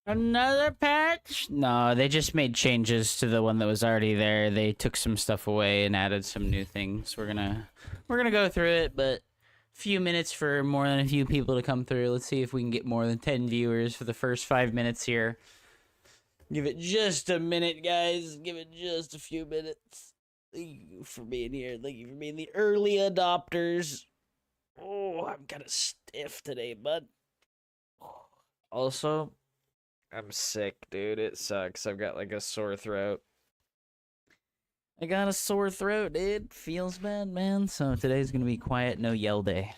Another patch? No, they just made changes to the one that was already there. They took some stuff away and added some new things. We're gonna go through it, but few minutes for more than a few people to come through. Let's see if we can get more than 10 viewers for the first 5 minutes here. Give it just a minute, guys. Give it just a few minutes. Thank you for being here. Thank you for being the early adopters. Oh, I'm kind of stiff today, bud. Also, I'm sick, dude. It sucks. I've got like a sore throat. I got a sore throat, dude. Feels bad, man. So today's gonna be quiet, no yell day.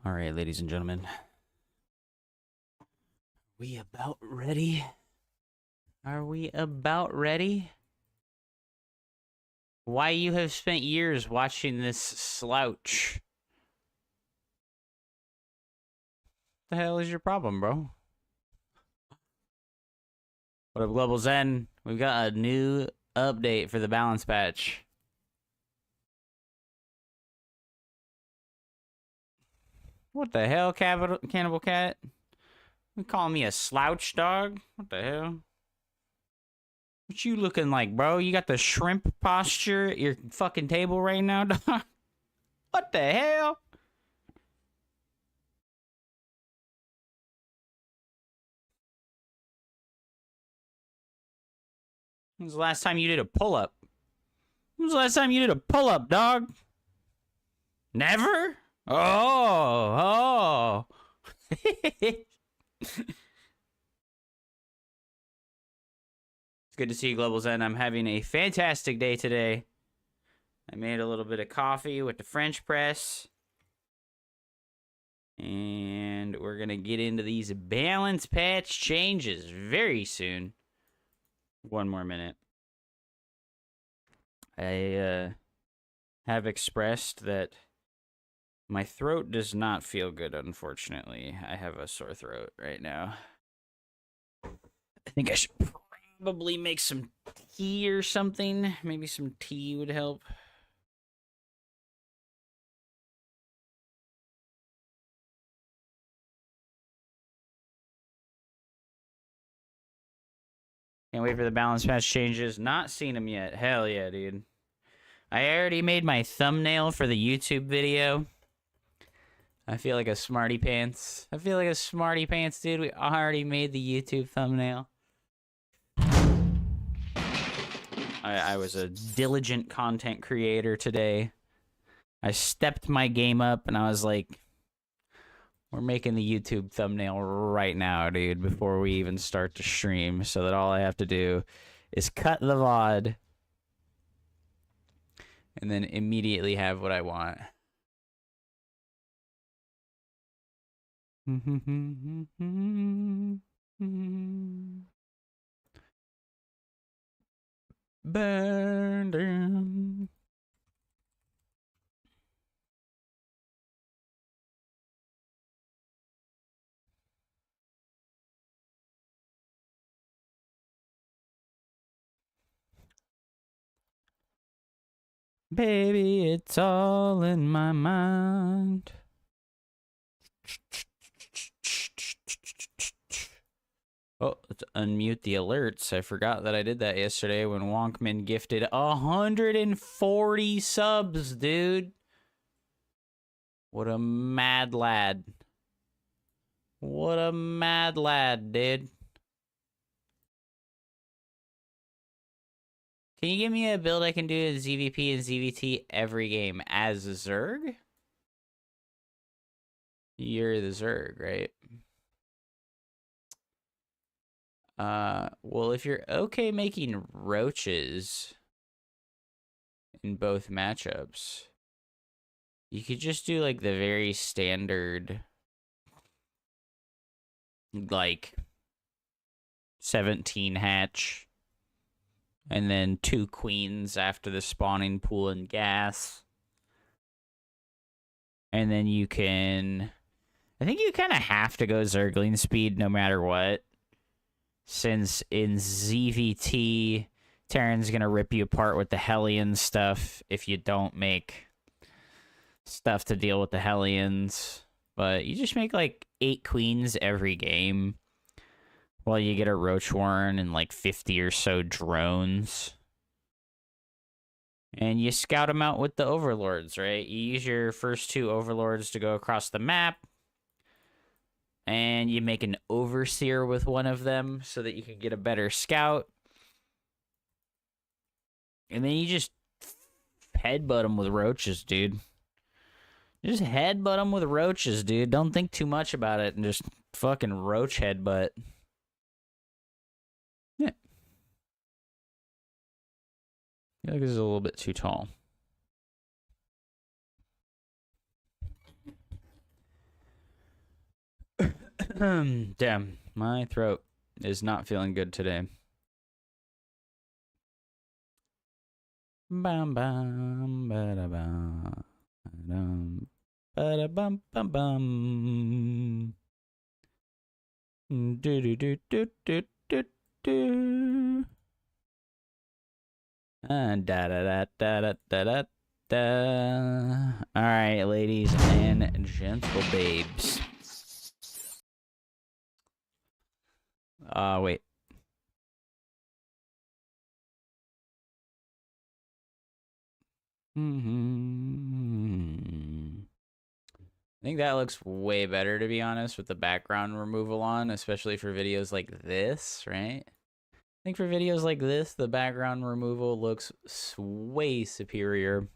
All right, ladies and gentlemen. We about ready? Are we about ready? Why you have spent years watching this slouch? What the hell is your problem, bro? What up, Global Zen? We've got a new update for the balance patch. What the hell, Cannibal Cat? You calling me a slouch, dog? What the hell? What you looking like, bro? You got the shrimp posture at your fucking table right now, dog? What the hell? When was the last time you did a pull-up? When was the last time you did a pull-up, dog? Never? Oh. It's good to see you, Global Zen. I'm having a fantastic day today. I made a little bit of coffee with the French press. And we're going to get into these balance patch changes very soon. One more minute. I have expressed that my throat does not feel good, unfortunately. I have a sore throat right now. I think I should probably make some tea or something. Maybe some tea would help. Can't wait for the balance patch changes. Not seen them yet. Hell yeah, dude. I already made my thumbnail for the YouTube video. I feel like a smarty pants. I feel like a smarty pants, dude. We already made the YouTube thumbnail. I was a diligent content creator today. I stepped my game up and I was like, we're making the YouTube thumbnail right now, dude, before we even start to stream, so that all I have to do is cut the VOD and then immediately have what I want. Burn down. Baby, it's all in my mind. Oh, let's unmute the alerts. I forgot that I did that yesterday when Wonkman gifted 140 subs, dude. What a mad lad. What a mad lad, dude. Can you give me a build I can do in ZVP and ZVT every game as a Zerg? You're the Zerg, right? Well, if you're okay making roaches in both matchups, you could just do like the very standard, like 17 hatch, and then 2 queens after the spawning pool and gas. And then you can, I think you kind of have to go Zergling speed no matter what. Since in ZVT, Terran's gonna rip you apart with the Hellion stuff if you don't make stuff to deal with the Hellions. But you just make like 8 queens every game while you get a Roach Warren and like 50 or so drones. And you scout them out with the Overlords, right? You use your first 2 Overlords to go across the map. And you make an Overseer with one of them so that you can get a better scout. And then you just headbutt them with roaches, dude. Just headbutt them with roaches, dude. Don't think too much about it and just fucking roach headbutt. Yeah. I feel like this is a little bit too tall. Damn, my throat is not feeling good today. Bam bam ba da bam ba bum bum bum. Do do do do do do do. Da da da da da da da. All right, ladies and gentle babes. Wait. I think that looks way better, to be honest, with the background removal on, especially for videos like this, right? I think for videos like this, the background removal looks way superior.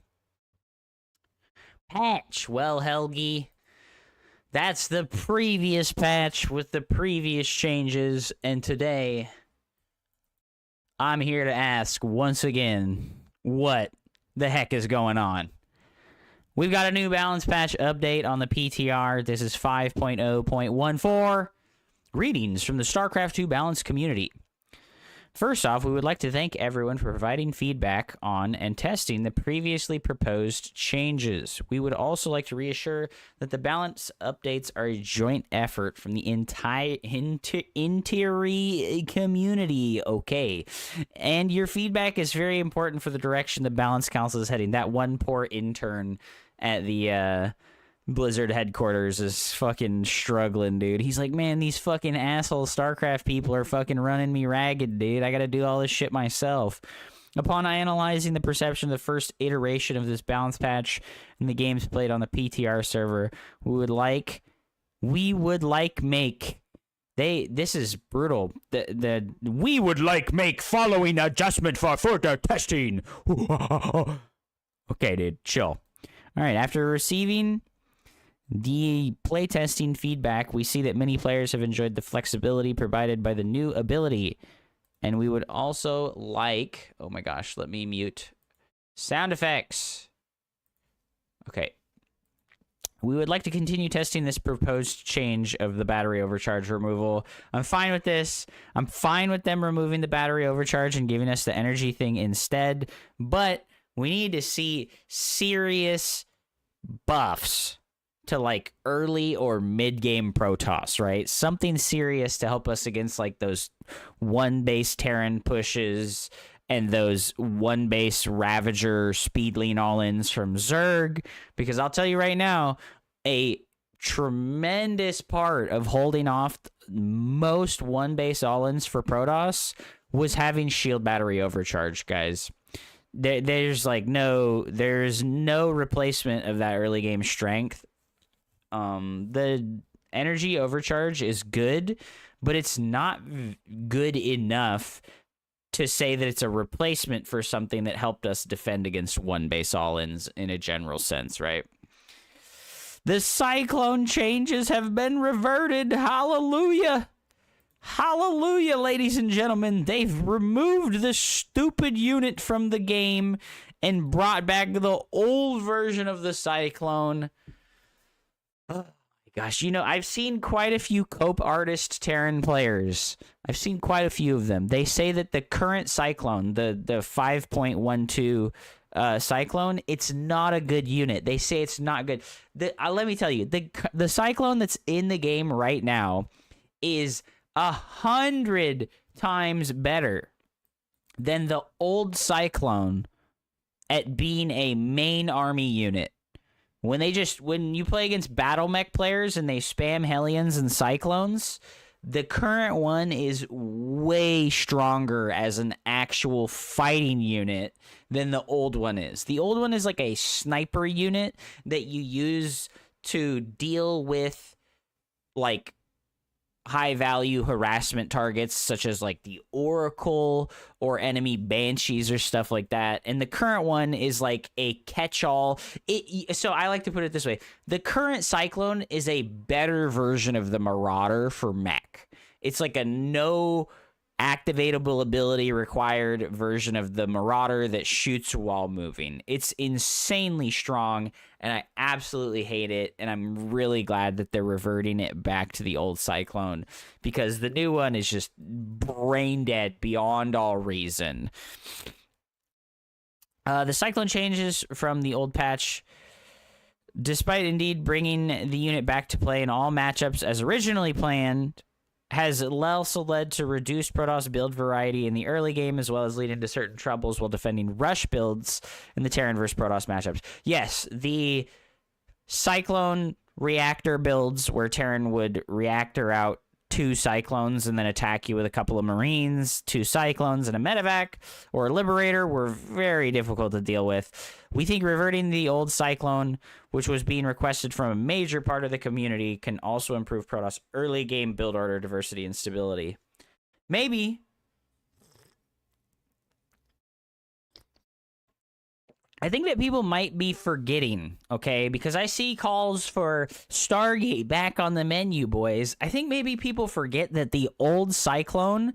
Patch. Well, Helgi, that's the previous patch with the previous changes, and today I'm here to ask once again, what the heck is going on? We've got a new balance patch update on the PTR. This is 5.0.14. Greetings from the Starcraft 2 balance community. First off, we would like to thank everyone for providing feedback on and testing the previously proposed changes. We would also like to reassure that the balance updates are a joint effort from the entire interior community, okay? And your feedback is very important for the direction the Balance Council is heading. That one poor intern at the Blizzard headquarters is fucking struggling, dude. He's like, man, these fucking asshole StarCraft people are fucking running me ragged, dude. I gotta do all this shit myself. Upon analyzing the perception of the first iteration of this balance patch and the games played on the PTR server, this is brutal. We would like make following adjustment for further testing. Okay, dude, chill. All right, after receiving the playtesting feedback, we see that many players have enjoyed the flexibility provided by the new ability. And we would also like... Oh my gosh, let me mute sound effects. Okay. We would like to continue testing this proposed change of the battery overcharge removal. I'm fine with this. I'm fine with them removing the battery overcharge and giving us the energy thing instead. But we need to see serious buffs to like early or mid-game Protoss, right? Something serious to help us against like those one base Terran pushes and those one base Ravager speed lean all-ins from Zerg. Because I'll tell you right now, a tremendous part of holding off most one base all-ins for Protoss was having shield battery overcharge, guys. There's no replacement of that early game strength. The energy overcharge is good, but it's not good enough to say that it's a replacement for something that helped us defend against one base all-ins in a general sense, right? The Cyclone changes have been reverted. Hallelujah. Hallelujah, ladies and gentlemen. They've removed the stupid unit from the game and brought back the old version of the Cyclone. Oh my gosh, you know, I've seen quite a few Cope Artist Terran players. I've seen quite a few of them. They say that the current Cyclone, the 5.12 Cyclone, it's not a good unit. They say it's not good. Let me tell you, the Cyclone that's in the game right now is 100 times better than the old Cyclone at being a main army unit. When you play against battle mech players and they spam Hellions and Cyclones, the current one is way stronger as an actual fighting unit than the old one is. The old one is like a sniper unit that you use to deal with like high value harassment targets such as like the Oracle or enemy Banshees or stuff like that. And the current one is like a catch-all. So I like to put it this way. The current Cyclone is a better version of the Marauder for mech. It's like a no activatable ability required version of the Marauder that shoots while moving. It's insanely strong, and I absolutely hate it, and I'm really glad that they're reverting it back to the old Cyclone, because the new one is just brain dead beyond all reason. The Cyclone changes from the old patch, despite indeed bringing the unit back to play in all matchups as originally planned, has also led to reduced Protoss build variety in the early game, as well as leading to certain troubles while defending rush builds in the Terran versus Protoss matchups. Yes, the Cyclone reactor builds where Terran would reactor out 2 Cyclones and then attack you with a couple of Marines, 2 Cyclones and a Medevac or a Liberator were very difficult to deal with. We think reverting the old Cyclone, which was being requested from a major part of the community, can also improve Protoss early game build order diversity and stability. Maybe. I think that people might be forgetting, okay? Because I see calls for Stargate back on the menu, boys. I think maybe people forget that the old Cyclone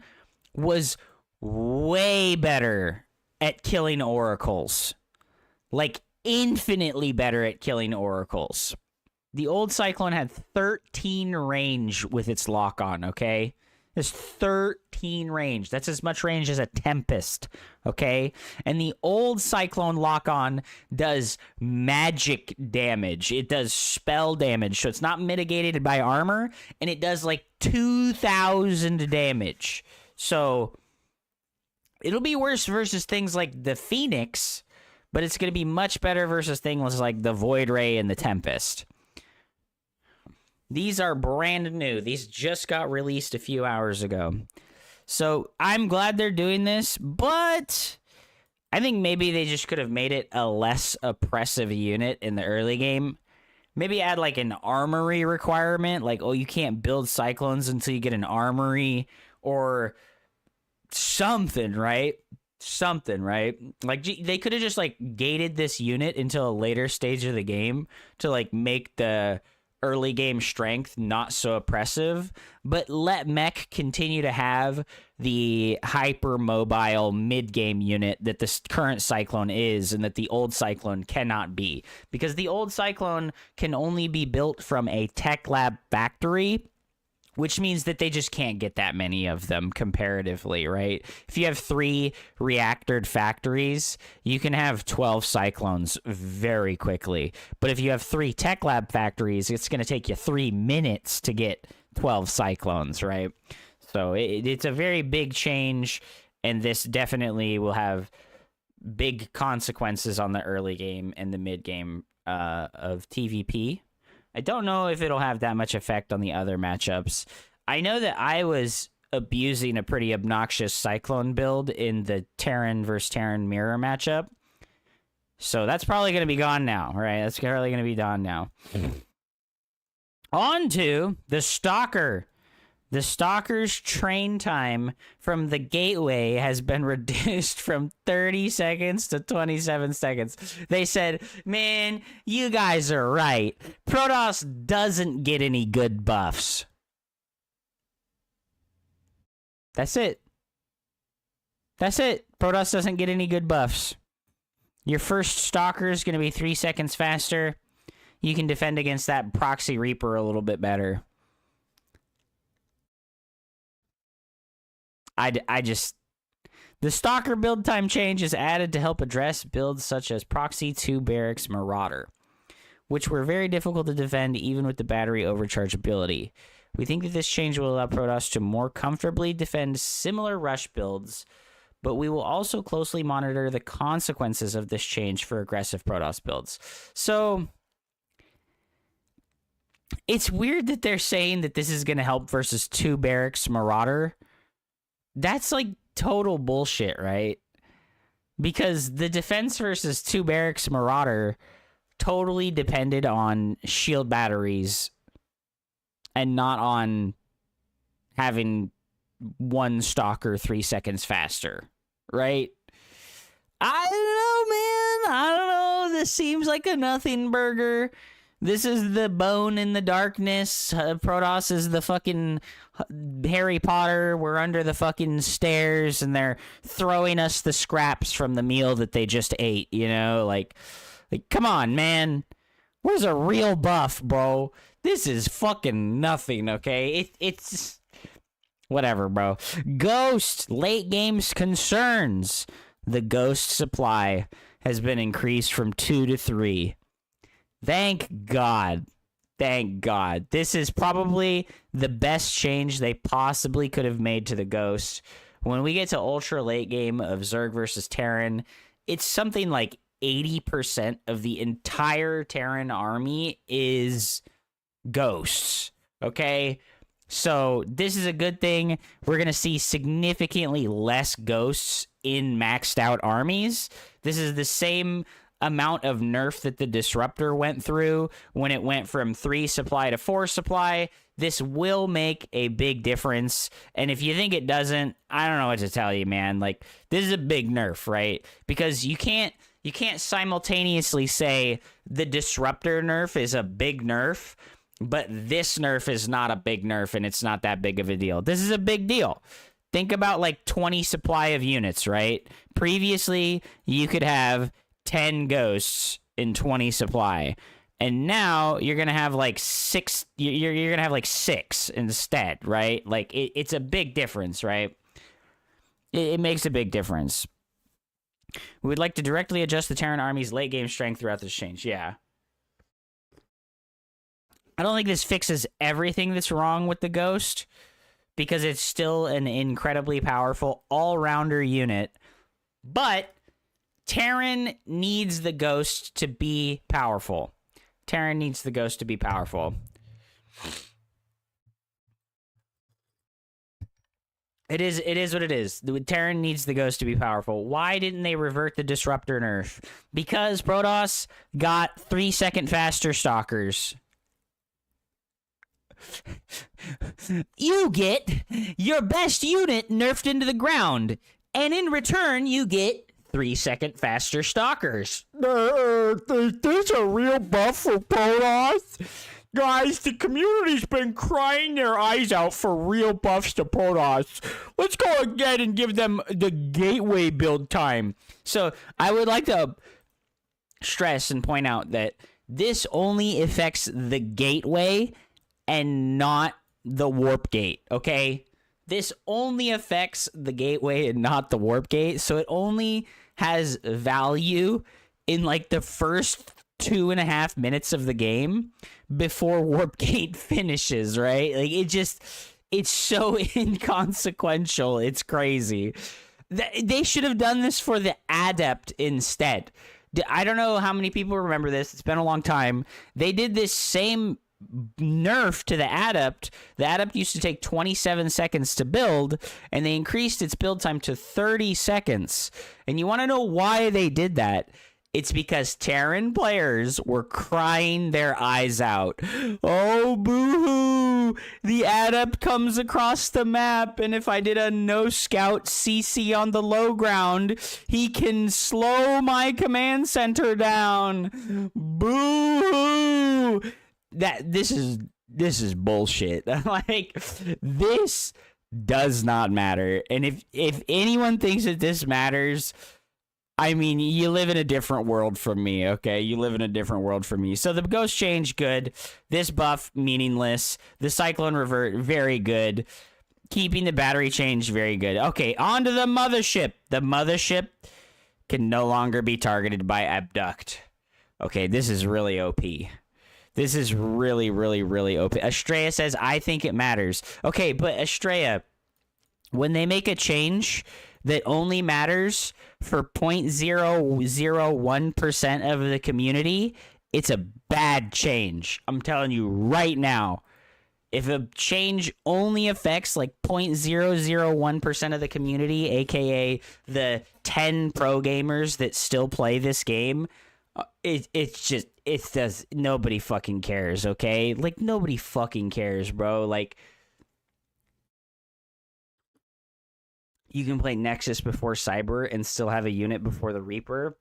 was way better at killing oracles. Like, infinitely better at killing oracles. The old Cyclone had 13 range with its lock-on, okay? There's 13 range. That's as much range as a Tempest, okay? And the old Cyclone lock-on does magic damage. It does spell damage, so it's not mitigated by armor, and it does like 2,000 damage. So it'll be worse versus things like the Phoenix, but it's going to be much better versus things like the Void Ray and the Tempest. These are brand new. These just got released a few hours ago. So I'm glad they're doing this, but I think maybe they just could have made it a less oppressive unit in the early game. Maybe add like an armory requirement, like, oh, you can't build Cyclones until you get an armory or something, right? Something, right? Like, they could have just like gated this unit until a later stage of the game to like make the early game strength not so oppressive, but let mech continue to have the hyper mobile mid game unit that this current Cyclone is and that the old Cyclone cannot be, because the old Cyclone can only be built from a tech lab factory, which means that they just can't get that many of them comparatively, right? If you have 3 reactored factories, you can have 12 Cyclones very quickly. But if you have 3 tech lab factories, it's going to take you 3 minutes to get 12 Cyclones, right? So it's a very big change, and this definitely will have big consequences on the early game and the mid game of TVP. I don't know if it'll have that much effect on the other matchups. I know that I was abusing a pretty obnoxious Cyclone build in the Terran versus Terran mirror matchup. So that's probably going to be gone now, right? That's probably going to be gone now. On to the Stalker. The Stalker's train time from the gateway has been reduced from 30 seconds to 27 seconds. They said, man, you guys are right. Protoss doesn't get any good buffs. That's it. That's it. Protoss doesn't get any good buffs. Your first Stalker is going to be 3 seconds faster. You can defend against that Proxy Reaper a little bit better. The Stalker build time change is added to help address builds such as Proxy 2 Barracks Marauder, which were very difficult to defend even with the battery overcharge ability. We think that this change will allow Protoss to more comfortably defend similar rush builds, but we will also closely monitor the consequences of this change for aggressive Protoss builds. So it's weird that they're saying that this is going to help versus 2 Barracks Marauder. That's like total bullshit, right? Because the defense versus 2 Barracks Marauder totally depended on shield batteries and not on having 1 Stalker 3 seconds faster, right? I don't know, man. I don't know. This seems like a nothing burger. This is the bone in the darkness. Protoss is the fucking Harry Potter. We're under the fucking stairs, and they're throwing us the scraps from the meal that they just ate. You know, like come on, man. Where's a real buff, bro? This is fucking nothing. Okay, it's whatever, bro. Ghost late games concerns. The ghost supply has been increased from 2 to 3. Thank God. Thank God. This is probably the best change they possibly could have made to the Ghost. When we get to ultra late game of Zerg versus Terran, it's something like 80% of the entire Terran army is Ghosts. Okay? So this is a good thing. We're going to see significantly less Ghosts in maxed out armies. This is the same amount of nerf that the Disruptor went through when it went from 3 supply to 4 supply. This will make a big difference. And if you think it doesn't, I don't know what to tell you, man. Like, this is a big nerf, right? Because you can't simultaneously say the Disruptor nerf is a big nerf, but this nerf is not a big nerf and it's not that big of a deal. This is a big deal. Think about like 20 supply of units, right? Previously, you could have 10 ghosts in 20 supply, and now you're gonna have like 6. You're gonna have like 6 instead, right? Like it's a big difference, right? It makes a big difference. We would like to directly adjust the Terran army's late game strength throughout this change. Yeah, I don't think this fixes everything that's wrong with the Ghost, because it's still an incredibly powerful all-rounder unit, but Terran needs the Ghost to be powerful. Terran needs the Ghost to be powerful. It is what it is. The Terran needs the Ghost to be powerful. Why didn't they revert the Disruptor nerf? Because Protoss got 3-second faster Stalkers. You get your best unit nerfed into the ground, and in return you get 3-second faster Stalkers. Is this a real buff for Protoss? Guys, the community's been crying their eyes out for real buffs to Protoss. Let's go again and give them the gateway build time. So I would like to stress and point out that this only affects the gateway and not the warp gate, okay? This only affects the gateway and not the warp gate, so it only has value in like the first 2.5 minutes of the game before warp gate finishes, right? Like it's so inconsequential. It's crazy. They should have done this for the adept instead. I don't know how many people remember this. It's been a long time. They did this same nerf to the adept. The adept used to take 27 seconds to build, and they increased its build time to 30 seconds. And you want to know why they did that? It's because Terran players were crying their eyes out. Oh, boo-hoo! The adept comes across the map, and if I did a no-scout CC on the low ground, he can slow my command center down. Boo-hoo! This is bullshit. Like, this does not matter. And if anyone thinks that this matters, I mean, you live in a different world from me, okay? You live in a different world from me. So the Ghost change, good. This buff, meaningless. The Cyclone revert, very good. Keeping the battery change, very good. Okay, on to the Mothership. The Mothership can no longer be targeted by Abduct. Okay, this is really OP. This is really, really, really OP. Estrella says, I think it matters. Okay, but Estrella, when they make a change that only matters for 0.001% of the community, it's a bad change. I'm telling you right now. If a change only affects like 0.001% of the community, aka the 10 pro gamers that still play this game, nobody fucking cares, okay? Like, nobody fucking cares, bro. Like, you can play Nexus before Cyber and still have a unit before the Reaper.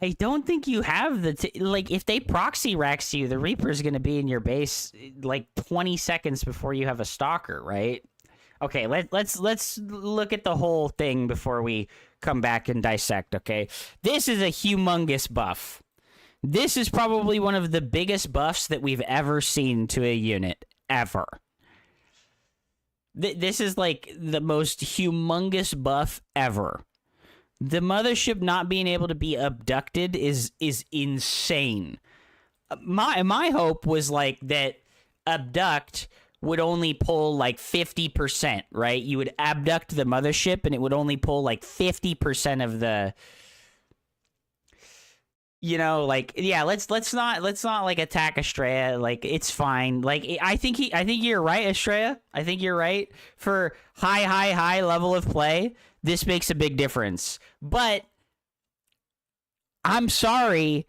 I don't think you have like, if they proxy racks you, the Reaper's going to be in your base like 20 seconds before you have a Stalker, right? Okay, let's look at the whole thing before we come back and dissect, okay? This is a humongous buff. This is probably one of the biggest buffs that we've ever seen to a unit, ever. This is like the most humongous buff ever. The mothership not being able to be abducted is insane. My hope was like that abduct would only pull like 50%, right? You would abduct the mothership and it would only pull like 50% of the, you know, like, yeah, let's not like attack Hupsaiya. Like, it's fine. Like, I think you're right, Hupsaiya. I think you're right. For high level of play, this makes a big difference. But I'm sorry,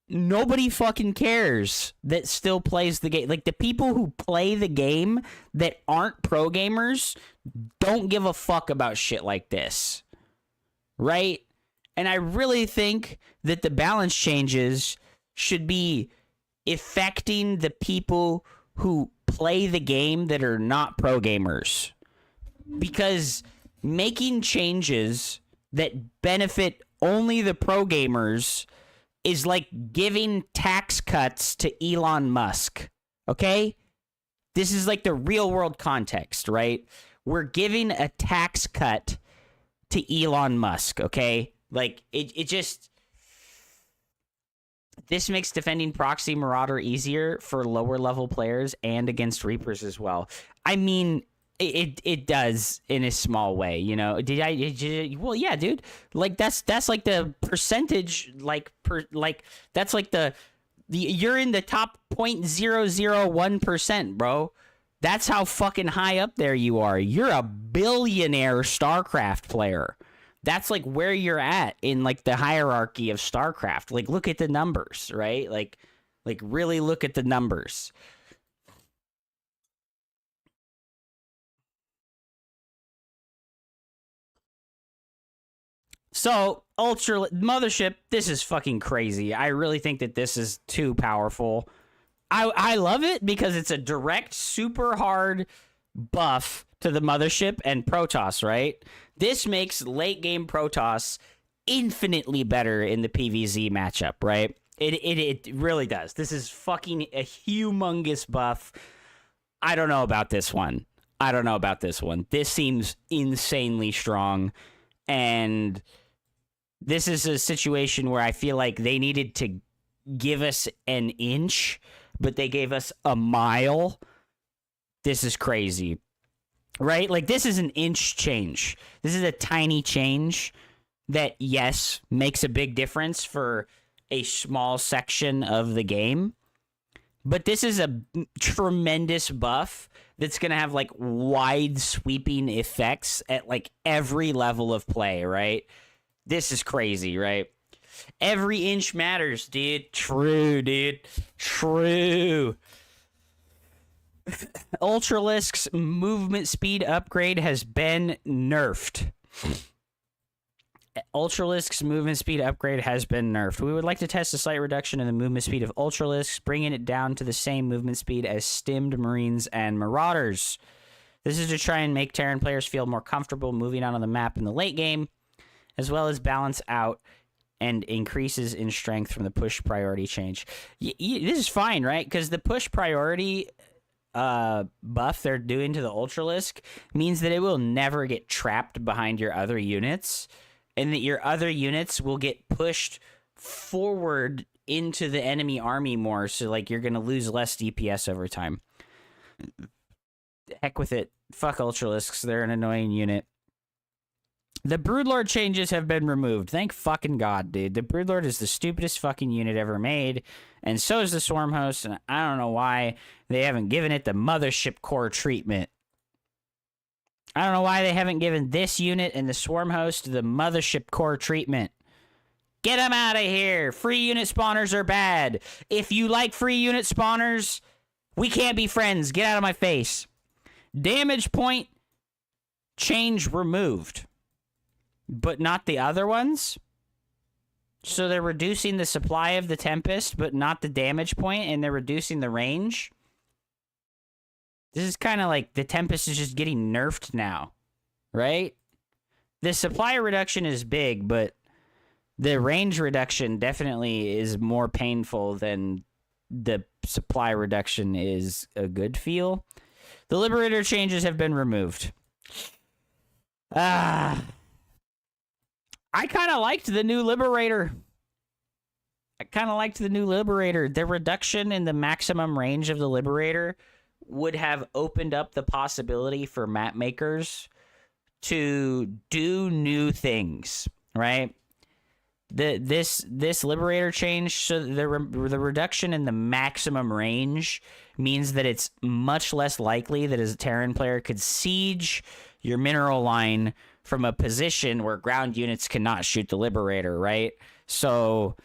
nobody fucking cares that still plays the game. Like, the people who play the game that aren't pro gamers don't give a fuck about shit like this. Right? And I really think that the balance changes should be affecting the people who play the game that are not pro gamers. Because making changes that benefit only the pro gamers is like giving tax cuts to Elon Musk. Okay? This is like the real world context, right? We're giving a tax cut to Elon Musk, okay? Like, it just... This makes defending Proxy Marauder easier for lower level players and against Reapers as well. I mean, it does in a small way, you know? Well, yeah, dude. Like, that's like the percentage, that's like the you're in the top 0.001%, bro. That's how fucking high up there you are. You're a billionaire StarCraft player. That's like where you're at in like the hierarchy of StarCraft. Like, look at the numbers, right? Like really look at the numbers. So, Mothership, this is fucking crazy. I really think that this is too powerful. I love it because it's a direct, super hard buff to the Mothership and Protoss, right? This makes late game Protoss infinitely better in the PvZ matchup, right? It really does. This is fucking a humongous buff. I don't know about this one. This seems insanely strong. And this is a situation where I feel like they needed to give us an inch, but they gave us a mile. This is crazy. Right? Like, this is an inch change. This is a tiny change that, yes, makes a big difference for a small section of the game. But this is a tremendous buff that's going to have, like, wide sweeping effects at, like, every level of play, right? This is crazy, right? Every inch matters, dude. True, dude. True. Ultralisk's movement speed upgrade has been nerfed. Ultralisk's movement speed upgrade has been nerfed. We would like to test a slight reduction in the movement speed of Ultralisks, bringing it down to the same movement speed as stimmed Marines and Marauders. This is to try and make Terran players feel more comfortable moving out on the map in the late game, as well as balance out and increases in strength from the push priority change. This is fine, right? Because the push priority buff they're doing to the Ultralisk means that it will never get trapped behind your other units, and that your other units will get pushed forward into the enemy army more, so like you're gonna lose less DPS over time. Heck with it. Fuck Ultralisks, they're an annoying unit. The Broodlord changes have been removed. Thank fucking God, dude. The Broodlord is the stupidest fucking unit ever made, and so is the Swarm Host, and I don't know why they haven't given it the Mothership Core treatment. I don't know why they haven't given this unit and the Swarm Host the Mothership Core treatment. Get them out of here. Free unit spawners are bad. If you like free unit spawners, we can't be friends. Get out of my face. Damage point change removed, but not the other ones? So they're reducing the supply of the Tempest, but not the damage point, and they're reducing the range. This is kind of like the Tempest is just getting nerfed now, right? The supply reduction is big, but the range reduction definitely is more painful than the supply reduction is a good feel. The Liberator changes have been removed. I kind of liked the new Liberator. The reduction in the maximum range of the Liberator would have opened up the possibility for map makers to do new things, right? This Liberator change, so the reduction in the maximum range means that it's much less likely that a Terran player could siege your mineral line from a position where ground units cannot shoot the Liberator, right? So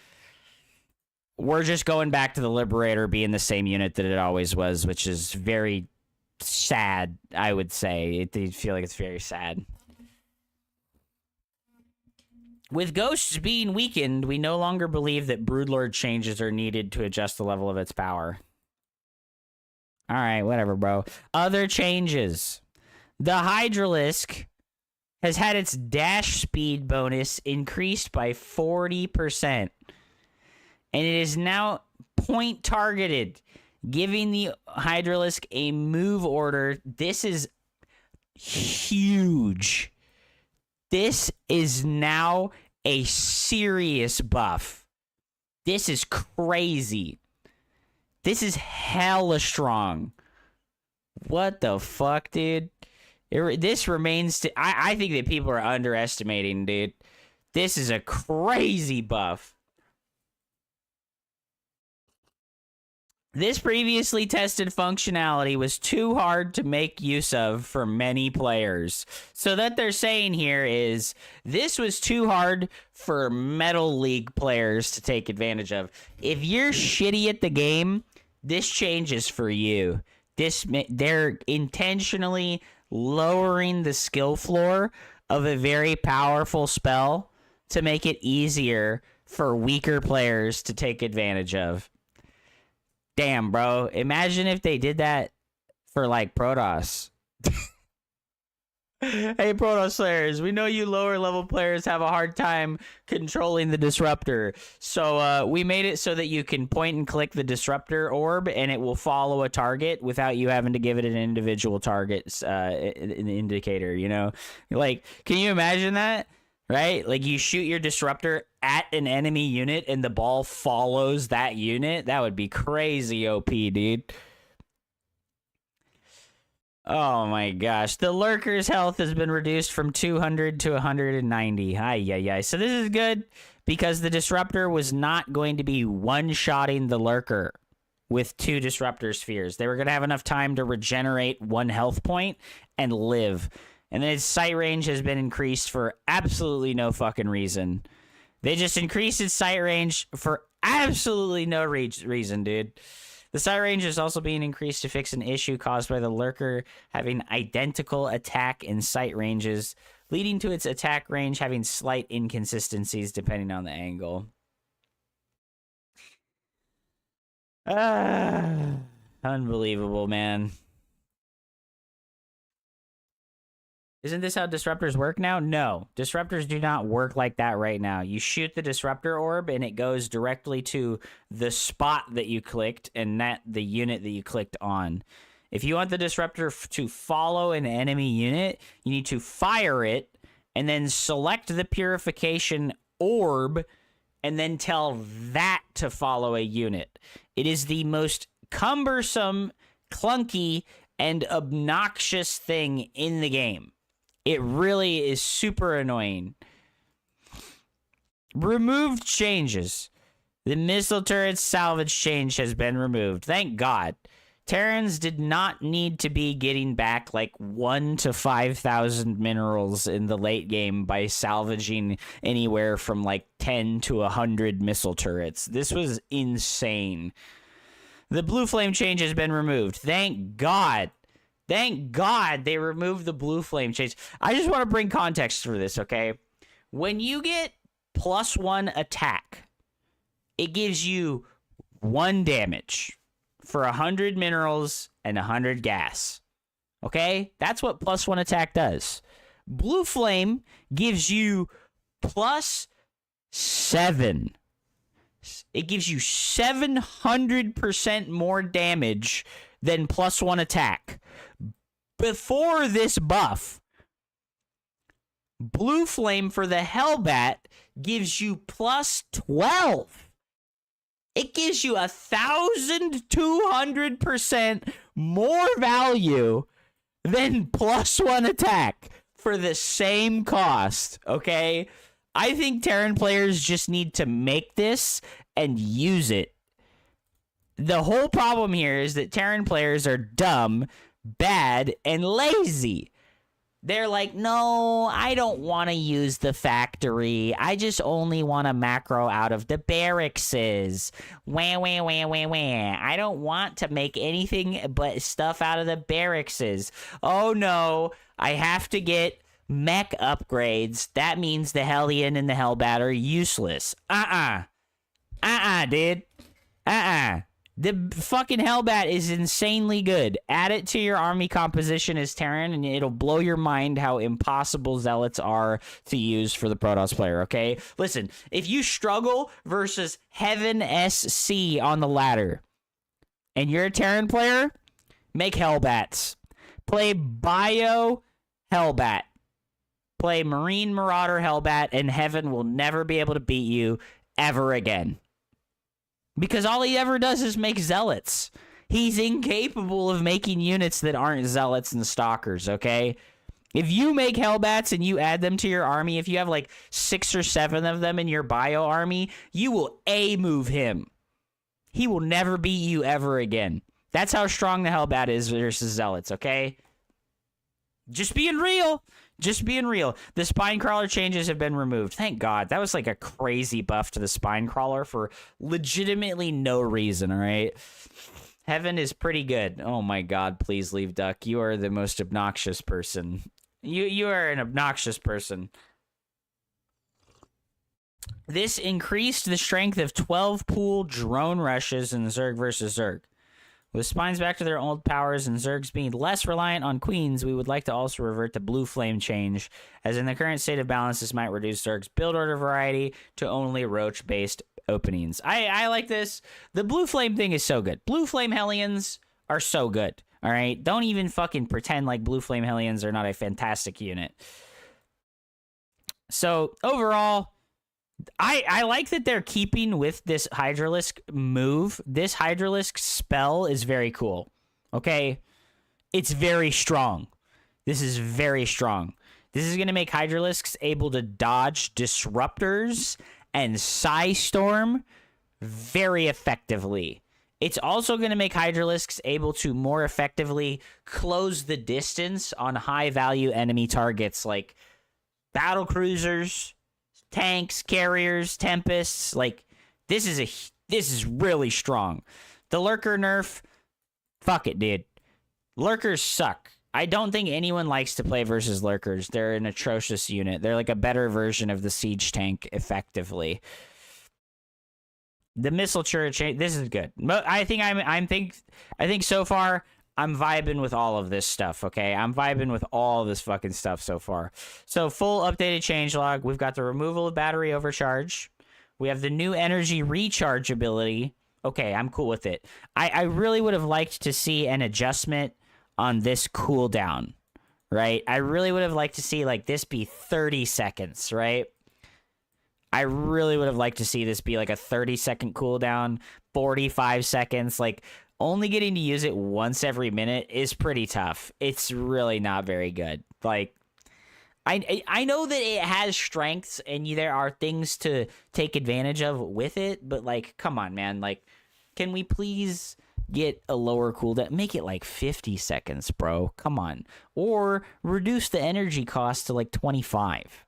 we're just going back to the Liberator being the same unit that it always was, which is very sad, I would say. I feel like it's very sad. With Ghosts being weakened, we no longer believe that Broodlord changes are needed to adjust the level of its power. Alright, whatever, bro. Other changes. The Hydralisk has had its dash speed bonus increased by 40%. And it is now point targeted, giving the Hydralisk a move order. This is huge. This is now a serious buff. This is crazy. This is hella strong. What the fuck, dude? This remains to... I think that people are underestimating, dude. This is a crazy buff. This previously tested functionality was too hard to make use of for many players. So that they're saying here is this was too hard for Metal League players to take advantage of. If you're shitty at the game, this change is for you. They're intentionally lowering the skill floor of a very powerful spell to make it easier for weaker players to take advantage of. Damn, bro. Imagine if they did that for, like, Protoss. Hey, Protoss players, we know you lower-level players have a hard time controlling the Disruptor. So, we made it so that you can point and click the Disruptor orb, and it will follow a target without you having to give it an individual target an indicator, you know? Like, can you imagine that? Right? Like, you shoot your Disruptor at an enemy unit and the ball follows that unit? That would be crazy OP, dude. Oh my gosh. The Lurker's health has been reduced from 200 to 190. Ay. So this is good because the Disruptor was not going to be one-shotting the Lurker with 2 Disruptor spheres. They were going to have enough time to regenerate 1 health point and live. And then its sight range has been increased for absolutely no fucking reason. They just increased its sight range for absolutely no reason, dude. The sight range is also being increased to fix an issue caused by the Lurker having identical attack and sight ranges, leading to its attack range having slight inconsistencies depending on the angle. Unbelievable, man. Isn't this how Disruptors work now? No. Disruptors do not work like that right now. You shoot the Disruptor orb, and it goes directly to the spot that you clicked and not the unit that you clicked on. If you want the Disruptor to follow an enemy unit, you need to fire it, and then select the Purification orb, and then tell that to follow a unit. It is the most cumbersome, clunky, and obnoxious thing in the game. It really is super annoying. Removed changes. The missile turret salvage change has been removed. Thank God. Terrans did not need to be getting back like 1 to 5,000 minerals in the late game by salvaging anywhere from like 10 to 100 missile turrets. This was insane. The blue flame change has been removed. Thank God. Thank God they removed the blue flame change. I just want to bring context for this, okay? When you get +1 attack. It gives you 1 damage for 100 minerals and 100 gas. Okay? That's what +1 attack does. Blue Flame gives you +7. It gives you 700% more damage than +1 attack. Before this buff, Blue Flame for the Hellbat gives you +12. It gives you 1,200% more value than +1 attack for the same cost, okay? I think Terran players just need to make this and use it. The whole problem here is that Terran players are dumb, bad, and lazy. They're like, no, I don't want to use the factory. I just only want to macro out of the barracks. Wah, wah, wah, wah, wah. I don't want to make anything but stuff out of the barracks. Oh no, I have to get mech upgrades. That means the Hellion and the Hellbat are useless. Dude. The fucking Hellbat is insanely good. Add it to your army composition as Terran, and it'll blow your mind how impossible Zealots are to use for the Protoss player, okay? Listen, if you struggle versus Heaven SC on the ladder, and you're a Terran player, make Hellbats. Play Bio Hellbat. Play Marine Marauder Hellbat, and Heaven will never be able to beat you ever again. Because all he ever does is make Zealots. He's incapable of making units that aren't Zealots and Stalkers, okay? If you make Hellbats and you add them to your army, if you have like 6 or 7 of them in your bio army, you will A-move him. He will never beat you ever again. That's how strong the Hellbat is versus Zealots, okay? Just being real. Just being real. The spine crawler changes have been removed. Thank God. That was like a crazy buff to the spine crawler for legitimately no reason, all right? Heaven is pretty good. Oh my God, please leave, Duck. You are the most obnoxious person. You are an obnoxious person. This increased the strength of 12 pool drone rushes in Zerg versus Zerg. With spines back to their old powers and Zergs being less reliant on queens, we would like to also revert to Blue Flame change, as in the current state of balance, this might reduce Zerg's build order variety to only Roach-based openings. I like this. The Blue Flame thing is so good. Blue Flame Hellions are so good, all right? Don't even fucking pretend like Blue Flame Hellions are not a fantastic unit. So, overall, I like that they're keeping with this Hydralisk move. This Hydralisk spell is very cool. Okay? It's very strong. This is very strong. This is going to make Hydralisks able to dodge disruptors and Psystorm very effectively. It's also going to make Hydralisks able to more effectively close the distance on high-value enemy targets like battle cruisers, tanks, carriers, tempests. Like, this is really strong. The lurker nerf, fuck it, dude. Lurkers suck. I don't think anyone likes to play versus lurkers. They're an atrocious unit. They're like a better version of the siege tank, effectively. The missile turret change. This is good. I think so far I'm vibing with all of this stuff, okay? I'm vibing with all this fucking stuff so far. So, full updated changelog. We've got the removal of battery overcharge. We have the new energy recharge ability. Okay, I'm cool with it. I really would have liked to see an adjustment on this cooldown, right? I really would have liked to see, like, this be 30 seconds, right? I really would have liked to see this be, like, a 30-second cooldown, 45 seconds, like, only getting to use it once every minute is pretty tough. It's really not very good. Like, I know that it has strengths and there are things to take advantage of with it, but, like, come on, man. Like, can we please get a lower cooldown? Make it, like, 50 seconds, bro. Come on. Or reduce the energy cost to, like, 25.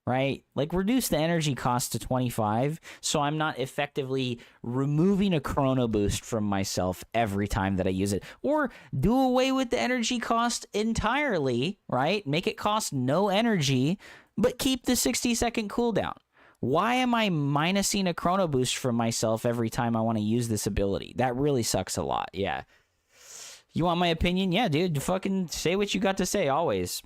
Right? Like, reduce the energy cost to 25 so I'm not effectively removing a chrono boost from myself every time that I use it. Or do away with the energy cost entirely, right? Make it cost no energy, but keep the 60-second cooldown. Why am I minusing a chrono boost from myself every time I want to use this ability? That really sucks a lot. Yeah. You want my opinion? Yeah, dude. Fucking say what you got to say always.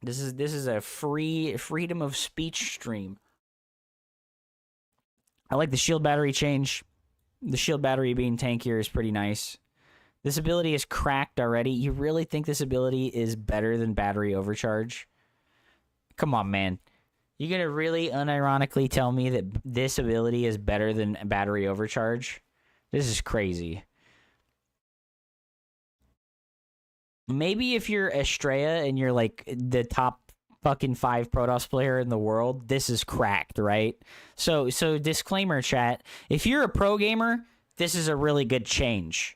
This is a freedom of speech stream. I like the shield battery change. The shield battery being tankier is pretty nice. This ability is cracked already. You really think this ability is better than battery overcharge? Come on, man. You gonna really unironically tell me that this ability is better than battery overcharge? This is crazy. Maybe if you're Estrella and you're like the top fucking 5 Protoss player in the world, this is cracked, right? So disclaimer, chat. If you're a pro gamer, this is a really good change.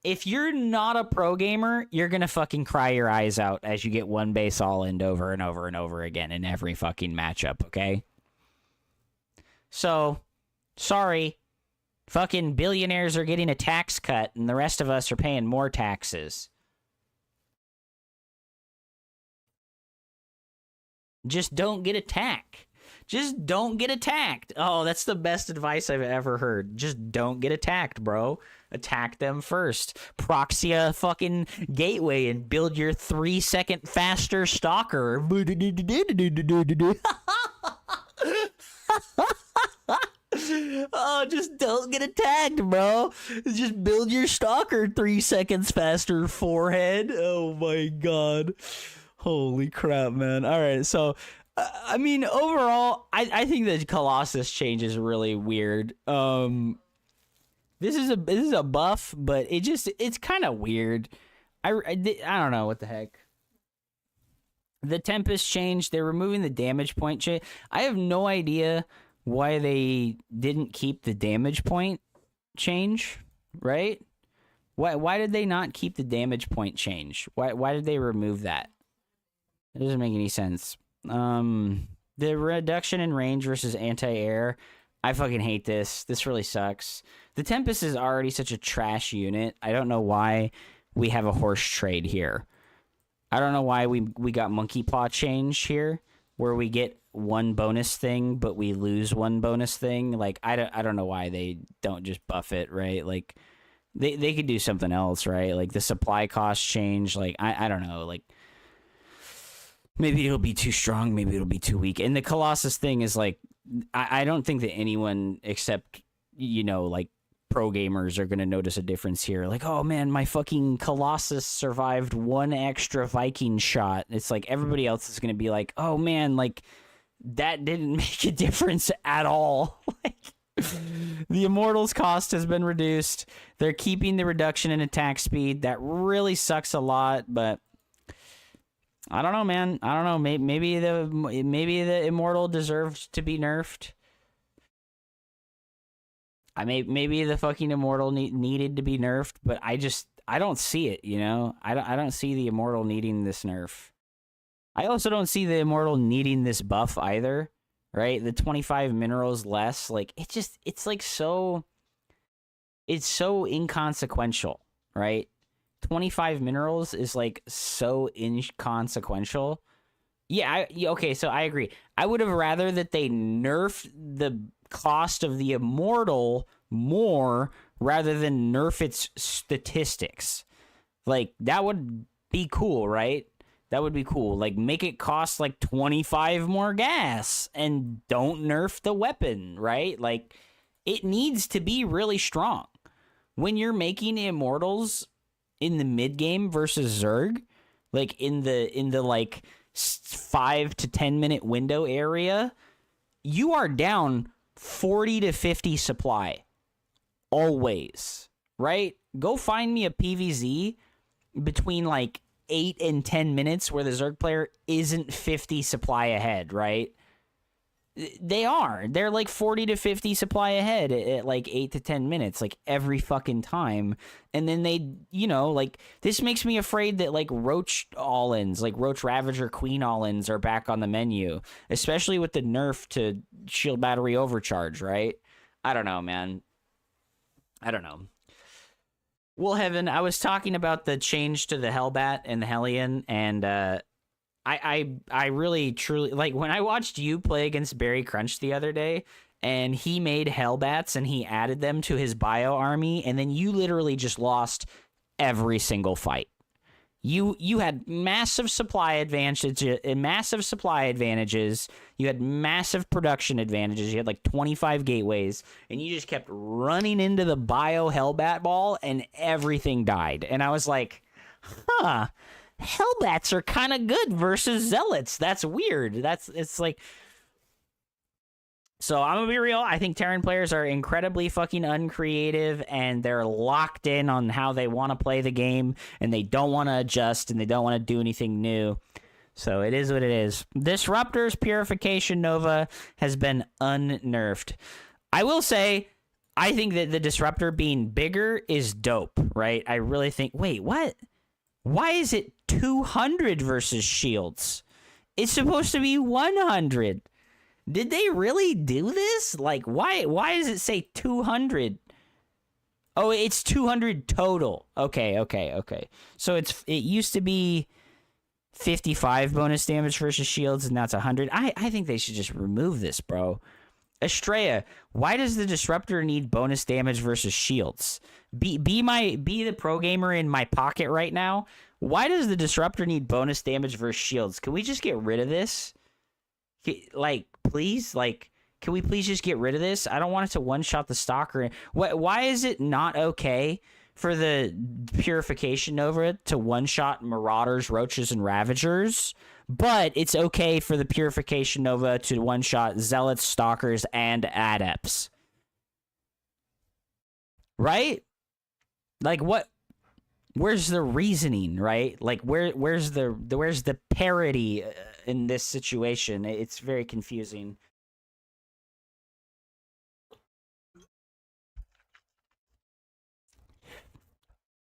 If you're not a pro gamer, you're gonna fucking cry your eyes out as you get one base all-in over and over and over again in every fucking matchup, okay? So, sorry. Fucking billionaires are getting a tax cut, and the rest of us are paying more taxes. Just don't get attacked. Just don't get attacked. Oh, that's the best advice I've ever heard. Just don't get attacked, bro. Attack them first. Proxy a fucking gateway and build your 3-second faster stalker. Oh, just don't get attacked, bro. Just build your stalker 3 seconds faster, forehead. Oh my god. Holy crap, man. All right, so I mean, overall, I think the Colossus change is really weird. This is a buff, but it's kind of weird. I don't know what the heck. The Tempest change, they're removing the damage point change. I have no idea why they didn't keep the damage point change, right? Why did they not keep the damage point change? Why did they remove that? It doesn't make any sense. The reduction in range versus anti-air, I fucking hate this. This really sucks. The Tempest is already such a trash unit. I don't know why we have a horse trade here. I don't know why we got Monkey Paw change here, where we get one bonus thing, but we lose one bonus thing. Like, I don't know why they don't just buff it, right? Like, they could do something else, right? Like, the supply cost change, like, I don't know, like, maybe it'll be too strong, maybe it'll be too weak. And the Colossus thing is like, I don't think that anyone except, you know, like pro gamers are going to notice a difference here. Like, oh man, my fucking Colossus survived one extra Viking shot. It's like everybody else is going to be like, oh man, like that didn't make a difference at all. Like, the Immortals cost has been reduced. They're keeping the reduction in attack speed. That really sucks a lot, but I don't know, man. I don't know. Maybe the Immortal deserves to be nerfed. Maybe the fucking Immortal needed to be nerfed, but I don't see it. You know, I don't see the Immortal needing this nerf. I also don't see the Immortal needing this buff either. Right? The 25 minerals less, like it's like so. It's so inconsequential, right? 25 minerals is like so inconsequential. Yeah, okay, so I agree. I would have rather that they nerfed the cost of the Immortal more rather than nerf its statistics. Like, that would be cool, right? That would be cool. Like, make it cost like 25 more gas and don't nerf the weapon, right? Like, it needs to be really strong. When you're making Immortals in the mid game versus Zerg, like in the like 5 to 10 minute window area, you are down 40 to 50 supply always, right? Go find me a PVZ between like 8 and 10 minutes where the Zerg player isn't 50 supply ahead, right? They're like 40 to 50 supply ahead at like 8 to 10 minutes, like every fucking time. And then they, you know, like, this makes me afraid that like Roach all-ins, like Roach Ravager Queen all-ins are back on the menu, especially with the nerf to shield battery overcharge, right? I don't know, man. I don't know. Well, Heaven, I was talking about the change to the Hellbat and the Hellion, and I really truly like when I watched you play against Barry Crunch the other day, and he made Hellbats and he added them to his bio army, and then you literally just lost every single fight. You had massive supply advantages. You had massive production advantages. You had like 25 gateways, and you just kept running into the bio Hellbat ball, and everything died. And I was like, huh, Hellbats are kind of good versus Zealots. That's weird. It's like. So I'm gonna be real. I think Terran players are incredibly fucking uncreative, and they're locked in on how they want to play the game, and they don't want to adjust, and they don't want to do anything new. So it is what it is. Disruptor's Purification Nova has been unnerfed. I will say, I think that the Disruptor being bigger is dope, right? I really think. Wait, what? Why is it 200 versus shields? It's supposed to be 100. Did they really do this? Like, why does it say 200? Oh, it's 200 total. Okay. So it used to be 55 bonus damage versus shields, and now it's 100. I think they should just remove this, bro. Estrella, why does the Disruptor need bonus damage versus shields? Be the pro gamer in my pocket right now. Why does the Disruptor need bonus damage versus shields? Can we just get rid of this? Like, please, like, can we please just get rid of this? I don't want it to one-shot the Stalker. Why is it not okay for the Purification Nova to one-shot Marauders, Roaches, and Ravagers, but it's okay for the Purification Nova to one-shot Zealots, Stalkers, and Adepts? Right? Like, what? Where's the reasoning, right? Like, where's the parity in this situation? It's very confusing.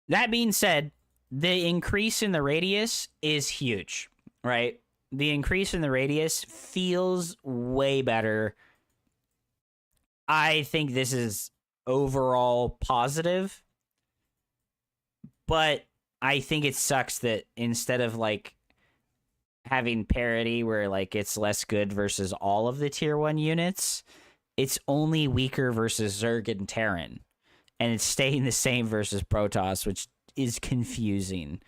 That being said, the increase in the radius is huge, right? The increase in the radius feels way better. I think this is overall positive. But I think it sucks that instead of, like, having parity where, like, it's less good versus all of the tier 1 units, it's only weaker versus Zerg and Terran. And it's staying the same versus Protoss, which is confusing.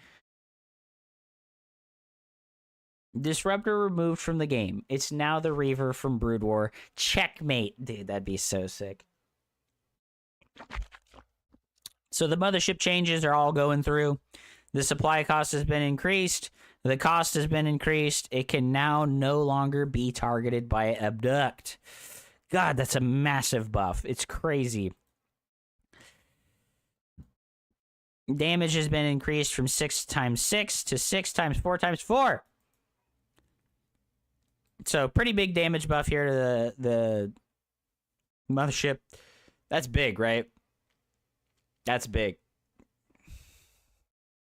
Disruptor removed from the game. It's now the Reaver from Brood War. Checkmate. Dude, that'd be so sick. So the mothership changes are all going through. The supply cost has been increased. The cost has been increased. It can now no longer be targeted by Abduct. God, that's a massive buff. It's crazy. Damage has been increased from 6 times 6 to 6 times 4 times 4. So pretty big damage buff here to the mothership. That's big, right? That's big.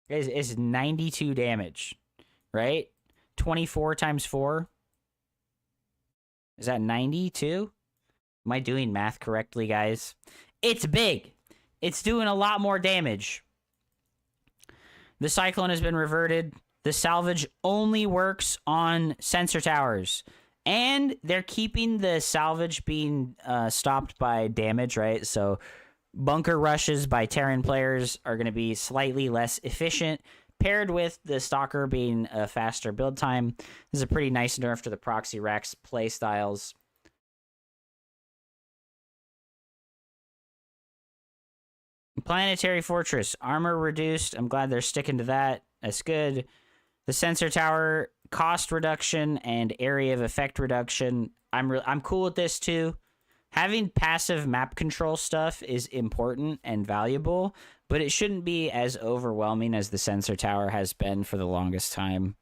It's 92 damage, right? 24 times 4. Is that 92? Am I doing math correctly, guys? It's big. It's doing a lot more damage. The Cyclone has been reverted. The salvage only works on sensor towers. And they're keeping the salvage being stopped by damage, right? So bunker rushes by Terran players are going to be slightly less efficient, paired with the Stalker being a faster build time. This is a pretty nice nerf to the Proxy Rex play styles. Planetary Fortress, armor reduced. I'm glad they're sticking to that. That's good. The sensor tower, cost reduction and area of effect reduction. I'm cool with this too. Having passive map control stuff is important and valuable, but it shouldn't be as overwhelming as the sensor tower has been for the longest time.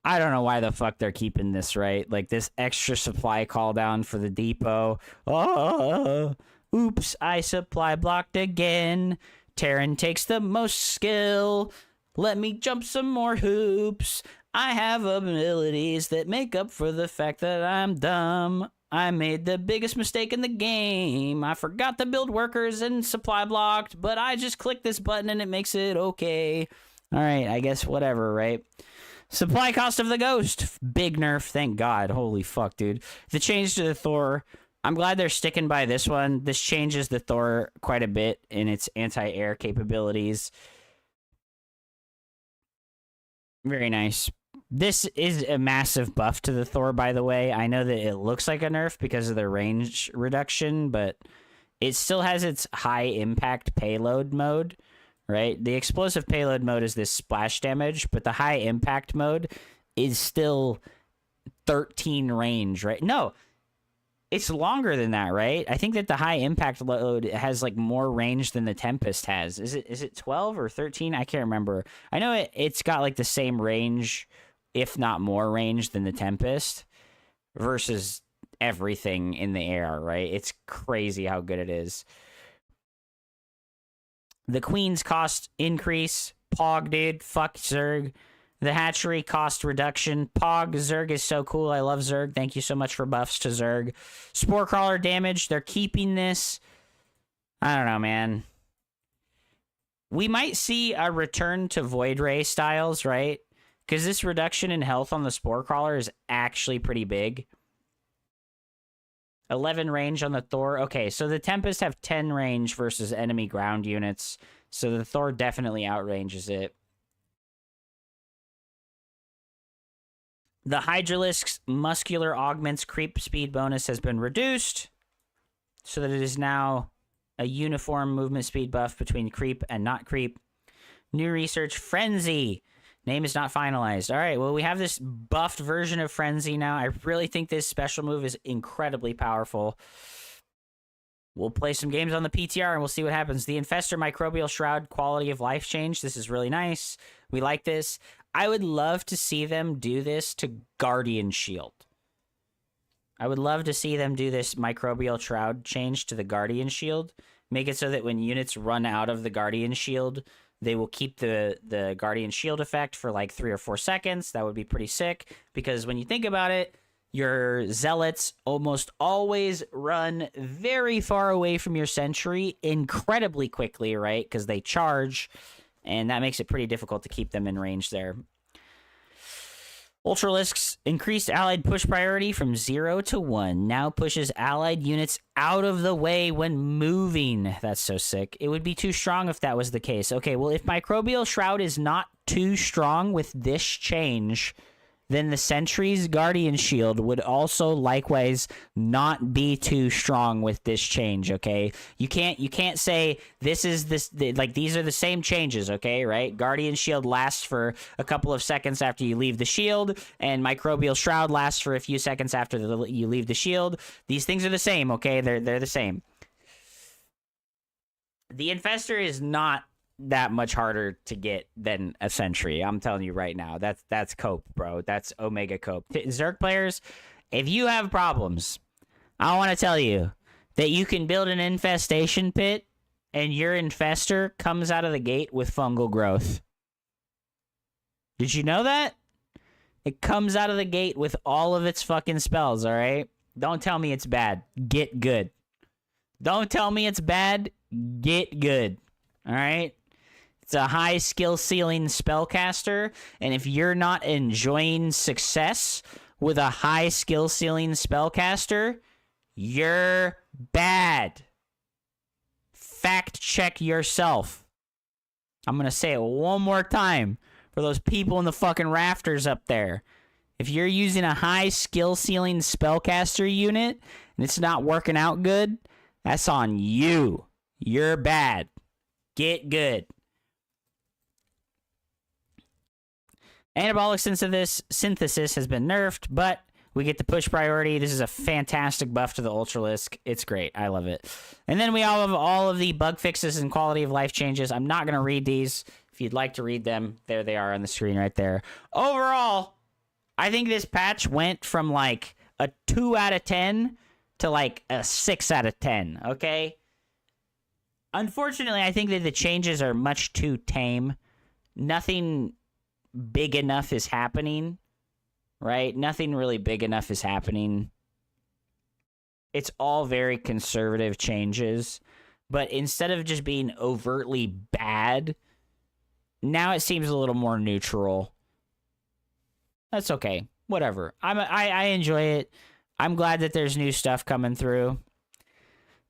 I don't know why the fuck they're keeping this, right? Like, this extra supply call down for the depot. Oh, oops, I supply blocked again. Terran takes the most skill. Let me jump some more hoops. I have abilities that make up for the fact that I'm dumb. I made the biggest mistake in the game. I forgot to build workers and supply blocked, but I just clicked this button and it makes it okay. All right, I guess whatever, right? Supply cost of the Ghost. Big nerf, thank God. Holy fuck, dude. The change to the Thor. I'm glad they're sticking by this one. This changes the Thor quite a bit in its anti-air capabilities. Very nice. This is a massive buff to the Thor, by the way. I know that it looks like a nerf because of the range reduction, but it still has its high impact payload mode, right? The explosive payload mode is this splash damage, but the high impact mode is still 13 range, right? No, it's longer than that, right? I think that the high impact load has like more range than the Tempest has. Is it 12 or 13? I can't remember. I know it's got like the same range, if not more range than the Tempest versus everything in the air, right? It's crazy how good it is. The Queen's cost increase. Pog, dude. Fuck Zerg. The hatchery cost reduction. Pog, Zerg is so cool. I love Zerg. Thank you so much for buffs to Zerg. Spore crawler damage. They're keeping this. I don't know, man. We might see a return to Void Ray styles, right? Because this reduction in health on the Spore Crawler is actually pretty big. 11 range on the Thor. Okay, so the Tempest have 10 range versus enemy ground units. So the Thor definitely outranges it. The Hydralisk's muscular augments creep speed bonus has been reduced so that it is now a uniform movement speed buff between creep and not creep. New research, Frenzy. Name is not finalized. All right, well, we have this buffed version of Frenzy now. I really think this special move is incredibly powerful. We'll play some games on the PTR and we'll see what happens. The Infestor Microbial Shroud quality of life change. This is really nice. We like this. I would love to see them do this to Guardian Shield. I would love to see them do this Microbial Shroud change to the Guardian Shield. Make it so that when units run out of the Guardian Shield, they will keep the Guardian Shield effect for like 3 or 4 seconds. That would be pretty sick. Because when you think about it, your Zealots almost always run very far away from your Sentry incredibly quickly, right? Because they charge, and that makes it pretty difficult to keep them in range there. Ultralisk's increased allied push priority from 0 to 1. Now pushes allied units out of the way when moving. That's so sick. It would be too strong if that was the case. Okay, well, if Microbial Shroud is not too strong with this change, then the Sentry's Guardian Shield would also likewise not be too strong with this change, okay? You can't say this is this, like these are the same changes, okay, right? Guardian Shield lasts for a couple of seconds after you leave the shield, and Microbial Shroud lasts for a few seconds after you leave the shield. These things are the same, okay? They're the same. The Infestor is not that much harder to get than a Sentry. I'm telling you right now. That's cope, bro. That's Omega cope. Zerg players, if you have problems, I want to tell you that you can build an infestation pit and your Infestor comes out of the gate with fungal growth. Did you know that? It comes out of the gate with all of its fucking spells, all right? Don't tell me it's bad. Get good. Don't tell me it's bad. Get good. All right? It's a high skill ceiling spellcaster, and if you're not enjoying success with a high skill ceiling spellcaster, you're bad. Fact check yourself. I'm gonna say it one more time for those people in the fucking rafters up there. If you're using a high skill ceiling spellcaster unit and it's not working out good, that's on you. You're bad. Get good. Anabolic synthesis has been nerfed, but we get the push priority. This is a fantastic buff to the Ultralisk. It's great. I love it. And then we all have all of the bug fixes and quality of life changes. I'm not going to read these. If you'd like to read them, there they are on the screen right there. Overall, I think this patch went from like a 2 out of 10 to like a 6 out of 10, okay? Unfortunately, I think that the changes are much too tame. Nothing big enough is happening, right? Nothing really big enough is happening. It's all very conservative changes, but instead of just being overtly bad, now it seems a little more neutral. That's okay. Whatever. I enjoy it. I'm glad that there's new stuff coming through.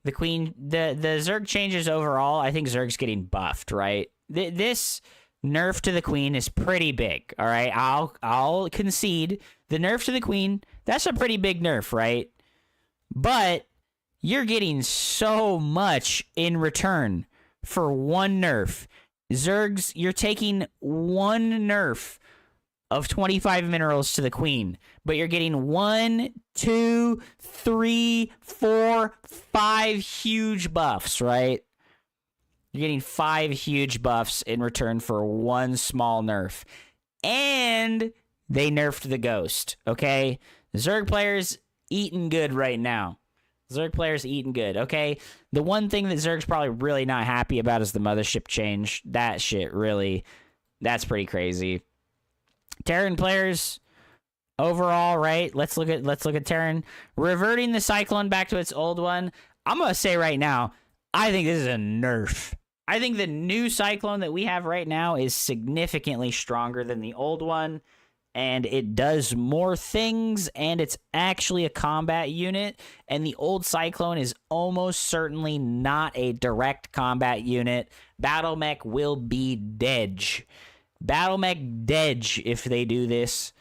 The Queen, the Zerg changes overall. I think Zerg's getting buffed, right? This nerf to the Queen is pretty big. All right, I'll concede the nerf to the Queen. That's a pretty big nerf, right? But you're getting so much in return for one nerf. Zergs, you're taking one nerf of 25 minerals to the Queen, but you're getting 1, 2, 3, 4, 5 huge buffs, right? You're getting 5 huge buffs in return for one small nerf. And they nerfed the Ghost, okay? Zerg players eating good right now. Zerg players eating good, okay? The one thing that Zerg's probably really not happy about is the mothership change. That shit really, that's pretty crazy. Terran players overall, right? Let's look at Terran. Reverting the Cyclone back to its old one. I'm going to say right now, I think this is a nerf. I think the new Cyclone that we have right now is significantly stronger than the old one, and it does more things, and it's actually a combat unit, and the old Cyclone is almost certainly not a direct combat unit. Battle Mech will be dead. Battle Mech dead if they do this.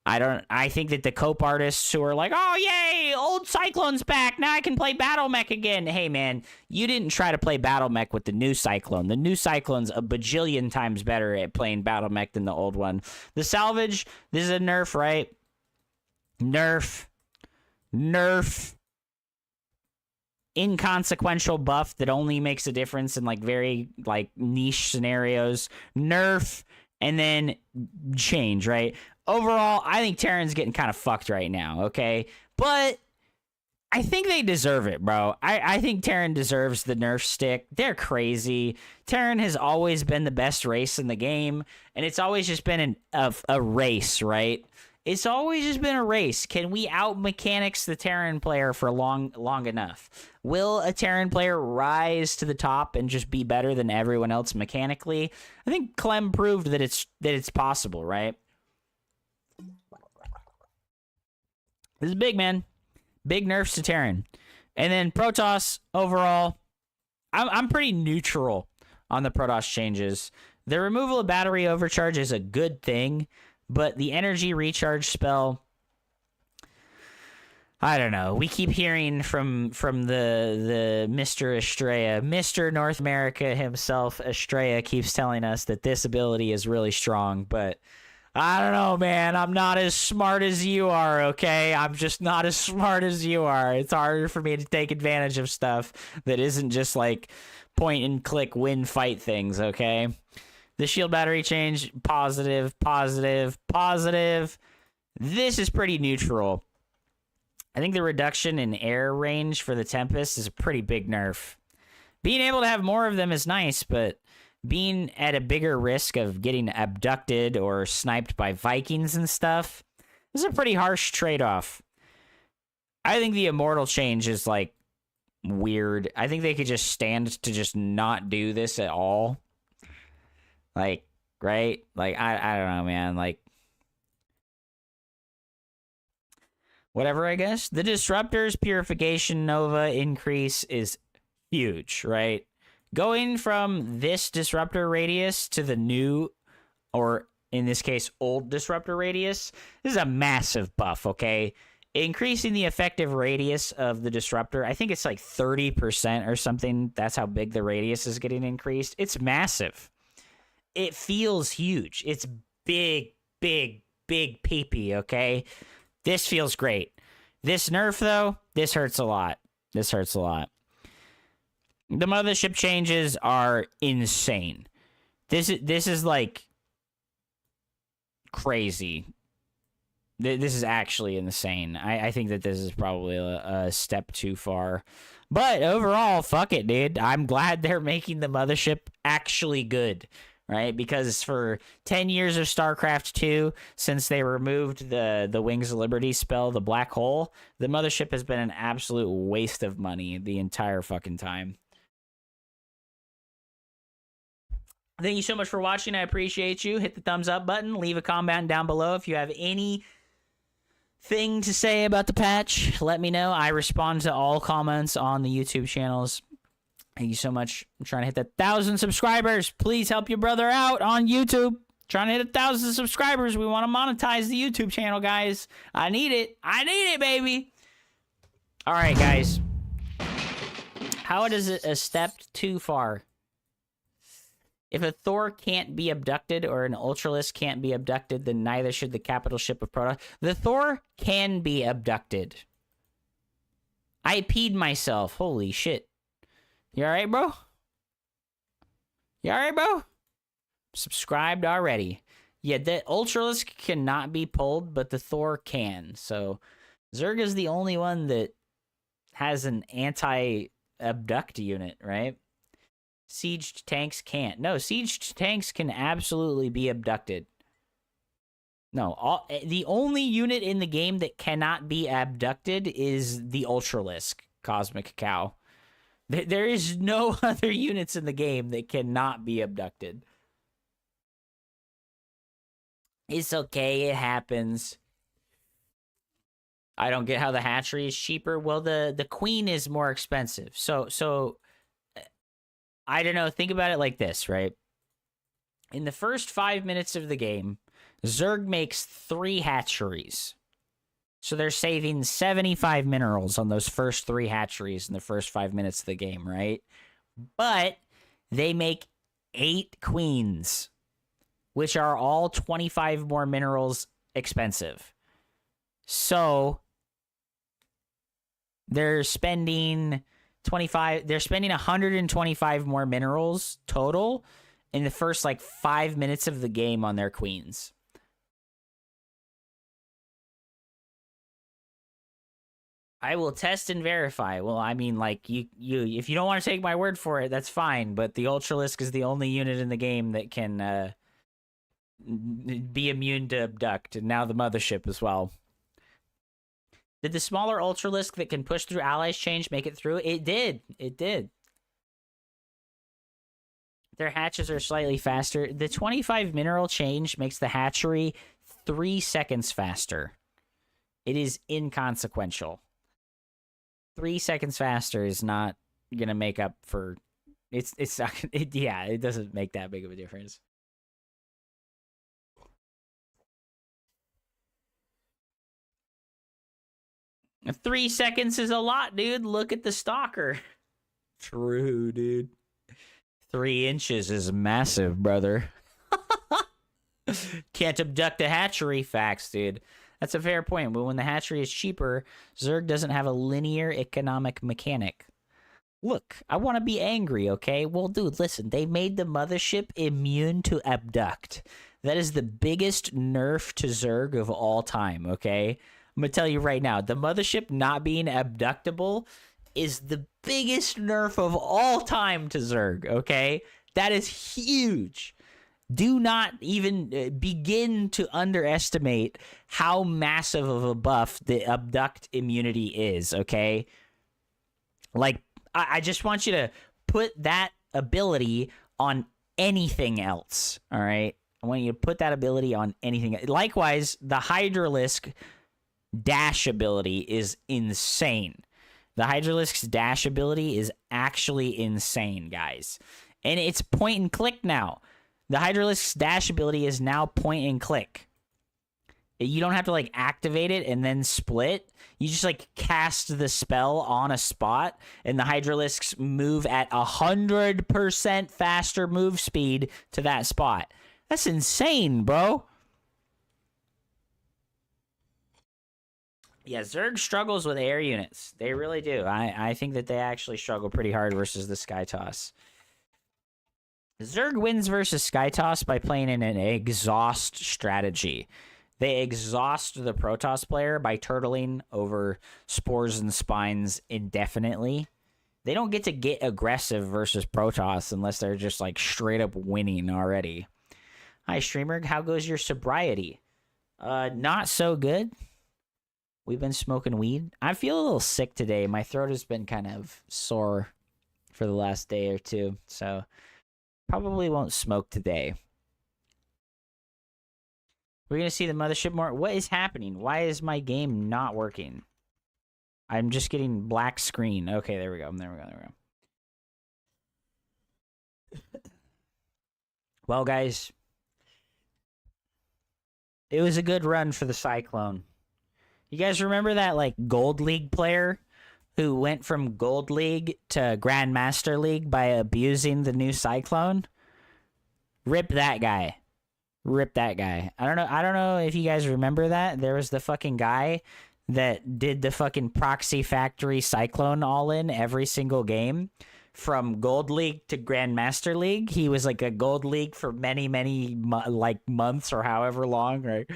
I think that the cope artists who are like, oh yay, old Cyclone's back, now I can play Battle Mech again. Hey man, you didn't try to play Battle Mech with the new Cyclone. The new Cyclone's a bajillion times better at playing Battle Mech than the old one. The salvage, this is a nerf, right? Nerf. Inconsequential buff that only makes a difference in like very like niche scenarios. Nerf. And then change, right? Overall, I think Terran's getting kind of fucked right now, okay? But I think they deserve it, bro. I think Terran deserves the nerf stick. They're crazy. Terran has always been the best race in the game, and it's always just been a race, right? It's always just been a race. Can we out-mechanics the Terran player for long enough? Will a Terran player rise to the top and just be better than everyone else mechanically? I think Clem proved that it's possible, right? This is big, man. Big nerfs to Terran. And then Protoss, overall, I'm pretty neutral on the Protoss changes. The removal of battery overcharge is a good thing, but the energy recharge spell, I don't know. We keep hearing from the Mr. Estrella, Mr. North America himself, Estrella keeps telling us that this ability is really strong, but I don't know, man. I'm not as smart as you are, okay? I'm just not as smart as you are. It's harder for me to take advantage of stuff that isn't just like point and click win fight things, okay? The shield battery change, positive. This is pretty neutral. I think the reduction in air range for the Tempest is a pretty big nerf. Being able to have more of them is nice, but being at a bigger risk of getting abducted or sniped by Vikings and stuff is a pretty harsh trade-off. I think the Immortal change is, like, weird. I think they could just stand to just not do this at all. Like, right? Like, I don't know, man. Like, whatever, I guess. The Disruptor's Purification Nova increase is huge, right? Going from this Disruptor radius to the new, or in this case, old Disruptor radius, this is a massive buff, okay? Increasing the effective radius of the Disruptor, I think it's like 30% or something. That's how big the radius is getting increased. It's massive. It feels huge. It's big pee-pee, okay? This feels great. This nerf, though, this hurts a lot. The mothership changes are insane. This is like crazy. This is actually insane. I think that this is probably a step too far. But overall, fuck it, dude. I'm glad they're making the mothership actually good. Right, because for 10 years of StarCraft 2, since they removed the Wings of Liberty spell, the Black Hole, the mothership has been an absolute waste of money the entire fucking time. Thank you so much for watching. I appreciate you. Hit the thumbs up button. Leave a comment down below if you have any thing to say about the patch. Let me know. I respond to all comments on the YouTube channels. Thank you so much. I'm trying to hit the 1,000 subscribers. Please help your brother out on YouTube. Trying to hit 1,000 subscribers. We want to monetize the YouTube channel, guys. I need it. I need it, baby. All right, guys. How does it a step too far? If a Thor can't be abducted or an Ultralisk can't be abducted, then neither should the capital ship of Protoss. The Thor can be abducted. I peed myself. Holy shit. You alright, bro? You alright, bro? Subscribed already. Yeah, the Ultralisk cannot be pulled, but the Thor can. So, Zerg is the only one that has an anti-abduct unit, right? Sieged tanks can't. No, sieged tanks can absolutely be abducted. No, the only unit in the game that cannot be abducted is the Ultralisk, Cosmic Cow. There is no other units in the game that cannot be abducted. It's okay, it happens. I don't get how the hatchery is cheaper. Well, the queen is more expensive. So I don't know, think about it like this, right? In the first 5 minutes of the game, Zerg makes 3 hatcheries. So they're saving 75 minerals on those first 3 hatcheries in the first 5 minutes of the game, right? But they make 8 queens, which are all 25 more minerals expensive. So they're spending 125 more minerals total in the first like 5 minutes of the game on their queens. I will test and verify. Well, I mean, like, you if you don't want to take my word for it, that's fine, but the Ultralisk is the only unit in the game that can be immune to abduct, and now the mothership as well. Did the smaller Ultralisk that can push through allies change make it through? It did. It did. Their hatches are slightly faster. The 25 mineral change makes the hatchery 3 seconds faster. It is inconsequential. 3 seconds faster is not gonna make up for. It's not. Yeah, it doesn't make that big of a difference. 3 seconds is a lot, dude. Look at the stalker. True, dude. 3 inches is massive, brother. Can't abduct a hatchery. Facts, dude. That's a fair point. But when the hatchery is cheaper, Zerg doesn't have a linear economic mechanic. Look, I want to be angry, okay? Well, dude, listen. They made the mothership immune to abduct. That is the biggest nerf to Zerg of all time, okay? I'm going to tell you right now, the mothership not being abductable is the biggest nerf of all time to Zerg, okay? That is huge. Do not even begin to underestimate how massive of a buff the abduct immunity is, okay? Like, I just want you to put that ability on anything else, all right? I want you to put that ability on anything. Likewise, the Hydralisk dash ability is insane. The Hydralisk's dash ability is actually insane, guys. And it's point and click now. The Hydralisk's dash ability is now point and click. You don't have to, like, activate it and then split. You just, like, cast the spell on a spot, and the Hydralisks move at 100% faster move speed to that spot. That's insane, bro. Yeah, Zerg struggles with air units. They really do. I think that they actually struggle pretty hard versus the Sky Toss. Zerg wins versus Sky Toss by playing in an exhaust strategy. They exhaust the Protoss player by turtling over spores and spines indefinitely. They don't get to get aggressive versus Protoss unless they're just like straight up winning already. Hi, streamer. How goes your sobriety? Not so good. We've been smoking weed. I feel a little sick today. My throat has been kind of sore for the last day or two. So Probably won't smoke today. We're gonna see the mothership more. What is happening? Why is my game not working? I'm just getting black screen. Okay, there we go. There we go. There we go. Well, guys, it was a good run for the Cyclone. You guys remember that like Gold League player who went from Gold League to Grandmaster League by abusing the new Cyclone? Rip that guy. Rip that guy. I don't know if you guys remember that. There was the fucking guy that did the fucking Proxy Factory Cyclone all-in every single game. From Gold League to Grandmaster League. He was like a Gold League for many months or however long, right?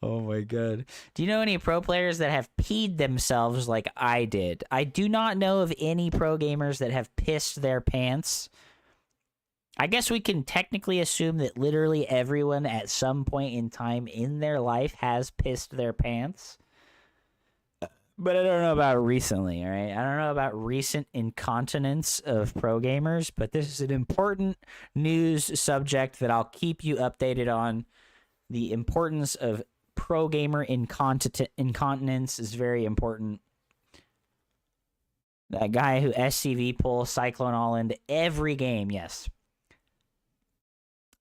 Oh my god. Do you know any pro players that have peed themselves like I did? I do not know of any pro gamers that have pissed their pants. I guess we can technically assume that literally everyone at some point in time in their life has pissed their pants. But I don't know about recently, all right? I don't know about recent incontinence of pro gamers, but this is an important news subject that I'll keep you updated on. The importance of pro gamer incontinence is very important. That guy who SCV pulls Cyclone all into every game, yes.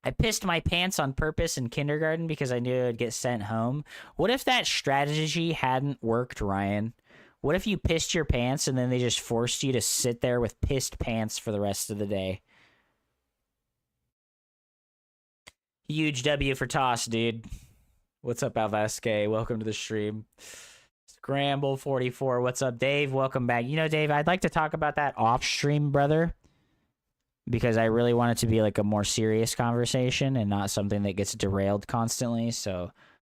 I pissed my pants on purpose in kindergarten because I knew I'd get sent home. What if that strategy hadn't worked, Ryan? What if you pissed your pants and then they just forced you to sit there with pissed pants for the rest of the day? Huge W for toss, dude. What's up, Alvasque? Welcome to the stream. Scramble44, what's up, Dave? Welcome back. You know, Dave, I'd like to talk about that off stream, brother, because I really want it to be like a more serious conversation and not something that gets derailed constantly. So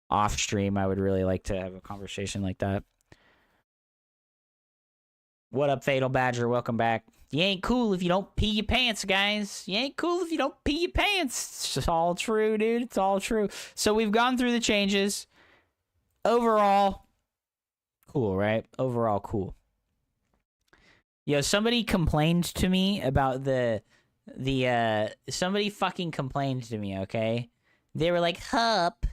off stream, I would really like to have a conversation like that. What up, Fatal Badger? Welcome back. You ain't cool if you don't pee your pants, guys. You ain't cool if you don't pee your pants. It's all true, dude. It's all true. So we've gone through the changes. Overall, cool, right? Overall, cool. Yo, somebody complained to me about somebody fucking complained to me, okay? They were like, Hup,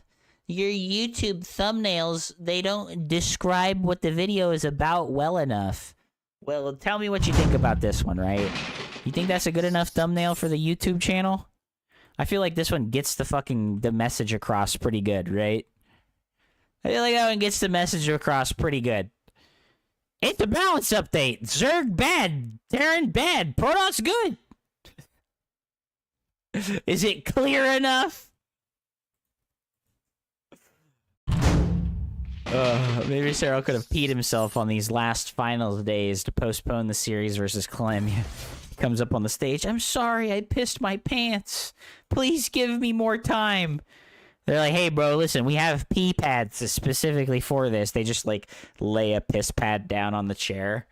your YouTube thumbnails, they don't describe what the video is about well enough. Well, tell me what you think about this one, right? You think that's a good enough thumbnail for the YouTube channel? I feel like this one gets the message across pretty good, right? I feel like that one gets the message across pretty good. It's a balance update. Zerg bad. Terran bad. Protoss good. Is it clear enough? Maybe Cyril could have peed himself on these last finals days to postpone the series versus Columbia. Comes up on the stage. I'm sorry, I pissed my pants. Please give me more time. They're like, hey, bro, listen, we have pee pads specifically for this. They just, like, lay a piss pad down on the chair.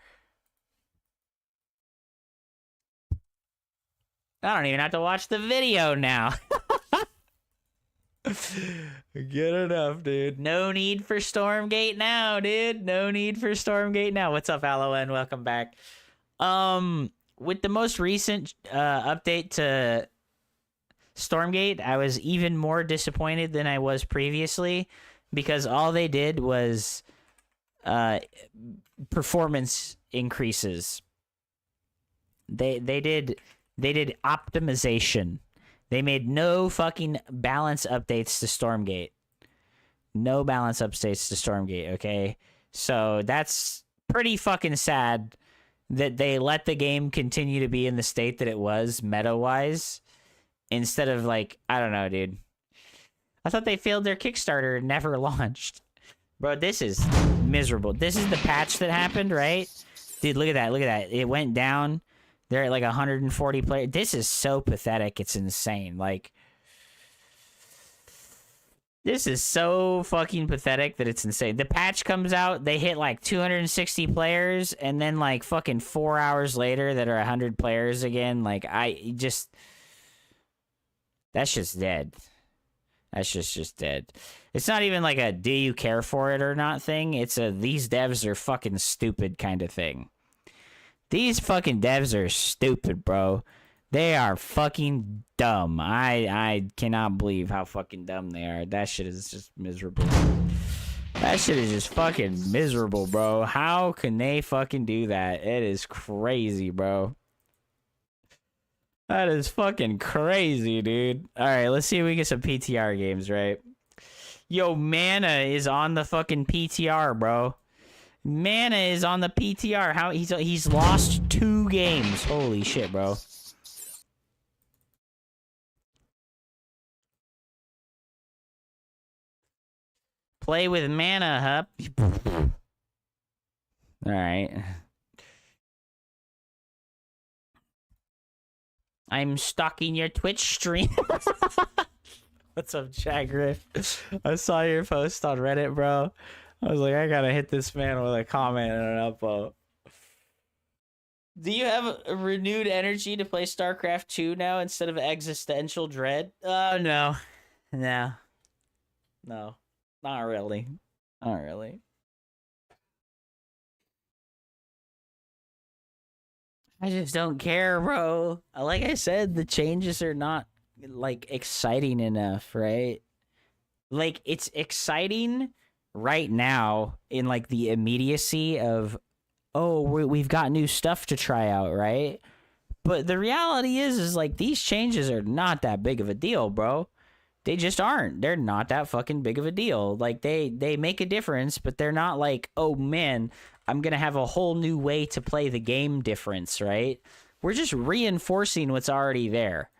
I don't even have to watch the video now. Good enough, dude. No need for Stormgate now, dude. No need for Stormgate now. What's up, Aloen? Welcome back. With the most recent update to Stormgate, I was even more disappointed than I was previously because all they did was performance increases. They did optimization. They made no fucking balance updates to Stormgate. No balance updates to Stormgate, okay? So that's pretty fucking sad that they let the game continue to be in the state that it was meta-wise instead of, like, I don't know, dude. I thought they failed their Kickstarter and never launched. Bro, this is miserable. This is the patch that happened, right? Dude, look at that. Look at that. It went down. They're at like 140 players. This is so pathetic. It's insane. Like, this is so fucking pathetic that it's insane. The patch comes out. They hit like 260 players. And then like fucking 4 hours later that are 100 players again. Like, that's just dead. That's just dead. It's not even like a do you care for it or not thing. It's a these devs are fucking stupid kind of thing. These fucking devs are stupid, bro. They are fucking dumb. I cannot believe how fucking dumb they are. That shit is just miserable. That shit is just fucking miserable, bro. How can they fucking do that? It is crazy, bro. That is fucking crazy, dude. All right, let's see if we get some PTR games, right? Yo, Mana is on the fucking PTR, bro. Mana is on the PTR. How he's lost 2 games. Holy shit, bro. Play with Mana, Hup. All right. I'm stalking your Twitch stream. What's up, Chad Griff? I saw your post on Reddit, bro. I was like, I gotta hit this man with a comment and an upvote. Do you have a renewed energy to play Starcraft 2 now instead of existential dread? Oh, no. No. No. Not really. Not really. I just don't care, bro. Like I said, the changes are not, like, exciting enough, right? Like, it's exciting right now in, like, the immediacy of, oh, we've got new stuff to try out, right? But the reality is like, these changes are not that big of a deal, bro. They just aren't. They're not that fucking big of a deal. Like, they make a difference, but they're not like, oh, man, I'm going to have a whole new way to play the game difference, right? We're just reinforcing what's already there.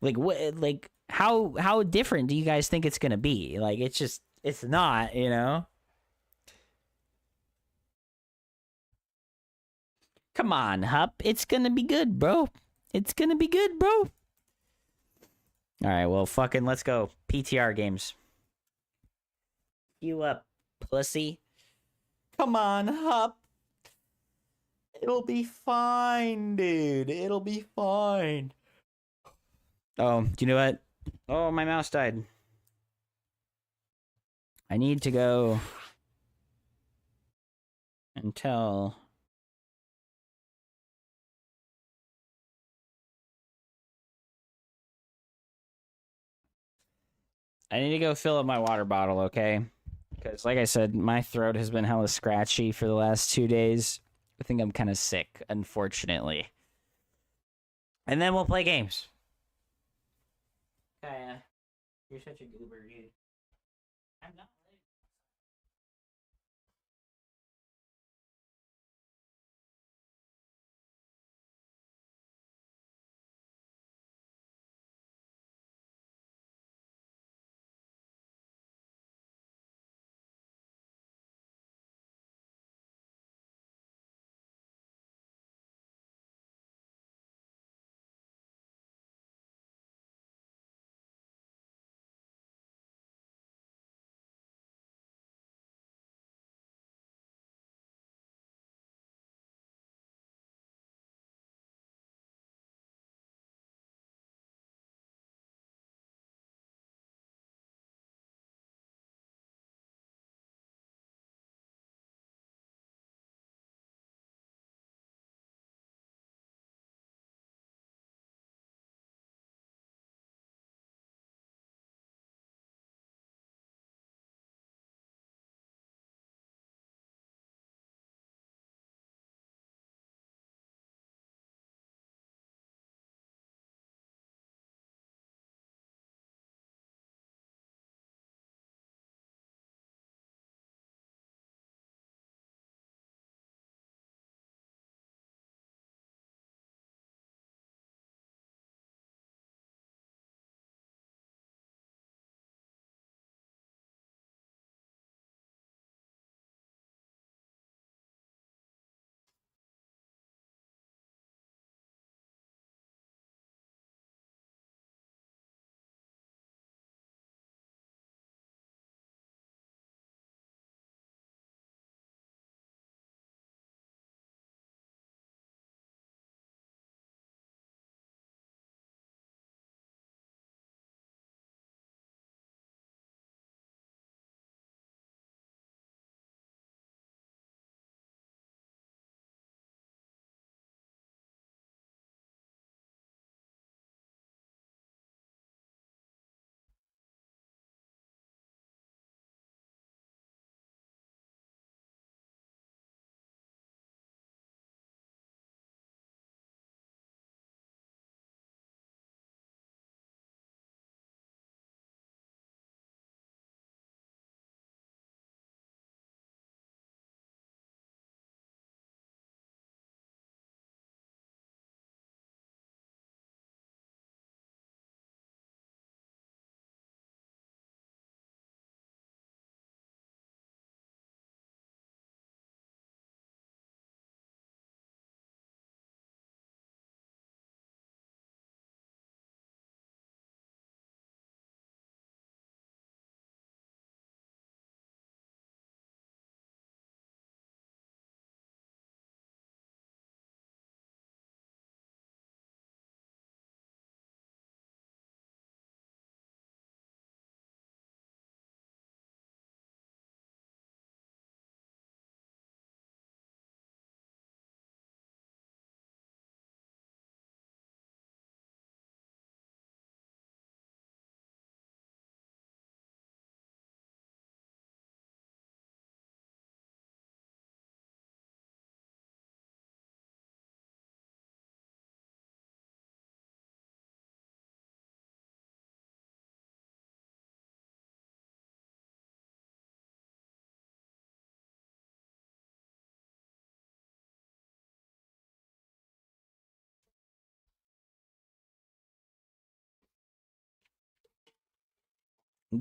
Like, what, like, how different do you guys think it's going to be? Like, it's not, you know? Come on, Hup. It's going to be good, bro. It's going to be good, bro. All right, well, fucking let's go. PTR games. You up, pussy. Come on, Hup. It'll be fine, dude. It'll be fine. Oh, do you know what? Oh, my mouse died. I need to go and tell... I need to go fill up my water bottle, okay? Because, like I said, my throat has been hella scratchy for the last 2 days. I think I'm kind of sick, unfortunately. And then we'll play games. Kaya, you're such a goober, dude. I'm not.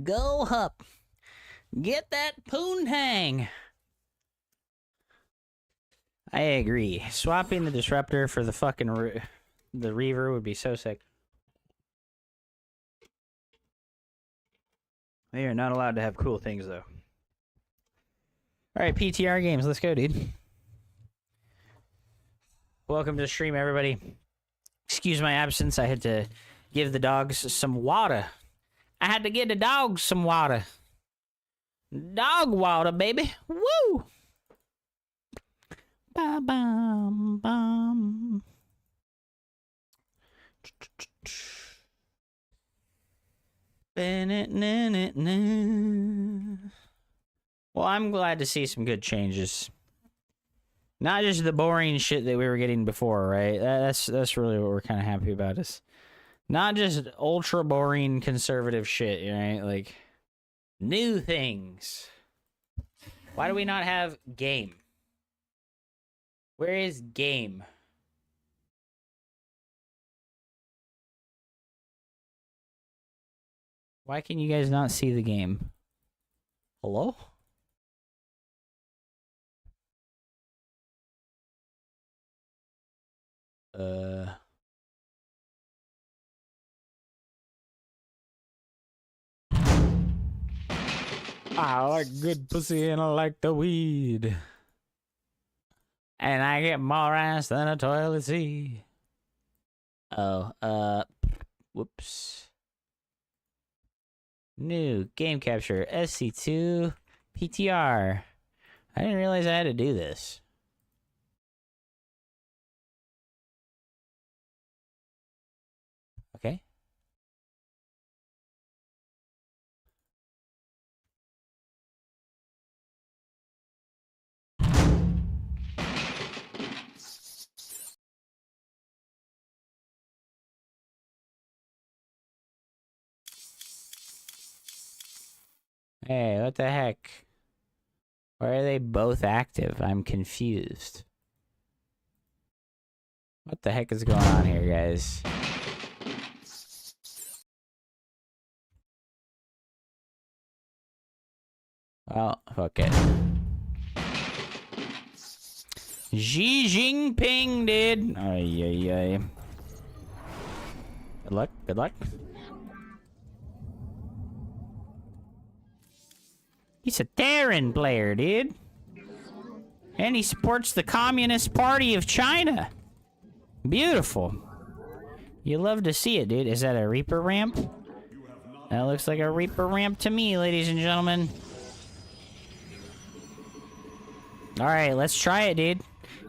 Go Hup. Get that poontang. I agree. Swapping the disruptor for the fucking the Reaver would be so sick. They are not allowed to have cool things though. All right, PTR games. Let's go, dude. Welcome to the stream, everybody. Excuse my absence. I had to give the dogs some water. I had to give the dogs some water. Dog water, baby. Woo! Ba-bum, bum. Well, I'm glad to see some good changes. Not just the boring shit that we were getting before, right? That's really what we're kind of happy about. Is not just ultra boring conservative shit, right? Like new things. Why do we not have game? Where is game? Why can you guys not see the game? Hello? I like good pussy and I like the weed. And I get more ass than a toilet seat. Oh, whoops. New game capture SC2 PTR. I didn't realize I had to do this. Okay. Hey, what the heck? Why are they both active? I'm confused. What the heck is going on here, guys? Well, fuck it. Xi Jinping, dude. Ay, ay, ay. Good luck, good luck. He's a Terran player, dude. And he supports the Communist Party of China. Beautiful. You love to see it, dude. Is that a Reaper ramp? That looks like a Reaper ramp to me, ladies and gentlemen. Alright, let's try it, dude.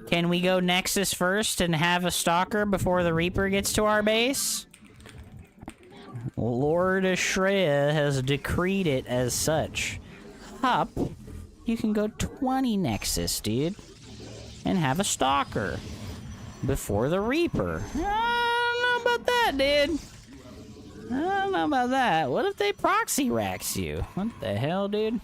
Can we go Nexus first and have a Stalker before the Reaper gets to our base? Lord Ashreya has decreed it as such. Hup, you can go 20 Nexus, dude. And have a Stalker. Before the Reaper. I don't know about that, dude. I don't know about that. What if they proxy racks you? What the hell, dude?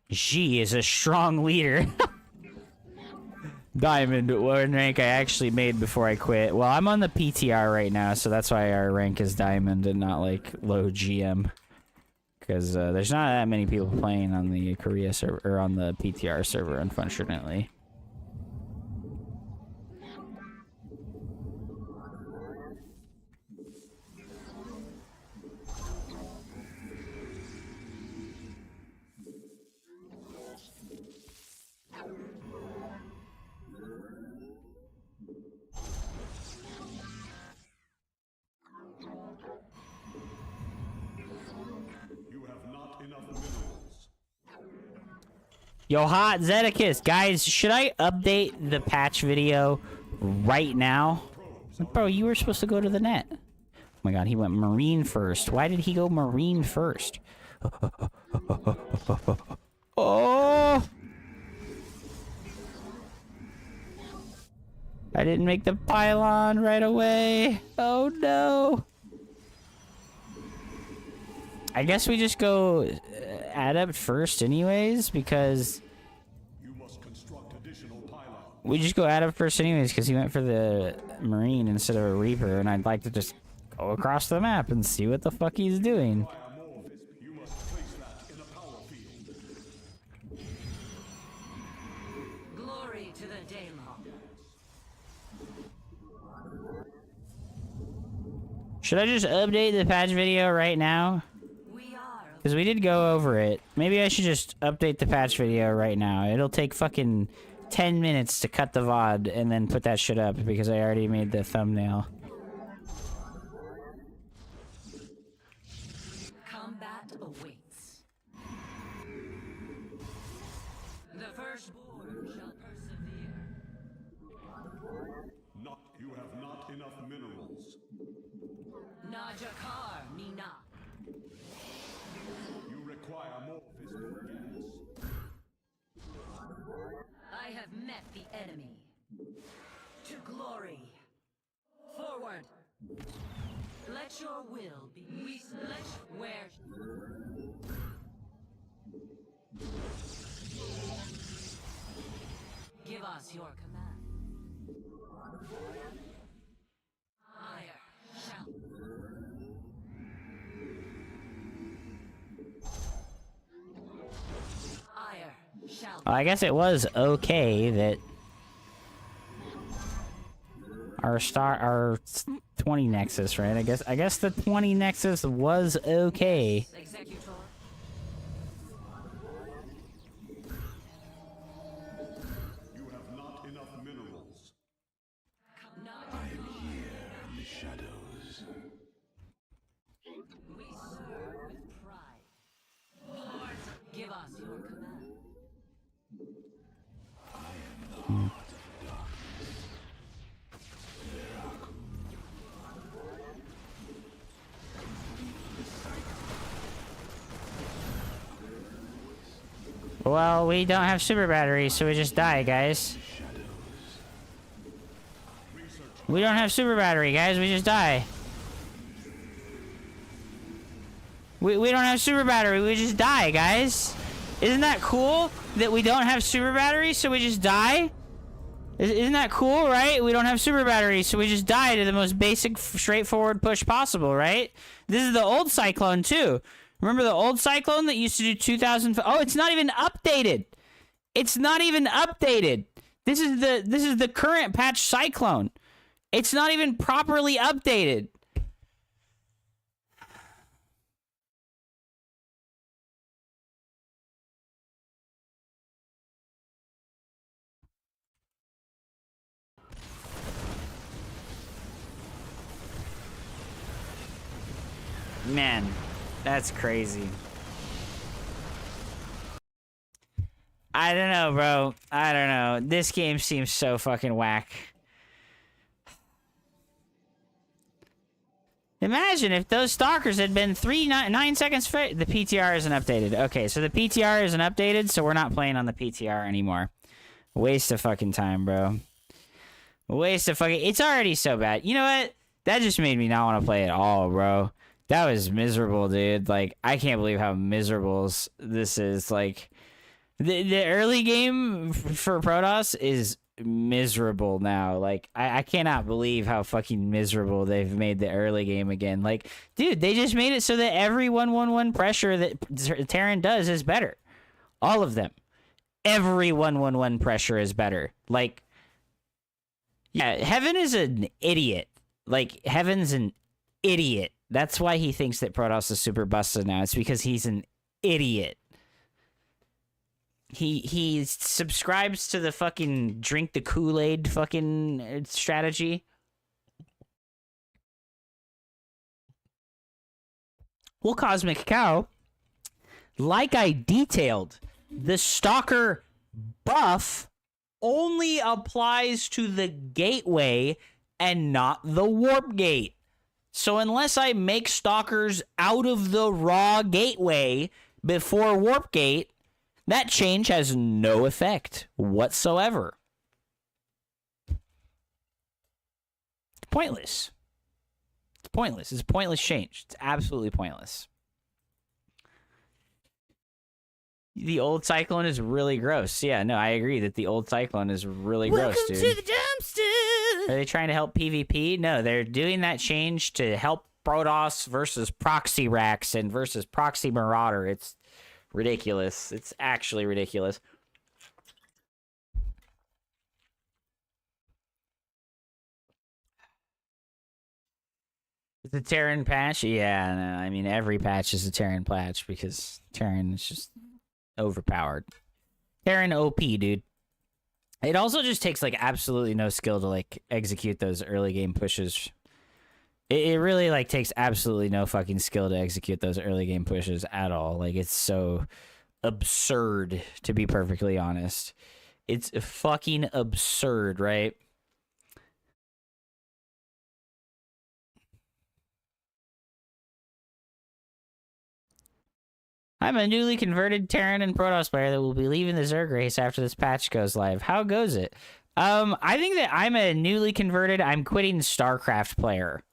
Xi is a strong leader. Diamond, what rank I actually made before I quit. Well, I'm on the PTR right now, so that's why our rank is Diamond and not, like, low GM. Because there's not that many people playing on the Korea server, or on the PTR server, unfortunately. Yo, hot Zedekus, guys, should I update the patch video right now? Bro, you were supposed to go to the net. Oh my god, he went Marine first. Why did he go Marine first? Oh! I didn't make the pylon right away. Oh no. I guess we just go adept first anyways, because we just go out of first anyways because he went for the Marine instead of a Reaper, and I'd like to just go across the map and see what the fuck he's doing. Glory to the Daemon. Should I just update the patch video right now? We are Because we did go over it. Maybe I should just update the patch video right now. It'll take fucking 10 minutes to cut the VOD and then put that shit up because I already made the thumbnail. combat awaits. The firstborn shall persevere. You have not enough minerals. Najakar Mina. You require more piston gas. I have met the enemy. To glory. Forward. Let your will be. Where? Give us your command. Ire shall. Ire shall. I guess it was okay that our 20 Nexus, right? I guess the 20 Nexus was okay. Executor. You have not enough minerals. Not Shadows. we serve with pride. Lord, give us your command. Well, we don't have super batteries, so we just die, guys. We don't have super battery, guys. We just die. We don't have super battery. We just die, guys. Isn't that cool that we don't have super battery, so we just die? Isn't that cool, right? We don't have super battery, so we just die to the most basic, straightforward push possible, right? This is the old Cyclone, too. Remember the old Cyclone that used to do 2,000... Oh, it's not even updated. It's not even updated. This is the current patch Cyclone. It's not even properly updated. Man, that's crazy. I don't know, bro. I don't know. This game seems so fucking whack. Imagine if those stalkers had been 9 seconds fit. The PTR isn't updated. Okay, so the PTR isn't updated, so we're not playing on the PTR anymore. Waste of fucking time, bro. Waste of fucking... It's already so bad. You know what? That just made me not want to play at all, bro. That was miserable, dude. Like, I can't believe how miserable this is. Like, the early game for Protoss is miserable now. Like, I cannot believe how fucking miserable they've made the early game again. Like, dude, they just made it so that every 1-1-1 pressure that Terran does is better. All of them. Every 1-1-1 pressure is better. Like, yeah, Heaven is an idiot. Like, Heaven's an idiot. That's why he thinks that Protoss is super busted now. It's because he's an idiot. He subscribes to the fucking drink the Kool-Aid fucking strategy. Well, Cosmic Cow, like I detailed, the Stalker buff only applies to the gateway and not the warp gate. So unless I make Stalkers out of the raw gateway before warp gate, that change has no effect whatsoever. It's pointless. It's pointless. It's a pointless change. It's absolutely pointless. The old Cyclone is really gross. Yeah, no, I agree that the old Cyclone is really gross, dude. Welcome to the dumpster. Are they trying to help PvP? No, they're doing that change to help Protoss versus Proxy Rax and versus Proxy Marauder. It's ridiculous. It's actually ridiculous. It's a Terran patch? Yeah, no, I mean, every patch is a Terran patch because Terran is just overpowered. Terran OP, dude. It also just takes, like, absolutely no skill to, like, execute those early game pushes. It really, like, takes absolutely no fucking skill to execute those early game pushes at all. Like, it's so absurd, to be perfectly honest. It's fucking absurd, right? I'm a newly converted Terran and Protoss player that will be leaving the Zerg race after this patch goes live. How goes it? I think that I'm a newly converted, I'm quitting StarCraft player.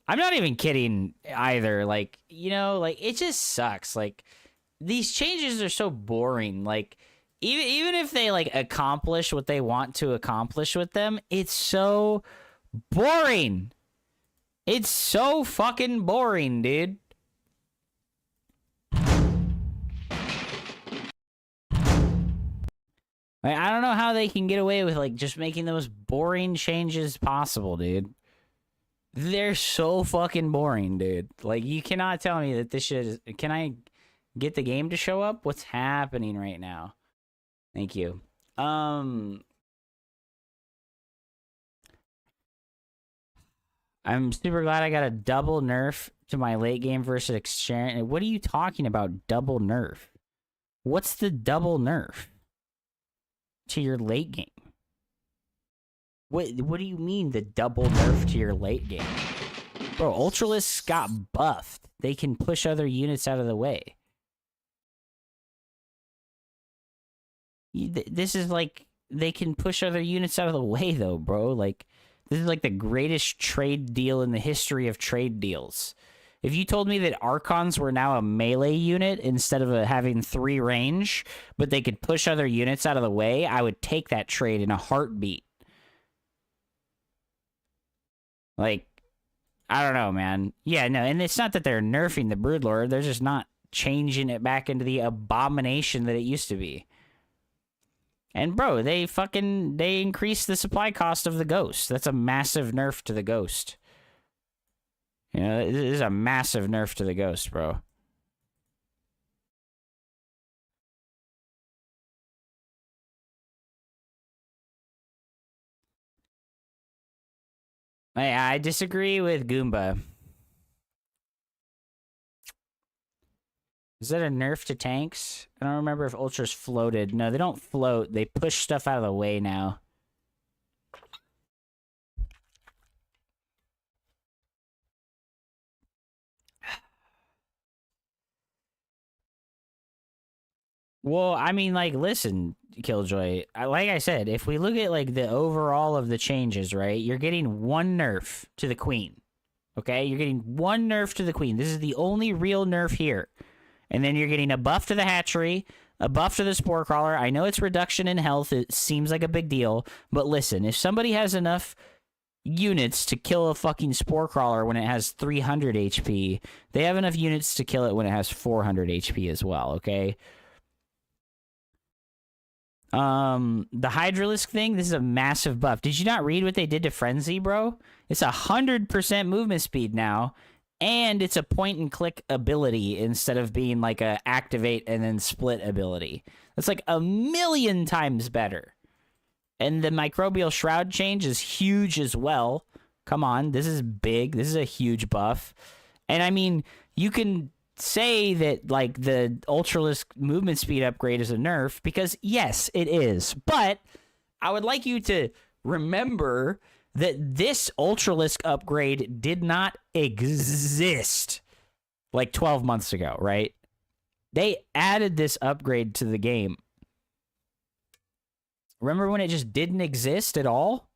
I'm not even kidding either. Like, you know, like, it just sucks. Like, these changes are so boring. Like, even if they, like, accomplish what they want to accomplish with them, it's so boring. It's so fucking boring, dude. Like, I don't know how they can get away with, like, just making the most boring changes possible, dude. They're so fucking boring, dude. Like, you cannot tell me that this shit is... Can I get the game to show up? What's happening right now? Thank you. I'm super glad I got a double nerf to my late game versus exchange. What are you talking about, double nerf? What's the double nerf to your late game? What do you mean the double nerf to your late game? Bro, Ultralisks got buffed. They can push other units out of the way. This is like, they can push other units out of the way though, bro. Like, this is like the greatest trade deal in the history of trade deals. If you told me that Archons were now a melee unit instead of having 3 range, but they could push other units out of the way, I would take that trade in a heartbeat. Like, I don't know, man. Yeah, no, and it's not that they're nerfing the Broodlord. They're just not changing it back into the abomination that it used to be. And, bro, they increased the supply cost of the Ghost. That's a massive nerf to the Ghost. You know, it is a massive nerf to the Ghost, bro. I disagree with Goomba. Is that a nerf to tanks? I don't remember if Ultras floated. No, they don't float. They push stuff out of the way now. Well, I mean, like, listen, Killjoy. Like I said, if we look at, like, the overall of the changes, right? You're getting 1 nerf to the Queen. Okay? You're getting 1 nerf to the Queen. This is the only real nerf here. And then you're getting a buff to the hatchery, a buff to the spore crawler. I know it's reduction in health. It seems like a big deal. But listen, if somebody has enough units to kill a fucking spore crawler when it has 300 HP, they have enough units to kill it when it has 400 HP as well, okay? The Hydralisk thing, this is a massive buff. Did you not read what they did to Frenzy, bro? It's 100% movement speed now. And it's a point and click ability instead of being like a activate and then split ability. That's like 1,000,000 times better. And the microbial shroud change is huge as well. Come on, this is big. This is a huge buff. And I mean, you can say that like the Ultralisk movement speed upgrade is a nerf because yes, it is. But I would like you to remember that this Ultralisk upgrade did not exist like 12 months ago, right? They added this upgrade to the game. Remember when it just didn't exist at all?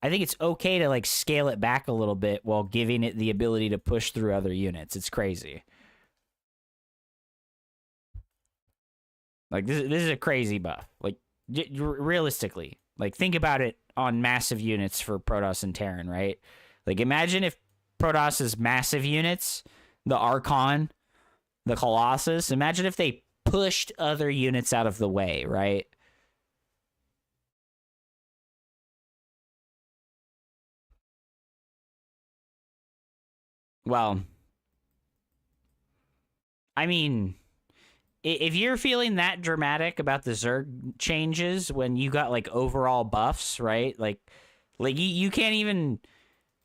I think it's okay to like scale it back a little bit while giving it the ability to push through other units. It's crazy. Like this is a crazy buff. Like realistically, like think about it on massive units for Protoss and Terran, right? Like imagine if Protoss's massive units, the Archon, the Colossus, imagine if they pushed other units out of the way, right? Well, I mean, if you're feeling that dramatic about the Zerg changes when you got like overall buffs, right? Like you can't even,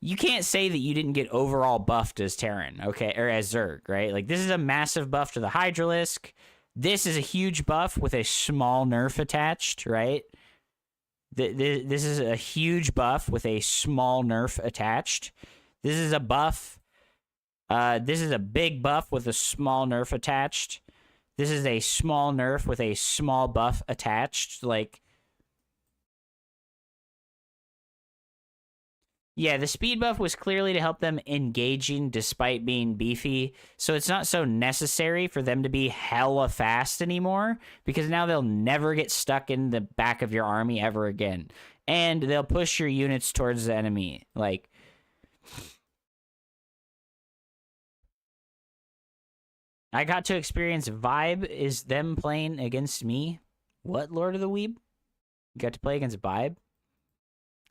you can't say that you didn't get overall buffed as Terran, okay, or as Zerg, right? Like this is a massive buff to the Hydralisk. This is a huge buff with a small nerf attached, right? This is a huge buff with a small nerf attached. This is a buff. This is a big buff with a small nerf attached. This is a small nerf with a small buff attached. Like, yeah, the speed buff was clearly to help them engaging despite being beefy. So it's not so necessary for them to be hella fast anymore because now they'll never get stuck in the back of your army ever again. And they'll push your units towards the enemy. Like, I got to experience Vibe is them playing against me. What, Lord of the Weeb? You got to play against Vibe?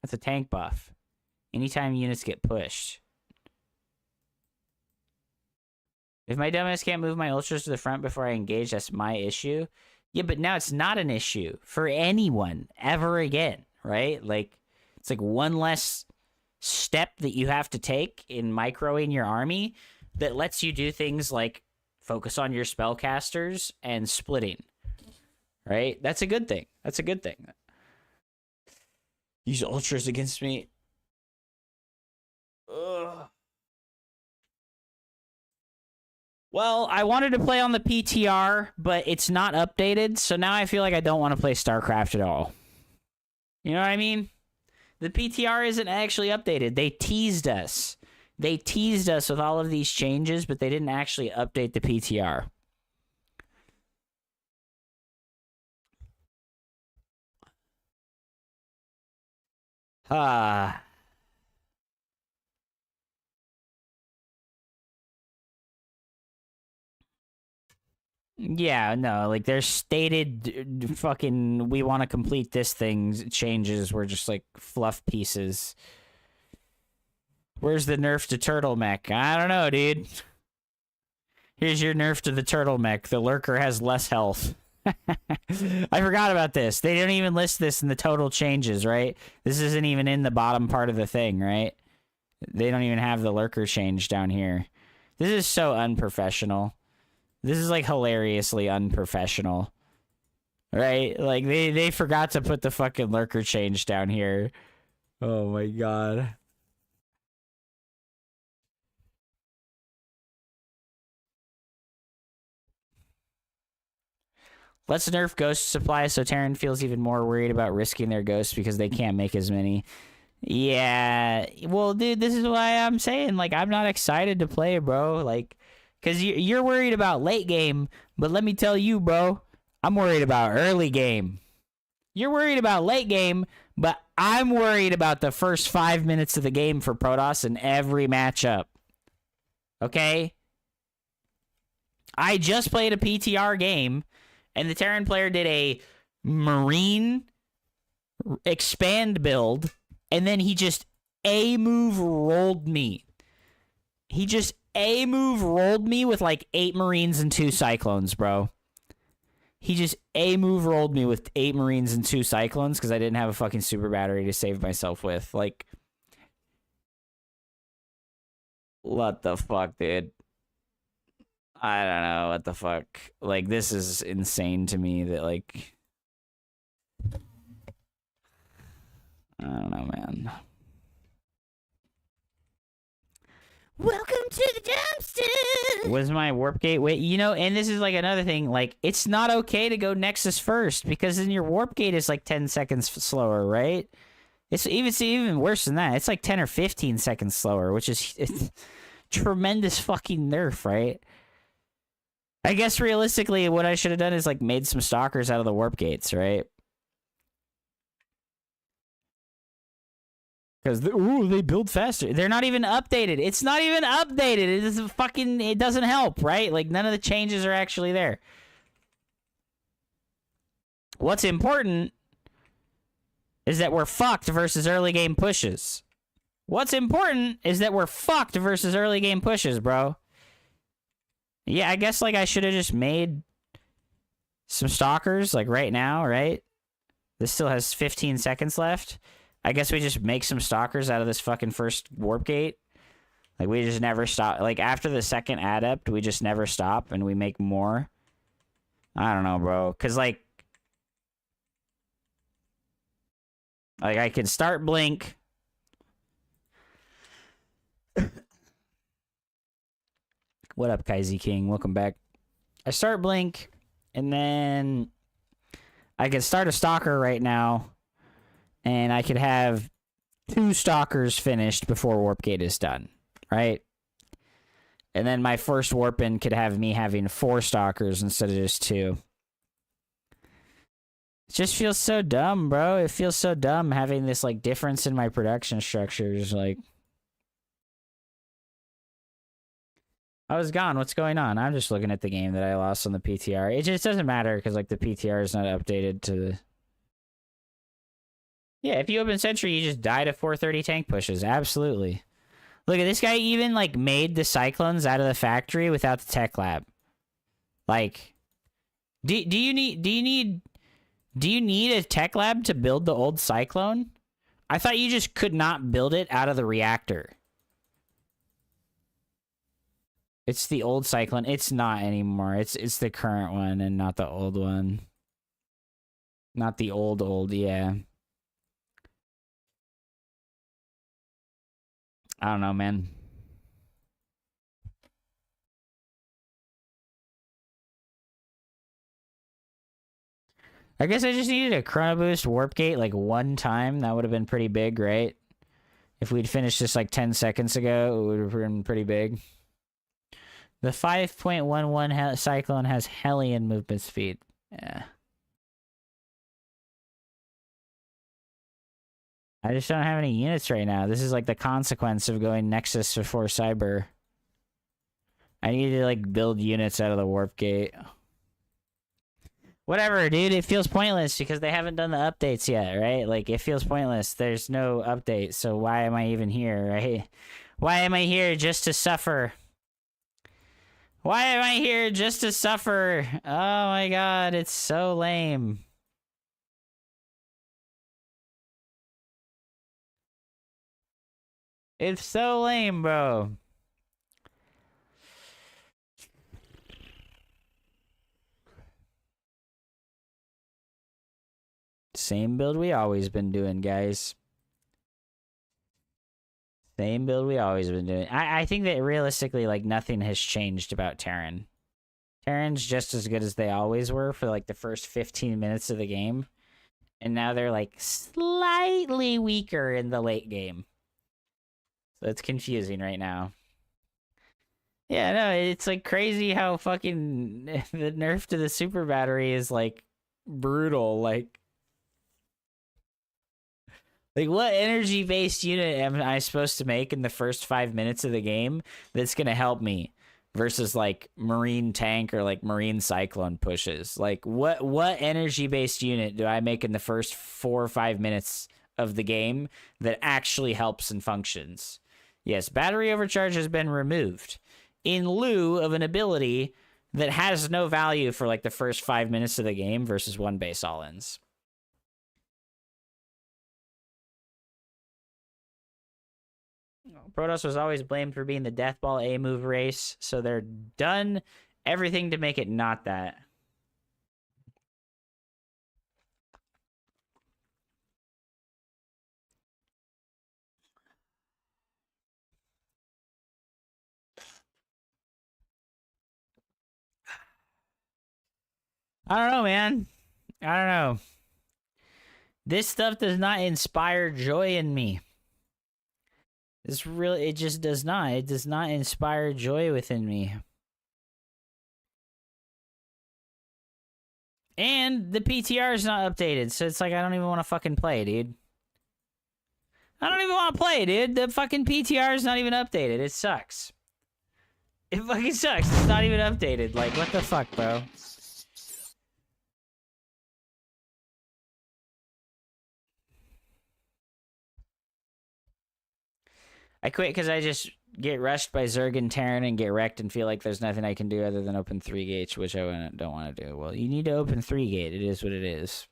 That's a tank buff. Anytime units get pushed. If my dumbass can't move my ultras to the front before I engage, that's my issue. Yeah, but now it's not an issue for anyone ever again, right? Like, it's like one less step that you have to take in microing your army that lets you do things like focus on your spellcasters and splitting, right? That's a good thing. That's a good thing. Use ultras against me. Ugh. Well, I wanted to play on the PTR, but it's not updated, so now I feel like I don't want to play Starcraft at all. You know what I mean? The PTR isn't actually updated. They teased us. They teased us with all of these changes, but they didn't actually update the PTR. Yeah, no, like their stated fucking we want to complete this thing changes were just like fluff pieces. Where's the nerf to turtleneck? I don't know, dude. Here's your nerf to the turtleneck. The lurker has less health. I forgot about this. They don't even list this in the total changes, right? This isn't even in the bottom part of the thing, right? They don't even have the lurker change down here. This is so unprofessional. This is like hilariously unprofessional. Right? Like they forgot to put the fucking lurker change down here. Oh my god. Let's nerf ghost supply so Terran feels even more worried about risking their ghosts because they can't make as many. Yeah. Well, dude, this is why I'm saying, like, I'm not excited to play, bro. Like, because you're worried about late game, but let me tell you, bro, I'm worried about early game. You're worried about late game, but I'm worried about the first 5 minutes of the game for Protoss in every matchup. Okay? I just played a PTR game, and the Terran player did a Marine expand build, and then he just A-move rolled me. He just A-move rolled me with like 8 Marines and 2 Cyclones, bro. He just A-move rolled me with 8 Marines and 2 Cyclones because I didn't have a fucking super battery to save myself with. Like, what the fuck, dude? I don't know what the fuck. Like, this is insane to me that, like, I don't know, man. Welcome to the dumpster. Was my warp gate? Wait, you know, and this is like another thing. Like, it's not okay to go Nexus first because then your warp gate is like 10 seconds slower, right? It's even worse than that. It's like 10 or 15 seconds slower, which is it's tremendous fucking nerf, right? I guess realistically, what I should have done is like made some stalkers out of the warp gates, right? Because they build faster. They're not even updated. It's not even updated. It doesn't fucking. It doesn't help, right? Like none of the changes are actually there. What's important is that we're fucked versus early game pushes. What's important is that we're fucked versus early game pushes, bro. Yeah, I guess like I should have just made some stalkers like right now, right? This still has 15 seconds left. I guess we just make some stalkers out of this fucking first warp gate. Like we just never stop. Like after the second adept, we just never stop and we make more. I don't know, bro. Cause like I could start Blink. What up, Kaizy King? Welcome back. I start Blink, and then I could start a Stalker right now, and I could have 2 Stalkers finished before Warp Gate is done, right? And then my first Warp-In could have me having 4 Stalkers instead of just 2. It just feels so dumb, bro. It feels so dumb having this, like, difference in my production structures, like... I was gone. What's going on? I'm just looking at the game that I lost on the PTR. It just doesn't matter because like the PTR is not updated to the... Yeah, if you open Sentry, you just die to 430 tank pushes. Absolutely. Look at this guy even like made the Cyclones out of the factory without the tech lab. Like, do you need a tech lab to build the old Cyclone? I thought you just could not build it out of the reactor. It's the old Cyclone. It's not anymore. It's the current one and not the old one. Not the old, yeah. I don't know, man. I guess I just needed a Chrono Boost Warp Gate like one time. That would have been pretty big, right? If we'd finished this like 10 seconds ago, it would have been pretty big. The 5.11 Cyclone has Hellion movement speed. Yeah. I just don't have any units right now. This is like the consequence of going Nexus before Cyber. I need to like build units out of the Warp Gate. Whatever, dude. It feels pointless because they haven't done the updates yet, right? Like, it feels pointless. There's no update, so why am I even here, right? Why am I here just to suffer? Why am I here just to suffer? Oh my god, it's so lame. It's so lame, bro. Same build we always been doing, guys. Same build we always been doing. I think that realistically, like, nothing has changed about Terran. Terran's just as good as they always were for, like, the first 15 minutes of the game. And now they're, like, slightly weaker in the late game. So it's confusing right now. Yeah, no, it's, like, crazy how fucking the nerf to the super battery is, like, brutal. Like, what energy-based unit am I supposed to make in the first 5 minutes of the game that's gonna help me versus, like, Marine Tank or, like, Marine Cyclone pushes? Like, what energy-based unit do I make in the first 4 or 5 minutes of the game that actually helps and functions? Yes, battery overcharge has been removed in lieu of an ability that has no value for, like, the first 5 minutes of the game versus one base all-ins. Protoss was always blamed for being the Deathball A-move race, so they're done everything to make it not that. I don't know, man. I don't know. This stuff does not inspire joy in me. It just does not. It does not inspire joy within me. And the PTR is not updated, so it's like I don't even want to fucking play, dude. I don't even want to play, dude. The fucking PTR is not even updated. It sucks. It fucking sucks. It's not even updated. Like, what the fuck, bro? I quit because I just get rushed by Zerg and Terran and get wrecked and feel like there's nothing I can do other than open 3 gates, which I don't want to do. Well, you need to open 3 gate. It is what it is.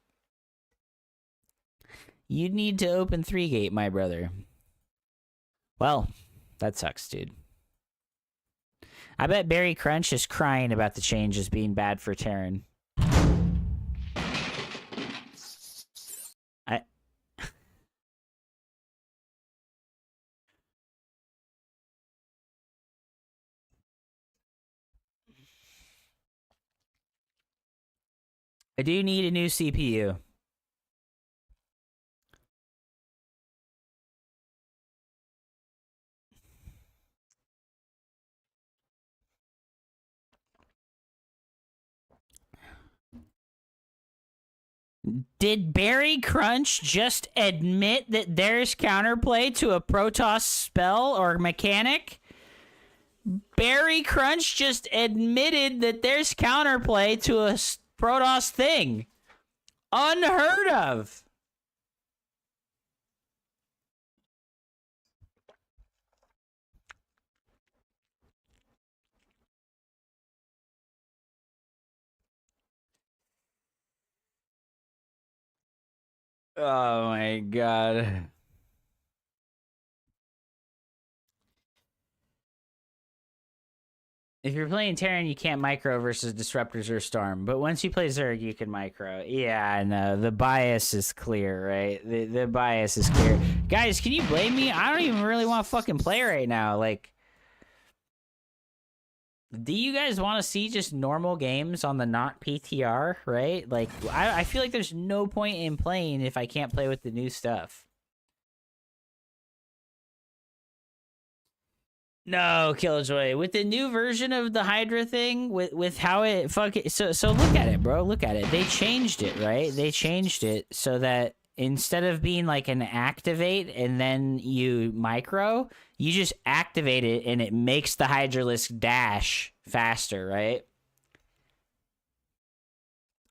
You need to open 3 gate, my brother. Well, that sucks, dude. I bet Barry Crunch is crying about the changes being bad for Terran. I do need a new CPU. Did Barry Crunch just admit that there's counterplay to a Protoss spell or mechanic? Barry Crunch just admitted that there's counterplay to a Protoss thing. Unheard of. Oh my god. If you're playing Terran, you can't micro versus Disruptors or Storm. But once you play Zerg, you can micro. Yeah, I know. The bias is clear, right? The bias is clear. Guys, can you blame me? I don't even really want to fucking play right now. Like, do you guys want to see just normal games on the not PTR, right? Like, I feel like there's no point in playing if I can't play with the new stuff. No, Killjoy. With the new version of the Hydra thing, with how it fucking so look at it, bro. Look at it. They changed it, right? They changed it so that instead of being like an activate and then you micro, you just activate it and it makes the Hydralisk dash faster, right?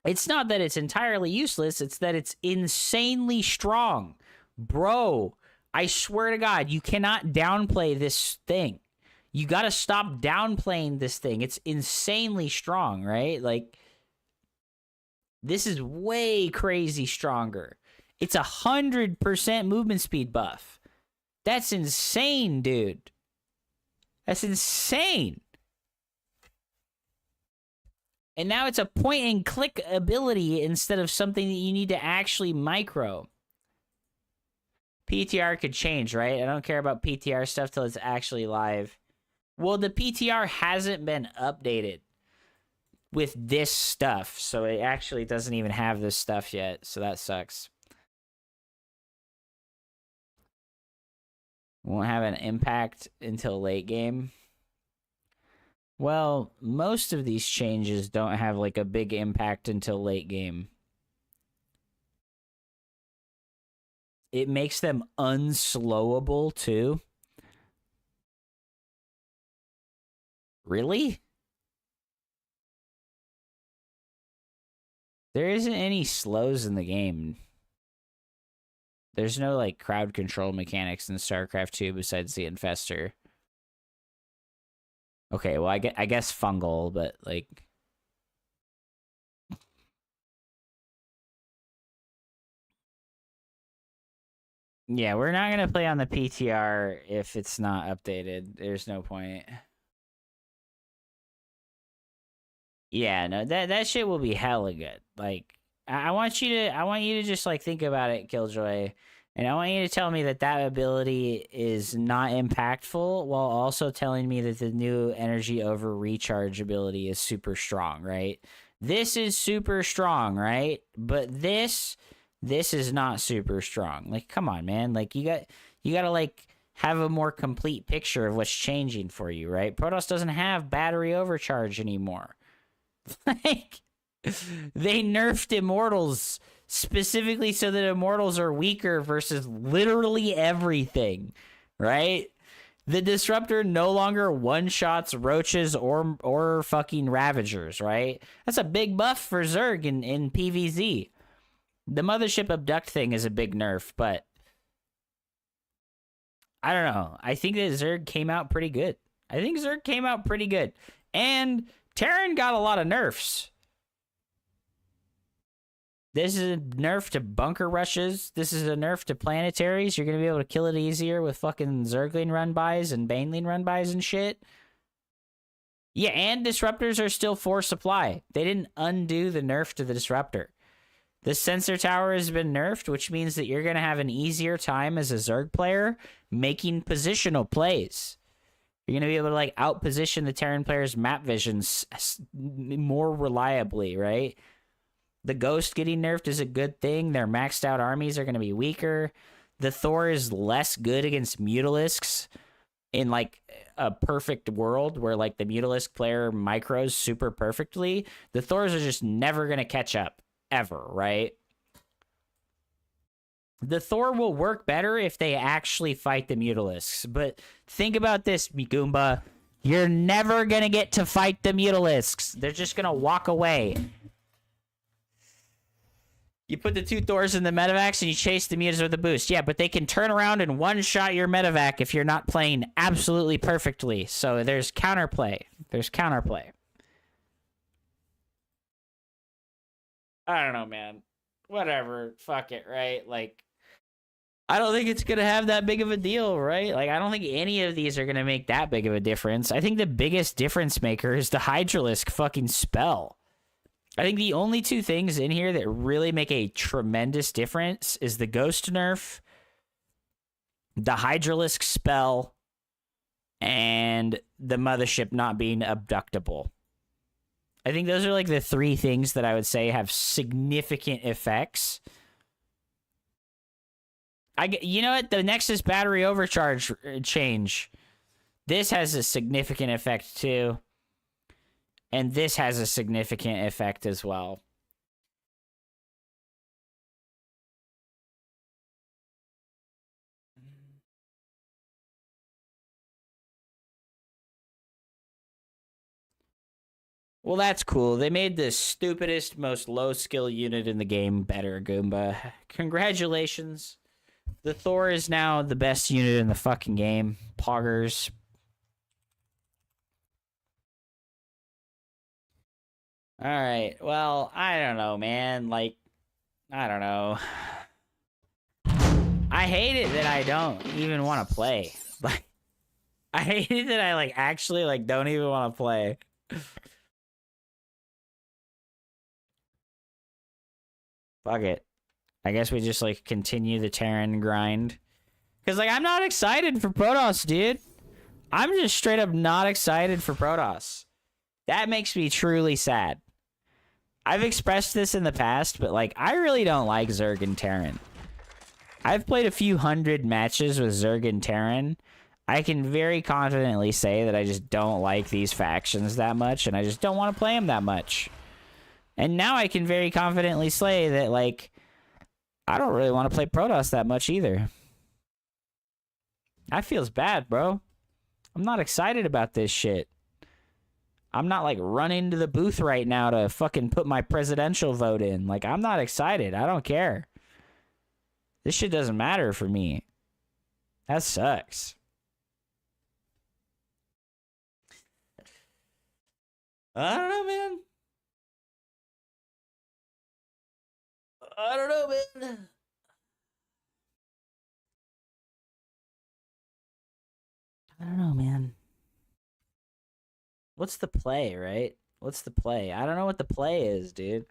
It's not that it's entirely useless, it's that it's insanely strong. Bro, I swear to God, you cannot downplay this thing. You gotta stop downplaying this thing. It's insanely strong, right? Like, this is way crazy stronger. It's 100% movement speed buff. That's insane, dude. That's insane. And now it's a point and click ability instead of something that you need to actually micro. PTR could change, right? I don't care about PTR stuff till it's actually live. Well, the PTR hasn't been updated with this stuff, so it actually doesn't even have this stuff yet, so that sucks. Won't have an impact until late game. Well, most of these changes don't have like a big impact until late game. It makes them unslowable too. Really? There isn't any slows in the game. There's no like crowd control mechanics in StarCraft 2 besides the Infestor. Okay, well I guess fungal, but like yeah, we're not gonna play on the PTR if it's not updated. There's no point. Yeah, no, that shit will be hella good. Like, I want you to just like think about it, Killjoy, and I want you to tell me that that ability is not impactful, while also telling me that the new energy over recharge ability is super strong, right? This is super strong, right? But this is not super strong. Like, come on, man. Like, you gotta like have a more complete picture of what's changing for you, right? Protoss doesn't have battery overcharge anymore. Like, They nerfed immortals specifically so that immortals are weaker versus literally everything, right? The disruptor no longer one-shots roaches or fucking ravagers, right? That's a big buff for Zerg in PvZ. The mothership abduct thing is a big nerf, but I don't know. I think that Zerg came out pretty good. And Terran got a lot of nerfs. This is a nerf to bunker rushes. This is a nerf to planetaries. You're going to be able to kill it easier with fucking Zergling run-bys and Baneling run-bys and shit. Yeah, and disruptors are still 4 supply. They didn't undo the nerf to the disruptor. The sensor tower has been nerfed, which means that you're going to have an easier time as a Zerg player making positional plays. You're going to be able to like outposition the Terran player's map visions more reliably, right? The Ghost getting nerfed is a good thing. Their maxed out armies are going to be weaker. The Thor is less good against Mutalisks in like a perfect world where like the Mutalisk player micros super perfectly. The Thors are just never going to catch up ever, right? The Thor will work better if they actually fight the Mutalisks. But think about this, Migumba. You're never going to get to fight the Mutalisks. They're just going to walk away. You put the 2 Thors in the medevacs and you chase the mutas with a boost. Yeah, but they can turn around and one-shot your medevac if you're not playing absolutely perfectly. So there's counterplay. I don't know, man. Whatever. Fuck it, right? Like, I don't think it's going to have that big of a deal, right? Like, I don't think any of these are going to make that big of a difference. I think the biggest difference maker is the Hydralisk fucking spell. I think the only 2 things in here that really make a tremendous difference is the Ghost nerf, the Hydralisk spell, and the mothership not being abductable. I think those are like the 3 things that I would say have significant effects. You know what? The Nexus battery overcharge change. This has a significant effect too. And this has a significant effect as well. Well, that's cool. They made the stupidest, most low skill unit in the game better, Goomba. Congratulations. The Thor is now the best unit in the fucking game. Poggers. Alright, well, I don't know, man. Like, I don't know. I hate it that I don't even want to play. Like, I hate it that I, like, actually, like, don't even want to play. Fuck it. I guess we just, like, continue the Terran grind. Because, like, I'm not excited for Protoss, dude. I'm just straight up not excited for Protoss. That makes me truly sad. I've expressed this in the past, but, like, I really don't like Zerg and Terran. I've played a few hundred matches with Zerg and Terran. I can very confidently say that I just don't like these factions that much, and I just don't want to play them that much. And now I can very confidently say that, like, I don't really want to play Protoss that much either. That feels bad, bro. I'm not excited about this shit. I'm not, like, running to the booth right now to fucking put my presidential vote in. Like, I'm not excited. I don't care. This shit doesn't matter for me. That sucks. I don't know, man. I don't know, man. I don't know, man. What's the play, right? What's the play? I don't know what the play is, dude.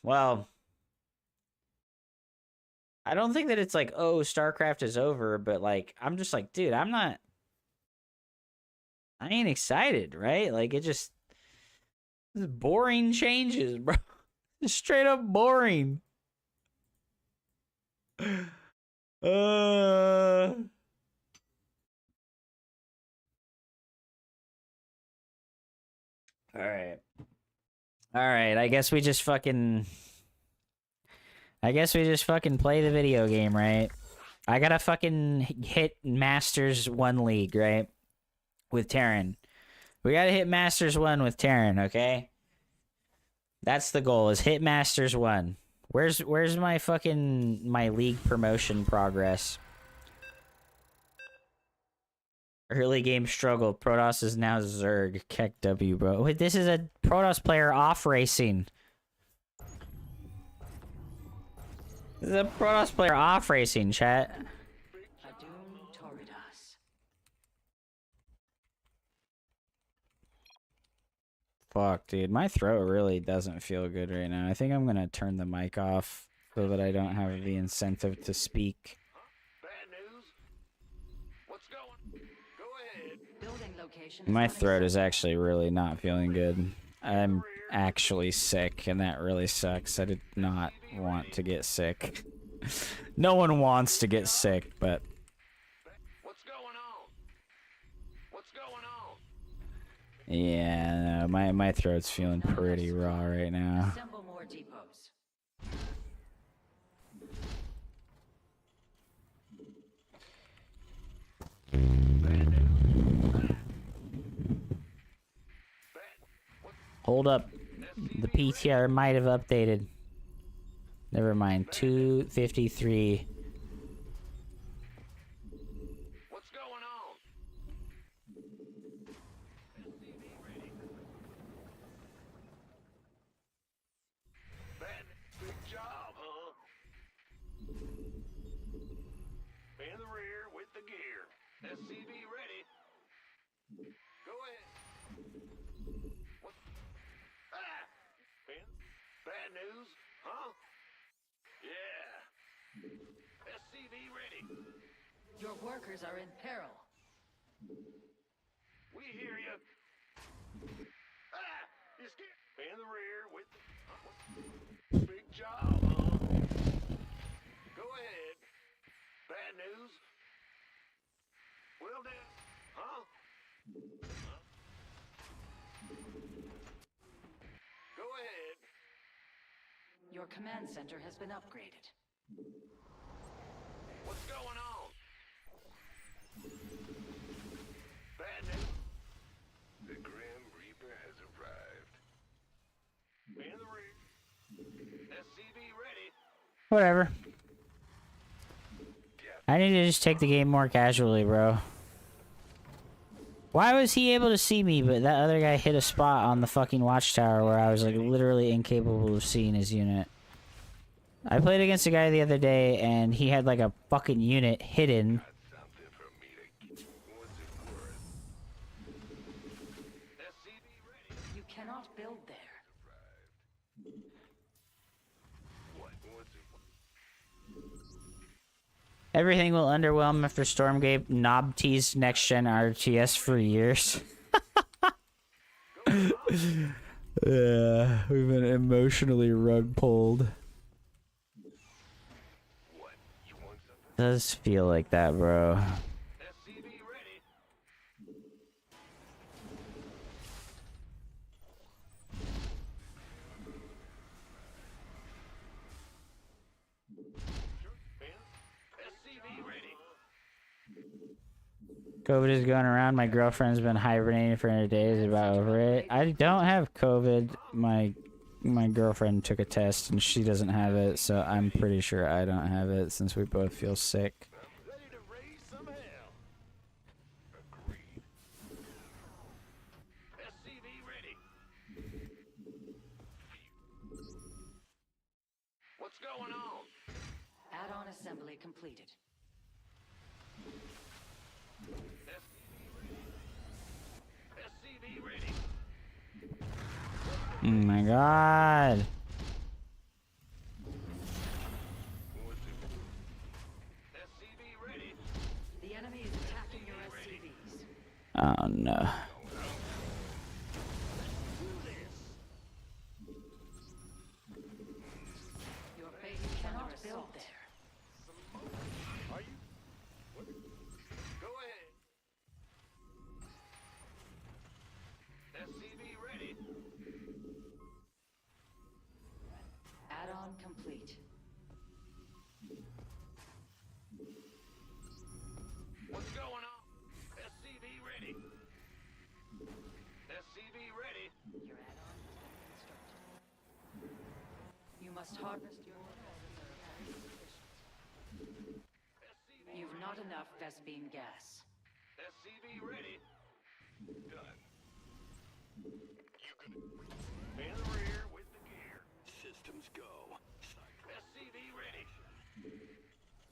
Well, I don't think that it's like, oh, Starcraft is over, but like, I'm just like, dude, I ain't excited, right? Like, it just, this is boring changes, bro. Just straight up boring. All right. All right. I guess we just fucking play the video game, right? I gotta fucking hit Masters 1 League, right? With Terran. We gotta hit Masters 1 with Terran, okay? That's the goal, is hit Masters 1. Where's my fucking league promotion progress? Early game struggle. Protoss is now Zerg. Keck W, bro. Wait, this is a Protoss player off racing. This is a Protoss player off racing, chat. Adun Toridas. Fuck, dude. My throat really doesn't feel good right now. I think I'm gonna turn the mic off so that I don't have the incentive to speak. Bad news? What's going? Go ahead. Building location. My throat is actually really not feeling good. I'm actually sick, and that really sucks. I did not want to get sick. No one wants to get sick, but What's going on? What's going on? yeah, no, my throat's feeling pretty raw right now. Assemble more depots. Hold up. The PTR might have updated. Never mind. 253. What's going on? Bad. Big job, huh? In the rear with the gear. SCV ready. Go ahead. What? Ah! Bad news, huh? Yeah. SCV ready. Your workers are in peril. We hear you. Ah! You scared? In the rear with the... Big job, huh? Go ahead. Bad news. Will do. Huh? Go ahead. Your command center has been upgraded. What's going on? Bad news. The Grim Reaper has arrived. In the rear. SCV ready. Whatever. I need to just take the game more casually, bro. Why was he able to see me, but that other guy hit a spot on the fucking watchtower where I was like literally incapable of seeing his unit? I played against a guy the other day and he had like a fucking unit hidden. Something for me to... What's it worth? SCV ready. You cannot build there. What's it... Everything will underwhelm after Stormgate knob teased next gen RTS for years. Yeah, we've been emotionally rug pulled. What? You want something? Does feel like that, bro. SCV ready. SCV ready. COVID is going around. My girlfriend's been hibernating for a day. Is about over it. I don't have COVID. My girlfriend took a test and she doesn't have it, so I'm pretty sure I don't have it since we both feel sick. Ready to raise some hell. Agreed. SCV ready. What's going on? Add-on assembly completed. SCV ready. Oh my god. SCV ready. The enemy is attacking your SCVs. Oh no. Your base cannot build there. Are you? What? Go ahead. SCV ready. harvest your You've not enough Vespine gas. SCV ready. Done. You can man the rear with the gear. Systems go. SCV ready.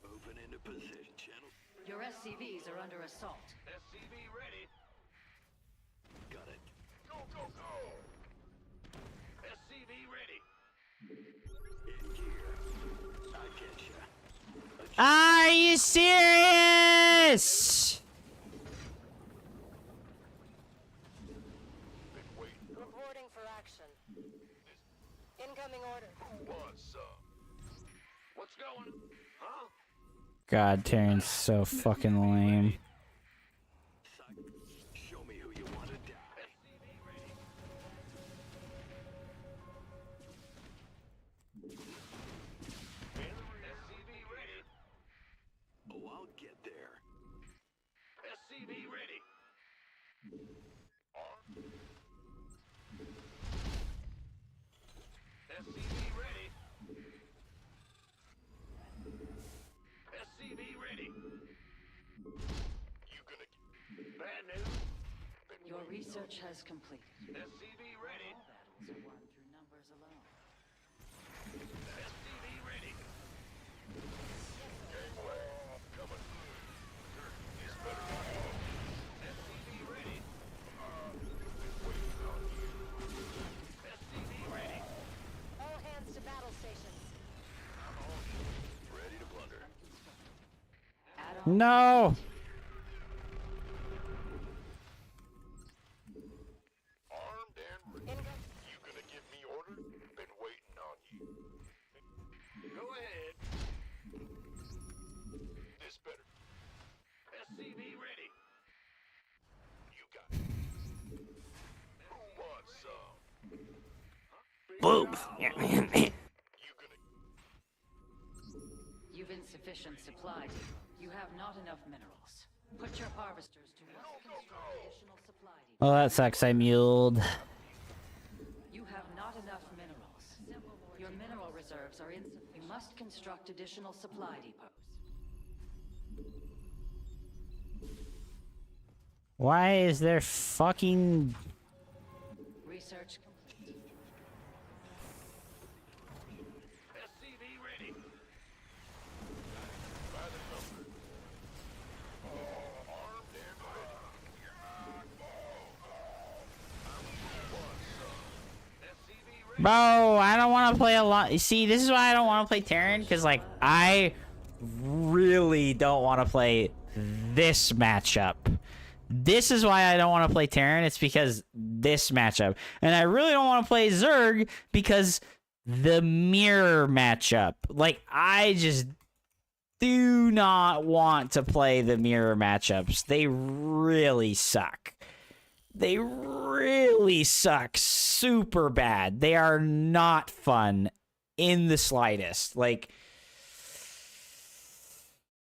Moving into position. Channel. Your SCVs are under assault. SCV ready. Got it. Go, go, go. SCV ready. In gear. I get ya. Are you serious? Been waiting. Reporting for action. Incoming order. Who wants some? What's going? Huh? God, Terran's so fucking lame. Show me who you want to die. SCV ready. Oh, I'll get there. SCV ready. SCV ready. SCV ready. You gonna bad news? Your research has completed. SCV ready. All battles are won through numbers alone. SCV ready. Gateway coming. This better not go. SCV ready. Waiting on you. SCV ready. All hands to battle stations. Ready to plunder. Add-on No. Armed and ready. You gonna give me orders? Been waiting on you. Go ahead. This better. SCV ready. You got it. Who wants some? Boom. You gonna You've insufficient supply. You have not enough minerals. Put your harvesters to work. Construct additional supply depots. Well, that sucks. I muled. You have not enough minerals. Your mineral reserves are insufficient. You must construct additional supply depots. Why is there fucking... Research complete. SCV ready. By the number. Armed and ready. SCV ready. Bro, I don't want to play a lot. You see, this is why I don't want to play Terran, because, like, I really don't want to play this matchup. This is why I don't want to play Terran. It's because this matchup. And I really don't want to play Zerg because the mirror matchup. Like, I just do not want to play the mirror matchups. They really suck. They really suck super bad. They are not fun in the slightest. Like,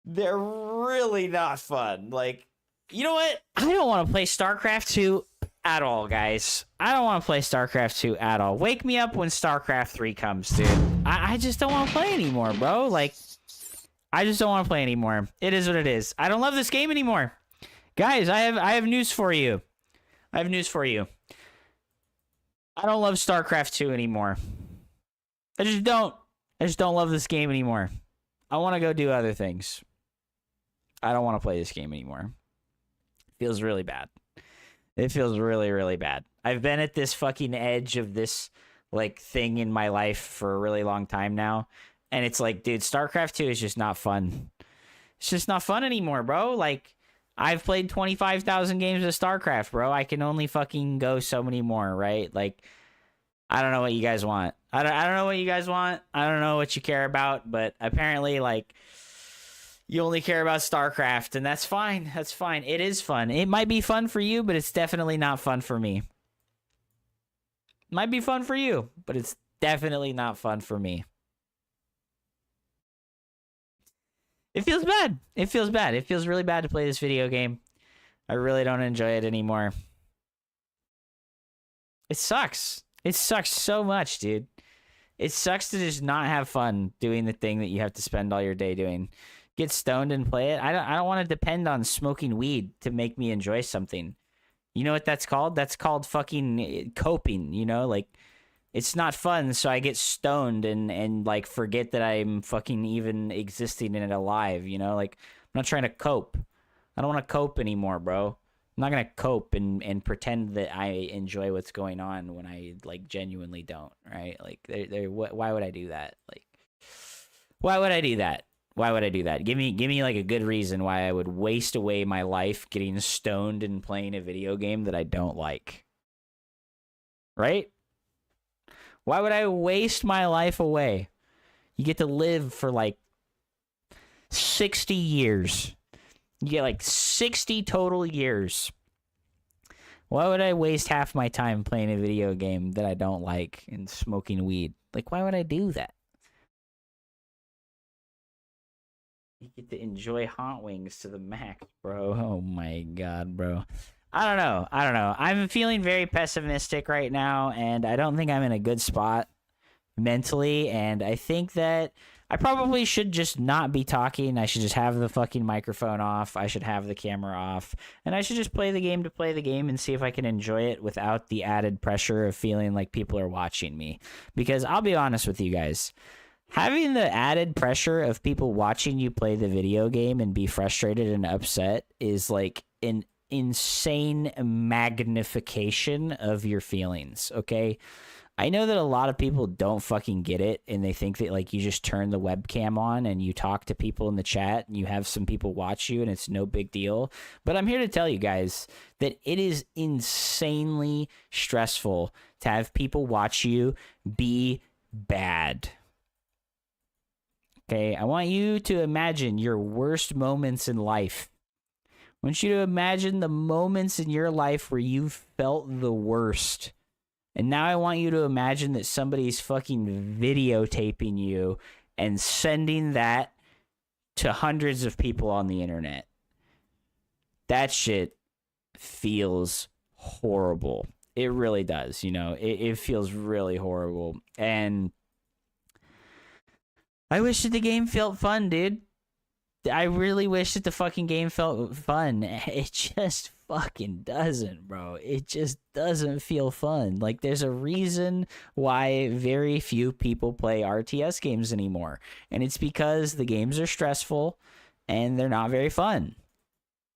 they're really not fun. Like, you know what? I don't want to play StarCraft 2 at all, guys. I don't want to play StarCraft 2 at all. Wake me up when StarCraft 3 comes, dude. I just don't want to play anymore, bro. Like, I just don't want to play anymore. It is what it is. I don't love this game anymore. Guys, I have news for you. I have news for you. I don't love StarCraft 2 anymore. I just don't love this game anymore. I want to go do other things. I don't want to play this game anymore. Feels really bad. It feels really, really bad. I've been at this fucking edge of this, like, thing in my life for a really long time now. And it's like, dude, StarCraft 2 is just not fun. It's just not fun anymore, bro. Like, I've played 25,000 games of StarCraft, bro. I can only fucking go so many more, right? Like, I don't know what you guys want. I don't know what you guys want. I don't know what you care about. But apparently, like, you only care about StarCraft, and that's fine. That's fine. It is fun. It might be fun for you, but it's definitely not fun for me. Might be fun for you, but it's definitely not fun for me. It feels bad. It feels bad. It feels really bad to play this video game. I really don't enjoy it anymore. It sucks. It sucks so much, dude. It sucks to just not have fun doing the thing that you have to spend all your day doing. Get stoned and play it. I don't want to depend on smoking weed to make me enjoy something. You know what that's called? That's called fucking coping, you know? Like, it's not fun, so I get stoned and like forget that I'm fucking even existing in it alive, you know? Like, I'm not trying to cope. I don't want to cope anymore, bro. I'm not gonna cope and pretend that I enjoy what's going on when I like genuinely don't, right? Like, why would I do that? Like, why would I do that? Why would I do that? Give me like a good reason why I would waste away my life getting stoned and playing a video game that I don't like. Right? Why would I waste my life away? You get to live for like 60 years. You get like 60 total years. Why would I waste half my time playing a video game that I don't like and smoking weed? Like, why would I do that? You get to enjoy hot wings to the max, bro. Oh my god, bro. I don't know. I'm feeling very pessimistic right now, and I don't think I'm in a good spot mentally, and I think that I probably should just not be talking. I should just have the fucking microphone off. I should have the camera off, and I should just play the game to play the game and see if I can enjoy it without the added pressure of feeling like people are watching me. Because I'll be honest with you guys, having the added pressure of people watching you play the video game and be frustrated and upset is like an insane magnification of your feelings, okay? I know that a lot of people don't fucking get it, and they think that like you just turn the webcam on and you talk to people in the chat and you have some people watch you and it's no big deal. But I'm here to tell you guys that it is insanely stressful to have people watch you be bad. Okay, I want you to imagine your worst moments in life. I want you to imagine the moments in your life where you felt the worst. And now I want you to imagine that somebody's fucking videotaping you and sending that to hundreds of people on the internet. That shit feels horrible. It really does, you know. It feels really horrible. And I wish that the game felt fun, dude. I really wish that the fucking game felt fun. It just fucking doesn't, bro. It just doesn't feel fun. Like, there's a reason why very few people play RTS games anymore. And it's because the games are stressful and they're not very fun.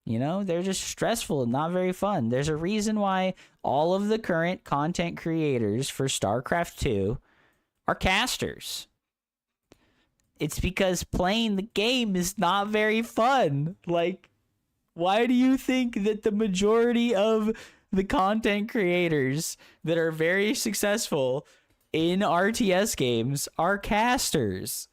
You know, they're just stressful and not very fun. There's a reason why all of the current content creators for Starcraft 2 are casters. It's because playing the game is not very fun. Like, why do you think that the majority of the content creators that are very successful in RTS games are casters?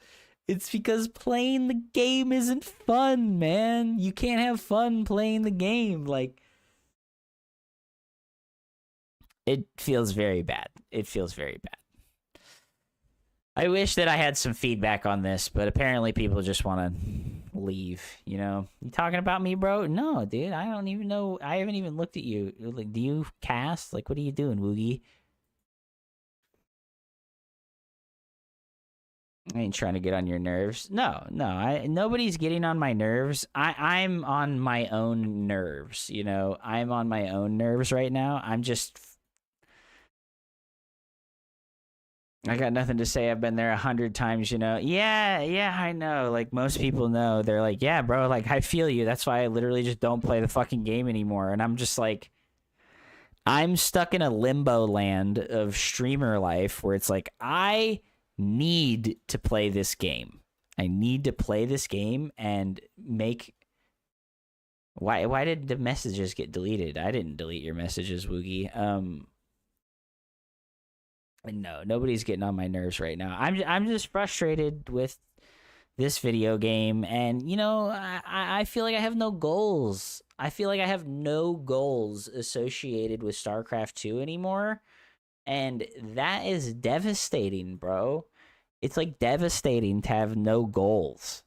It's because playing the game isn't fun, man. You can't have fun playing the game. Like, it feels very bad. It feels very bad. I wish that I had some feedback on this, but apparently people just want to leave, you know? You talking about me, bro? No, dude, I don't even know. I haven't even looked at you. Like, do you cast? Like, what are you doing, Woogie? I ain't trying to get on your nerves. No, nobody's getting on my nerves. I'm on my own nerves, you know? I'm on my own nerves right now. I got nothing to say. I've been there 100 times, you know? Yeah, I know. Like, most people know. They're like, yeah, bro, like, I feel you. That's why I literally just don't play the fucking game anymore. And I'm just like, I'm stuck in a limbo land of streamer life where it's like, I need to play this game. I need to play this game and make... Why did the messages get deleted? I didn't delete your messages, Woogie. No, nobody's getting on my nerves right now. I'm just frustrated with this video game, and you know, I feel like I have no goals. I feel like I have no goals associated with StarCraft 2 anymore, and that is devastating, bro. It's like devastating to have no goals.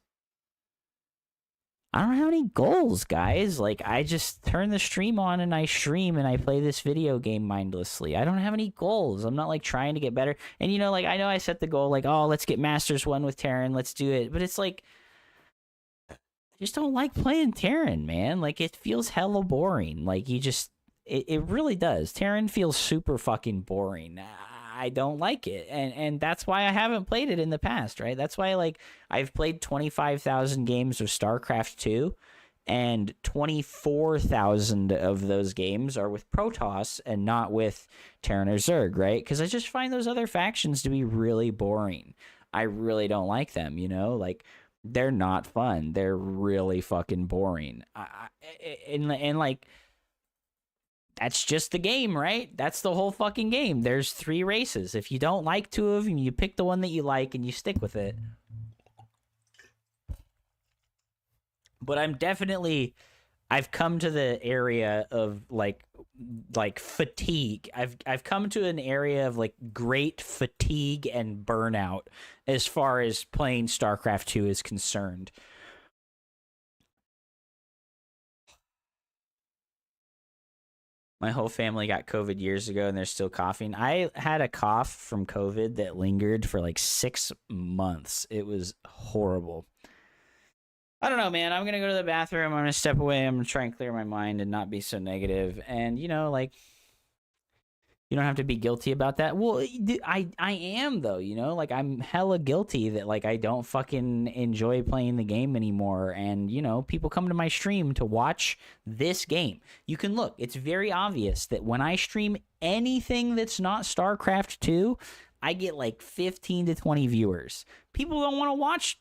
I don't have any goals, guys. Like, I just turn the stream on and I stream and I play this video game mindlessly. I don't have any goals. I'm not like trying to get better. And like, I know I set the goal like, oh, let's get Masters 1 with Terran. Let's do it. But it's like, I just don't like playing Terran, man. Like, it feels hella boring. Like, it really does. Terran feels super fucking boring. I don't like it. And that's why I haven't played it in the past, right? That's why, like, I've played 25,000 games of StarCraft 2, and 24,000 of those games are with Protoss and not with Terran or Zerg, right? Because I just find those other factions to be really boring. I really don't like them, Like, they're not fun. They're really fucking boring. And like, that's just the game, right? That's the whole fucking game. There's 3 races. If you don't like 2 of them, you pick the one that you like and you stick with it. But I've come to the area of like fatigue. I've come to an area of like great fatigue and burnout as far as playing StarCraft 2 is concerned. My whole family got COVID years ago and they're still coughing. I had a cough from COVID that lingered for like 6 months. It was horrible. I don't know, man. I'm going to go to the bathroom. I'm going to step away. I'm going to try and clear my mind and not be so negative. And, like, you don't have to be guilty about that. Well, I am, though, Like, I'm hella guilty that, like, I don't fucking enjoy playing the game anymore. And, people come to my stream to watch this game. You can look. It's very obvious that when I stream anything that's not StarCraft 2, I get, like, 15 to 20 viewers. People don't want to watch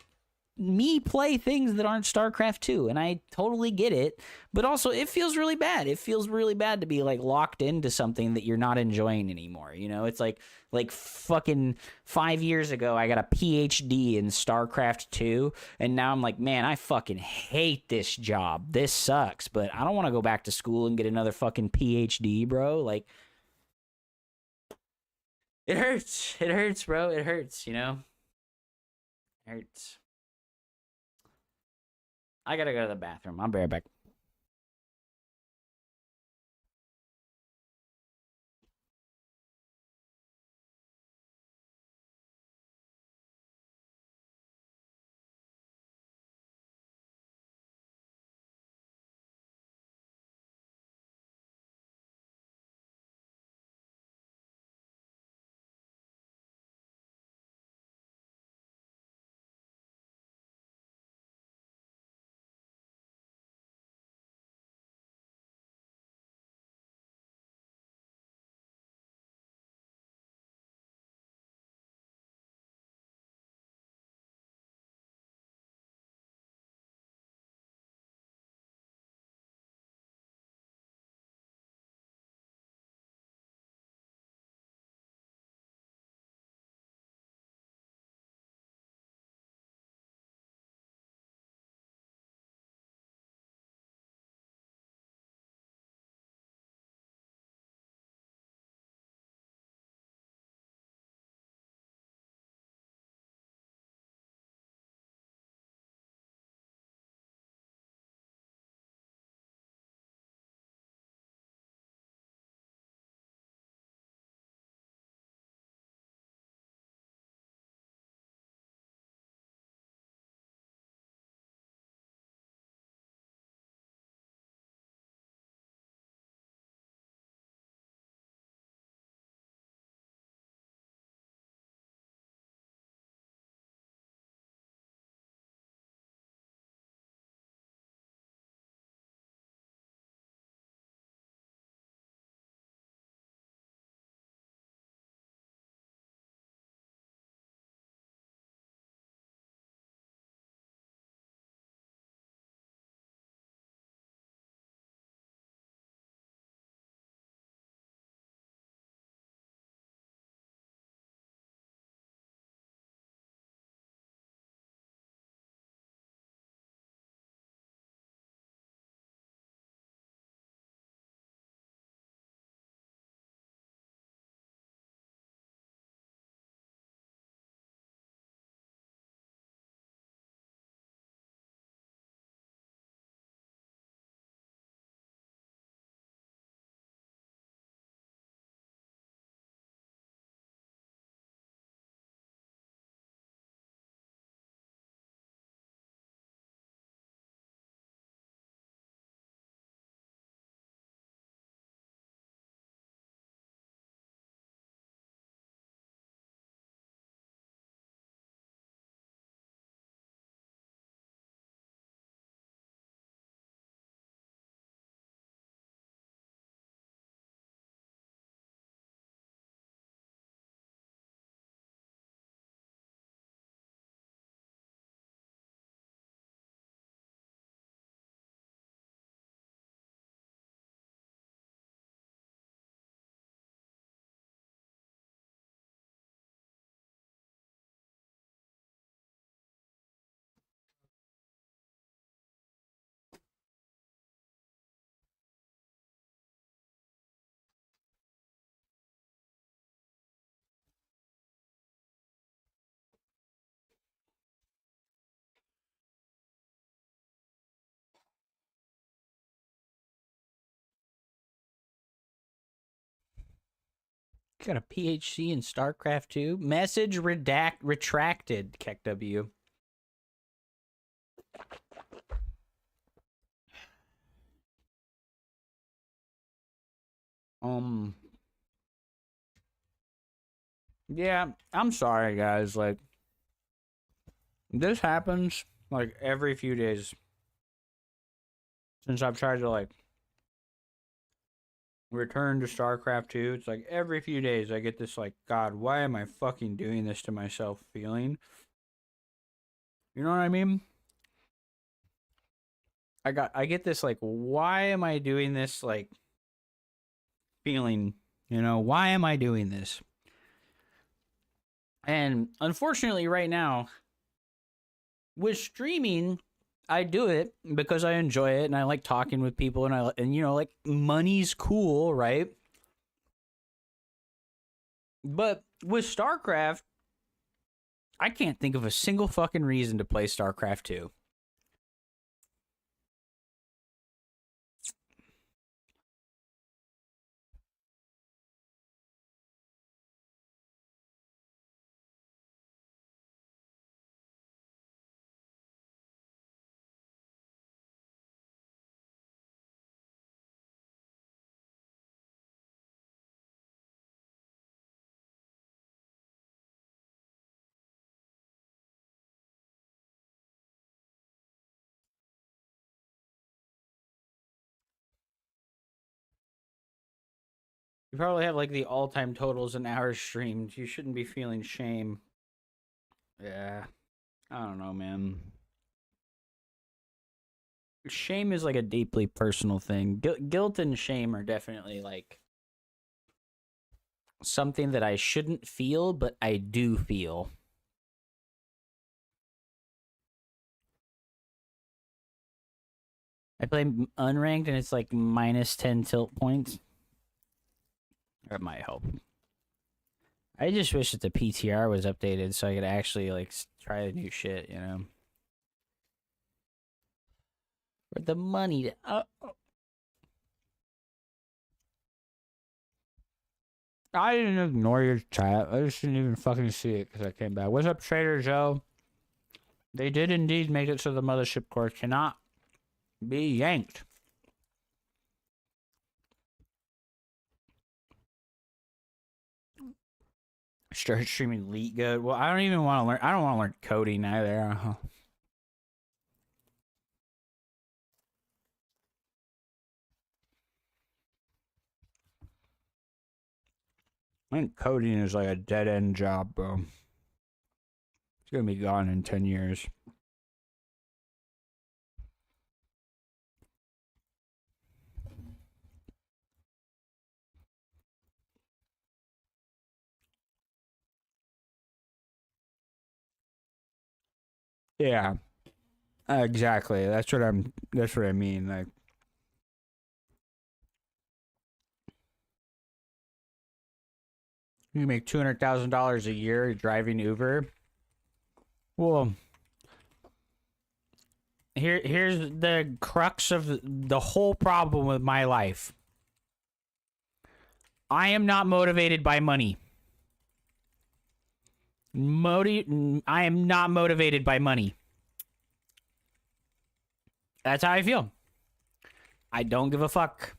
me play things that aren't StarCraft 2, and I totally get it, but also it feels really bad. It feels really bad to be like locked into something that you're not enjoying anymore. It's like fucking 5 years ago I got a PhD in StarCraft 2, and now I'm like, man, I fucking hate this job. This sucks, but I don't want to go back to school and get another fucking PhD, bro. Like, it hurts. It hurts, bro. It hurts, It hurts. I gotta go to the bathroom. I'll be right back. Got a PhD in Starcraft 2. Message retracted, Keck W. Yeah, I'm sorry, guys. Like, this happens, like, every few days. Since I've tried to, like, return to StarCraft 2, it's like every few days I get this, like, God, why am I fucking doing this to myself feeling? You know what I mean? I get this, like, why am I doing this, like, feeling, you know, why am I doing this? And unfortunately, right now, with streaming, I do it because I enjoy it and I like talking with people and you know, like, money's cool, right? But with StarCraft, I can't think of a single fucking reason to play StarCraft 2. You probably have like the all-time totals in hours streamed. You shouldn't be feeling shame. Yeah. I don't know, man. Shame is like a deeply personal thing. Guilt and shame are definitely like something that I shouldn't feel, but I do feel. I play unranked and it's like minus 10 tilt points. That might help. I just wish that the PTR was updated so I could actually like try the new shit, you know. For the money to, I didn't ignore your chat. I just didn't even fucking see it because I came back. What's up, Trader Joe? They did indeed make it so the mothership core cannot be yanked. Start streaming Leet Good. Well, I don't even want to learn. I don't want to learn coding either. I think coding is like a dead end job, bro. It's gonna be gone in 10 years. Yeah, exactly. That's what I mean. Like, you make $200,000 a year driving Uber. Well, here's the crux of the whole problem with my life. I am not motivated by money. I am not motivated by money. That's how I feel. I don't give a fuck.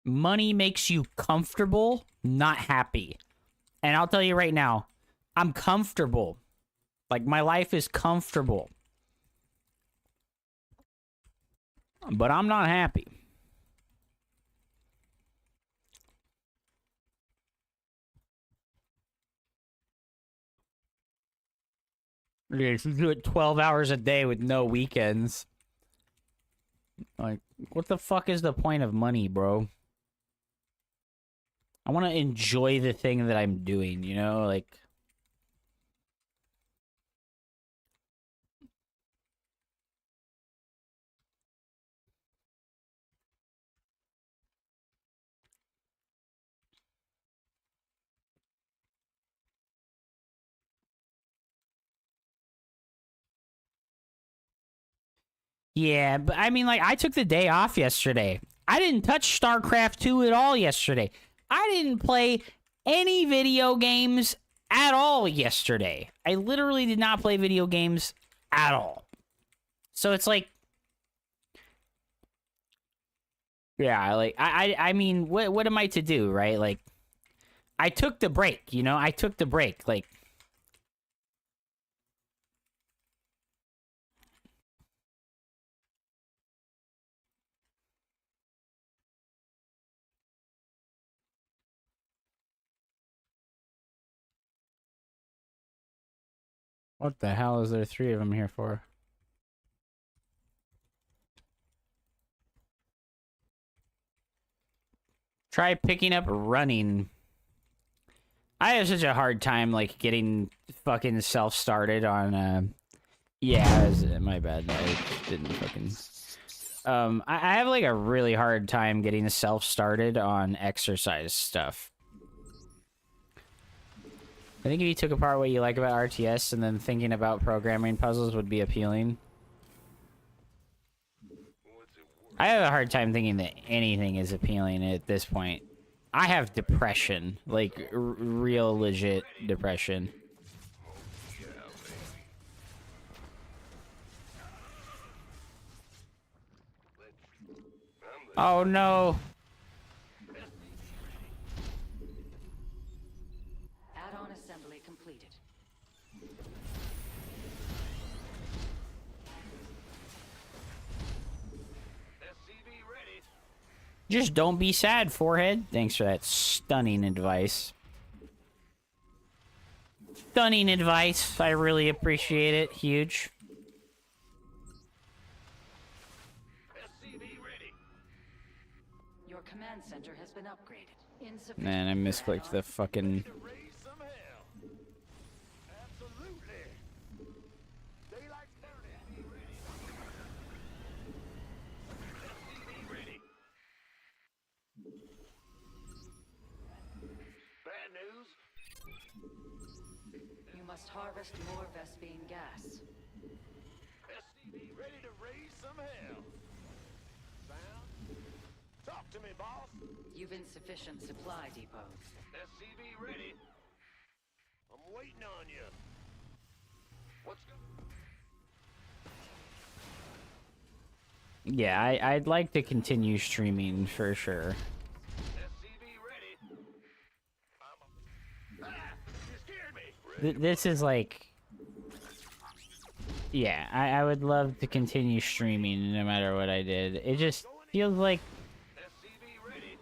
Money makes you comfortable, not happy. And I'll tell you right now, I'm comfortable. Like, my life is comfortable. But I'm not happy. Yeah, if you do it 12 hours a day with no weekends. Like, what the fuck is the point of money, bro? I want to enjoy the thing that I'm doing, you know? Like, yeah, but I mean, like, I took the day off yesterday. I didn't touch StarCraft 2 at all yesterday. I didn't play any video games at all yesterday. I literally did not play video games at all. So it's like, yeah, like I mean, what am I to do, right? Like, I took the break, you know? I took the break, like. What the hell is there 3 of them here for? Try picking up running. I have such a hard time, like, getting fucking self-started on, yeah, my bad. I didn't fucking... I have, like, a really hard time getting self-started on exercise stuff. I think if you took apart what you like about RTS and then thinking about programming puzzles would be appealing. I have a hard time thinking that anything is appealing at this point. I have depression, like real legit depression. Oh no. Add-on assembly completed. Just don't be sad, forehead. Thanks for that stunning advice. Stunning advice. I really appreciate it. Huge. Your command center has been upgraded. Insufficient. Man, I misclicked the fucking... You must harvest more Vespine gas. SCV ready to raise some hell. Sound? Talk to me, boss. You've insufficient supply depots. SCV ready. I'm waiting on you. What's good? Yeah, I'd like to continue streaming for sure. SCV ready. You scared me. This is like... Yeah, I would love to continue streaming no matter what I did. It just feels like... SCV ready.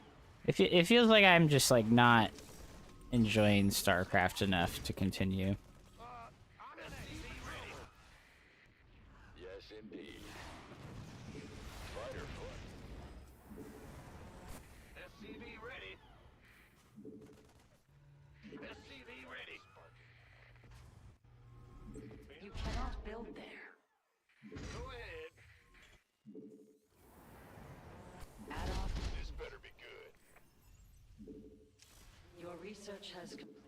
It feels like I'm just like not enjoying Starcraft enough to continue. I'm SCV ready. Yes, indeed. Fighter foot. SCV ready. SCV ready. You cannot build there. Go ahead. Add-on. This better be good. Your research has completed.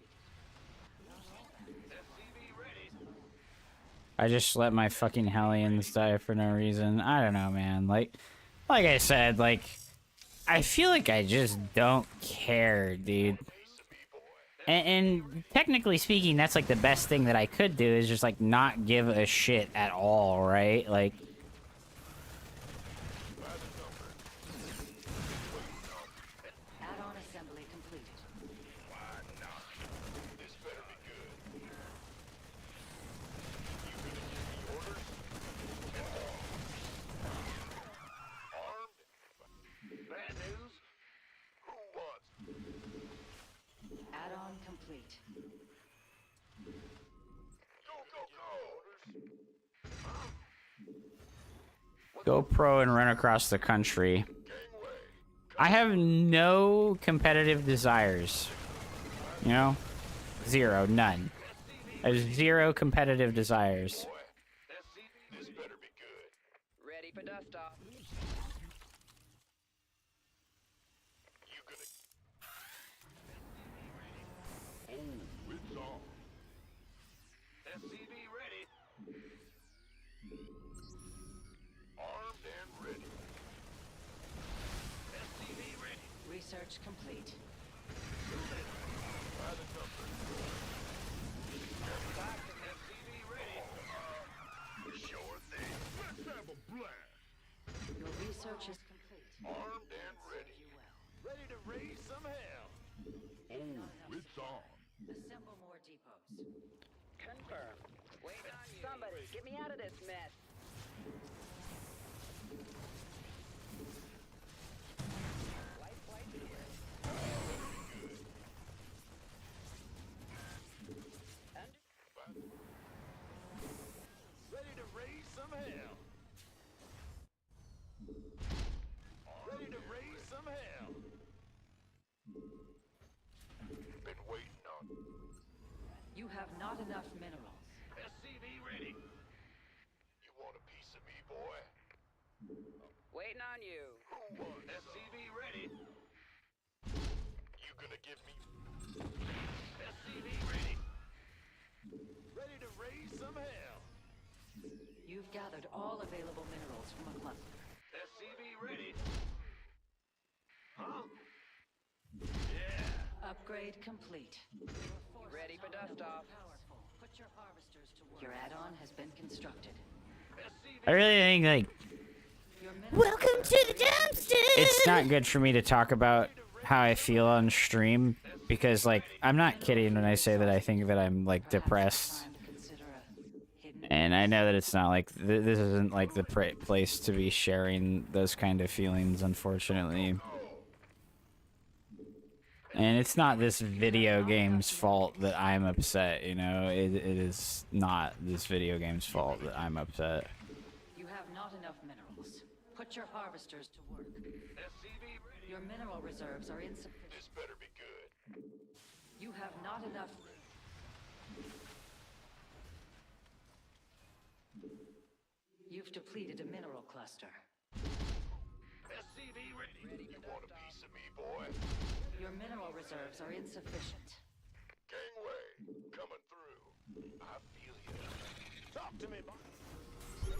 SCV ready. I just let my fucking Hellions die for no reason. I don't know, man. Like I said, like, I feel like I just don't care, dude. And technically speaking, that's like the best thing that I could do is just like not give a shit at all, right? Like, Add-on assembly completed. This better be good. You gonna give me orders? Armed? Bad news? Who wants? Add-on complete. Go, go pro and run across the country. I have no competitive desires. You know? Zero. None. I have zero competitive desires. This better be good. Ready for dust off. You gonna... Oh, it's on. SCV ready. Armed and ready. SCV ready. Research complete. search is complete. Armed and ready. You well. Ready to raise some hell. Oh, It's on. Assemble more depots. Confirmed. Wait on you. Somebody, get me out of this mess. Life flight here. Ready to raise some hell. Ready to raise some hell. Been waiting on. You have not enough minerals. SCV ready. You want a piece of me, boy? Waiting on you. Who wants SCV ready? You gonna give me SCV ready? Ready to raise some hell. You've gathered all available minerals from a cluster. SCV ready? Huh? Yeah. Upgrade complete. Ready for dust off. Powerful. Put your harvesters to work. Your add-on has been constructed. I really think like Your welcome to the dumpster. it's not good for me to talk about how I feel on stream because like I'm not kidding when I say that I think that I'm like depressed. And I know that it's not like this isn't like the place to be sharing those kind of feelings, unfortunately. And it's not this video game's fault that I'm upset, you know? It is not this video game's fault that I'm upset. You have not enough minerals. Put your harvesters to work. SCV ready? Your mineral reserves are insufficient. This better be good. You have not enough. You've depleted a mineral cluster. SCV ready? You want a piece of me, boy? Your mineral reserves are insufficient. Gangway, coming through. I feel you. Talk to me, boy.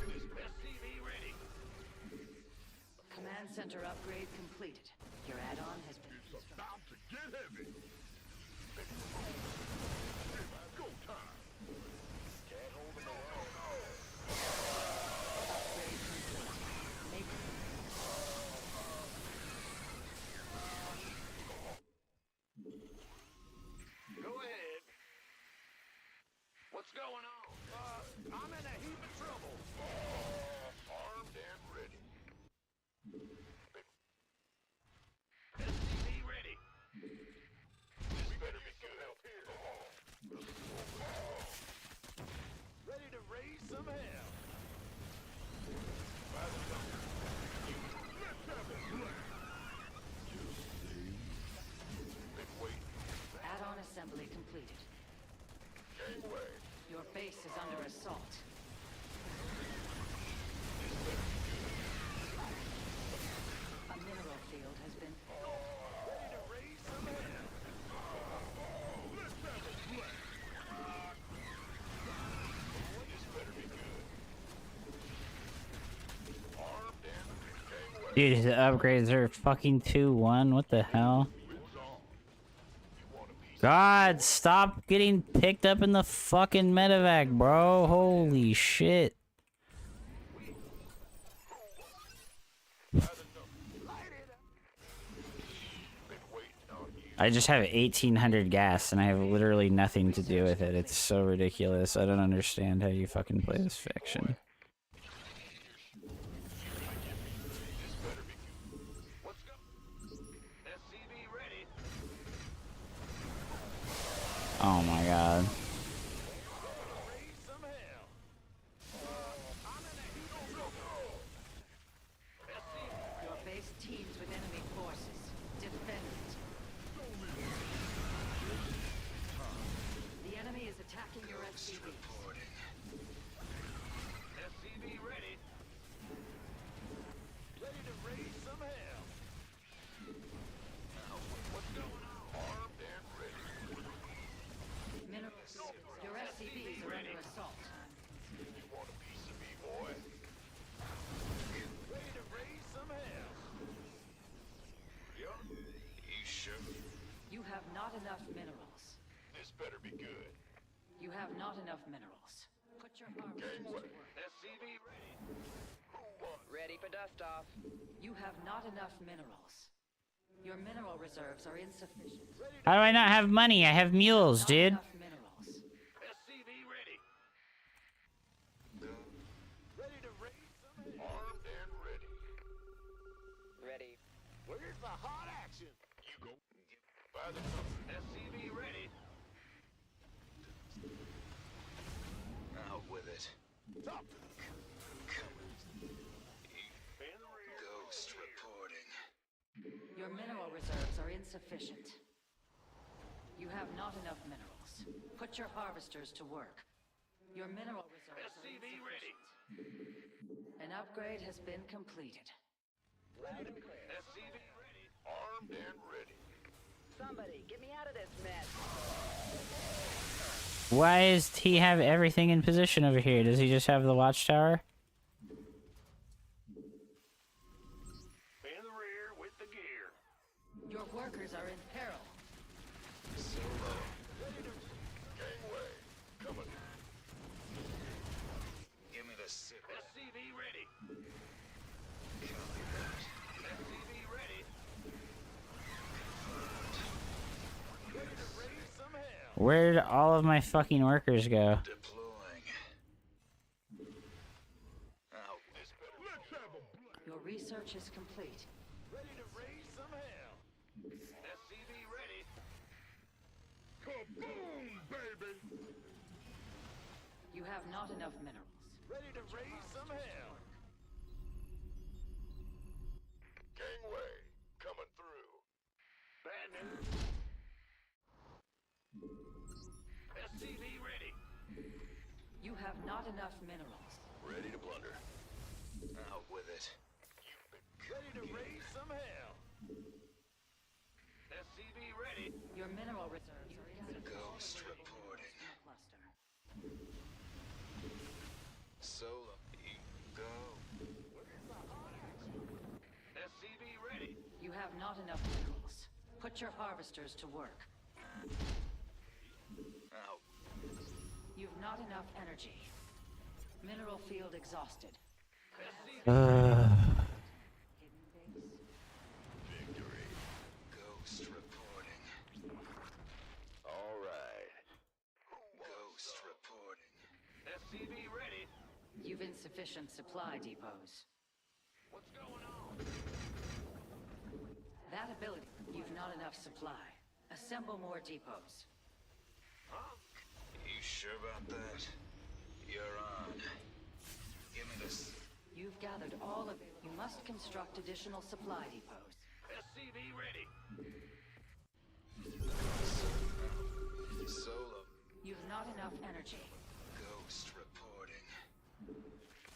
This SCV ready? Command center upgrade completed. Your add-on has been It's about to get heavy. Go time. Can't hold it on. upgrade complete. Make Go ahead. What's going on? I'm in a heap of trouble. Armed and ready. SCV ready. This better be good help here. Ready to raise some hell. By the thunder. Let's have it. Been waiting. add-on assembly completed. Gangway. Your base is under assault. A mineral field has been. Ready to raise some hell. Let's have it black. This better be good. Armed and gangway. Dude, the upgrades are fucking 2-1. What the hell? It's on. You want a piece God, stop getting picked up in the fucking medevac, bro. Holy shit. by the number. Light it up. Been waiting on you. I just have 1800 gas and I have literally nothing to do with it. It's so ridiculous. I don't understand how you fucking play this fiction. Let's go. SCV ready. Oh my god. Raise some hell. I'm in a heat of trouble. SCV. Your base teams with enemy forces. Defend it. The enemy is attacking your SCV. SCV ready. Ready to raise some hell. What's going on? Armed and ready. Minerals. Your SCVs are under assault. You want a piece of me, boy? Ready to raise some hell. Yeah. You sure? You have not enough minerals. This better be good. You have not enough minerals. Put your harvesters to Gangway. work. SCV ready. Who wants? Ready for dust Blast off. You have not enough minerals. Your mineral reserves are insufficient. How do I not have money? I have mules, Not dude. enough minerals. SCV ready. Ready to raise some hell. Armed and ready. Ready. Where's the hot action? You go. By the compass. SCV ready. Out with it. Top. Ghost reporting. Your mineral reserves are insufficient. You have not enough minerals. Put your harvesters to work. Your mineral reserves are SCV ready. insufficient. An upgrade has been completed. SCV ready. Armed and ready. Somebody, get me out of this mess. Why does he have everything in position over here? Does he just have the watchtower? In the rear with the gear. Your workers are in peril. Solo. Ready to. Gangway. Coming. Give me the sit. SCV ready. Copy that. SCV ready. Ready to raise some hell. Where did all of my fucking workers go? Deploying. Out. This better. Let's have a Your research is complete. ready to raise some hell. SCV ready. Kaboom, baby. You have not enough minerals. Ready to raise some hell. Gangway coming through. Bad news. SCV ready. You have not enough minerals. Ready to blunder. Out with it. Ready to raise some hell. SCV ready. Your mineral reserves are insufficient. Ghost reporting. Cluster. Solo. Go. SCV ready. You have not enough minerals. Put your harvesters to work. Out. You've not enough energy. Mineral field exhausted. Uh, Hidden base. Victory. Ghost reporting. All right. Ghost reporting. SCV ready. You've insufficient supply depots. What's going on? That ability, you've not enough supply. Assemble more depots. Huh? You sure about that? You're on. Give me this. You've gathered all of it. You must construct additional supply depots. SCV ready. Solo. You've not enough energy. Ghost reporting.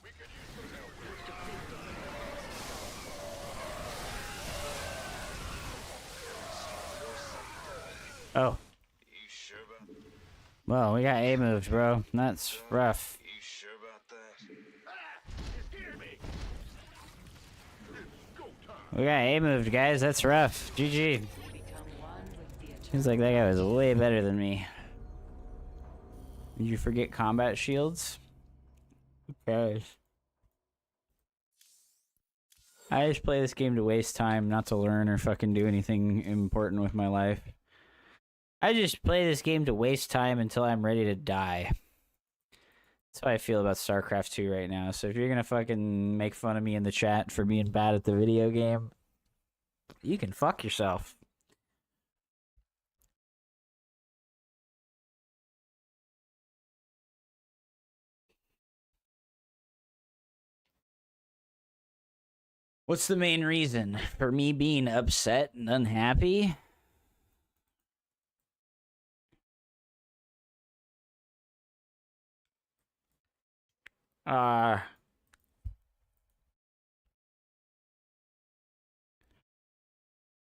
We could use some help. oh. You sure about? Well, we got A moved, bro. That's rough. You sure about that? Ah! You scared me. It's go time. We got A moved, guys. That's rough. GG. Become one with the eternal. Seems like that guy was way better than me. Did you forget combat shields? Okay. I just play this game to waste time, not to learn or fucking do anything important with my life. I just play this game to waste time until I'm ready to die. That's how I feel about Starcraft 2 right now. So if you're gonna fucking make fun of me in the chat for being bad at the video game, you can fuck yourself. What's the main reason for me being upset and unhappy?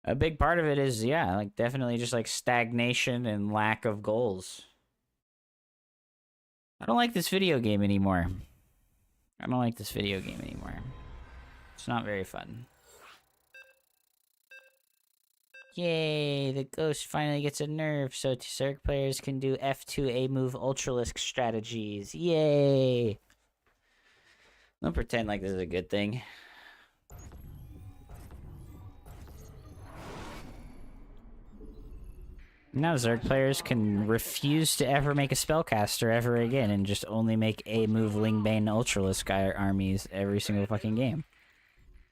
A big part of it is, yeah, like definitely just like stagnation and lack of goals. I don't like this video game anymore. I don't like this video game anymore. It's not very fun. Yay, the ghost finally gets a nerf so Zerg players can do F2A move Ultralisk strategies. Yay! Don't pretend like this is a good thing. Now Zerg players can refuse to ever make a spellcaster ever again and just only make A move Lingbane Ultralisk guy armies every single fucking game.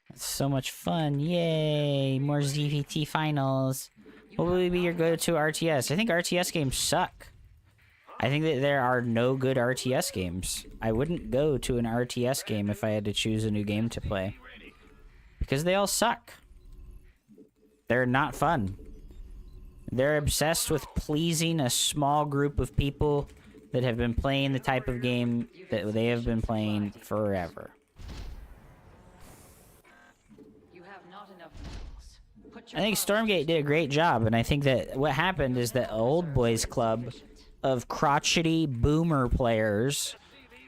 That's so much fun. Yay! More ZVT finals. What will be your go-to RTS? I think RTS games suck. I think that there are no good RTS games. I wouldn't go to an RTS game if I had to choose a new game to play. Because they all suck. They're not fun. They're obsessed with pleasing a small group of people that have been playing the type of game that they have been playing forever. You have not enough minerals. Put I your think Stormgate did a great job, and I think that what happened is that old boys club of crotchety boomer players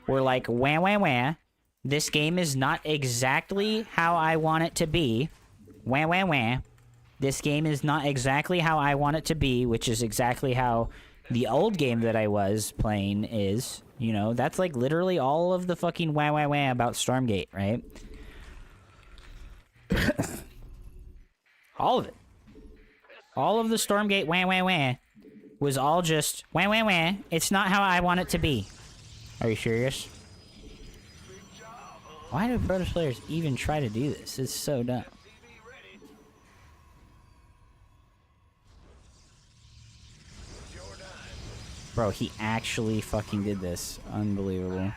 were like, wah wah wah, this game is not exactly how I want it to be. Wah wah wah. This game is not exactly how I want it to be, which is exactly how the old game that I was playing is. You know, that's like literally all of the fucking wah wah wah about Stormgate, right? All of it. All of the Stormgate wah wah wah was all just wah wah wah. It's not how I want it to be. Are you serious? Why do Protoss players even try to do this? It's so dumb. Bro, he actually fucking did this. Unbelievable.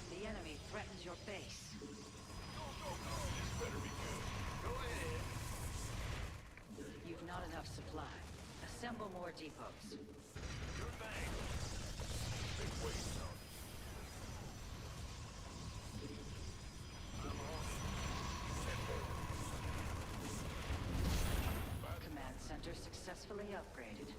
The enemy threatens your base. You've not enough supply. Assemble more depots. Command center successfully upgraded.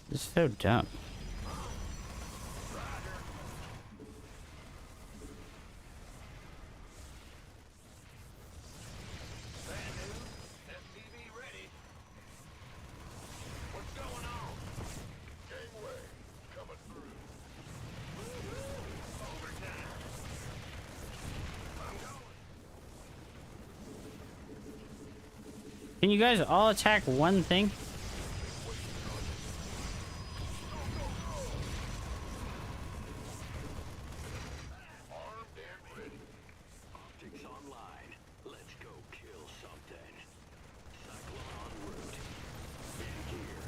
This is so dumb. Can you guys all attack one thing? Optics online. Let's go kill something. Cyclone en route. In gear.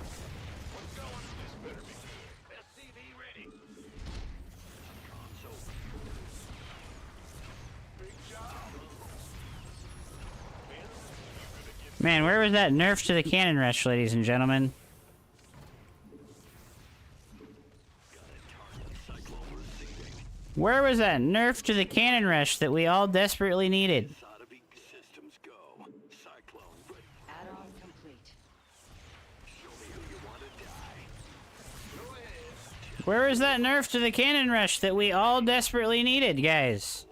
What's going on? This better be good. SCV ready. Comms open. Big job. Man, where was that nerf to the cannon rush, ladies and gentlemen? Where was that nerf to the cannon rush that we all desperately needed? Sodomy systems go. Cyclone ready. Add-on complete. Show me who you want to die. Go ahead. Where was that nerf to the cannon rush that we all desperately needed, guys?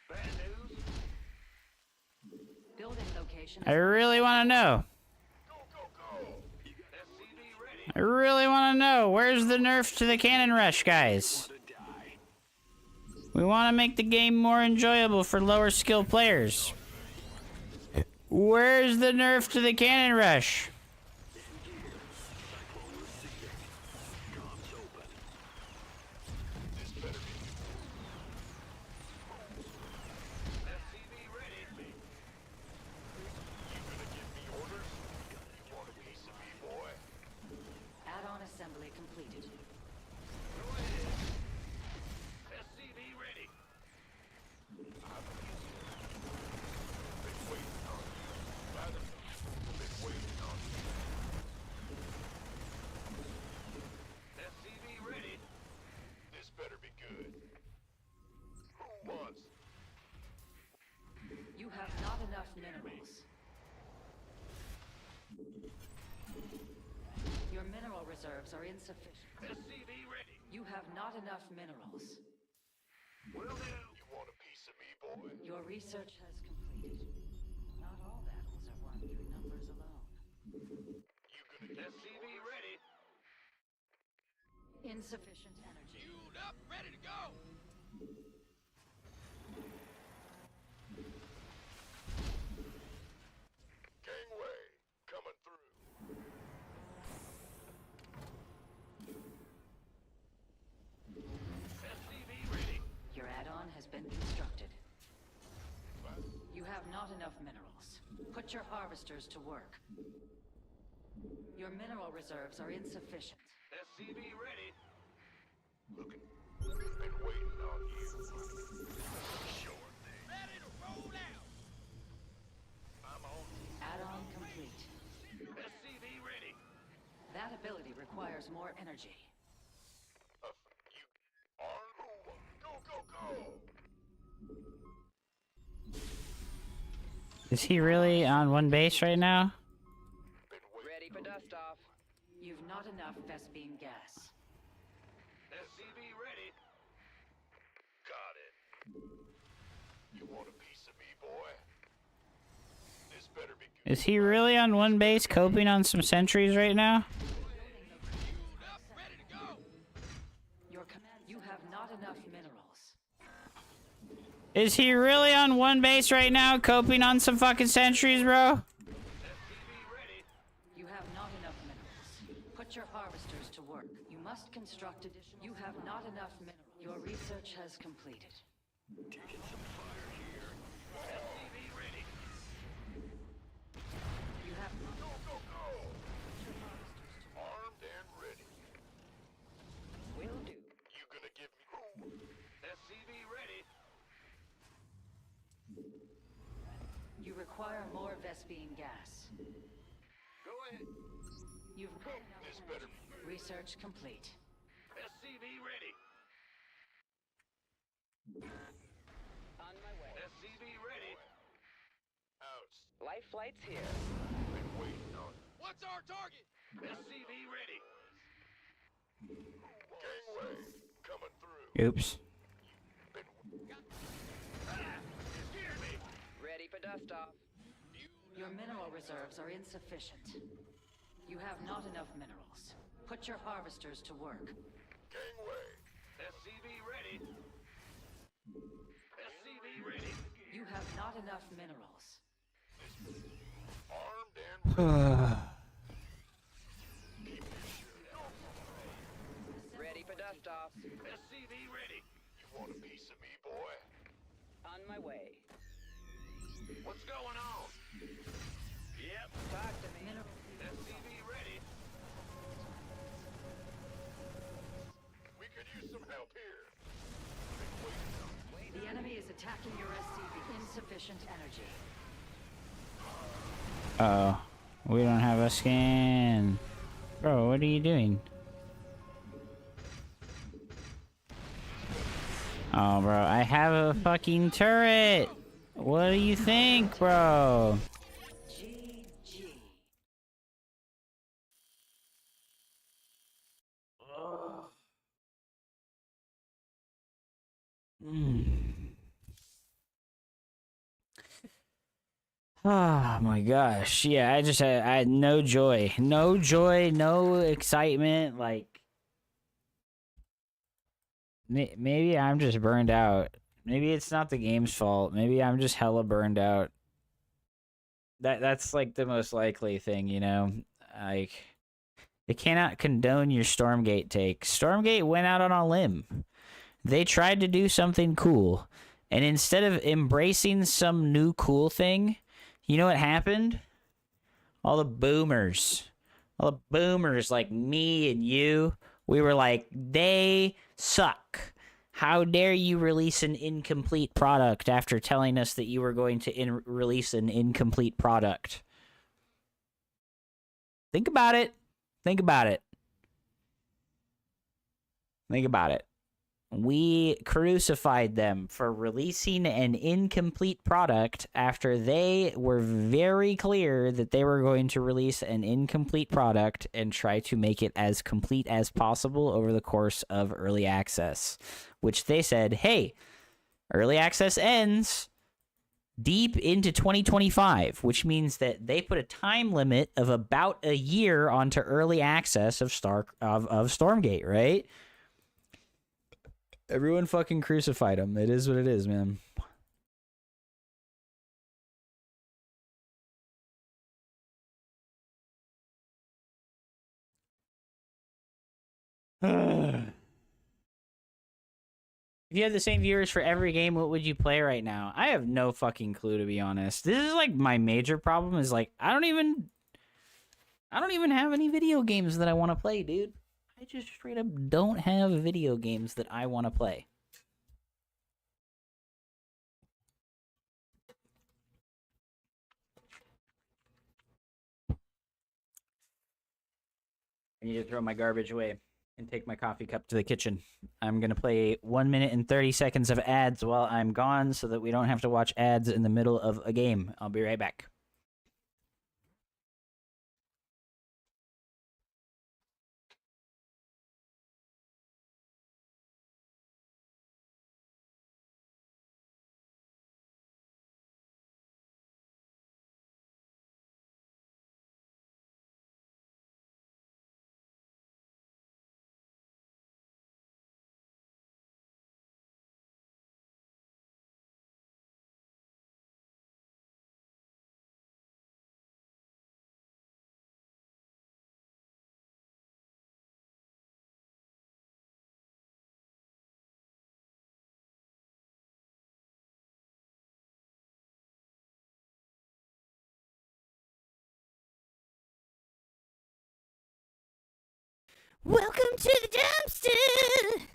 Bad news. Building location. I really want to know. Go, go, go. You got SCV ready. I really want to know. Where's the nerf to the cannon rush, guys? To die. We want to make the game more enjoyable for lower skill players. Where's the nerf to the cannon rush? Comms open. SCV ready. You gonna give me orders? You want a piece of me, boy? Add-on assembly completed. Go ahead. SCV ready. Been waiting on you. Rather, been waiting on you. SCV ready. This better be good. Who wants? You have not enough minerals. Your mineral reserves are insufficient. SCV ready. You have not enough minerals. Will do. You want a piece of me, boy? Your research has completed. Not all battles are won through numbers alone. You gonna SCV ready. Insufficient energy. Fueled up, ready to go. Gangway coming through. SCV ready. Your add-on has been constructed. You have not enough minerals. Put your harvesters to work. Your mineral reserves are insufficient. SCV ready. Looking. Been waiting on you. Sure thing. Ready to roll out. I'm on. Add-on complete. SCV ready. That ability requires more energy. You are go go go. Is he really on one base right now? Been waiting. Ready for dust off. You've not enough Vespine gas. SCV ready. Got it. You want a piece of me, boy? This better be good. Is he really on one base coping on some sentries right now? Fueled up, ready to go. Your command. You have not enough minerals. Is he really on one base right now coping on some fucking sentries, bro? SCV ready. You have not enough minerals. Put your harvesters to work. You must construct additional. You have not enough minerals. Your research has completed. Taking some fire here. SCV ready. You have not. Go go go. Armed and ready. Will do. You gonna give me SCV ready. You require more Vespine gas. Go ahead. You've This better be research complete. SCV ready. On my way. SCV ready. Out. Life flight's here. Been waiting on. What's our target? SCV ready. Gangway coming through. Oops. Been. Scared me. Ready for dust off. Your mineral reserves are insufficient. You have not enough minerals. Put your harvesters to work. Gangway. SCV ready. SCV ready. You have not enough minerals. Armed and Ready for dust off. SCV ready. You want a piece of me, boy? On my way. What's going on? Yep. Talk to me. Mineral SCV ready. We could use some help here. Been waiting on. The enemy is attacking your SCV. Insufficient energy. Oh, we don't have a scan. Bro, what are you doing? Oh, bro, I have a fucking turret. What do you think, bro? GG. Oh my gosh. Yeah, I had no joy. No joy, no excitement. Like, maybe I'm just burned out. Maybe it's not the game's fault. Maybe I'm just hella burned out. That's like the most likely thing, you know? Like, they cannot condone your Stormgate take. Stormgate went out on a limb. They tried to do something cool. And instead of embracing some new cool thing, you know what happened? All the boomers like me and you, we were like, they suck. How dare you release an incomplete product after telling us that you were going to release an incomplete product? Think about it. Think about it. Think about it. we crucified them for releasing an incomplete product after they were very clear that they were going to release an incomplete product and try to make it as complete as possible over the course of early access, which they said, hey, early access ends deep into 2025, which means that they put a time limit of about a year onto early access of Stormgate, right? Everyone fucking crucified him. It is what it is, man. If you had the same viewers for every game, what would you play right now? I have no fucking clue, to be honest. This is like my major problem is like I don't even have any video games that I want to play, dude. I just straight up don't have video games that I want to play. I need to throw my garbage away and take my coffee cup to the kitchen. I'm going to play 1 minute and 30 seconds of ads while I'm gone so that we don't have to watch ads in the middle of a game. I'll be right back. Welcome to the dumpster!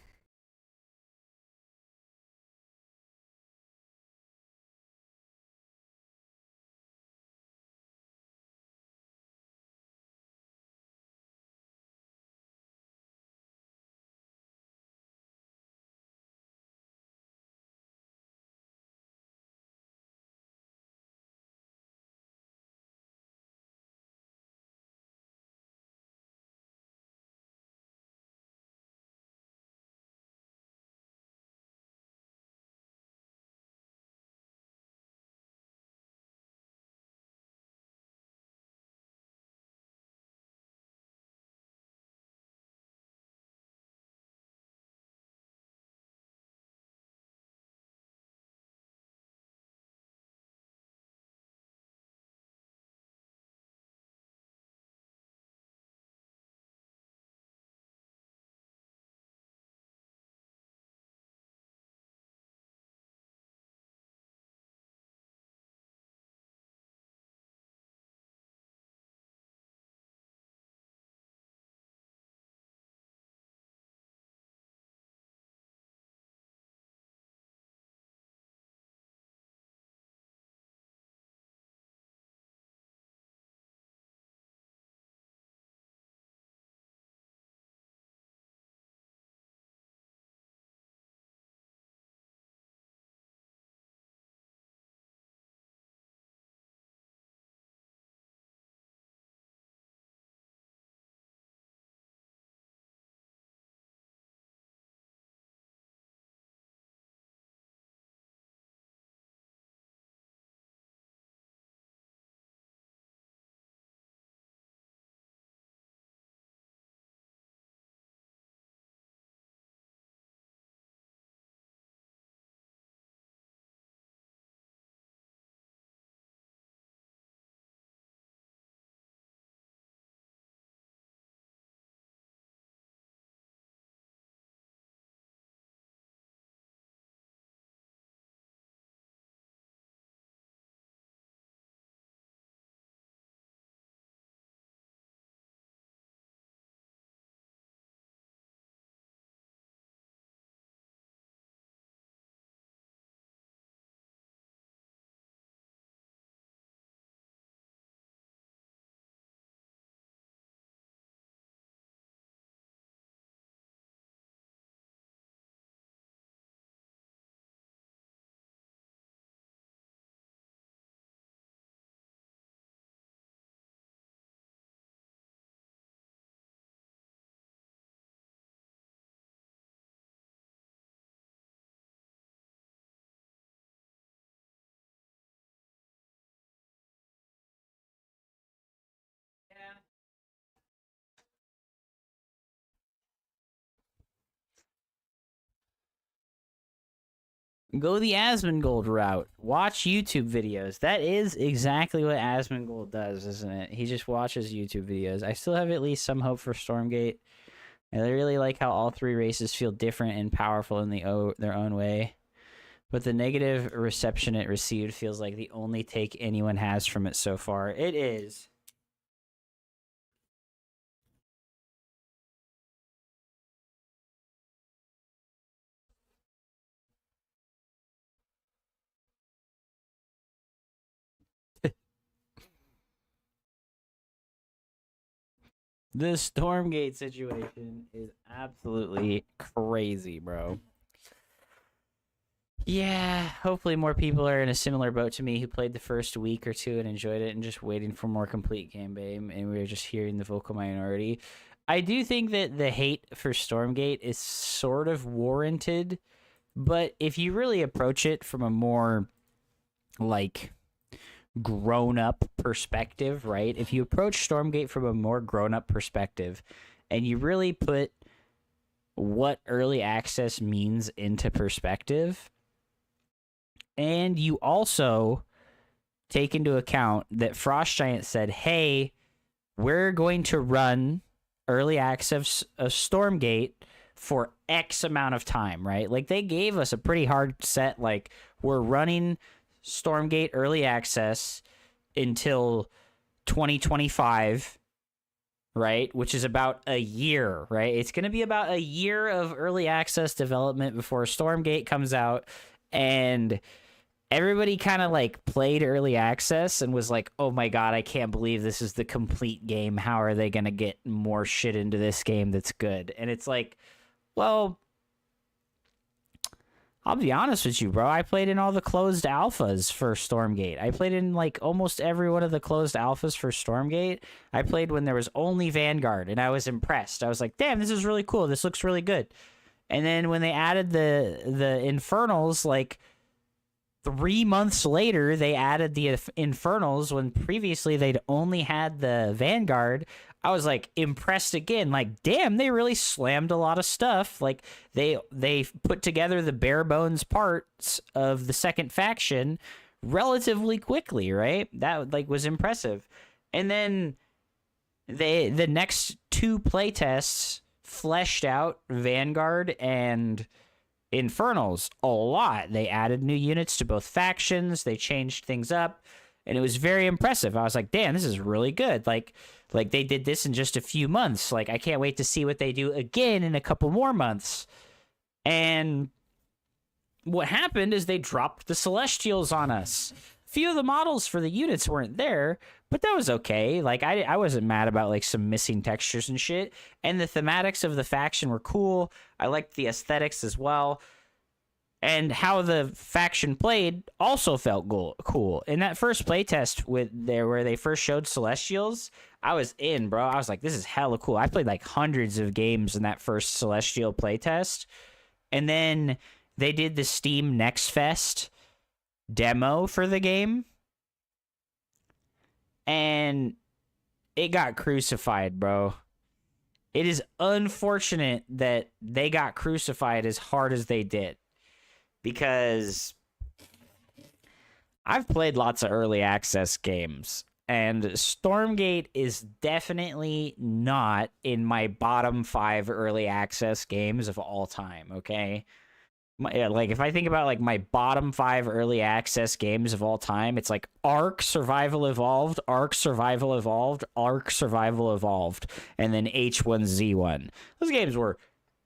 Go the Asmongold route. Watch YouTube videos. That is exactly what Asmongold does, isn't it? He just watches YouTube videos. I still have at least some hope for Stormgate. I really like how all three races feel different and powerful in their own way. But the negative reception it received feels like the only take anyone has from it so far. It is. The Stormgate situation is absolutely crazy, bro. Yeah, hopefully more people are in a similar boat to me who played the first week or two and enjoyed it and just waiting for more complete gameplay, and we were just hearing the vocal minority. I do think that the hate for Stormgate is sort of warranted, but if you really approach it from a more, like, grown-up perspective, right? If you approach Stormgate from a more grown-up perspective and you really put what early access means into perspective, and you also take into account that Frost Giant said, hey, we're going to run early access of Stormgate for X amount of time, right? Like, they gave us a pretty hard set, like, we're running Stormgate early access until 2025, right? Which is about a year, right? It's going to be about a year of early access development before Stormgate comes out, and everybody kind of like played early access and was like, oh my god, I can't believe this is the complete game. How are they going to get more shit into this game that's good? And it's like, well, I'll be honest with you, bro. I played in all the closed alphas for Stormgate. I played in like almost every one of the closed alphas for Stormgate. I played when there was only Vanguard, and I was impressed. I was like, damn, this is really cool. This looks really good. And then when they added the Infernals, like 3 months later, they added the Infernals when previously they'd only had the Vanguard. I was like impressed again. Like, damn, they really slammed a lot of stuff. Like they put together the bare bones parts of the second faction relatively quickly, right? That like was impressive. And then the next two playtests fleshed out Vanguard and Infernals a lot. They added new units to both factions. They changed things up, and it was very impressive. I was like, damn, this is really good. Like they did this in just a few months. Like, I can't wait to see what they do again in a couple more months. And what happened is they dropped the Celestials on us. A few of the models for the units weren't there, but that was okay. Like, I wasn't mad about, like, some missing textures and shit. And the thematics of the faction were cool. I liked the aesthetics as well. And how the faction played also felt cool. In that first playtest where they first showed Celestials, I was in, bro. I was like, this is hella cool. I played like hundreds of games in that first Celestial playtest. And then they did the Steam Next Fest demo for the game. And it got crucified, bro. It is unfortunate that they got crucified as hard as they did. Because I've played lots of early access games, and Stormgate is definitely not in my bottom 5 early access games of all time, okay? Like, if I think about, like, my bottom 5 early access games of all time, it's like Ark Survival Evolved, Ark Survival Evolved, Ark Survival Evolved, and then H1Z1. Those games were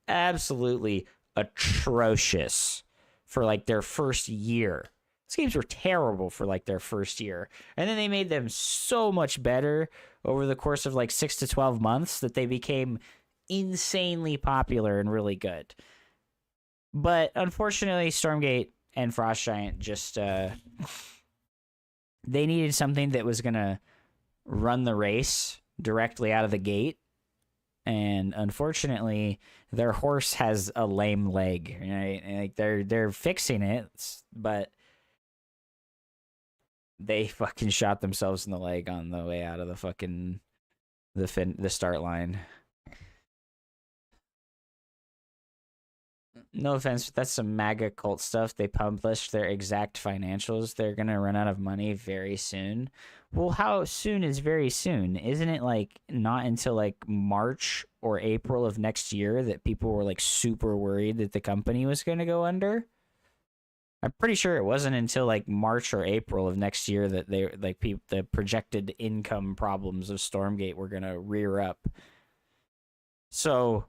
absolutely atrocious for like their first year. These games were terrible for like their first year. And then they made them so much better over the course of like 6 to 12 months that they became insanely popular and really good. But unfortunately, Stormgate and Frost Giant just, they needed something that was going to run the race directly out of the gate. And unfortunately, their horse has a lame leg, right? And like they're fixing it, but they fucking shot themselves in the leg on the way out of the fucking the start line. no offense, but that's some MAGA cult stuff. They published their exact financials. They're gonna run out of money very soon. Well, how soon is very soon? Isn't it like not until like March or April of next year that people were like super worried that the company was gonna go under? I'm pretty sure it wasn't until like March or April of next year that they like the projected income problems of Stormgate were gonna rear up. So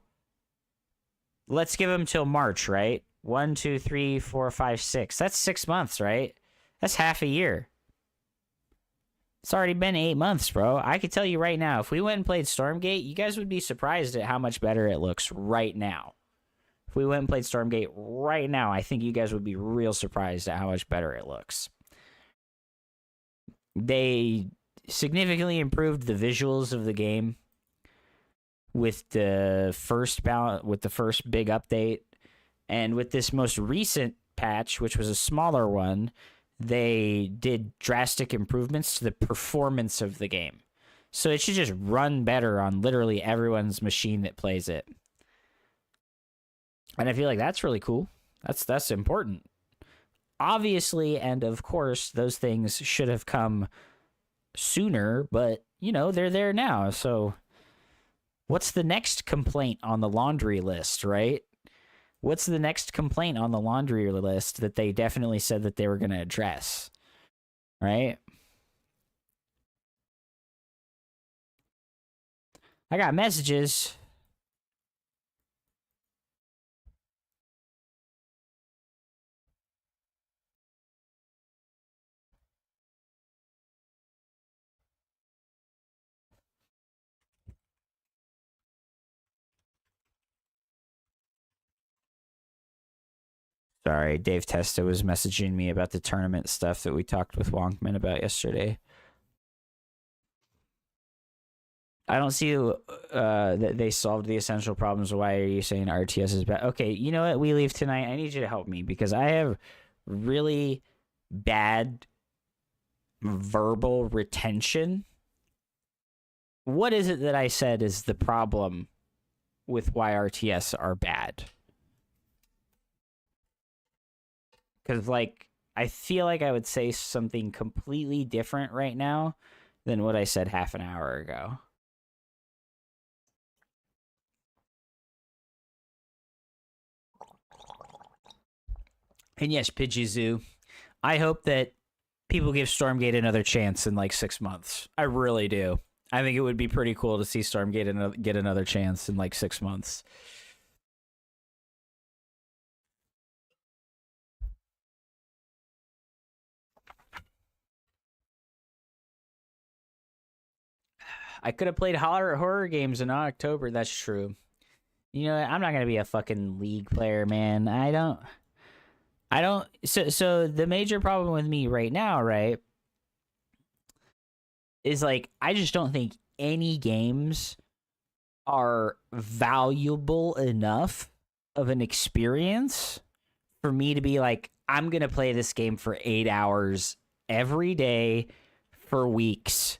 let's give them till March, right? 1, 2, 3, 4, 5, 6. That's 6 months, right? That's half a year. It's already been 8 months, bro. I could tell you right now, if we went and played Stormgate, you guys would be surprised at how much better it looks right now. If we went and played Stormgate right now, I think you guys would be real surprised at how much better it looks. They significantly improved the visuals of the game with the first big update, and with this most recent patch, which was a smaller one, they did drastic improvements to the performance of the game. So it should just run better on literally everyone's machine that plays it. And I feel like that's really cool. That's important. Obviously, and of course, those things should have come sooner, but, you know, they're there now. So what's the next complaint on the laundry list, right? What's the next complaint on the laundry list that they definitely said that they were going to address, right? I got messages. Sorry, Dave Testa was messaging me about the tournament stuff that we talked with Wonkman about yesterday. I don't see that they solved the essential problems. Why are you saying RTS is bad? Okay, you know what? We leave tonight. I need you to help me because I have really bad verbal retention. What is it that I said is the problem with why RTS are bad? Because, like, I feel like I would say something completely different right now than what I said half an hour ago. And yes, Pidgey Zoo, I hope that people give Stormgate another chance in like 6 months. I really do. I think it would be pretty cool to see Stormgate get another chance in like 6 months. I could have played horror games in October. That's true. You know, I'm not going to be a fucking League player, man. I don't. So the major problem with me right now, right, is like, I just don't think any games are valuable enough of an experience for me to be like, I'm going to play this game for 8 hours every day for weeks.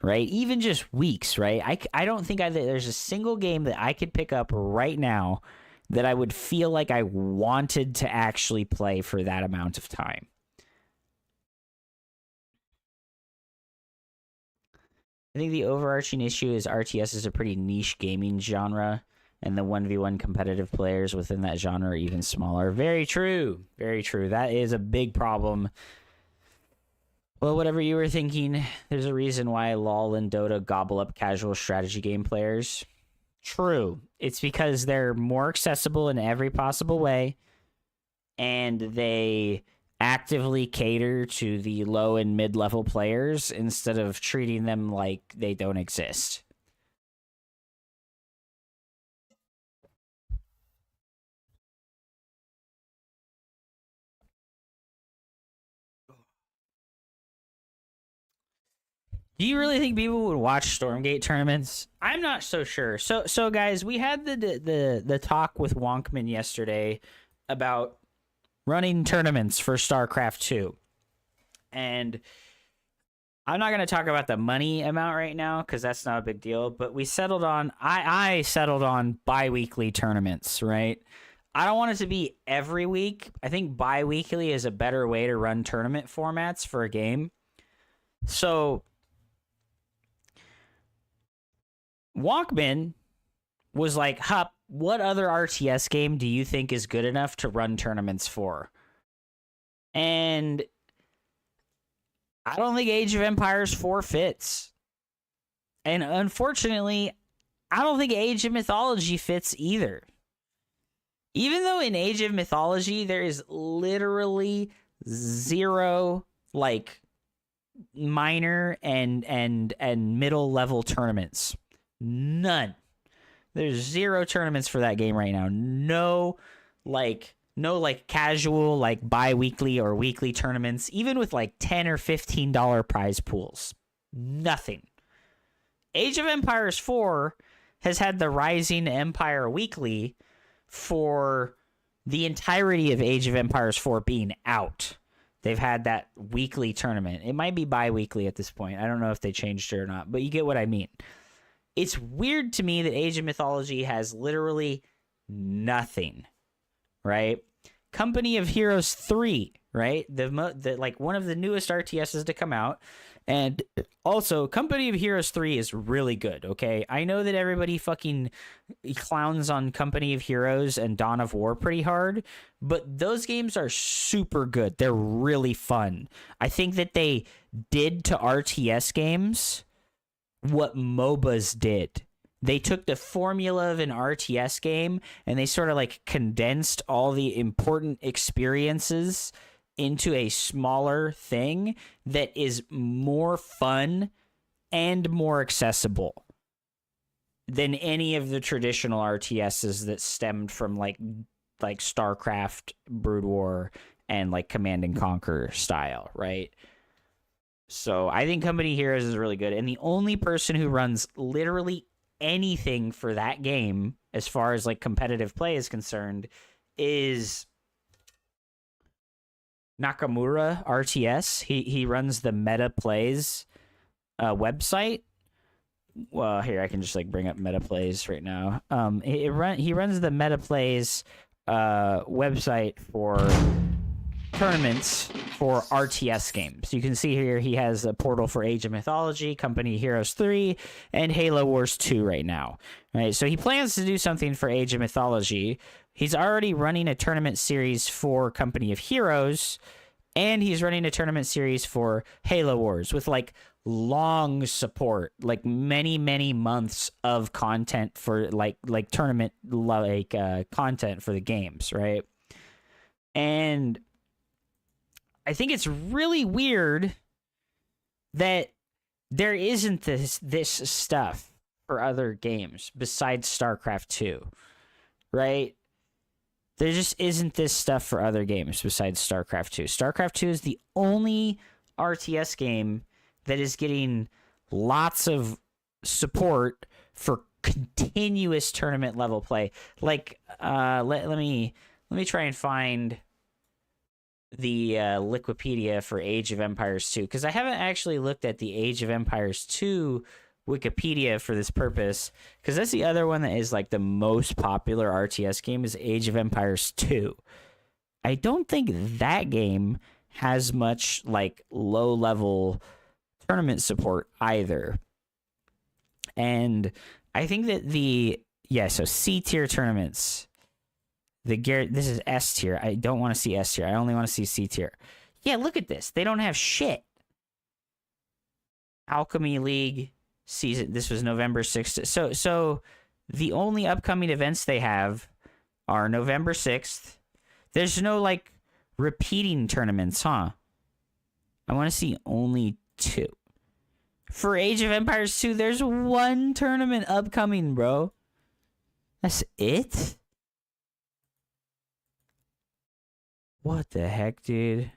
Right? Even just weeks, right? I don't think there's a single game that I could pick up right now that I would feel like I wanted to actually play for that amount of time. I think the overarching issue is RTS is a pretty niche gaming genre, and the 1v1 competitive players within that genre are even smaller. Very true. Very true. That is a big problem. Well, whatever you were thinking, there's a reason why LoL and Dota gobble up casual strategy game players. True. It's because they're more accessible in every possible way, and they actively cater to the low and mid-level players instead of treating them like they don't exist. Do you really think people would watch Stormgate tournaments? I'm not so sure. So guys, we had the talk with Wonkman yesterday about running tournaments for Starcraft 2. And I'm not going to talk about the money amount right now because that's not a big deal, but we settled on I settled on bi-weekly tournaments, right? I don't want it to be every week. I think bi-weekly is a better way to run tournament formats for a game. So Walkman was like, Hup, what other RTS game do you think is good enough to run tournaments for? And I don't think Age of Empires 4 fits. And unfortunately, I don't think Age of Mythology fits either. Even though in Age of Mythology, there is literally zero, like, minor and middle level tournaments. None. There's 0 tournaments for that game right now. No casual, like, bi-weekly or weekly tournaments, even with, like, $10 or $15 prize pools. Nothing. Age of Empires 4 has had the Rising Empire Weekly for the entirety of Age of Empires 4 being out. They've had that weekly tournament. It might be bi-weekly at this point. I don't know if they changed it or not, but you get what I mean. It's weird to me that Age of Mythology has literally nothing, right? Company of Heroes 3, right? The like one of the newest RTSs to come out. And also, Company of Heroes 3 is really good, okay? I know that everybody fucking clowns on Company of Heroes and Dawn of War pretty hard, but those games are super good. They're really fun. I think that they did to RTS games what MOBAs did. They took the formula of an RTS game and they sort of like condensed all the important experiences into a smaller thing that is more fun and more accessible than any of the traditional RTSs that stemmed from like Starcraft, Brood War, and like Command and Conquer style, right? So I think Company Heroes is really good. And the only person who runs literally anything for that game, as far as like competitive play is concerned, is Nakamura RTS. He runs the Meta Plays website. Well, here I can just like bring up Meta Plays right now. He runs the Meta Plays website for tournaments for RTS games. You can see here he has a portal for Age of Mythology, Company Heroes 3, and Halo Wars 2 right now. Right, so he plans to do something for Age of Mythology. He's already running a tournament series for Company of Heroes, and he's running a tournament series for Halo Wars with like long support, like many months of content for like tournament content for the games, right? And I think it's really weird that there isn't this stuff for other games besides StarCraft 2, right? There just isn't this stuff for other games besides StarCraft 2. StarCraft 2 is the only RTS game that is getting lots of support for continuous tournament level play. Like, let me try and find the Wikipedia for Age of Empires 2, because I haven't actually looked at the Age of Empires 2 Wikipedia for this purpose, because that's the other one that is like the most popular RTS game is Age of Empires 2. I don't think that game has much like low level tournament support either. And I think that so C tier tournaments, this is S tier. I don't want to see S tier. I only want to see C tier. Yeah, look at this. They don't have shit. Alchemy League season. This was November 6th. So the only upcoming events they have are November 6th. There's no like repeating tournaments, huh? I want to see only 2. For Age of Empires 2, there's 1 tournament upcoming, bro. That's it? What the heck, dude?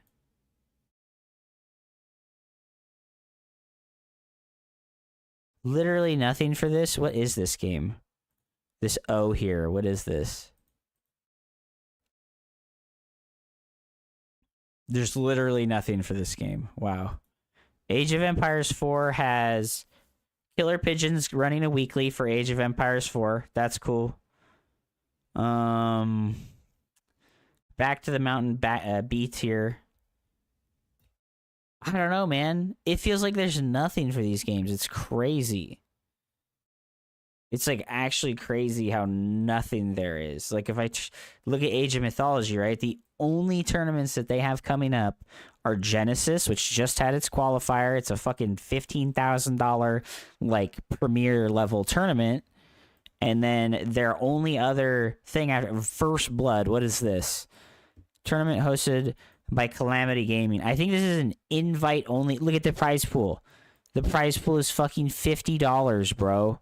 Literally nothing for this? What is this game? This O here, what is this? There's literally nothing for this game. Wow. Age of Empires 4 has Killer Pigeons running a weekly for Age of Empires 4. That's cool. Back to the mountain B tier. I don't know, man. It feels like there's nothing for these games. It's crazy. It's like actually crazy how nothing there is. Like if I look at Age of Mythology, right? The only tournaments that they have coming up are Genesis, which just had its qualifier. It's a fucking $15,000 like premier level tournament. And then their only other thing after First Blood, what is this? Tournament hosted by Calamity Gaming. I think this is an invite only. Look at the prize pool. The prize pool is fucking $50, bro.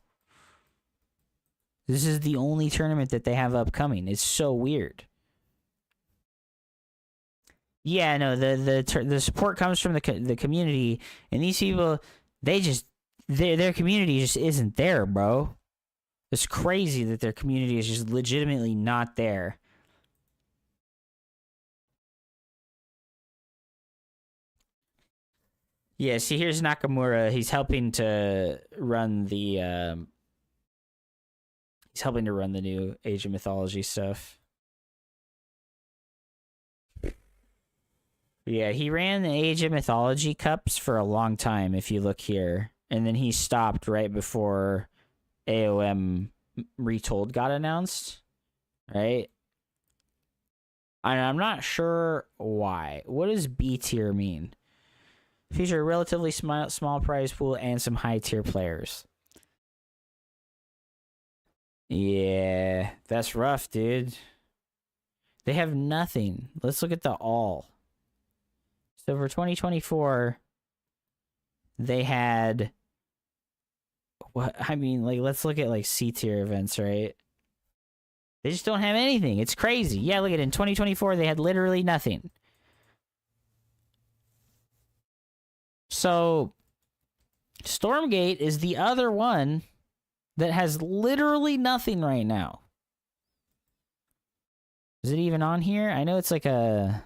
This is the only tournament that they have upcoming. It's so weird. Yeah, no, the support comes from the community, and these people, they just their community just isn't there, bro. It's crazy that their community is just legitimately not there. Yeah, see, here's Nakamura. He's helping to run the new Age of Mythology stuff. Yeah, he ran the Age of Mythology Cups for a long time, if you look here. And then he stopped right before AOM Retold got announced, right? And I'm not sure why. What does B tier mean? Feature a relatively small prize pool and some high tier players. Yeah, that's rough, dude. They have nothing. Let's look at the all. So for 2024, they had what? I mean, like, let's look at like C tier events, right? They just don't have anything. It's crazy. Yeah, look at it. In 2024, they had literally nothing. So, Stormgate is the other one that has literally nothing right now. Is it even on here? I know it's like a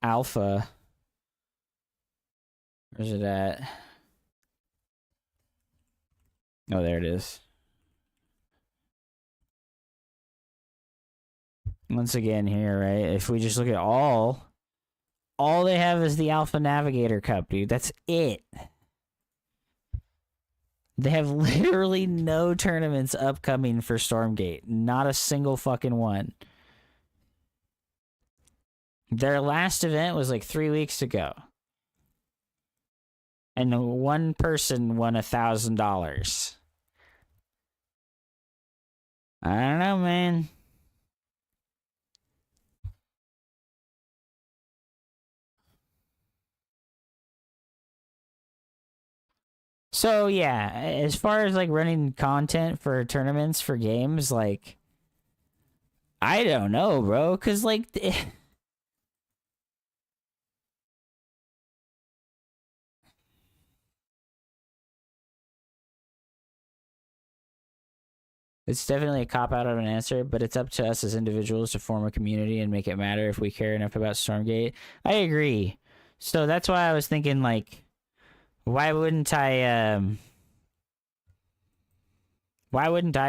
alpha. Where's it at? Oh, there it is. Once again here, right? If we just look at all they have is the Alpha Navigator Cup, dude. That's it. They have literally no tournaments upcoming for Stormgate. Not a single fucking one. Their last event was like 3 weeks ago. And one person won $1,000. I don't know, man. So yeah, as far as like running content for tournaments for games, like I don't know, bro, cuz like it's definitely a cop out of an answer, but it's up to us as individuals to form a community and make it matter if we care enough about Stormgate. I agree. So that's why I was thinking like why wouldn't I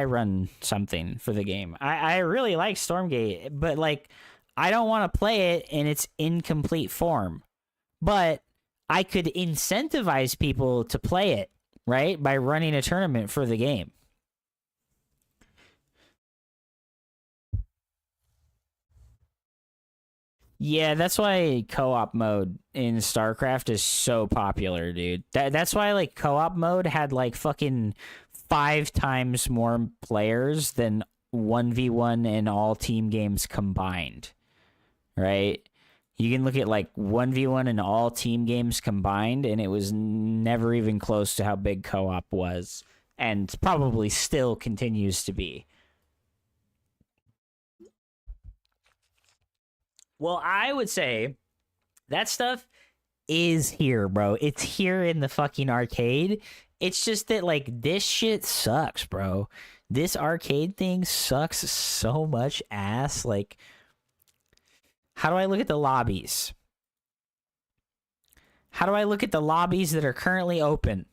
run something for the game? I really like Stormgate, but like I don't want to play it in its incomplete form. But I could incentivize people to play it, right? By running a tournament for the game. Yeah, that's why co-op mode in StarCraft is so popular, dude. That's why like co-op mode had like fucking 5 times more players than 1v1 in all team games combined. Right? You can look at like 1v1 in all team games combined and it was never even close to how big co-op was and probably still continues to be. Well, I would say that stuff is here, bro. It's here in the fucking arcade. It's just that, like, this shit sucks, bro. This arcade thing sucks so much ass. Like, how do I look at the lobbies? How do I look at the lobbies that are currently open?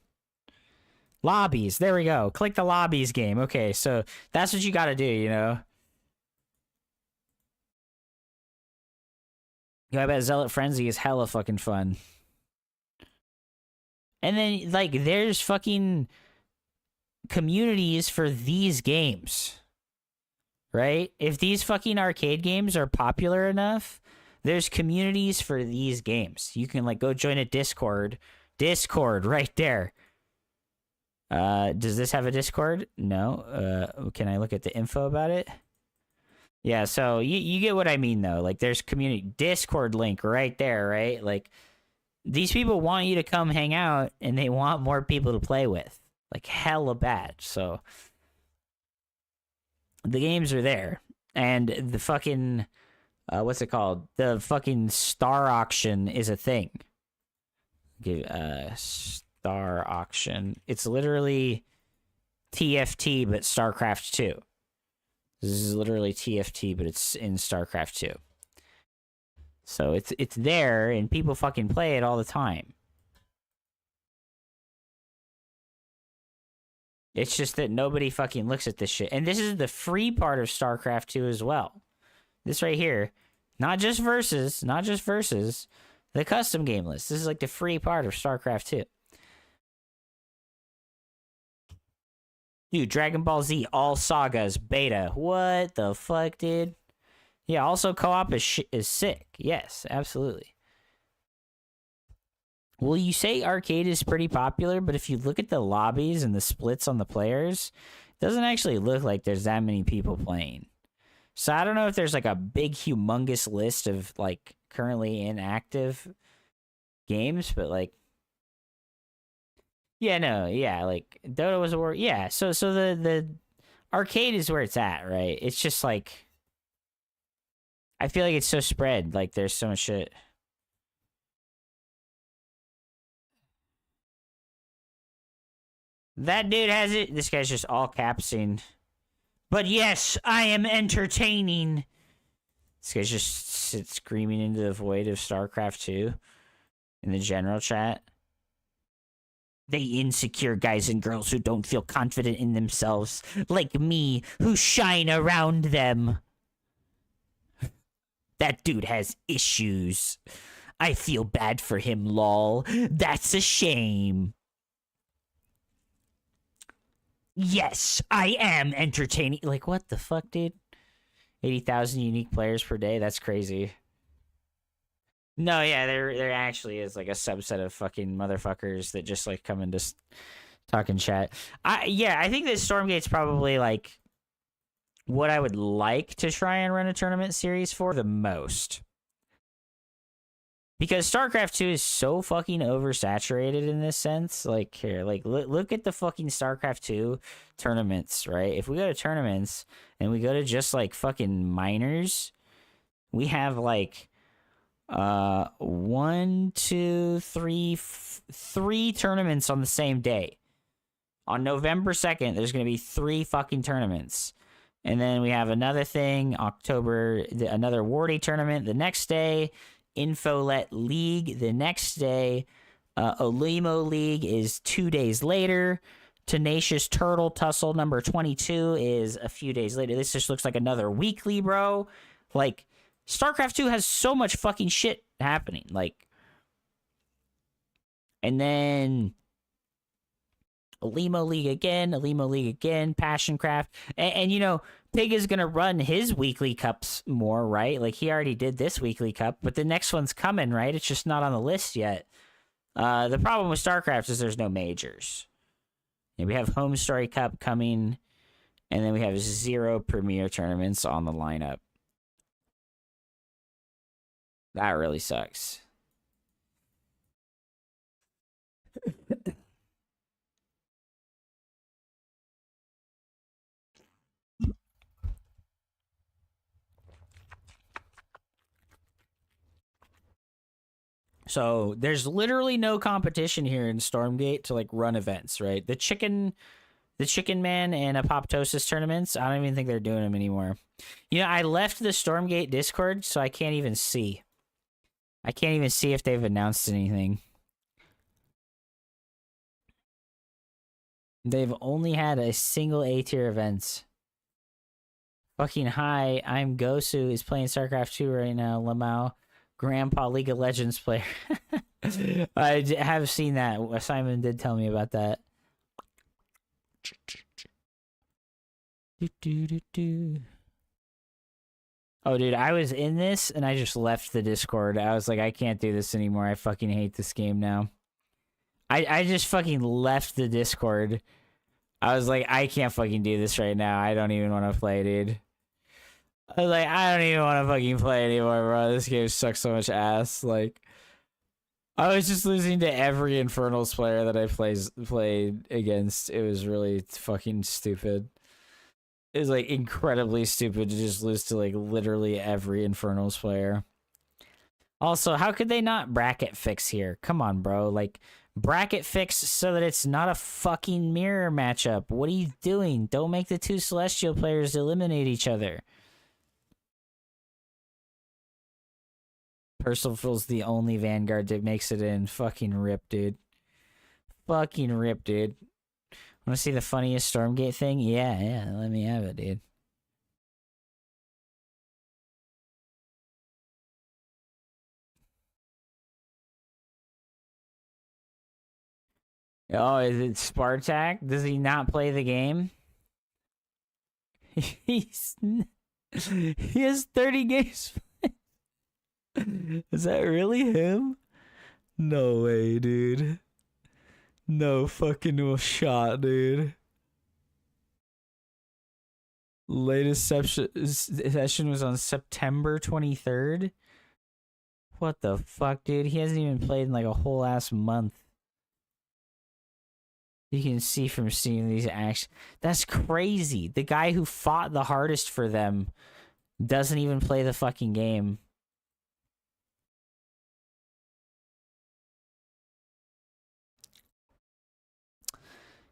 Lobbies. There we go. Click the lobbies game. Okay, so that's what you got to do, you know? Yeah, I bet Zealot Frenzy is hella fucking fun. And then, like, there's fucking communities for these games, right? If these fucking arcade games are popular enough, there's communities for these games. You can, like, go join a Discord. Discord, right there. Does this have a Discord? No. Can I look at the info about it? Yeah, so you get what I mean, though. Like, there's community Discord link right there, right? Like, these people want you to come hang out, and they want more people to play with. Like, hella bad. So, the games are there. And the fucking, what's it called? The fucking Star Auction is a thing. Star Auction. It's literally TFT, but Starcraft 2. This is literally TFT, but it's in Starcraft 2. So it's there, and people fucking play it all the time. It's just that nobody fucking looks at this shit. And this is the free part of StarCraft 2 as well. This right here. Not just versus, the custom game list. This is like the free part of StarCraft 2. Dude, Dragon Ball Z All Sagas beta. What the fuck, dude? Yeah, also co-op is sick. Yes, absolutely. Well, you say arcade is pretty popular, but if you look at the lobbies and the splits on the players, it doesn't actually look like there's that many people playing. So I don't know if there's like a big, humongous list of like currently inactive games, but like, yeah, no, yeah, like Dota was a war. Yeah, so the arcade is where it's at, right? It's just like, I feel like it's so spread. Like there's so much shit. That dude has it. This guy's just all capsing. But yes, I am entertaining. This guy's just screaming into the void of StarCraft 2 in the general chat. They insecure guys and girls who don't feel confident in themselves, like me, who shine around them. That dude has issues. I feel bad for him, lol. That's a shame. Yes, I am entertaining. Like, what the fuck, dude? 80,000 unique players per day? That's crazy. No, yeah, there actually is like a subset of fucking motherfuckers that just like come and just talk and chat. I think that Stormgate's probably like what I would like to try and run a tournament series for the most. Because StarCraft 2 is so fucking oversaturated in this sense. Like, here, like, look at the fucking StarCraft 2 tournaments, right? If we go to tournaments and we go to just, like, fucking minors, we have, like, 1, 2, 3, 3 tournaments on the same day. On November 2nd, there's going to be 3 fucking tournaments. And then we have another thing, October, another Wardy tournament the next day. Infolet League the next day. Olimo League is 2 days later. Tenacious Turtle Tussle number 22 is a few days later. This just looks like another weekly, bro. Like, StarCraft 2 has so much fucking shit happening. Like, and then Olimo League again, Passioncraft. And you know, Pig is going to run his weekly cups more, right? Like, he already did this weekly cup, but the next one's coming, right? It's just not on the list yet. The problem with StarCraft is there's no majors. And we have Home Story Cup coming, and then we have 0 premier tournaments on the lineup. That really sucks. So there's literally no competition here in Stormgate to like run events, right? The Chicken Man and Apoptosis tournaments, I don't even think they're doing them anymore. You know, I left the Stormgate Discord, so I can't even see. I can't even see if they've announced anything. They've only had a single A-tier events. Fucking hi, I'm Gosu is playing StarCraft 2 right now, Lamau. Grandpa League of Legends player. Have seen that. Simon did tell me about that. Oh, dude, I was in this and I just left the Discord. I was like, I can't do this anymore. I fucking hate this game now. I just fucking left the Discord. I was like, I can't fucking do this right now. I don't even want to play, dude. I was like, I don't even want to fucking play anymore, bro. This game sucks so much ass. Like, I was just losing to every Infernals player that I played against. It was really fucking stupid. It was like incredibly stupid to just lose to like literally every Infernals player. Also, how could they not bracket fix here? Come on, bro. Like, bracket fix so that it's not a fucking mirror matchup. What are you doing? Don't make the two Celestial players eliminate each other. Percival's the only Vanguard that makes it in. Fucking rip, dude. Fucking rip, dude. Want to see the funniest Stormgate thing? Yeah, let me have it, dude. Oh, is it Spartak? Does he not play the game? He has 30 games. Is that really him? No way, dude. No fucking shot, dude. Latest session was on September 23rd. What the fuck, dude? He hasn't even played in like a whole ass month. You can see from seeing these actions. That's crazy. The guy who fought the hardest for them doesn't even play the fucking game.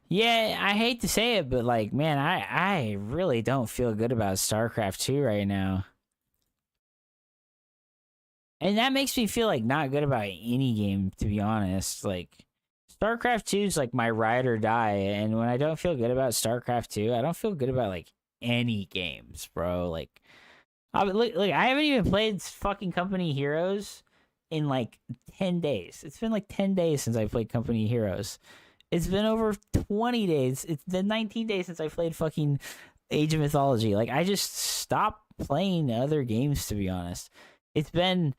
Yeah, I hate to say it, but like, man, I really don't feel good about StarCraft 2 right now. And that makes me feel like not good about any game, to be honest. Like, StarCraft 2 is like my ride or die, and when I don't feel good about StarCraft 2, I don't feel good about like any games, bro. Like, I haven't even played fucking Company Heroes in like 10 days. It's been like 10 days since I played Company Heroes. It's been over 20 days. It's been 19 days since I played fucking Age of Mythology. Like, I just stopped playing other games, to be honest. It's been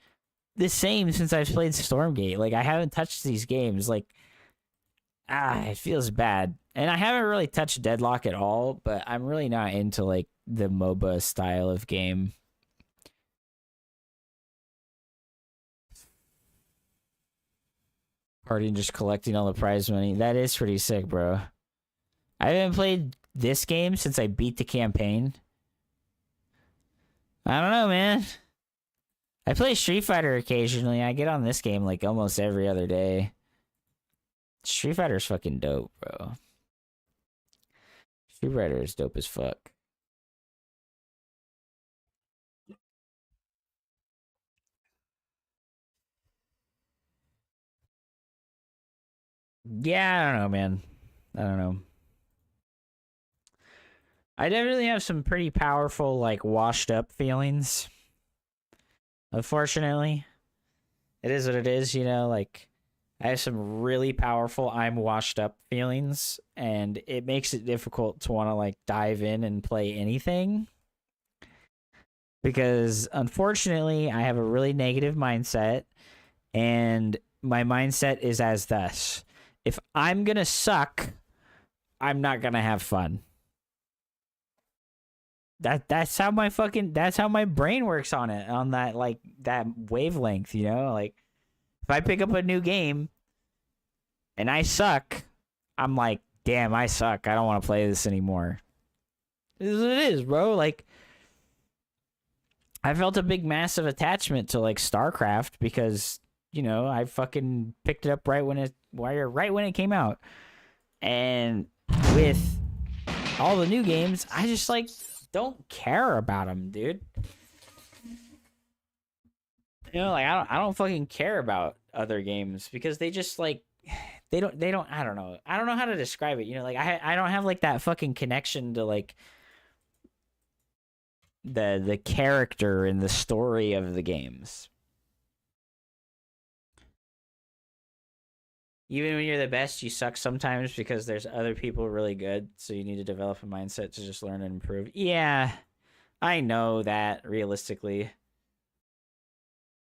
the same since I've played Stormgate. Like, I haven't touched these games. Like, it feels bad. And I haven't really touched Deadlock at all, but I'm really not into, like, the MOBA style of game. Party and just collecting all the prize money. That is pretty sick, bro. I haven't played this game since I beat the campaign. I don't know, man. I play Street Fighter occasionally. I get on this game like almost every other day. Street Fighter's fucking dope, bro. Street Fighter is dope as fuck. Yeah, I don't know, man. I don't know. I definitely have some pretty powerful, like, washed up feelings. Unfortunately. It is what it is, you know, like, I have some really powerful I'm washed up feelings, and it makes it difficult to want to, like, dive in and play anything. Because, unfortunately, I have a really negative mindset, and my mindset is as thus. If I'm gonna suck, I'm not gonna have fun. That's how my brain works on it, on that, like, that wavelength, you know? Like, if I pick up a new game and I suck, I'm like, damn, I suck. I don't want to play this anymore. This is what it is, bro. Like, I felt a big massive attachment to, like, Starcraft because, you know, I fucking picked it up right when it came out. And with all the new games, I just, like, don't care about them, dude. You know, like, I don't fucking care about other games because they just, like, they don't I don't know how to describe it, you know? Like, I don't have, like, that fucking connection to, like, the character and the story of the games. Even when you're the best, you suck sometimes because there's other people really good. So you need to develop a mindset to just learn and improve. Yeah, I know that realistically.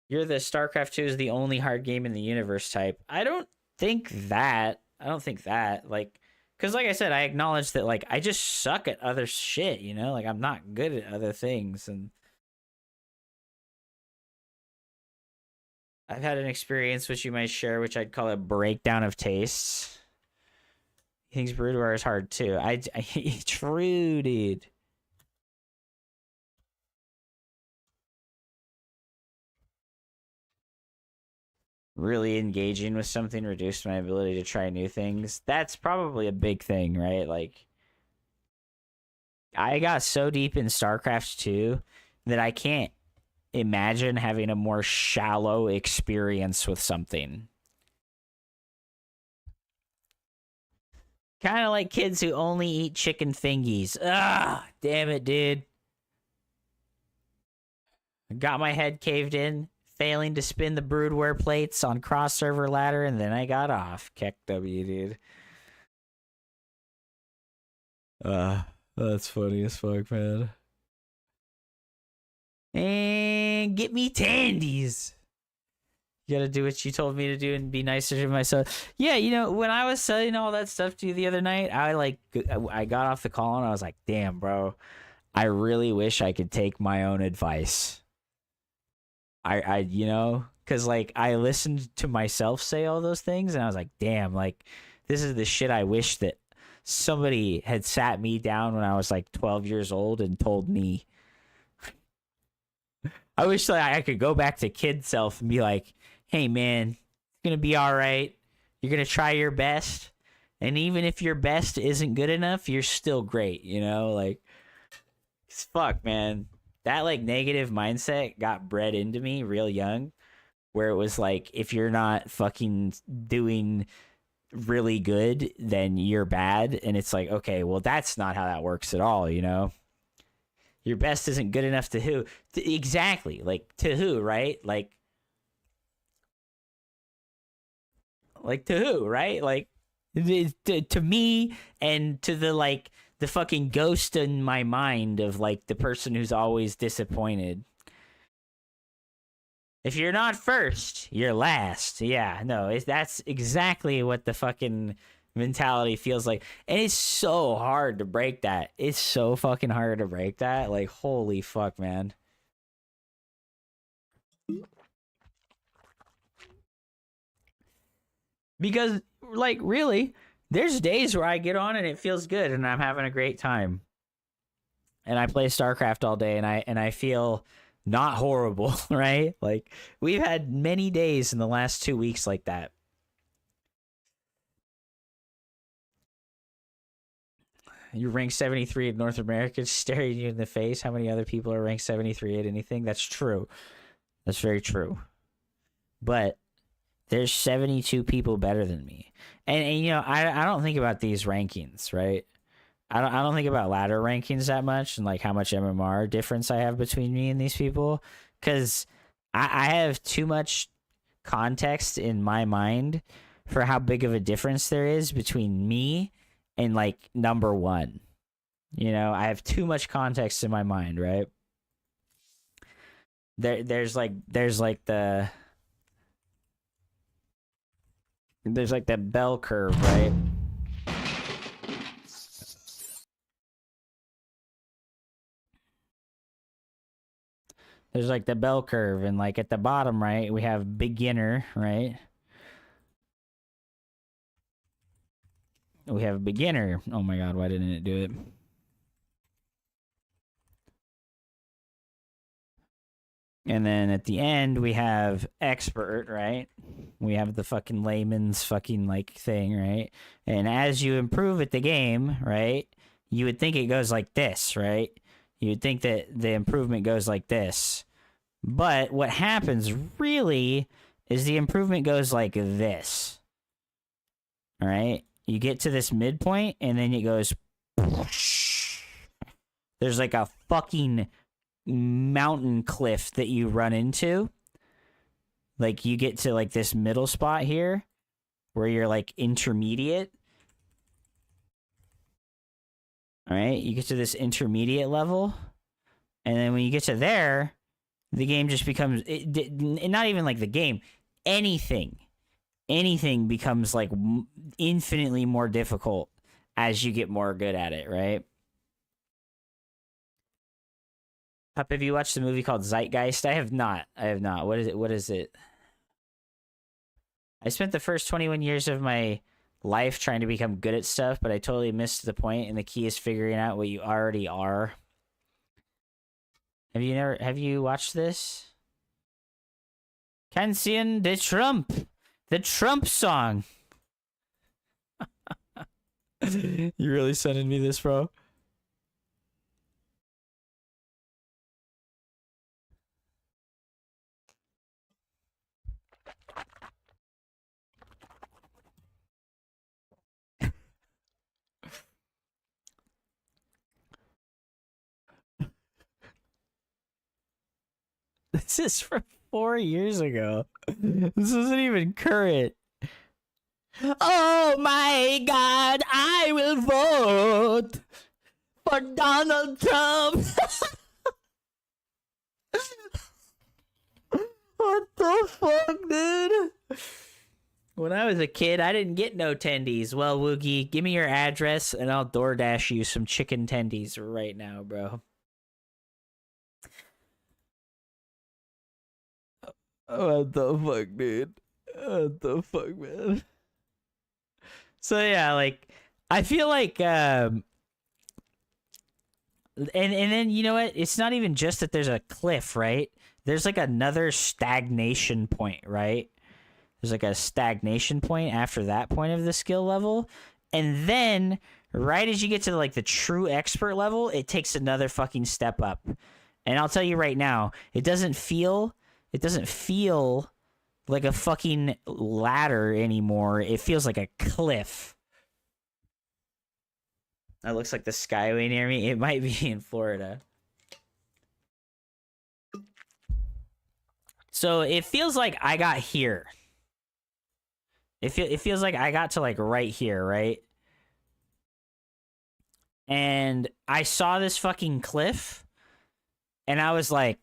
You're the StarCraft 2 is the only hard game in the universe type. I don't think that. Like, because like I said, I acknowledge that, like, I just suck at other shit, you know? Like, I'm not good at other things. And I've had an experience which you might share, which I'd call a breakdown of tastes. He thinks Broodware is hard too. True, dude. Really engaging with something reduced my ability to try new things. That's probably a big thing, right? Like, I got so deep in StarCraft 2 that I can't imagine having a more shallow experience with something. Kind of like kids who only eat chicken fingies. Ah, damn it, dude. Got my head caved in, failing to spin the broodware plates on cross-server ladder, and then I got off. Keck W, dude. That's funny as fuck, man. And get me tandies. You gotta do what you told me to do and be nicer to myself. Yeah, you know, when I was saying all that stuff to you the other night, I got off the call and I was like, damn, bro, I really wish I could take my own advice. You know, because, like, I listened to myself say all those things and I was like, damn, like, this is the shit I wish that somebody had sat me down when I was like 12 years old and told me. I wish that I could go back to kid self and be like, hey, man, it's going to be all right. You're going to try your best. And even if your best isn't good enough, you're still great, you know? Like, it's fuck, man. That, like, negative mindset got bred into me real young, where it was like, if you're not fucking doing really good, then you're bad. And it's like, okay, well, that's not how that works at all, you know? Your best isn't good enough to who? Exactly. Like, to who, right? Like, to who, right? Like, to me and to the, like, the fucking ghost in my mind of, like, the person who's always disappointed. If you're not first, you're last. Yeah, no, that's exactly what the fucking mentality feels like. And it's so hard to break that. It's so fucking hard to break that. Like, holy fuck, man. Because, like, really, there's days where I get on and it feels good and I'm having a great time. And I play StarCraft all day and I feel not horrible, right? Like, we've had many days in the last 2 weeks like that. You're ranked 73 in North America, staring you in the face. How many other people are ranked 73 at anything? That's true. That's very true. But there's 72 people better than me. And you know, I don't think about these rankings, right? I don't think about ladder rankings that much and, like, how much MMR difference I have between me and these people, because I have too much context in my mind for how big of a difference there is between me and, like, number one. You know, I have too much context in my mind, right? There's like the bell curve, right? There's, like, the bell curve, and, like, at the bottom, right, we have beginner, right? We have beginner. Oh my god, why didn't it do it? And then at the end, we have expert, right? We have the fucking layman's fucking, like, thing, right? And as you improve at the game, right, you would think it goes like this, right? You would think that the improvement goes like this. But what happens really is the improvement goes like this. All right? You get to this midpoint, and then it goes... There's, like, a fucking mountain cliff that you run into. Like, you get to, like, this middle spot here, where you're like intermediate. All right, you get to this intermediate level, and then when you get to there, the game just becomes not even like the game, anything becomes like infinitely more difficult as you get more good at it, right? Hup, have you watched the movie called Zeitgeist? I have not. What is it? I spent the first 21 years of my life trying to become good at stuff, but I totally missed the point, and the key is figuring out what you already are. Have you watched this? Canción de Trump. The Trump song. You really sending me this, bro? This is from 4 years ago. This isn't even current. Oh my God, I will vote for Donald Trump. What the fuck, dude? When I was a kid, I didn't get no tendies. Well, Woogie, give me your address and I'll DoorDash you some chicken tendies right now, bro. What the fuck, dude? What the fuck, man? So yeah, like I feel like and then you know what? It's not even just that there's a cliff, right? There's like another stagnation point, right? There's like a stagnation point after that point of the skill level. And then right as you get to like the true expert level, it takes another fucking step up. And I'll tell you right now, it doesn't feel like a fucking ladder anymore. It feels like a cliff. That looks like the Skyway near me. It might be in Florida. So it feels like I got here. It feels like I got to like right here, right? And I saw this fucking cliff, and I was like,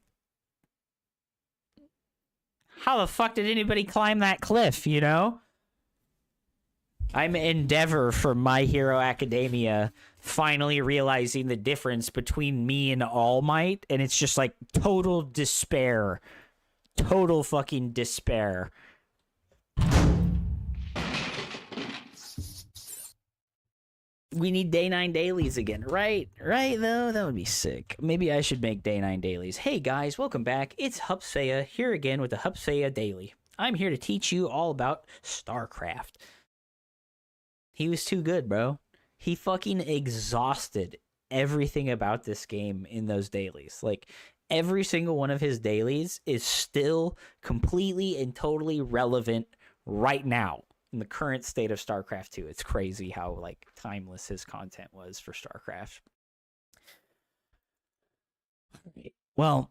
how the fuck did anybody climb that cliff, you know? I'm Endeavor from My Hero Academia finally realizing the difference between me and All Might, and it's just like total despair. Total fucking despair. We need day 9 dailies again, right? Right, though? That would be sick. Maybe I should make day 9 dailies. Hey, guys, welcome back. It's Hupsaiya here again with the Hupsaiya Daily. I'm here to teach you all about Starcraft. He was too good, bro. He fucking exhausted everything about this game in those dailies. Like, every single one of his dailies is still completely and totally relevant right now. In the current state of StarCraft 2. It's crazy how like timeless his content was for StarCraft. Well,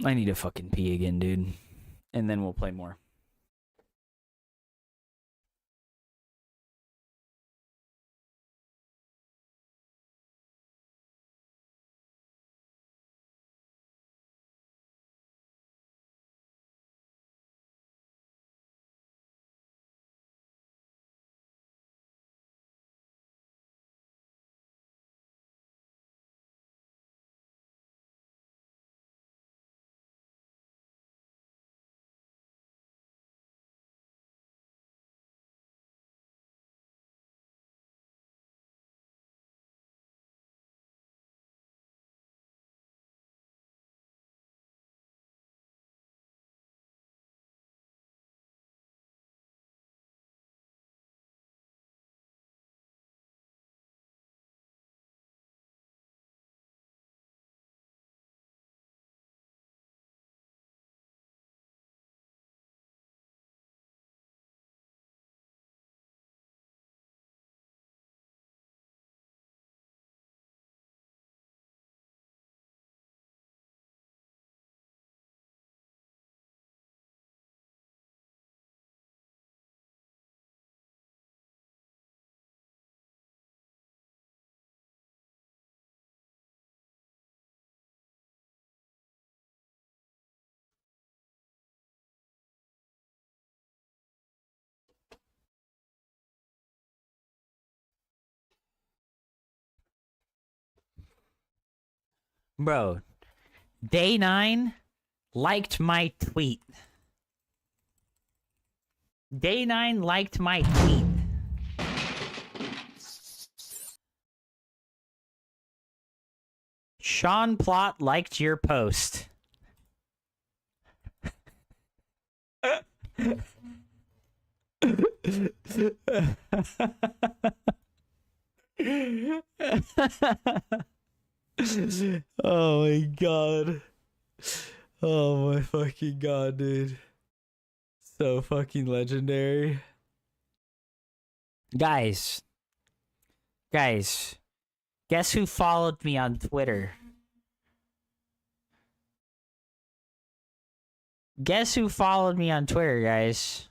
I need to fucking pee again, dude. And then we'll play more. Bro, Day 9 liked my tweet. Day 9 liked my tweet. Sean Plot liked your post. Oh my god. Oh my fucking god, dude. So fucking legendary. Guys, guess who followed me on Twitter? Guess who followed me on Twitter, guys?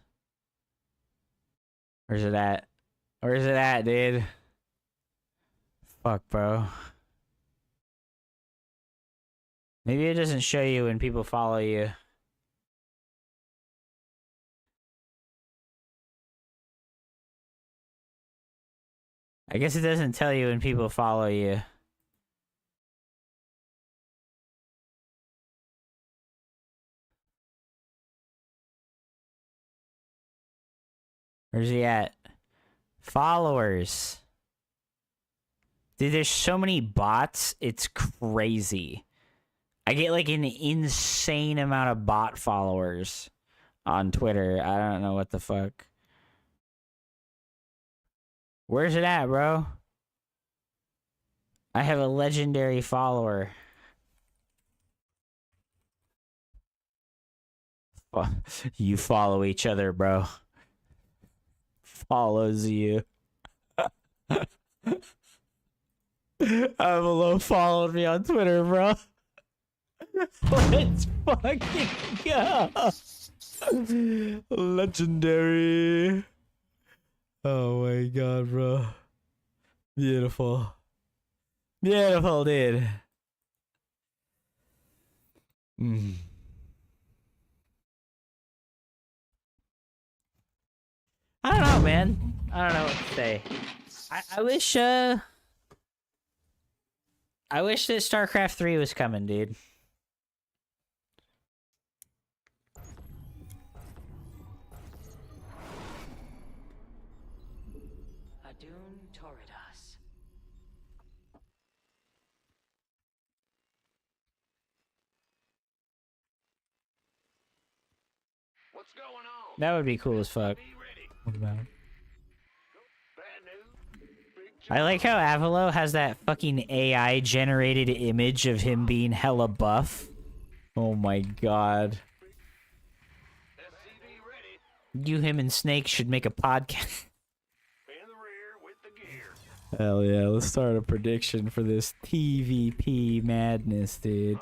Where's it at? Where's it at, dude? Fuck, bro. Maybe it doesn't show you when people follow you. I guess it doesn't tell you when people follow you. Where's he at? Followers. Dude, there's so many bots, it's crazy. I get like an insane amount of bot followers on Twitter. I don't know what the fuck. Where's it at, bro? I have a legendary follower. You follow each other, bro. Follows you. Avalo followed me on Twitter, bro. Let's fucking go. Legendary. Oh my god, bro. Beautiful. Beautiful, dude. I don't know, man. I don't know what to say. I wish that StarCraft 3 was coming, dude. Adun Toridas. What's going on? That would be cool as fuck. Be ready. About. Bad news. Big I like how Avalo has that fucking AI generated image of him being hella buff. Oh my god. SCV ready. You, him, and Snake should make a podcast. In the rear with the gear. Hell yeah, let's start a prediction for this TVP madness, dude.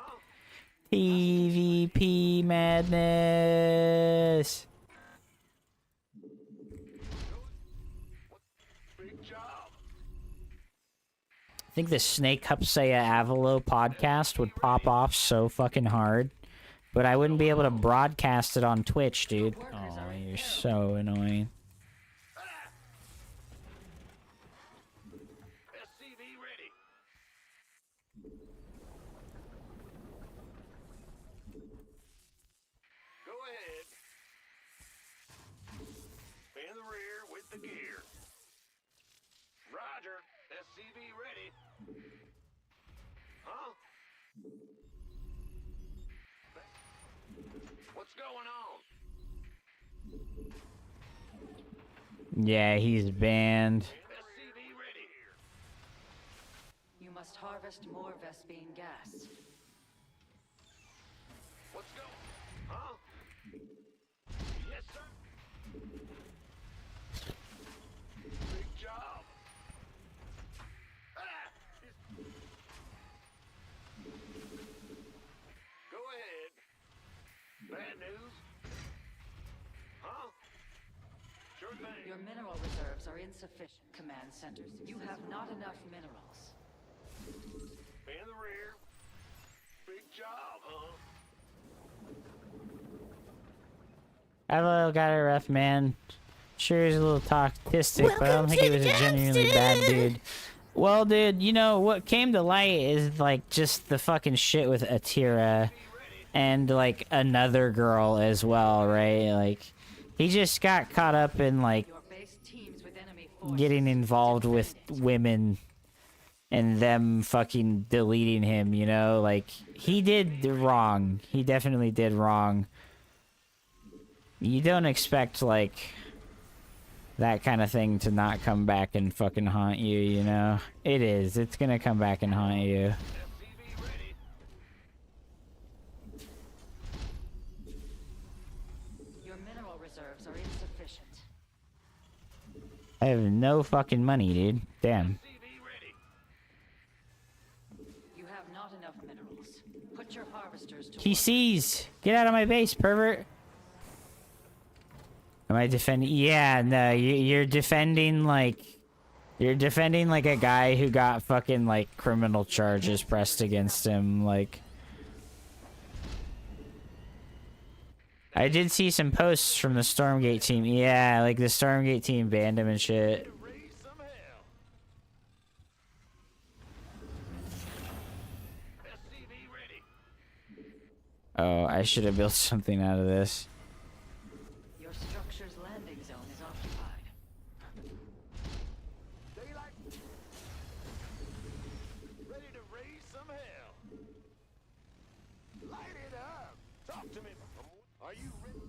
TVP madness. Big job. I think the Snake Hupsaiya Avalo podcast would pop off so fucking hard, but I wouldn't be able to broadcast it on Twitch, dude. Oh, you're so annoying. SCV ready. Go ahead. In the rear with the gear. Roger. SCV ready. Huh? What's going on? Yeah, he's banned. SCV ready. You must harvest more Vespine gas. What's going? Huh? Yes, sir. Big job. Ah! Go ahead. Bad news? Huh? Sure thing. Your mineral reserves are insufficient, command centers. You have not enough minerals. In the rear. Big job, huh? Avalo got it rough, man. Sure, he's a little toxistic, but I don't think he was a genuinely bad dude. Well, dude, you know what came to light is like just the fucking shit with Atira and like another girl as well, right? Like he just got caught up in like Your base teams with enemy forces. getting involved with Defend it. women and them fucking deleting him, you know? Like he did wrong. He definitely did wrong. You don't expect like that kind of thing to not come back and fucking haunt you, you know? It is. It's gonna come back and haunt you. Your mineral reserves are insufficient. I have no fucking money, dude. Damn. You have not enough minerals. Put your harvesters to He work. sees. Get out of my base, pervert. Am I defending? Yeah, no, you're defending like... You're defending like a guy who got fucking like criminal charges pressed against him, like... I did see some posts from the Stormgate team. Yeah, like the Stormgate team banned him and shit. Oh, I should have built something out of this. Your structure's landing zone is occupied. Ready to raise some hell. Light it up. Talk to me. Are you ready?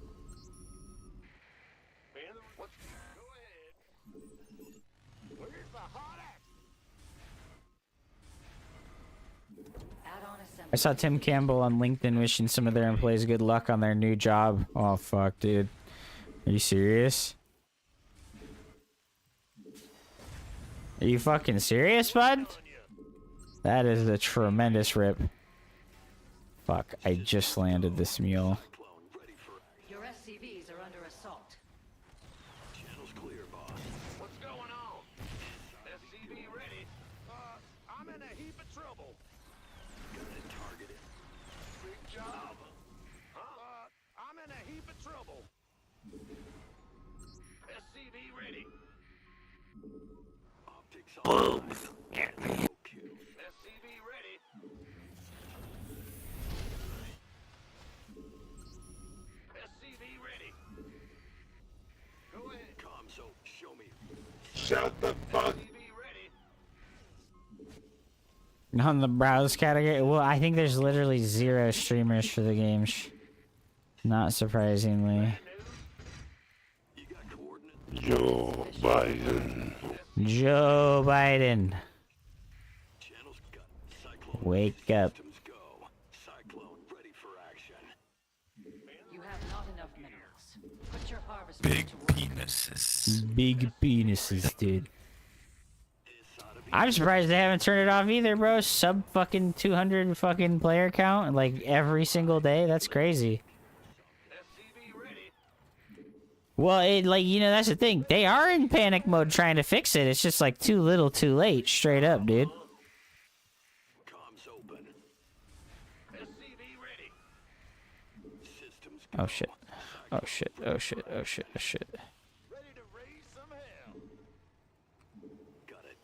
What's... Go ahead. Where's the hot action? Add-on assembly. I saw Tim Campbell on LinkedIn wishing some of their employees good luck on their new job. Oh, fuck, dude. Are you serious? Are you fucking serious, bud? That is a tremendous rip. Fuck, I just landed this mule. Your SCVs are under assault. Channel's clear, boss. What's going on? SCV ready. I'm in a heap of trouble. Gonna target it. Big job. I'm in a heap of trouble. SCV ready. Optics on. Boom. SCV ready. SCV ready. Go ahead. Comso, show me. Shut the fuck. SCV ready. On the browse category, well, I think there's literally 0 streamers for the game. Not surprisingly. You got coordinates? Joe Biden. Joe Biden. Channel's got Cyclone. Wake up. Systems go. Cyclone ready for action. You have not enough minerals. Put your harvesters Big to work. penises. Big penises, dude. I'm surprised they haven't turned it off either, bro. Sub fucking 200 fucking player count, like every single day. That's crazy. SCV ready. Well, it like, you know, that's the thing. They are in panic mode trying to fix it. It's just like too little, too late. Straight up, dude. Comms open. SCV ready. Systems Oh shit. Oh shit. Oh shit. Oh shit. Oh shit. ready to raise some hell. Got it.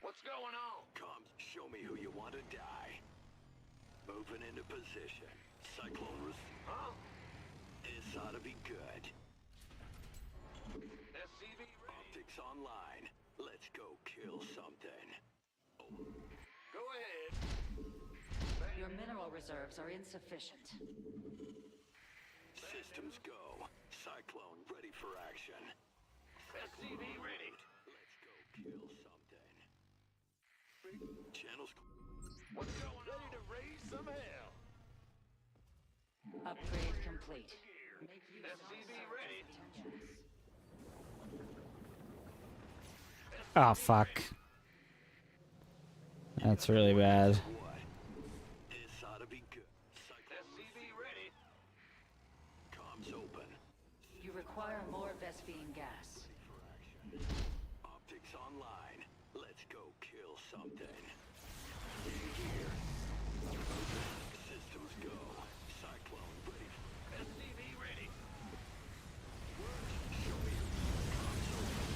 What's going on? Comms, show me who you want to die. Moving into position. Cyclone huh? This ought to be good. SCV ready. Optics online. Let's go kill something. Oh. Go ahead. Your mineral reserves are insufficient. Systems go. Cyclone ready for action. SCV ready. Let's go kill something. Channels. What's going on? Ready to raise some hell. Upgrade complete. Make use of SCV ready. Oh fuck. That's really bad. What? This ought to be good. SCV ready. Comms open. You require more Vespine gas. Optics online. Let's go kill something. In gear. Systems go. Cyclone ready. SCV ready. Show me. Comms open.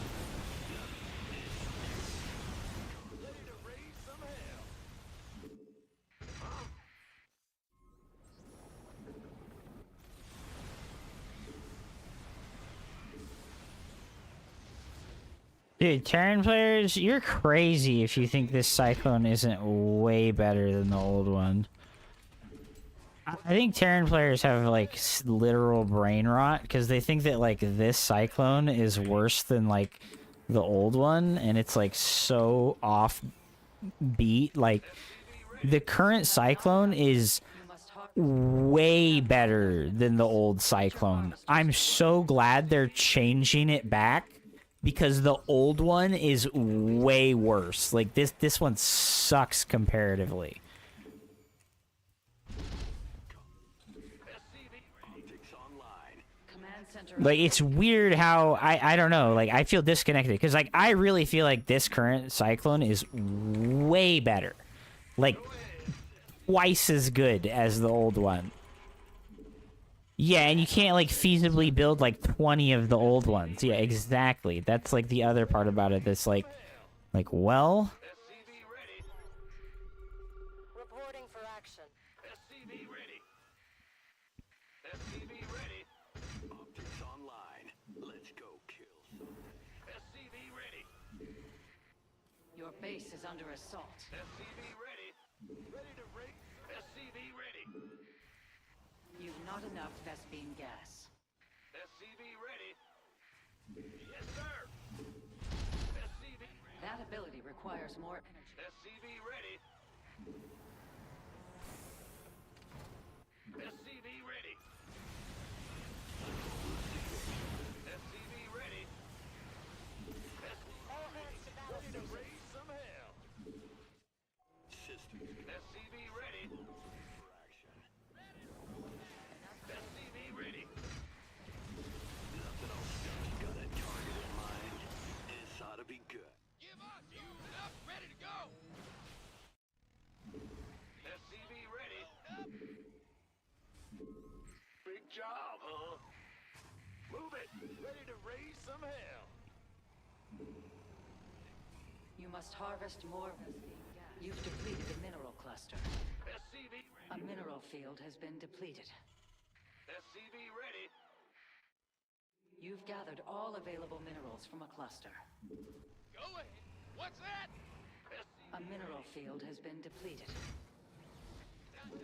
Dude, Terran players, you're crazy if you think this Cyclone isn't way better than the old one. I think Terran players have like literal brain rot because they think that like this Cyclone is worse than like the old one, and it's like so off beat. Like the current Cyclone is way better than the old Cyclone. I'm so glad they're changing it back because the old one is way worse. Like this one sucks comparatively. Like it's weird how I don't know, like I feel disconnected because like I really feel like this current Cyclone is way better, like twice as good as the old one. Yeah, and you can't like feasibly build like 20 of the old ones. Yeah, exactly. That's like the other part about it that's like well, Reporting for action. SCV ready. SCV ready. Optics online. Let's go kill some. SCV ready. Your base is under assault. SCV ready. Ready to race. SCV ready. You've not enough Vespene gas. SCV ready. Yes, sir. SCV ready. That ability requires more energy. SCV ready. SCV ready. SCV ready. All hands to battle Ready to stations. raise some hell. Systems. SCV ready. For action. SCV ready. Nothing else. Got a target in mind. This ought to be good. Give us fueled up, ready to go. SCV ready. Big job, huh? Move it. Ready to raise some hell. You must harvest more Vespene gas. You've depleted a mineral cluster. SCV A ready. mineral field has been depleted. SCV ready. You've gathered all available minerals from a cluster. Go ahead. What's that? A mineral field has been depleted.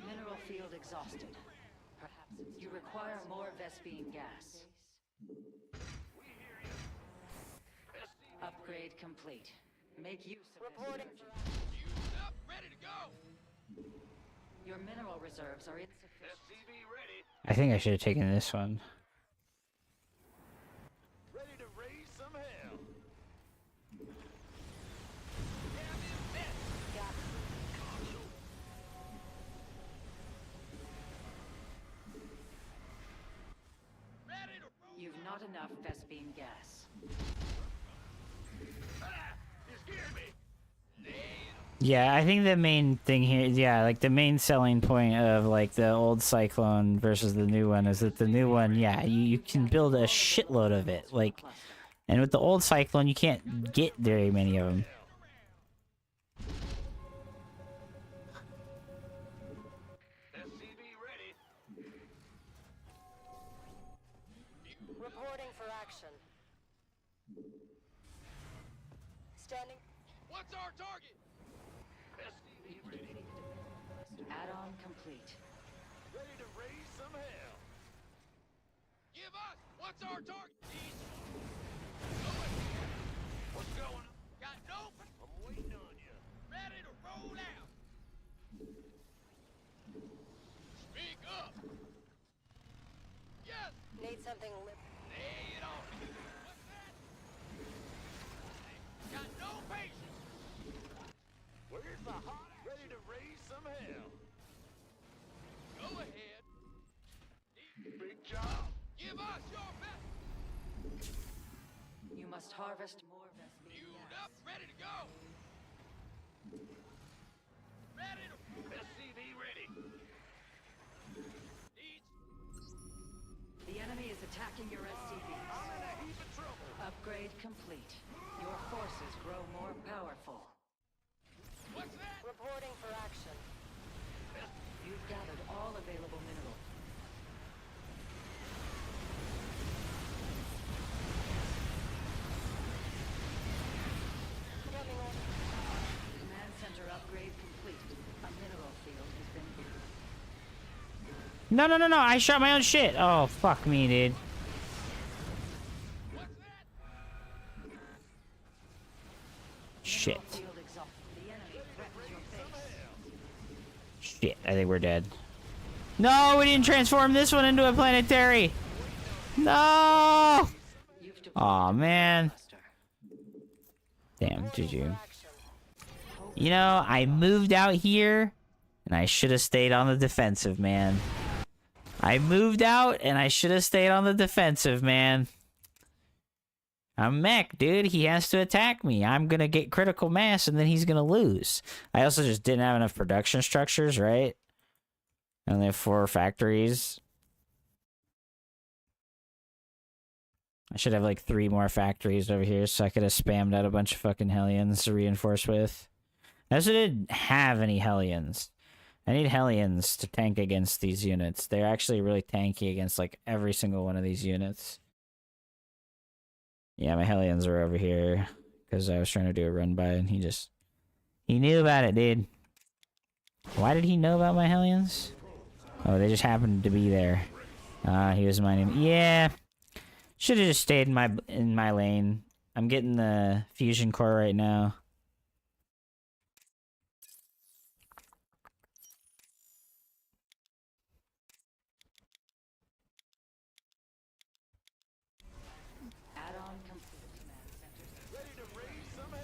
Mineral field exhausted. Perhaps you require more Vespene gas. Upgrade complete. Make use of this Reporting energy. for action. Fueled up, ready to go. Your mineral reserves are insufficient. SCV ready. I think I should have taken this one. Ready to raise some hell. Ready to roll. You've not enough Vespene gas. Ah, you scared me. Yeah, I think the main thing here, yeah, like the main selling point of like the old Cyclone versus the new one is that the new one, yeah, you can build a shitload of it, like, and with the old Cyclone you can't get very many of them. SCV ready. Reporting for action. Standing. What's our target? SCV ready. Add-on complete. Ready to raise some hell. Give us. What's our target? What's going on? Got no. I'm waiting on you. Ready to roll out. Speak up. Yes. Need something lit. Lay it on. What's that? Got no patience. Where's the hot? Ready to raise some hell. Go ahead. Big job. Give us your best. You must harvest more Vespene Fueled gas. up, ready to go. Ready to. SCV ready. Needs. The enemy is attacking your SCVs. I'm in a heap of trouble. Upgrade complete. Your forces grow more powerful. What's that? Reporting for action. You've gathered all available minerals. No, no, no, no. I shot my own shit. Oh, fuck me, dude. Shit. Field exhausted. The enemy threatens your base. Shit, I think we're dead. No, we didn't transform this one into a planetary. No! You've deployed Aw, man. Buster. Damn, Ready GG. for action. You know, I moved out here, and I should have stayed on the defensive, man. I moved out, and I should have stayed on the defensive, man. I'm mech, dude. He has to attack me. I'm gonna get critical mass, and then he's gonna lose. I also just didn't have enough production structures, right? I only have 4 factories. I should have like 3 more factories over here, so I could have spammed out a bunch of fucking Hellions to reinforce with. I also didn't have any Hellions. I need Hellions to tank against these units. They're actually really tanky against like every single one of these units. Yeah, my Hellions are over here because I was trying to do a run by and he knew about it, dude. Why did he know about my Hellions? Oh, they just happened to be there. He was mining. Yeah. Should have just stayed in my lane. I'm getting the fusion core right now. Add-on complete. Command centers. Ready to raise some hell.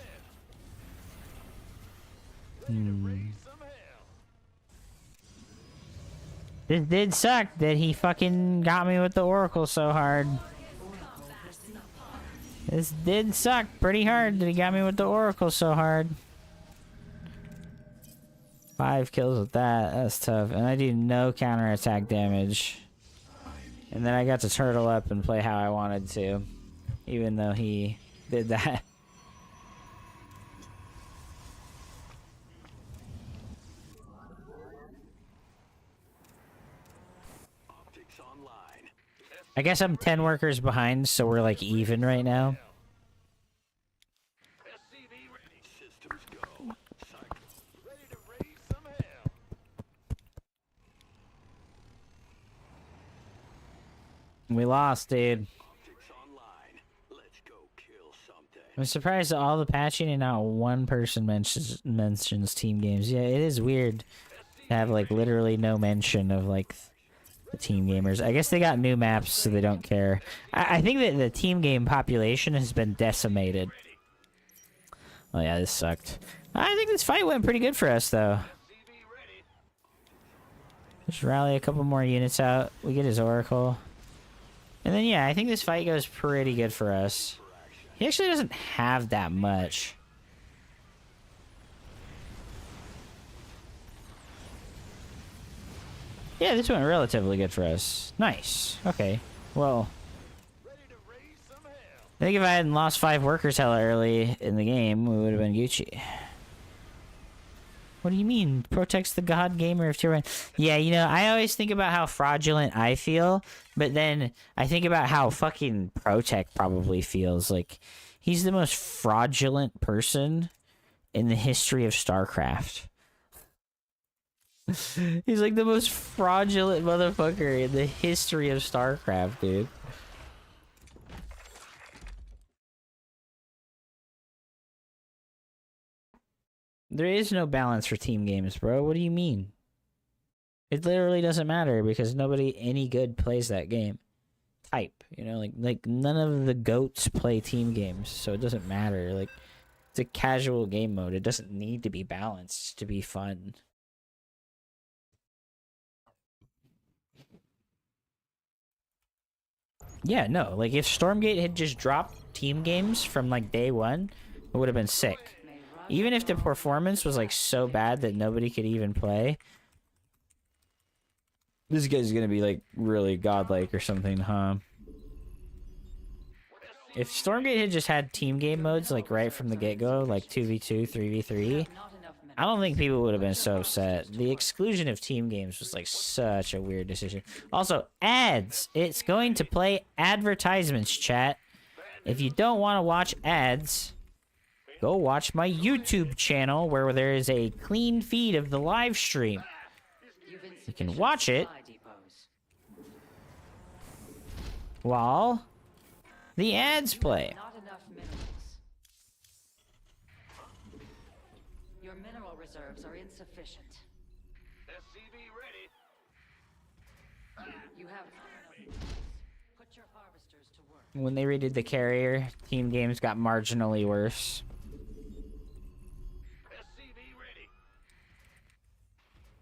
This did suck that he fucking got me with the Oracle so hard. This did suck pretty hard that he got me with the Oracle so hard. 5 kills with that. That's tough. And I do no counterattack damage. And then I got to turtle up and play how I wanted to. Even though he did that. Optics online. I guess I'm 10 workers behind, so we're like even right now. SCV ready. Systems go. Cycle. Ready to raise some hell. We lost, dude. Optics online. Let's go kill something. I'm surprised at all the patching and not one person mentions team games. Yeah, it is weird to have like literally no mention of like the team gamers. I guess they got new maps, so they don't care. I think that the team game population has been decimated. Oh yeah, this sucked. I think this fight went pretty good for us, though. Just rally a couple more units out. We get his Oracle. And then, yeah, I think this fight goes pretty good for us. He actually doesn't have that much. Yeah, this went relatively good for us. Nice. Okay. Well, I think if I hadn't lost 5 workers hella early in the game, we would have been Gucci. What do you mean? Protects the god gamer of tier 1. Yeah, you know, I always think about how fraudulent I feel, but then I think about how fucking Protect probably feels. Like, he's the most fraudulent person in the history of Starcraft. He's like the most fraudulent motherfucker in the history of Starcraft, dude. There is no balance for team games, bro. What do you mean? It literally doesn't matter because nobody any good plays that game. Type, you know, like none of the goats play team games, so it doesn't matter. Like, it's a casual game mode. It doesn't need to be balanced to be fun. Yeah, no, like if Stormgate had just dropped team games from like day 1, it would have been sick. Even if the performance was like so bad that nobody could even play. This guy's gonna be like really godlike or something, huh? If Stormgate had just had team game modes like right from the get-go, like 2v2, 3v3, I don't think people would have been so upset. The exclusion of team games was like such a weird decision. Also, ads. It's going to play advertisements, chat. If you don't want to watch ads, go watch my YouTube channel where there is a clean feed of the live stream. You can watch it while the ads play. Not enough minerals. Your mineral reserves are insufficient. SCV ready. You have not enough minerals. Put your harvesters to work. When they redid the carrier, team games got marginally worse. SCV ready.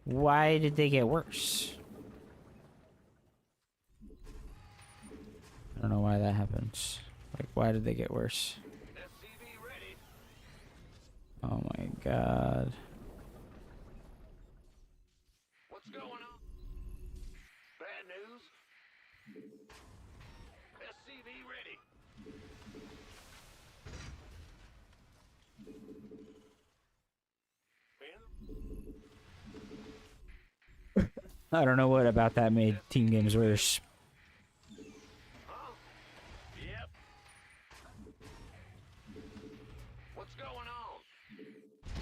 Why did they get worse? I don't know why that happens. Like, why did they get worse? SCV ready. Oh my god. What's going on? Bad news. SCV ready. I don't know what about that made team games worse. Huh? Yep. What's going on?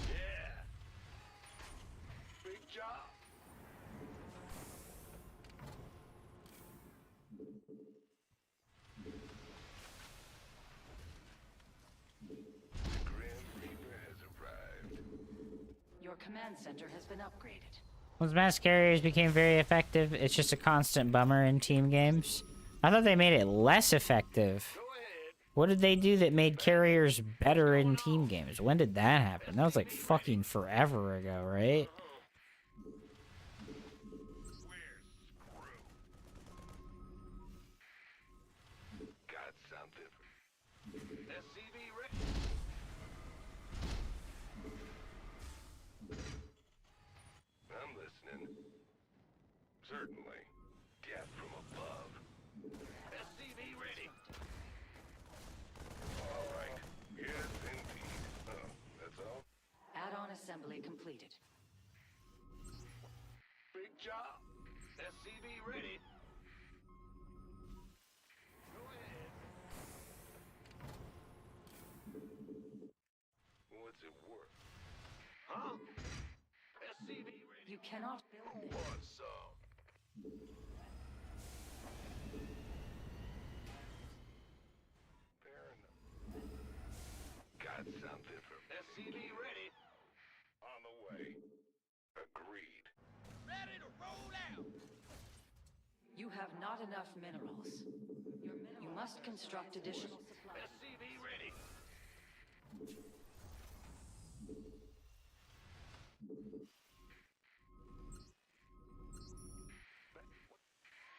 Yeah. Big job. The Grim Reaper has arrived. Your command center has been upgraded. Once mass carriers became very effective, it's just a constant bummer in team games. I thought they made it less effective. Go ahead. What did they do that made carriers better in team games? When did that happen? That was like fucking forever ago, right? Got something. SCV ready. I'm listening. Certainly. Death from above. SCV ready. All right. Yes, indeed. Oh, that's all? Add-on assembly completed. Big job. SCV ready. Go ahead. What's it worth? Huh? SCV ready. You cannot build Who this. wants some? Fair enough. Got something for SCV ready. On the way. Agreed. Ready to roll out. You have not enough minerals. You must construct additional supplies. SCV ready.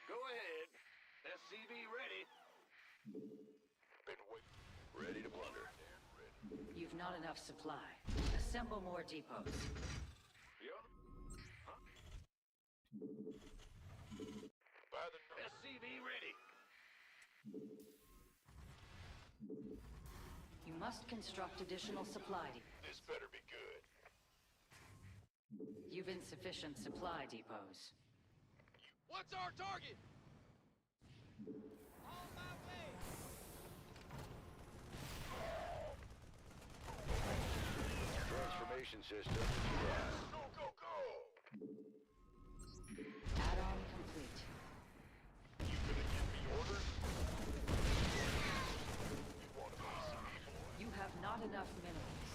Go ahead. SCV ready. Been ready to plunder. You've not enough supply. Assemble more depots. By the SCV ready. You must construct additional supply depots. This better be good. You've insufficient supply depots. What's our target? On my way. Transformation system. Go, go, go. Add-on complete. You gonna give me orders? You have not enough minerals.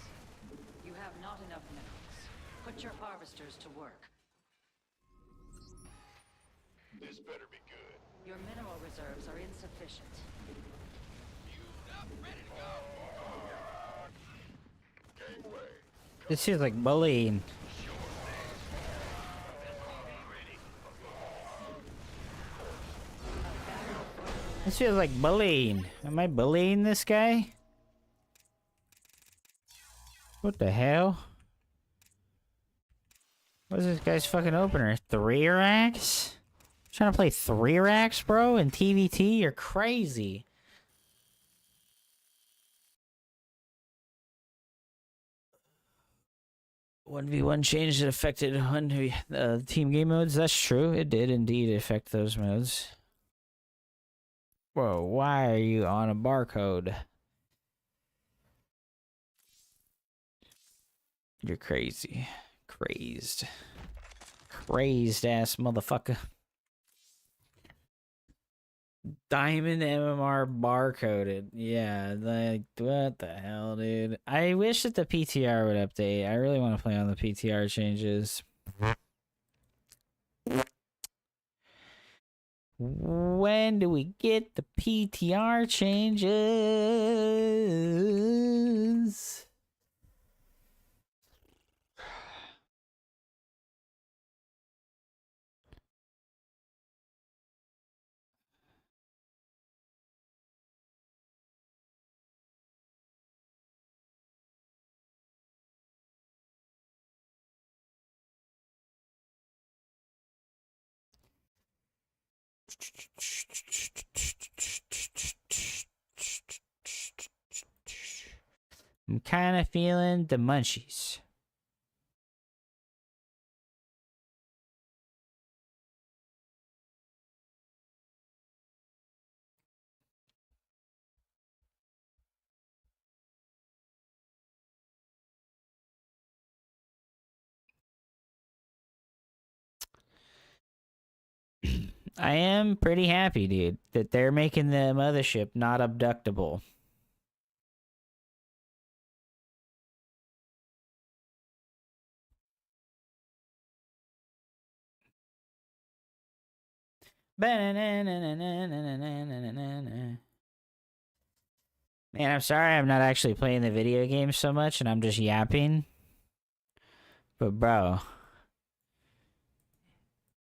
You have not enough minerals. Put your harvesters to work. This better be good. Your mineral reserves are insufficient. You up, ready to go. Gangway. This feels like bullying. This feels like bullying. Am I bullying this guy? What the hell? What is this guy's fucking opener? 3 racks? Trying to play 3 racks, bro? In TVT? You're crazy. One v one change that affected team game modes. That's true. It did indeed affect those modes. Whoa! Why are you on a barcode? You're crazy, crazed ass motherfucker. Diamond MMR barcoded. Yeah, like what the hell, dude? I wish that the PTR would update. I really want to play on the PTR changes. When do we get the PTR changes? I'm kind of feeling the munchies. I am pretty happy, dude, that they're making the mothership not abductable. Man, I'm sorry I'm not actually playing the video game so much and I'm just yapping. But bro,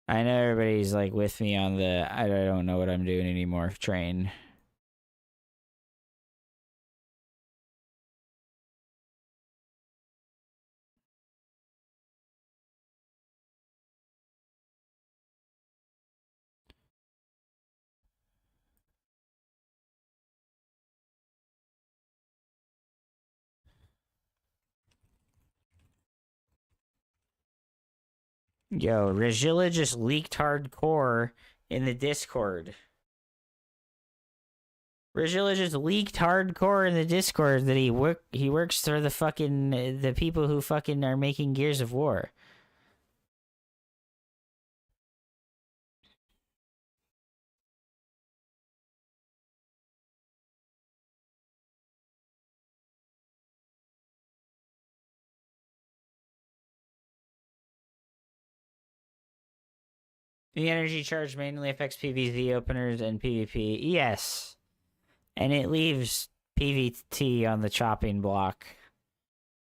I know everybody's like with me on the I don't know what I'm doing anymore train. Yo, Regilla just leaked hardcore in the Discord. Regilla just leaked hardcore in the Discord that he works for the fucking the people who fucking are making Gears of War. The energy charge mainly affects PvZ openers and PvP. Yes. And it leaves PvT on the chopping block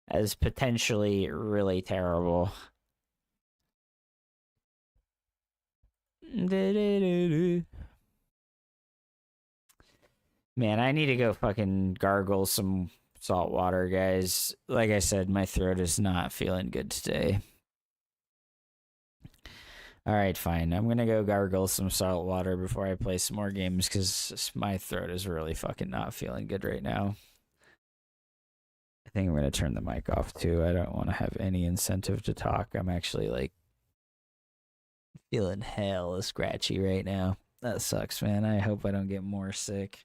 as potentially really terrible. Man, I need to go fucking gargle some salt water, guys. Like I said, my throat is not feeling good today. All right, fine. I'm going to go gargle some salt water before I play some more games because my throat is really fucking not feeling good right now. I think I'm going to turn the mic off too. I don't want to have any incentive to talk. I'm actually like feeling hella scratchy right now. That sucks, man. I hope I don't get more sick.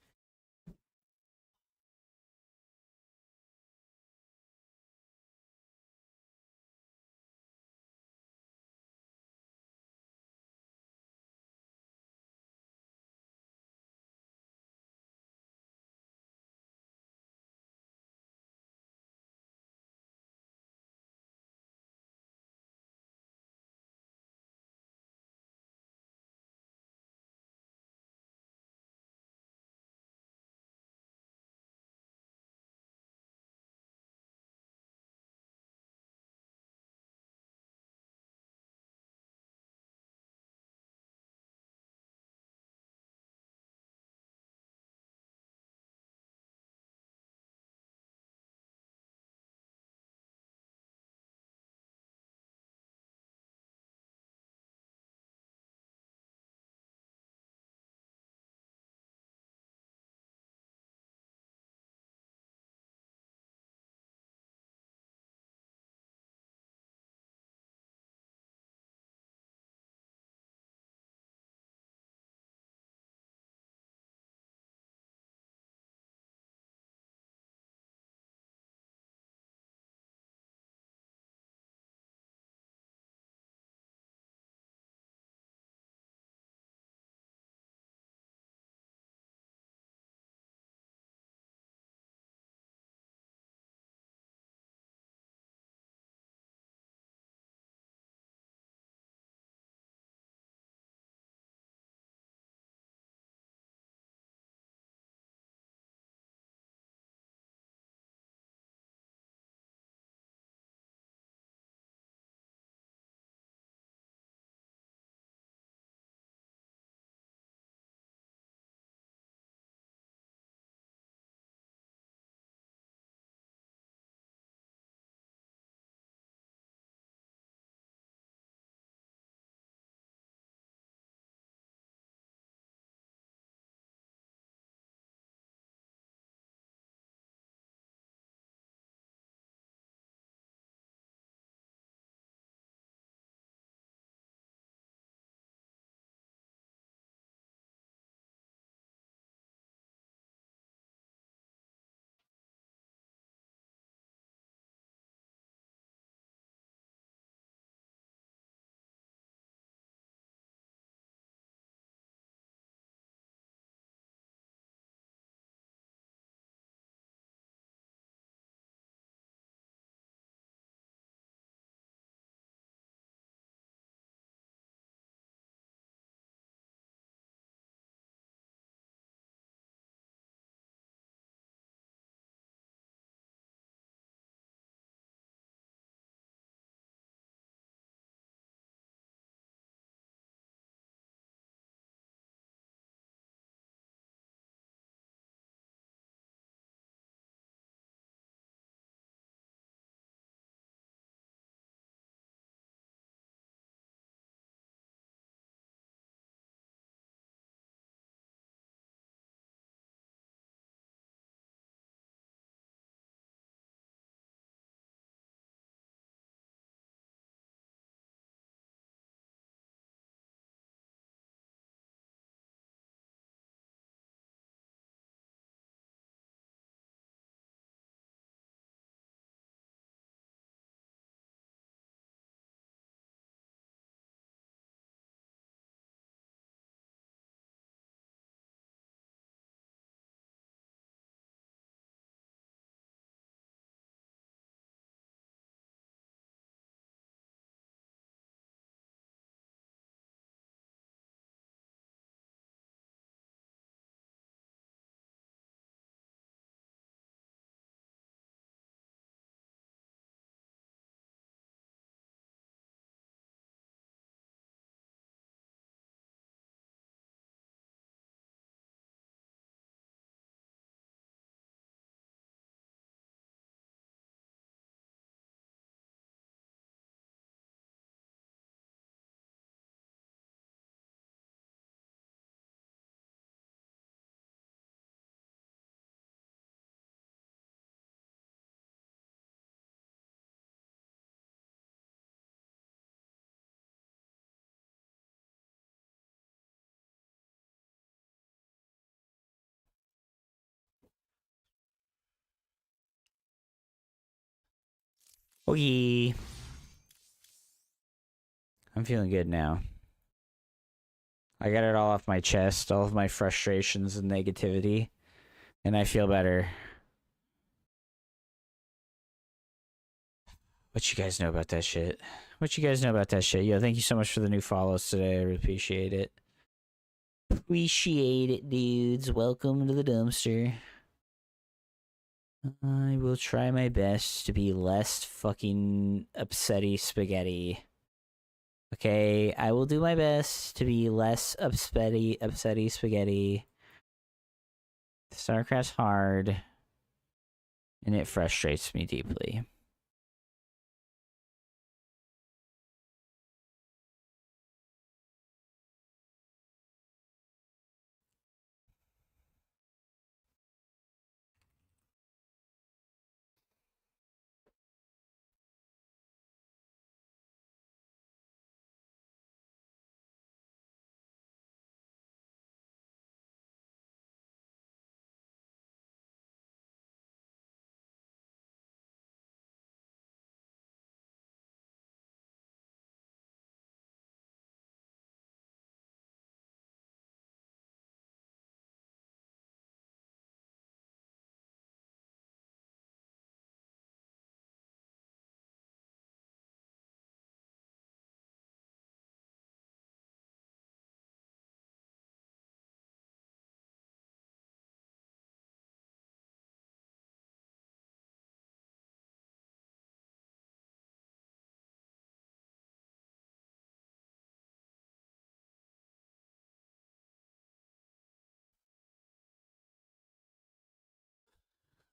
Okay. I'm feeling good now. I got it all off my chest, all of my frustrations and negativity, and I feel better. What you guys know about that shit? What you guys know about that shit? Yo, thank you so much for the new follows today. I really appreciate it. Appreciate it, dudes. Welcome to the dumpster. I will try my best to be less fucking upsetty spaghetti. Okay, I will do my best to be less upsetty spaghetti. Starcraft's hard, and it frustrates me deeply.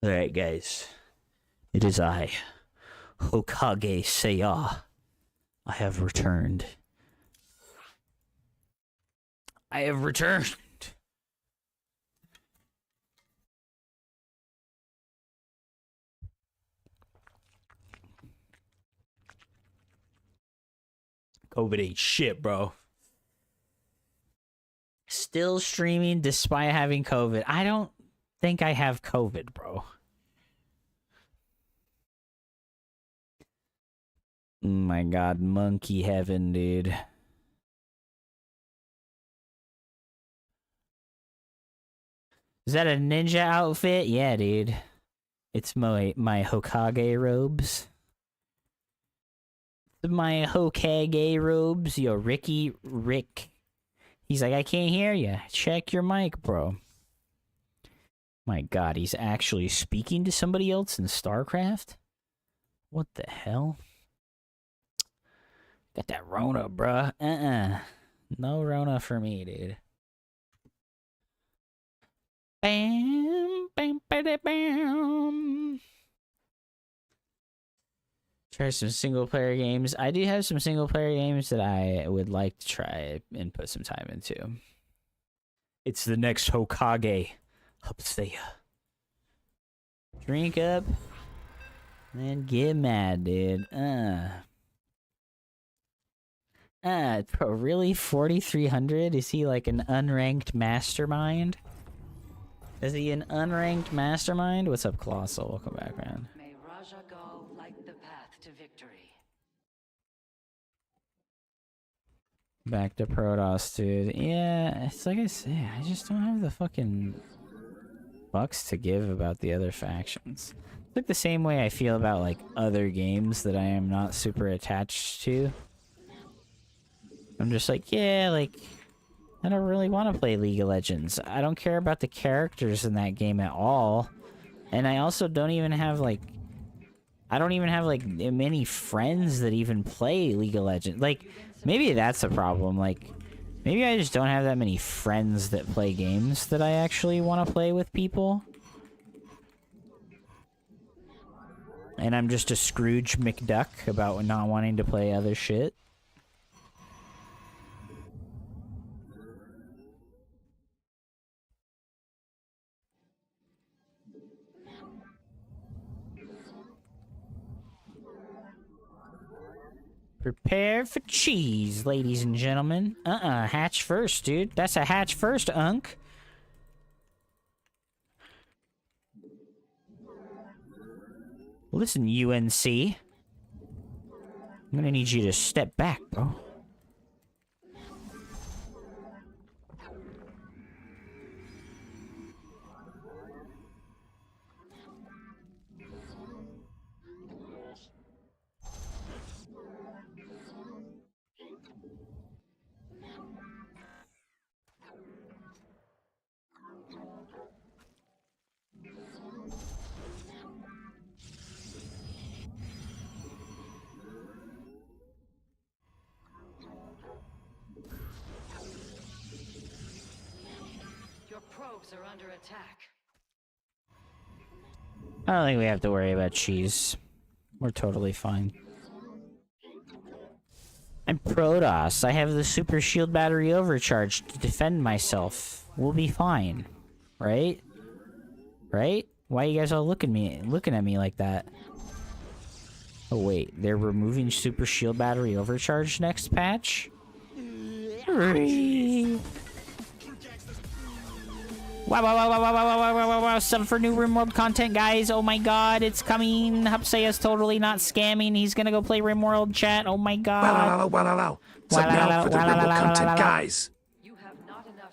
Alright, guys. It is I, Hupsaiya. I have returned. I have returned. COVID ain't shit, bro. Still streaming despite having COVID. I don't think I have COVID, bro. Oh my god, monkey heaven, dude. Is that a ninja outfit? Yeah, dude. It's my Hokage robes. My Hokage robes. Yo, Rick. He's like, I can't hear you. Check your mic, bro. My god, he's actually speaking to somebody else in StarCraft? What the hell? Got that Rona, bruh. No Rona for me, dude. Bam, bam, bam, bam. Try some single player games. I do have some single player games that I would like to try and put some time into. It's the next Hokage. Hupsaiya. Drink up. And get mad, dude. Bro, really? 4,300? Is he like an unranked mastermind? Is he an unranked mastermind? What's up, Colossal? Welcome back, man. May Raja Gal light the path to victory. Back to Protoss, dude. Yeah, it's like I say, I just don't have the fucking bucks to give about the other factions. It's like the same way I feel about like other games that I am not super attached to. I'm just like, yeah, like, I don't really want to play League of Legends. I don't care about the characters in that game at all. And I also don't even have, like... I don't even have, like, many friends that even play League of Legends. Like, maybe that's a problem. Like, maybe I just don't have that many friends that play games that I actually want to play with people. And I'm just a Scrooge McDuck about not wanting to play other shit. Prepare for cheese, ladies and gentlemen. Hatch first, dude. That's a hatch first, Unk. Listen, UNC. I'm gonna need you to step back, bro. Your probes are under attack. I don't think we have to worry about cheese. We're totally fine. I'm Protoss. I have the super shield battery overcharged to defend myself. We'll be fine. Right? Right? Why you guys all looking at me like that? Oh wait, they're removing super shield battery overcharge next patch? Wow, sub for new RimWorld content, guys. Oh my god, it's coming. Hupsaiya's totally not scamming. He's gonna go play RimWorld chat. Oh my god. Sub now for the Rimble content, guys. You have not enough.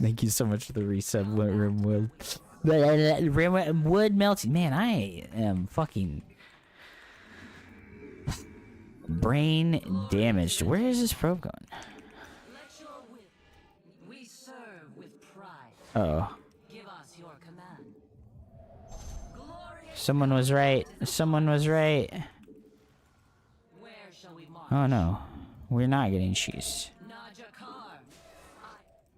Thank you so much for the resub, RimWorld. Wood melting. Man, I am fucking brain damaged. Where is this probe going? We serve with pride. Oh. Give us your command. Glorious. Someone was right. Someone was right. Where shall we march? Oh no. We're not getting cheese. Najakar.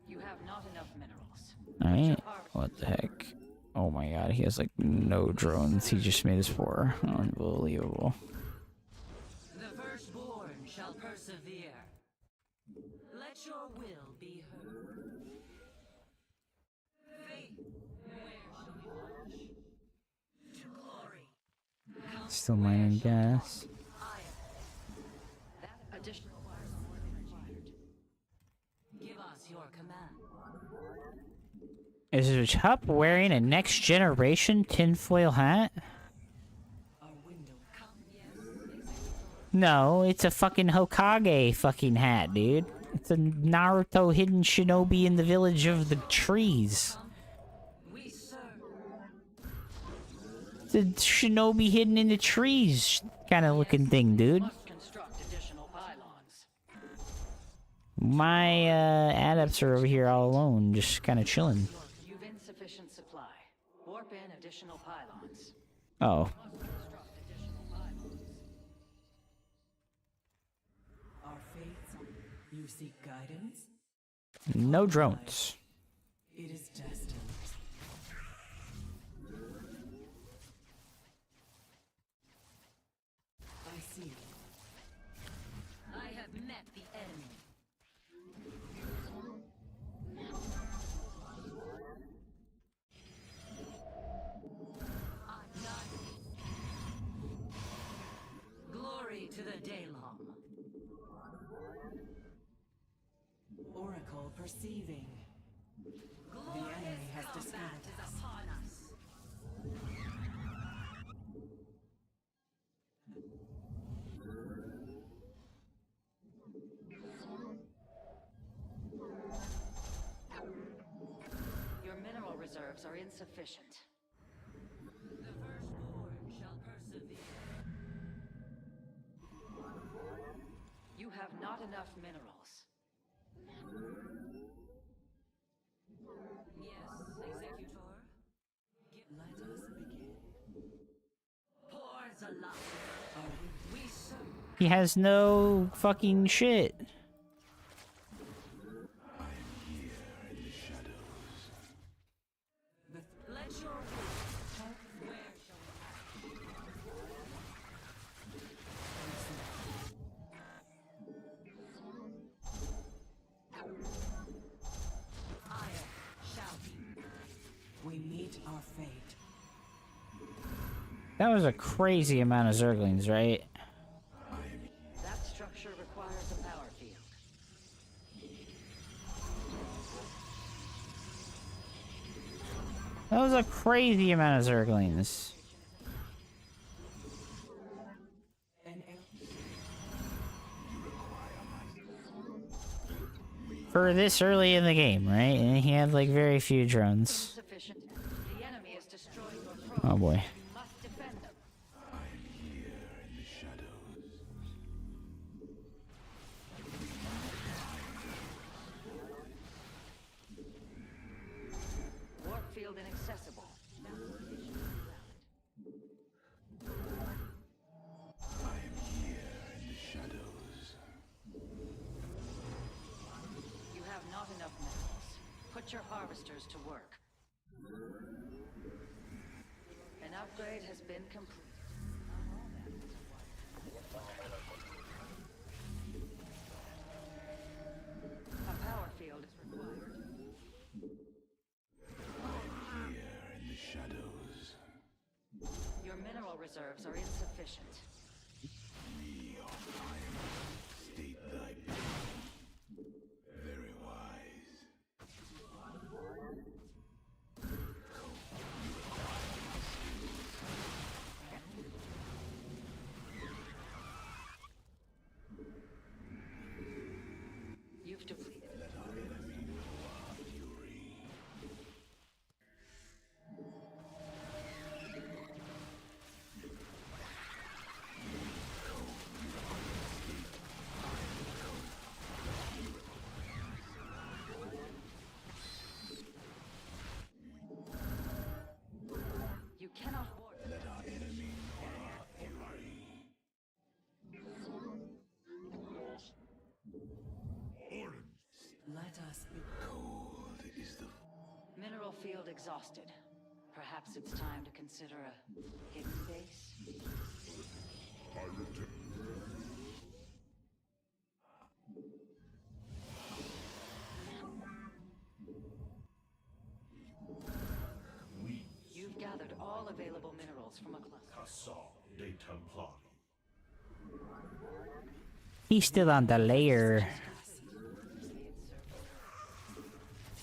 You have not enough minerals. Alright. What the heck? Oh my god, he has like no drones. He just made us poor. Unbelievable. The firstborn shall persevere. Let your will be heard. Faith, where shall we march? To glory. Still mining gas. That additional wire is required. Give us your command. Is Hup wearing a next generation tinfoil hat? No, it's a fucking Hokage fucking hat, dude. It's a Naruto hidden shinobi in the village of the trees. We serve. It's a shinobi hidden in the trees kind of looking thing, dude. Must construct additional pylons. My adepts are over here all alone, just kind of chilling. You've insufficient supply. Warp in additional pylons. Oh. Construct additional pylons. Our fates, you seek guidance? No drones. It is destined. I see. I have met the enemy. Glory to the Daylong. Oracle perceiving. The enemy has discovered Is us. upon us. Your mineral reserves are insufficient. The firstborn shall persevere. You have not enough minerals. Yes, Executor? Let us begin. Pours alive. We serve. He has no fucking shit. Let your will. Where shall we Fire shall be. We meet our fate. That was a crazy amount of Zerglings, right? That structure requires a power field. That was a crazy amount of Zerglings. An For this early in the game, right? And he had like very few drones. Insufficient. The enemy is destroying your probe. Oh boy. You must defend them. Warp field inaccessible. You have not enough minerals. Put your harvesters to work. An upgrade has been completed. A power field is required. Your mineral reserves are insufficient. You've depleted. You cannot warp. Let us be. Mineral field exhausted. Perhaps it's time to consider a hidden base. You've gathered all available minerals from a cluster. He's still on the layer.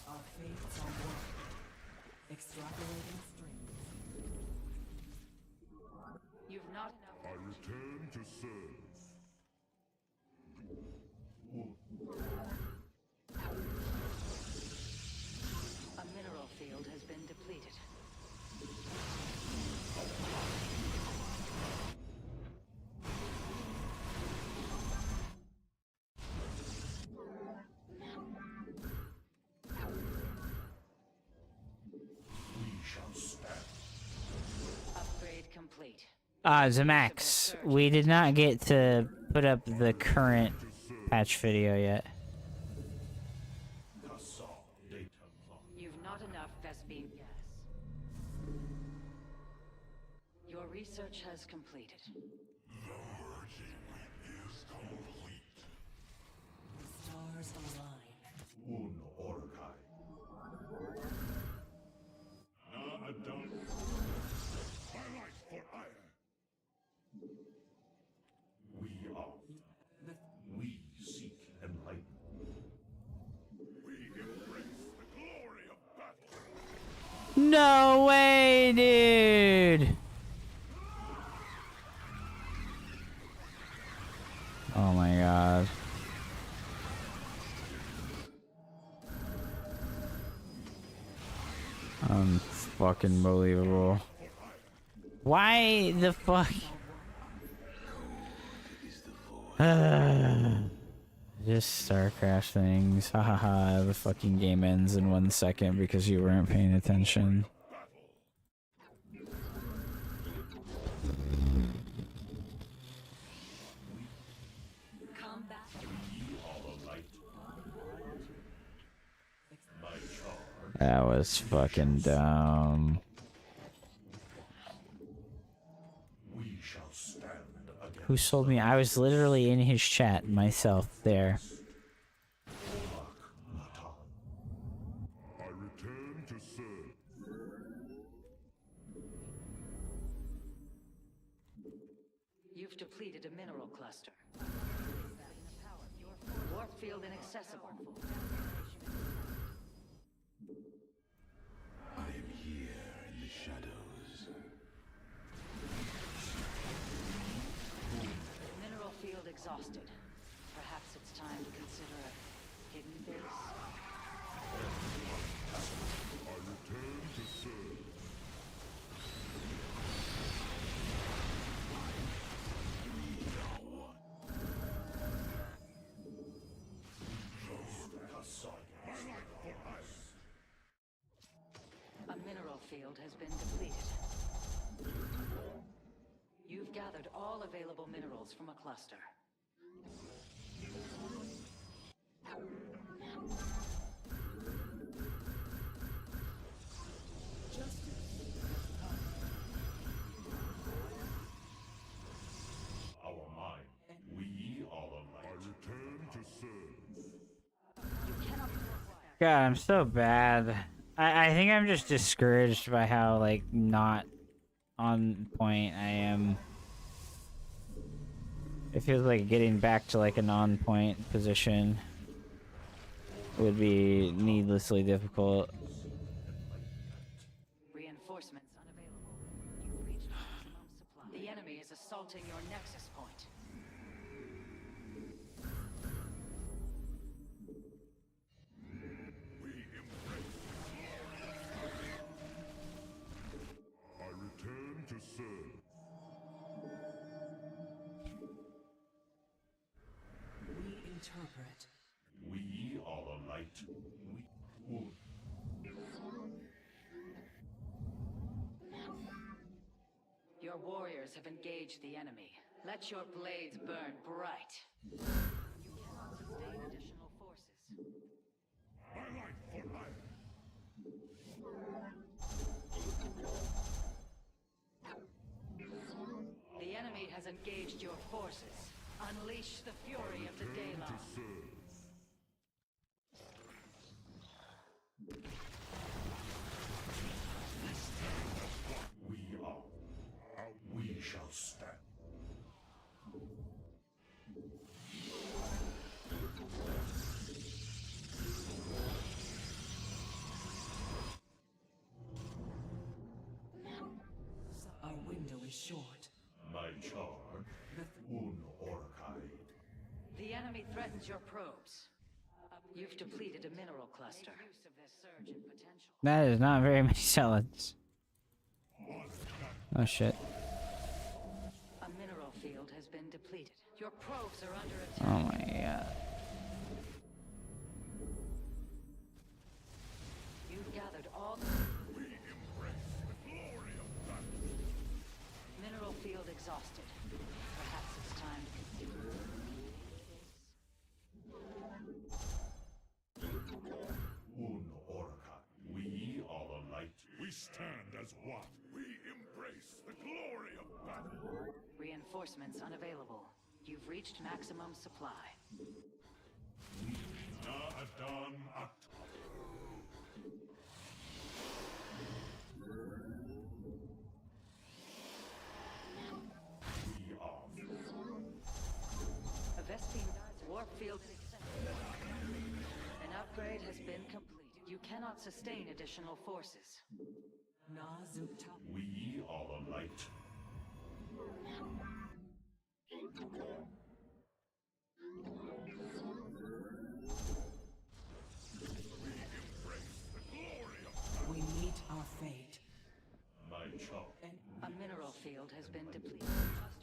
Our fates are one. Extrapolating strength. You've not enough. A mineral field has been depleted. Upgrade complete. Zamax, we did not get to put up the current patch video yet. You've not enough Vespine gas. Your research has completed. The stars align. No way, dude! Oh my god. Unfucking believable. Why the fuck? Just Starcraft things. Hahaha, the fucking game ends in 1 second because you weren't paying attention. That was fucking dumb. Who sold me? I was literally in his chat myself there. You've depleted a mineral cluster. Warp field inaccessible. Mineral field exhausted. Perhaps it's time to consider a hidden base. A mineral field has been depleted. You've gathered all available minerals from a cluster. Our mind, we all alike. I return to serve. You cannot. God, I'm so bad. I think I'm just discouraged by how, like, not on point I am. It feels like getting back to, like, an on-point position would be needlessly difficult. Reinforcements unavailable. You've reached maximum supply. The enemy is assaulting your nexus point. I return to serve. We interpret. We all alight. We. Your warriors have engaged the enemy. Let your blades burn bright. You cannot sustain additional forces. My life for life. The enemy has engaged your forces. Unleash the fury of the Daylon. We are. We shall stand. Our window is short. My charge. Un Orchide. The enemy threatens your probes. You've depleted a mineral cluster. Make use of this surge in potential. That is not very many zealots. Oh shit. A mineral field has been depleted. Your probes are under Oh attack. my god. You've gathered all. We embrace the glory of battle. Mineral field exhausted. Perhaps it's time to consider. Un Orchide. We all alight. We stand as one. We embrace the glory of battle. Reinforcements unavailable. You've reached maximum supply. Na'adan At. We are. A Vespine warp field is accepted. An upgrade has been completed. You cannot sustain additional forces. Nazukta. We all alight. We meet our fate. My charge. A mineral field has been depleted.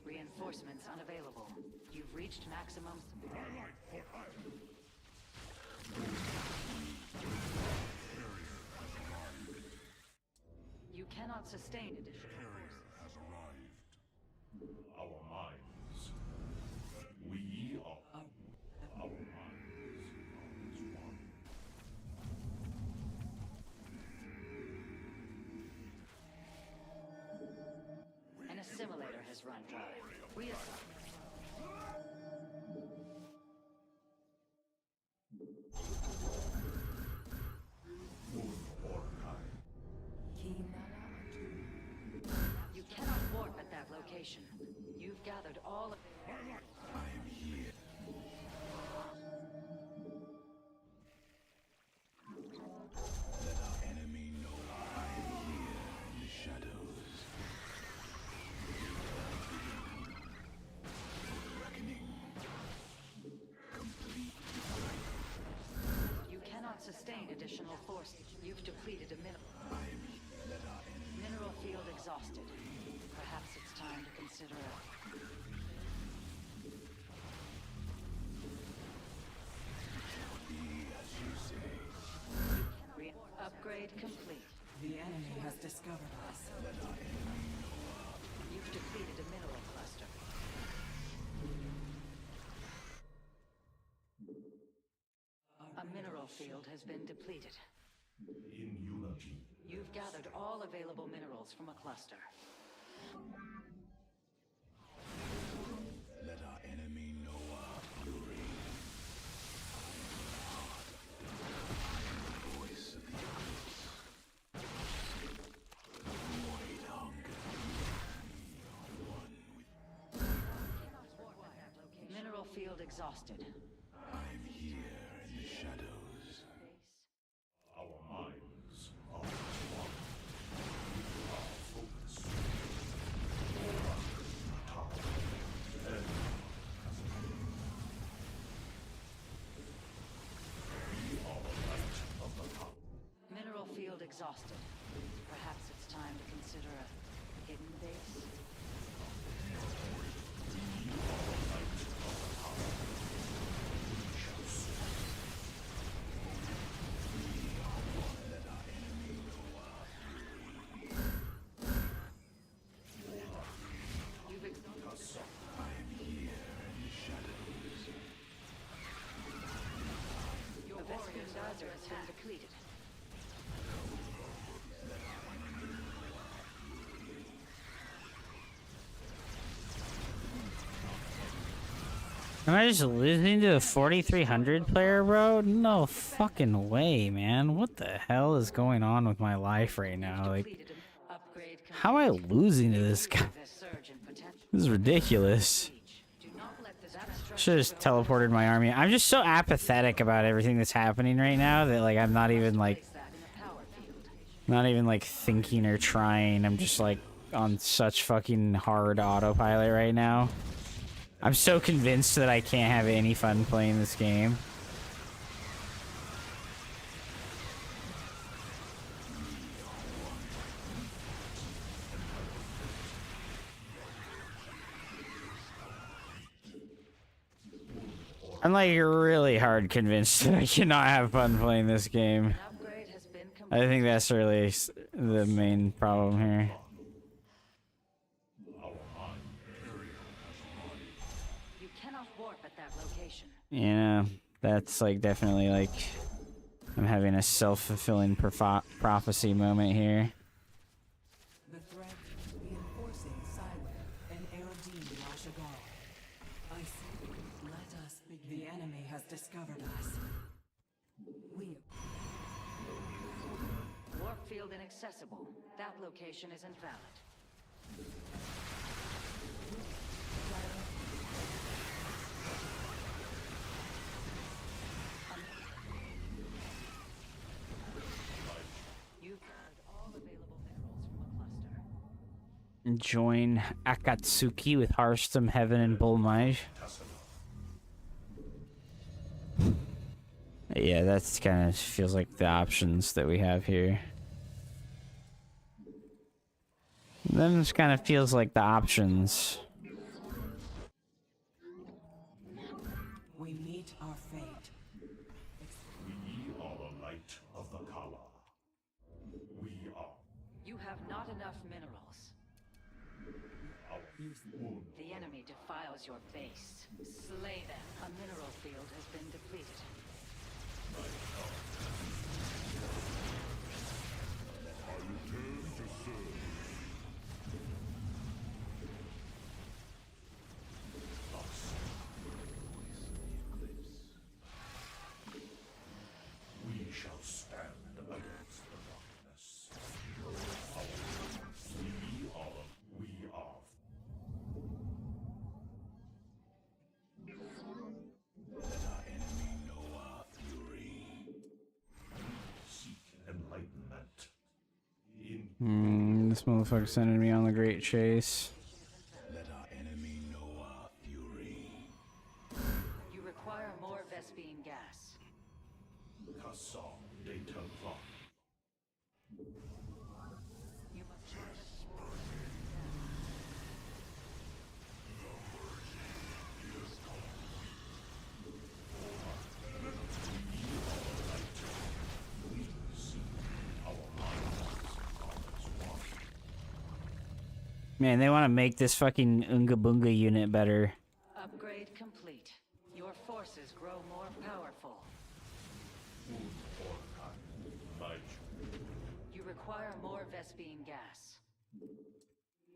Reinforcements unavailable. You've reached maximum. My life for hire. You cannot sustain additional forces. Has arrived. Our minds. We are. Our minds are as one. An assimilator has run dry. Reassign. You cannot warp at that location. You've gathered all of Enemy know I am here in the shadows. Reckoning. Complete. You cannot sustain additional Additional force. You've depleted a mineral. Mineral field exhausted. Perhaps it's time to consider a... Upgrade complete. The enemy has discovered us. You've depleted a mineral cluster. A mineral field has been depleted. In unity. You've gathered all available minerals from a cluster. Let our enemy know our fury. The voice of the abyss. Void hunger. We are one with. Mineral field exhausted. I'm here in the shadows. Our minds are one. We are focused. Mineral field exhausted. Perhaps it's time to consider a hidden base. You've exhausted. Your warrior's altar has been depleted. Am I just losing to a 4300 player, bro? No fucking way, man. What the hell is going on with my life right now? Like, Depleted an upgrade how am I losing to this guy? this surge in potential. This is ridiculous. Do not let this abstract Should have just teleported my army. I'm just so apathetic about everything that's happening right now that like I'm not even like place that in a power field. not even like thinking or trying. I'm just like on such fucking hard autopilot right now. I'm so convinced that I can't have any fun playing this game. I'm like really hard convinced that I cannot have fun playing this game. An upgrade has been I completed. think that's really the main problem here. You cannot warp at that location. Yeah, that's like definitely like I'm having a self-fulfilling prophecy moment here. The threat reinforcing Cyware and Erodine Lashagar. I see. Let us begin. The enemy has discovered us. We Warp field inaccessible. That location is invalid. You've gathered all available minerals from a cluster. Join Akatsuki with Hearthstone, Heaven, and Bullmage. Yeah, that's kind of feels like the options that we have here. Them just kind of feels like the options. we meet our fate. We are the light of the Kala. We are You have not enough minerals. our wound. The enemy defiles your base. Slay them. A mineral field has been depleted. We shall stand against the darkness. We are. Let our enemy know our fury. Seek enlightenment. In This motherfucker sending me on the Great Chase. let our enemy know our fury. You require more Vespine gas. Kassam de Templar. Man, they want to make this fucking Unga Bunga unit better. Upgrade complete. Your forces grow more powerful. You require more Vespene gas.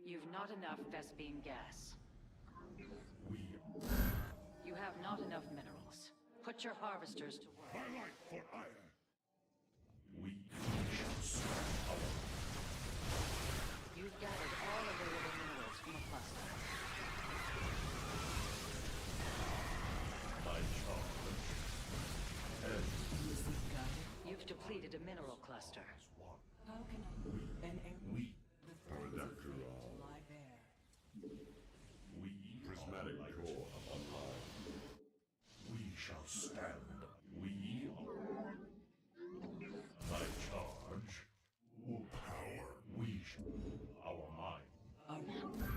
You've not enough Vespene gas. You have not enough minerals. Put your harvesters to work. You've gathered all available minerals from a cluster. You've depleted a mineral cluster. How can I? An air. The threat to lie bare. Prismatic core online. We shall stand. We are. My charge. Power. We shall. Our mind. An omen.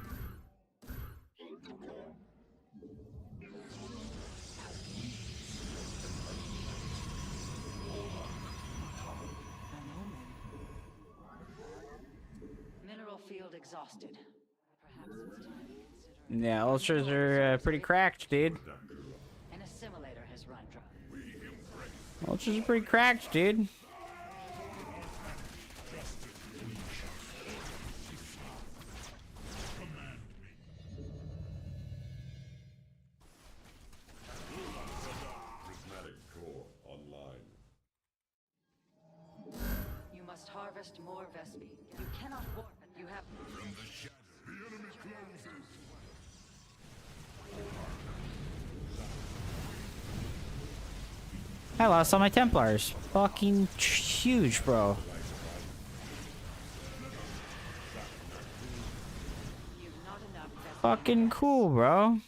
Mineral field exhausted. Perhaps it's time to consider. Yeah, ultras are pretty cracked, dude. An assimilator has run dry. Ultras are pretty cracked, dude. Prismatic core online. You must harvest more Vespene. You cannot warp it. You have. I lost all my Templars. Fucking huge, bro. You've not enough Vespene. Fucking cool, bro.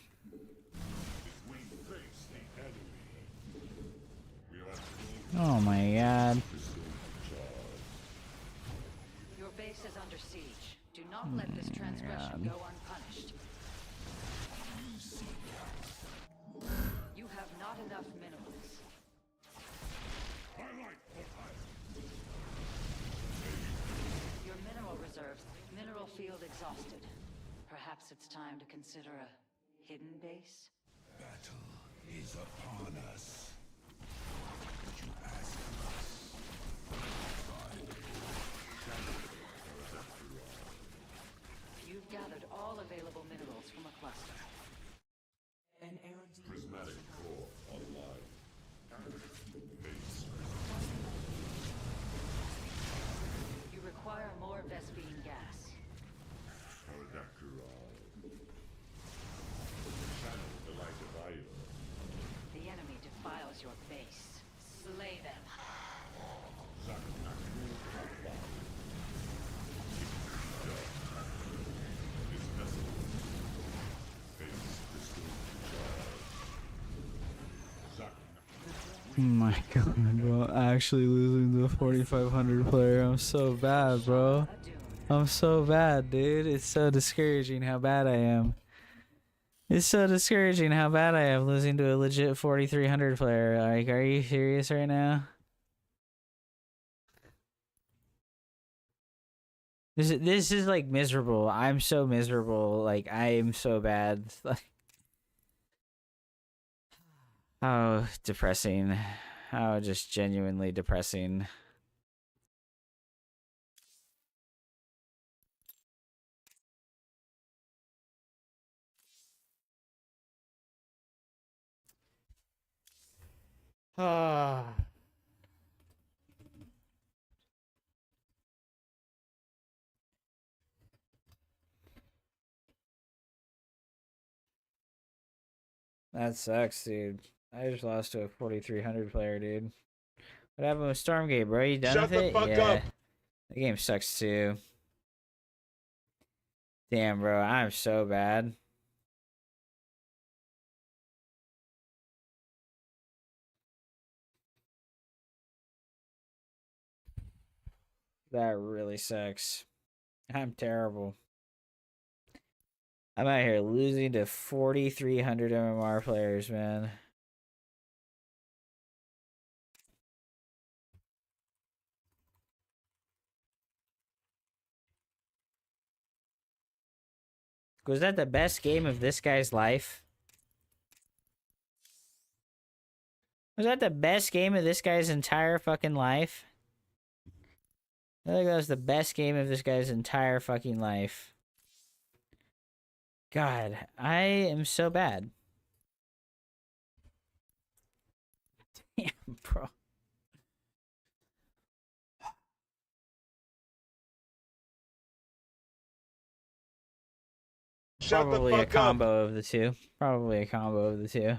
Oh my god. Your base is under siege. Do not let this transgression go unpunished. You have not enough minerals. Your mineral reserves, mineral field exhausted. Perhaps it's time to consider a hidden base? Battle is upon us. Would you ask us? You've gathered all available minerals from a cluster. An air. Prismatic core online. You require more Vespene gas. The enemy defiles your base. Slay them. Oh my god, bro. Actually losing to a 4500 player. I'm so bad, bro. I'm so bad, dude. It's so discouraging how bad I am. It's so discouraging how bad I am losing to a legit 4300 player. Like, are you serious right now? This is like miserable. I'm so miserable. Like, I am so bad. Like, oh, depressing. Oh, just genuinely depressing. Ah. That sucks, dude. I just lost to a 4300 player, dude. What happened with Stormgate, bro? You done with it? Yeah. The game sucks too. Damn, bro. I'm so bad. That really sucks. I'm terrible. I'm out here losing to 4,300 MMR players, man. Was that the best game of this guy's life? Was that the best game of this guy's entire fucking life? I think that was the best game of this guy's entire fucking life. God, I am so bad. Damn, bro. Probably a combo of the two. Probably a combo of the two.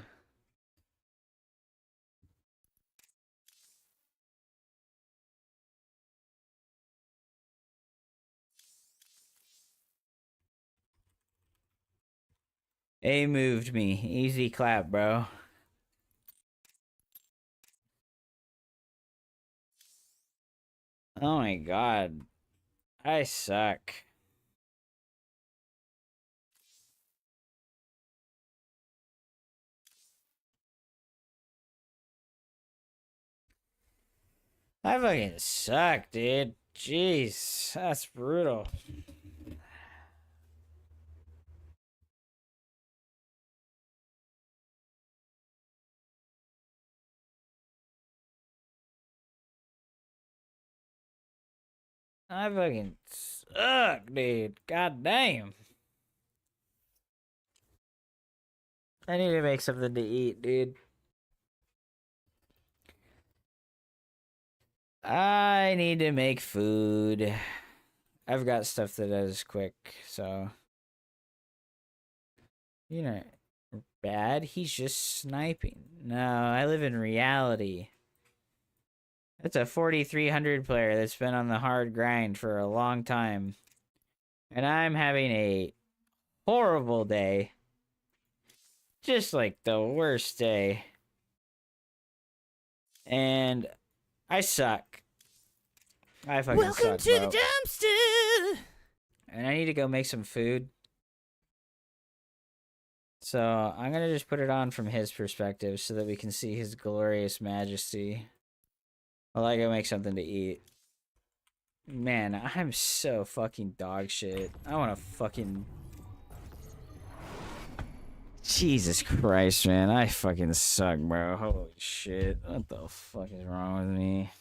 A moved me. Easy clap, bro. Oh my god. I suck. I fucking suck, dude. Jeez, that's brutal. I fucking suck, dude. God damn. I need to make something to eat, dude. I need to make food. I've got stuff that is quick, so. You know, bad. He's just sniping. No, I live in reality. That's a 4300 player that's been on the hard grind for a long time. And I'm having a horrible day. Just like the worst day. And I suck. I fucking Welcome suck, to bro. the dumpster. And I need to go make some food. So I'm gonna just put it on from his perspective so that we can see his glorious majesty. While I go make something to eat. Man, I'm so fucking dog shit. I wanna fucking... Jesus Christ, man. I fucking suck, bro. Holy shit. What the fuck is wrong with me?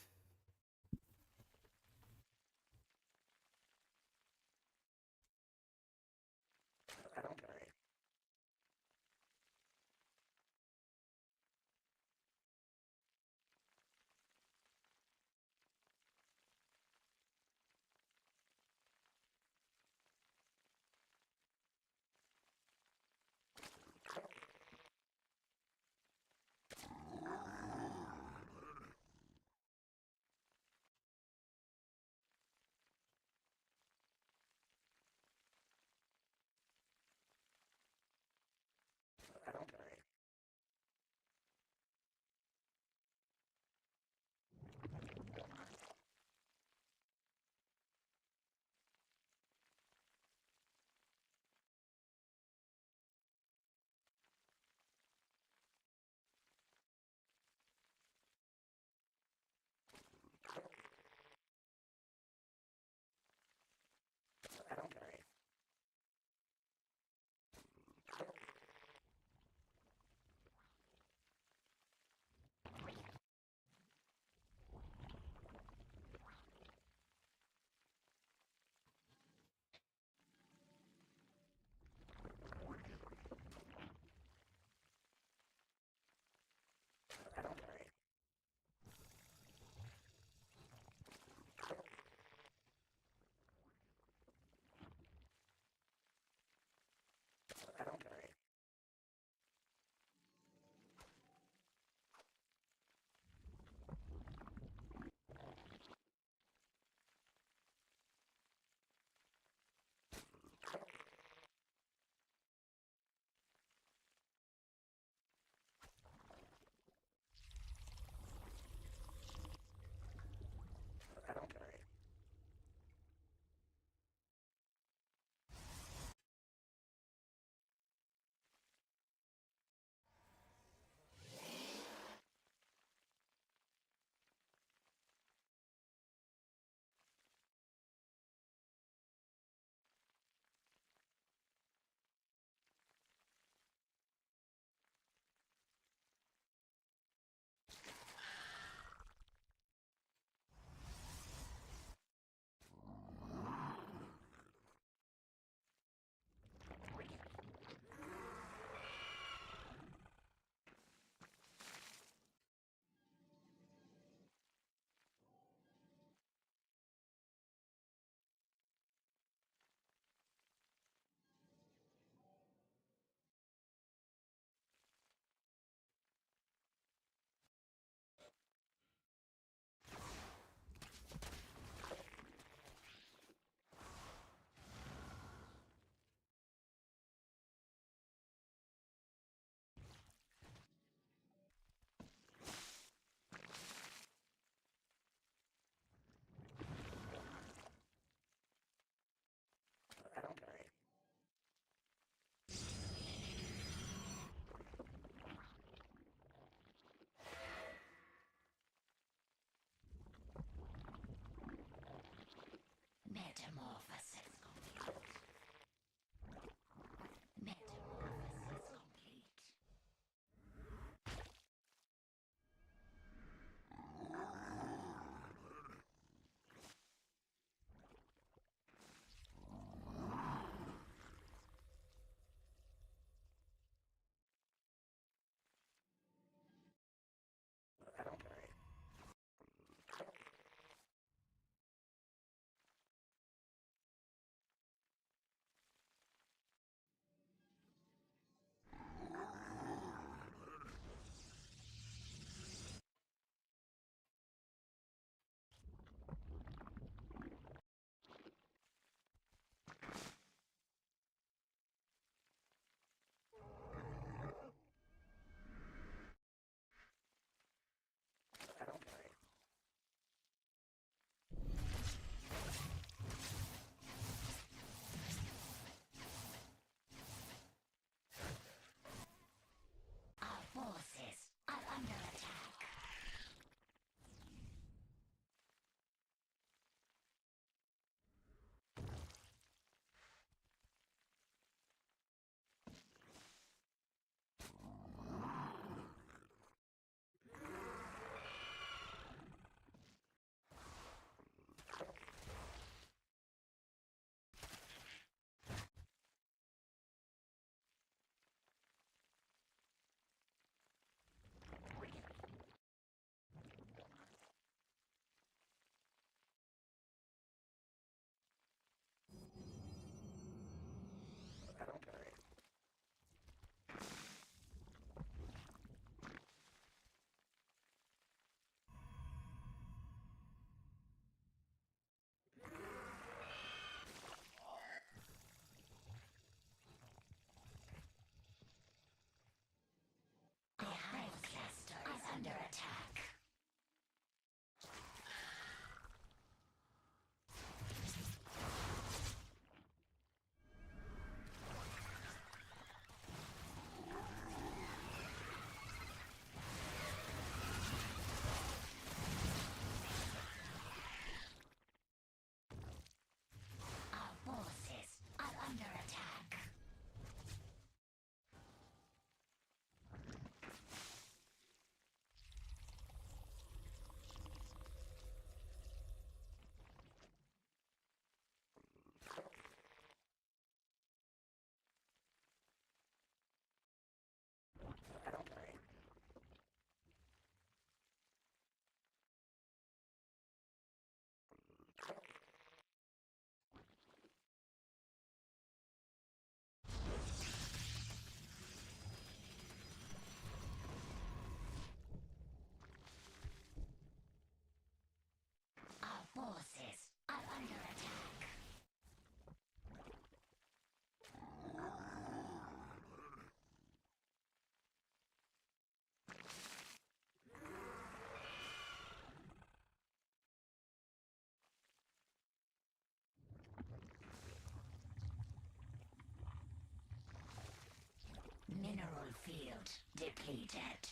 Mineral field depleted.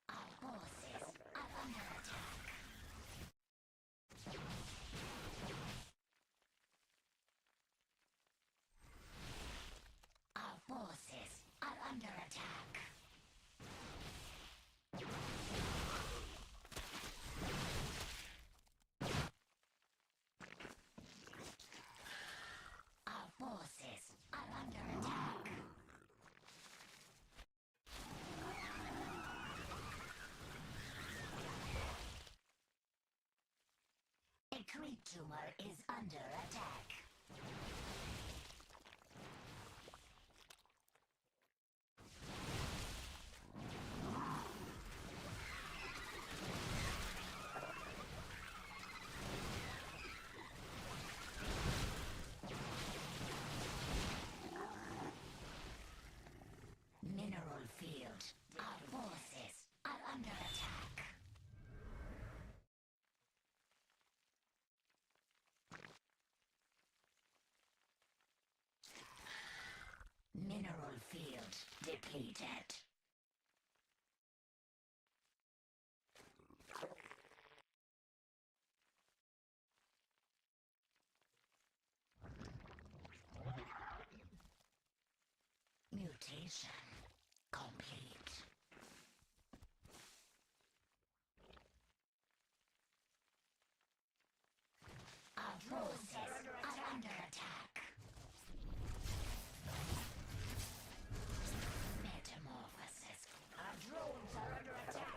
Our forces are under attack. Our forces are under attack. Our forces are under attack. A creep tumor is under attack. Mineral field. Our forces are under attack. Mineral field depleted. Mutation complete. Our forces are under attack. Metamorphosis. Our drones are under attack.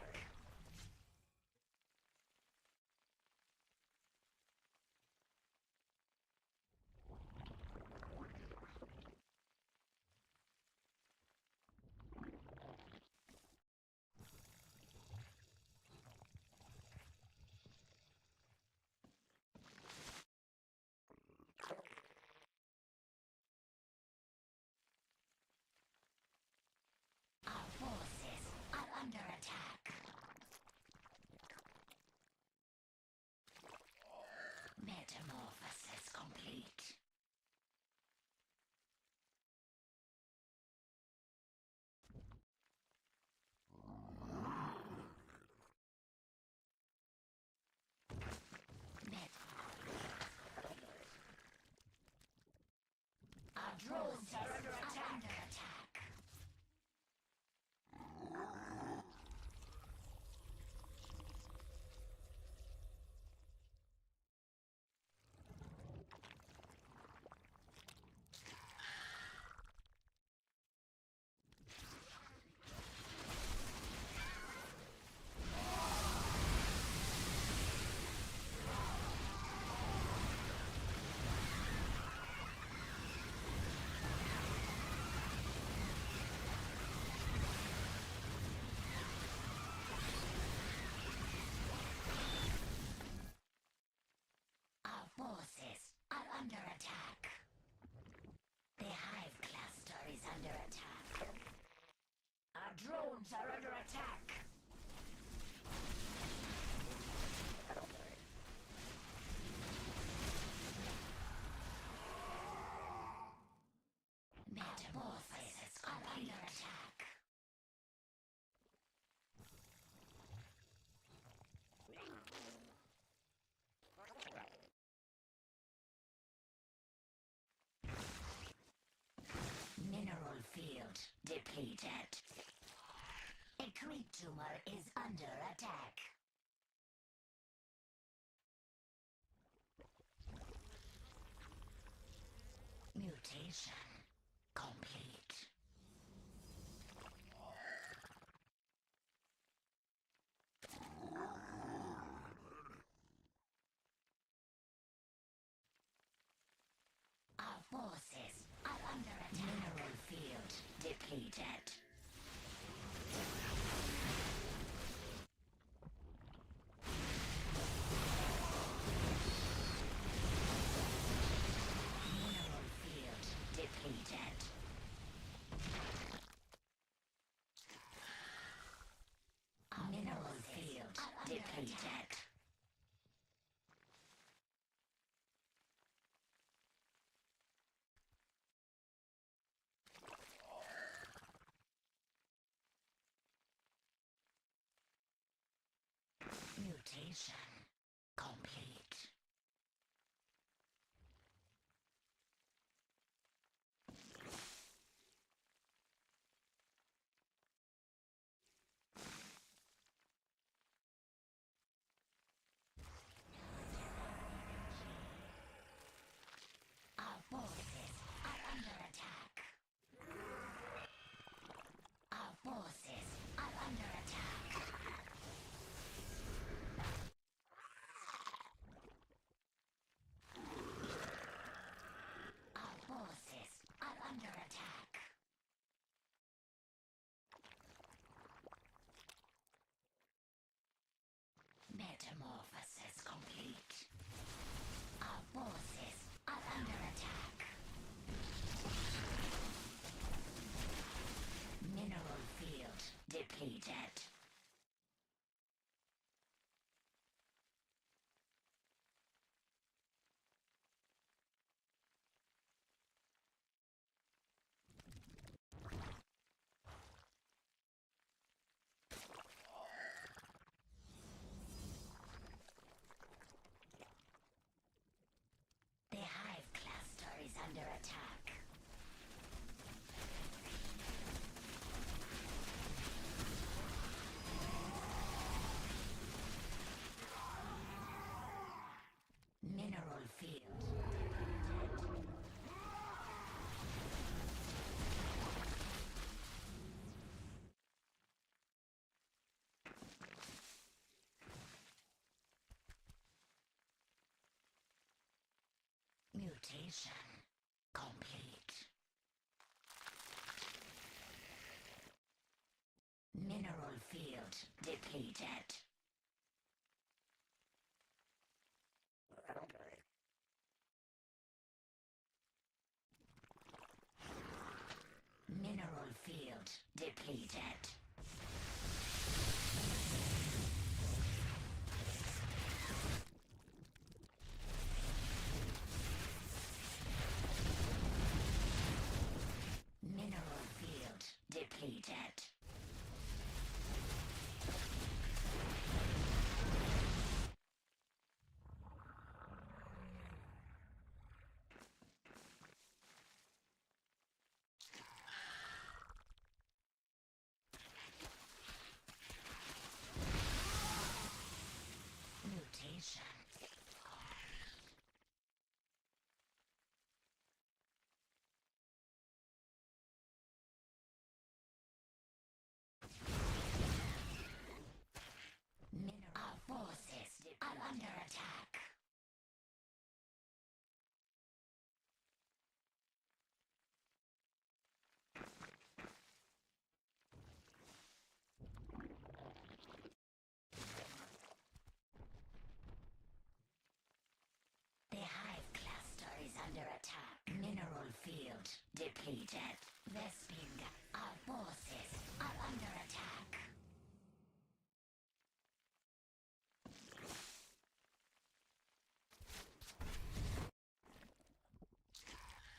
Our forces are under attack. Metamorphosis complete. Our drones are under attack. Our forces are under attack. The hive cluster is under attack. Our drones are under attack. Metamorphosis are under attack. Mineral field depleted. A creep tumor is under attack. Mutation complete. Our forces are under attack. Mineral field depleted. Mineral field depleted. Our mineral field depleted. Mutation complete. Our forces are under attack. Our forces are under attack. Our forces are under attack. Metamorphosis complete. Our forces are under attack. Mineral field depleted. The hive cluster is under attack. Mineral field depleted. Mutation complete. Mineral field depleted. Mineral field depleted. Mineral field depleted. Mutation. Our forces are under attack. The hive cluster is under attack. Mineral field depleted. Vesping, our forces are under attack.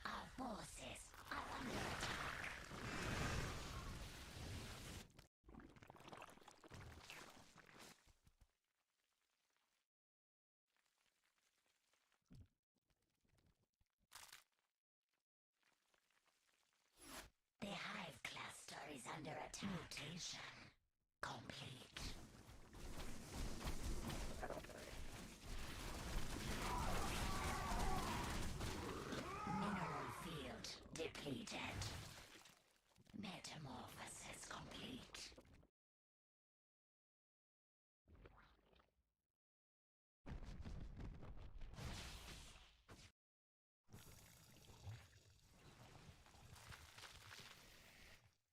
Our forces are under attack. The hive cluster is under attack. Mutation complete. Mineral field depleted. Metamorphosis complete.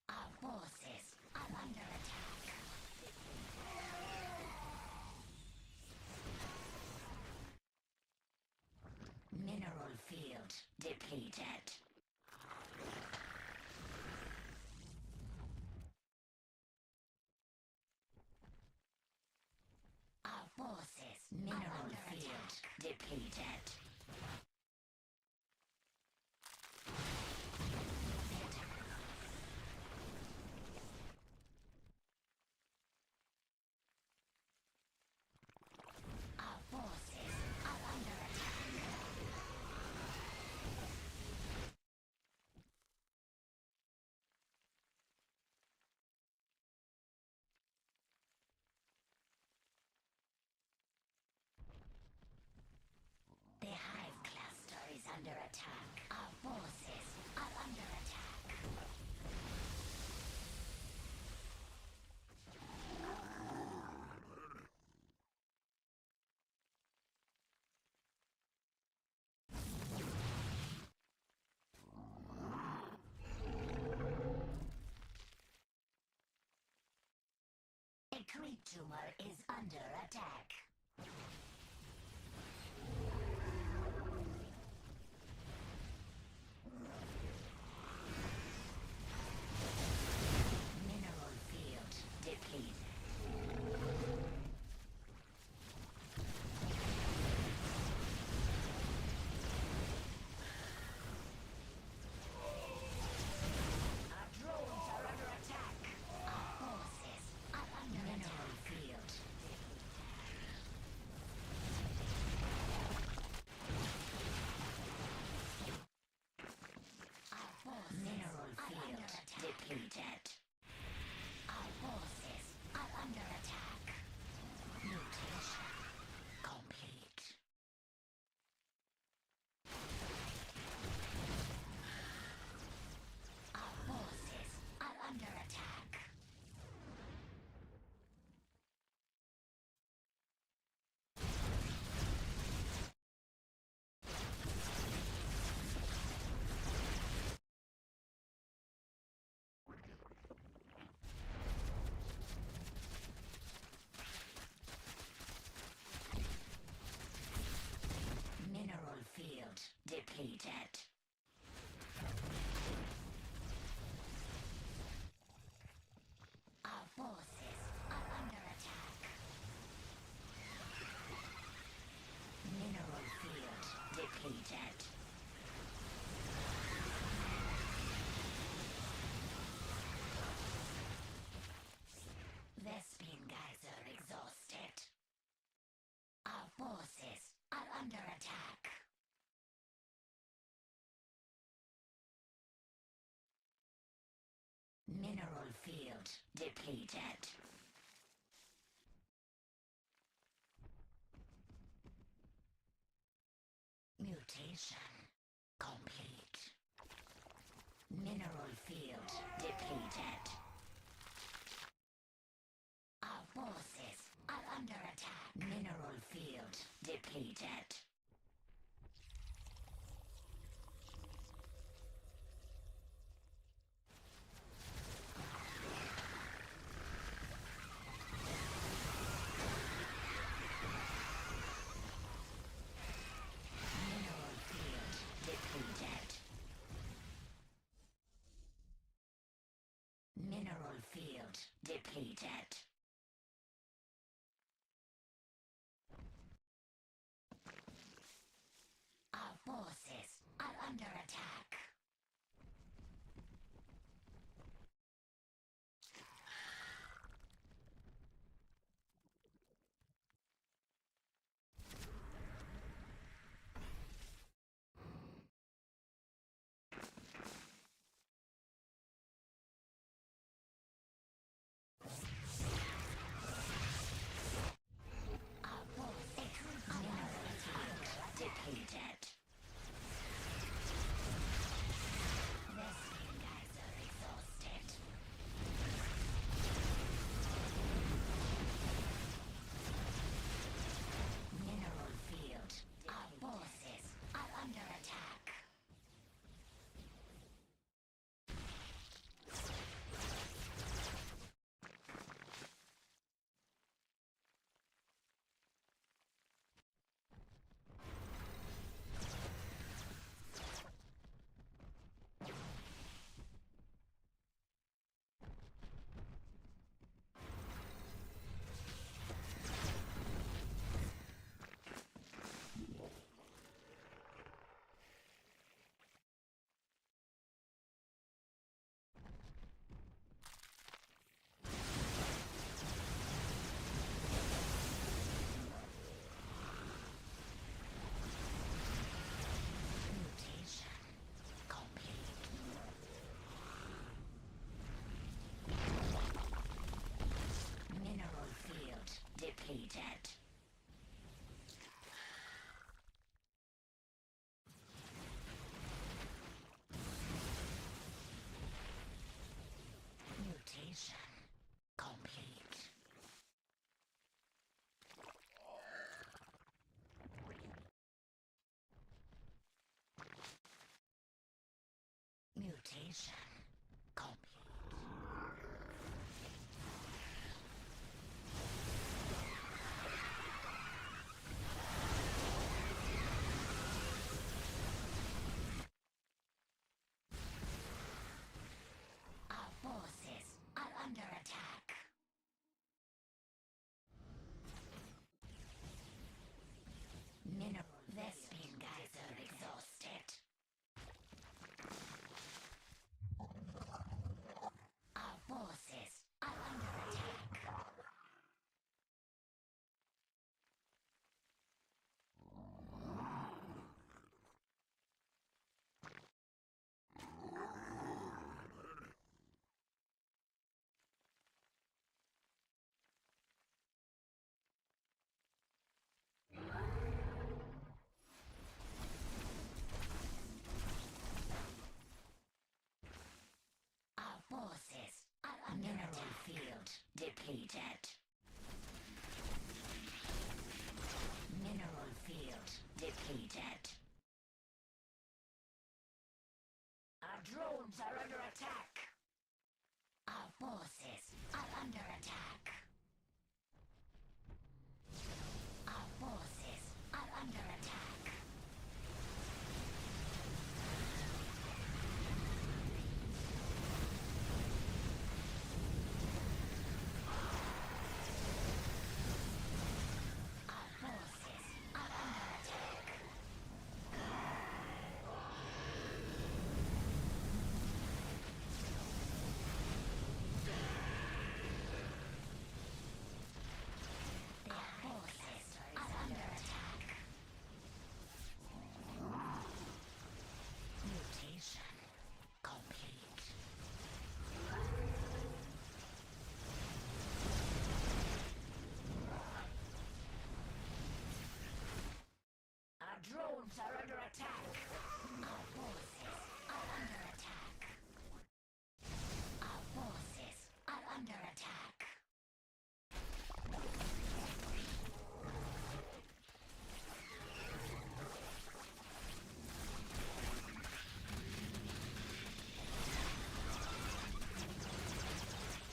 Our forces are under attack. Mineral field depleted. Our forces mineral field depleted. tumor is under attack. Mineral field depleted. Our drones are under attack. Our forces are under mineral field. Our forces mineral field depleted. Our forces are under attack. Mutation complete. Our forces are under attack. Mineral field depleted. Our forces are under attack. Mineral field depleted. Vespene geyser exhausted. Our forces are under attack. Mineral field depleted. Mutation complete. Mineral field depleted. Our forces are under attack. Mineral field depleted. Mineral field depleted. Mineral field depleted. Our forces are under attack. Our forces mineral field depleted. Vespene geyser exhausted. Mineral field. Our forces are under attack. Mutation complete. Mineral field depleted. Mutation complete. Mutation complete. drones are under attack. Our forces are under attack. Our forces are under attack. Our forces are under attack. Our forces are under attack. Mutation complete. Our drones are under attack. Our forces are under attack. Our forces are under attack.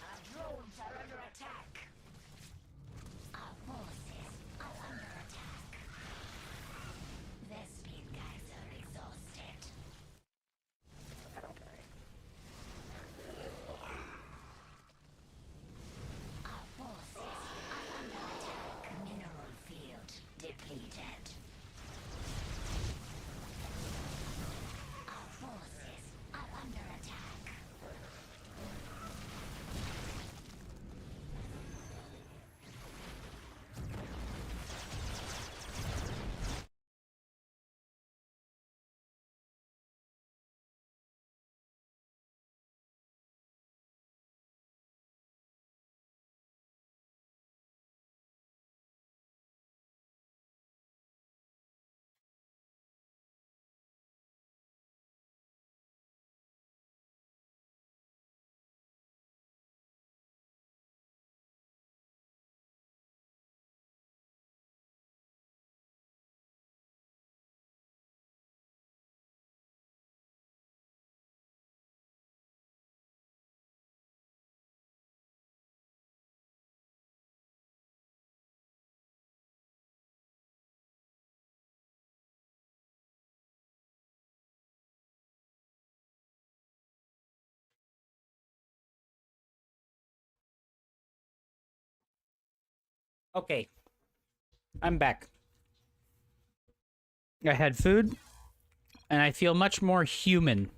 Our drones are under attack. Our forces are under attack. Their speed guys are exhausted. Our forces are under attack. Mineral field depleted. Our forces are under attack. Okay. I'm back. I had food, and I feel much more human.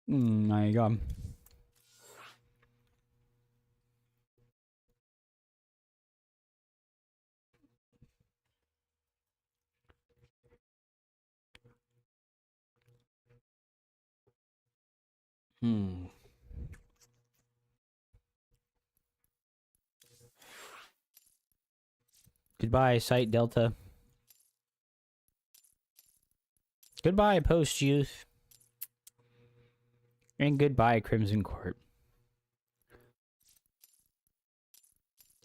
There you go. Goodbye, Site Delta. Goodbye, Post Youth. And goodbye, Crimson Court.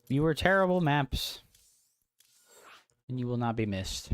You were terrible maps. And you will not be missed.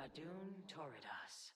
Adun Toridas.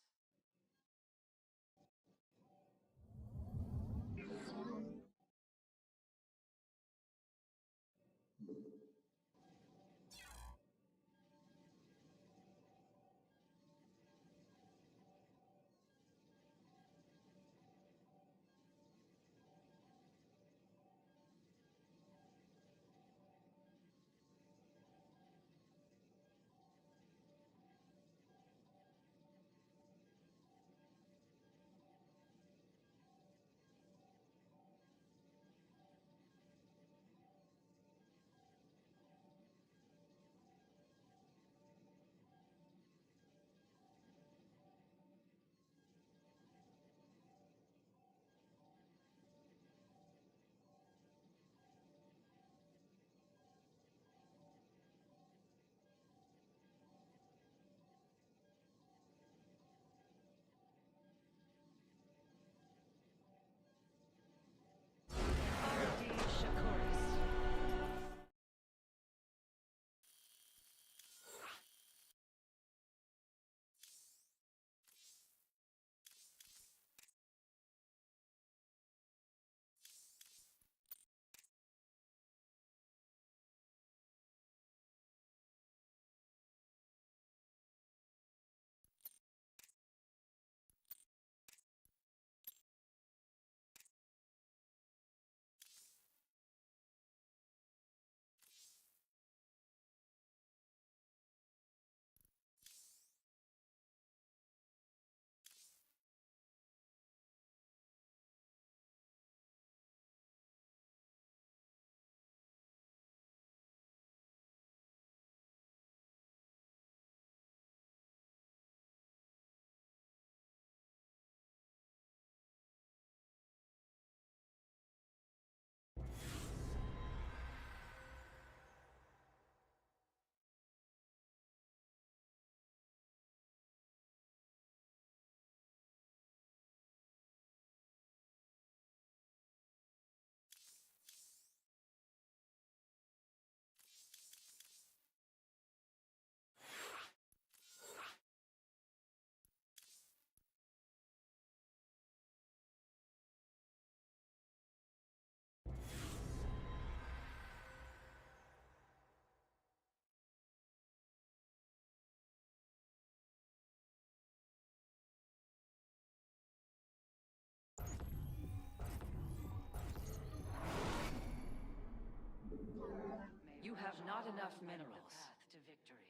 not enough minerals. Path to victory.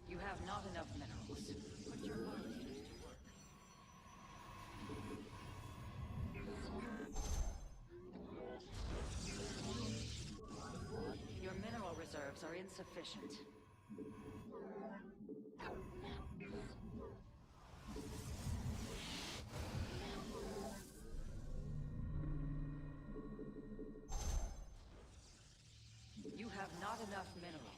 You have not enough minerals. Put your harvesters to work. Your mineral reserves are insufficient. You have not enough minerals.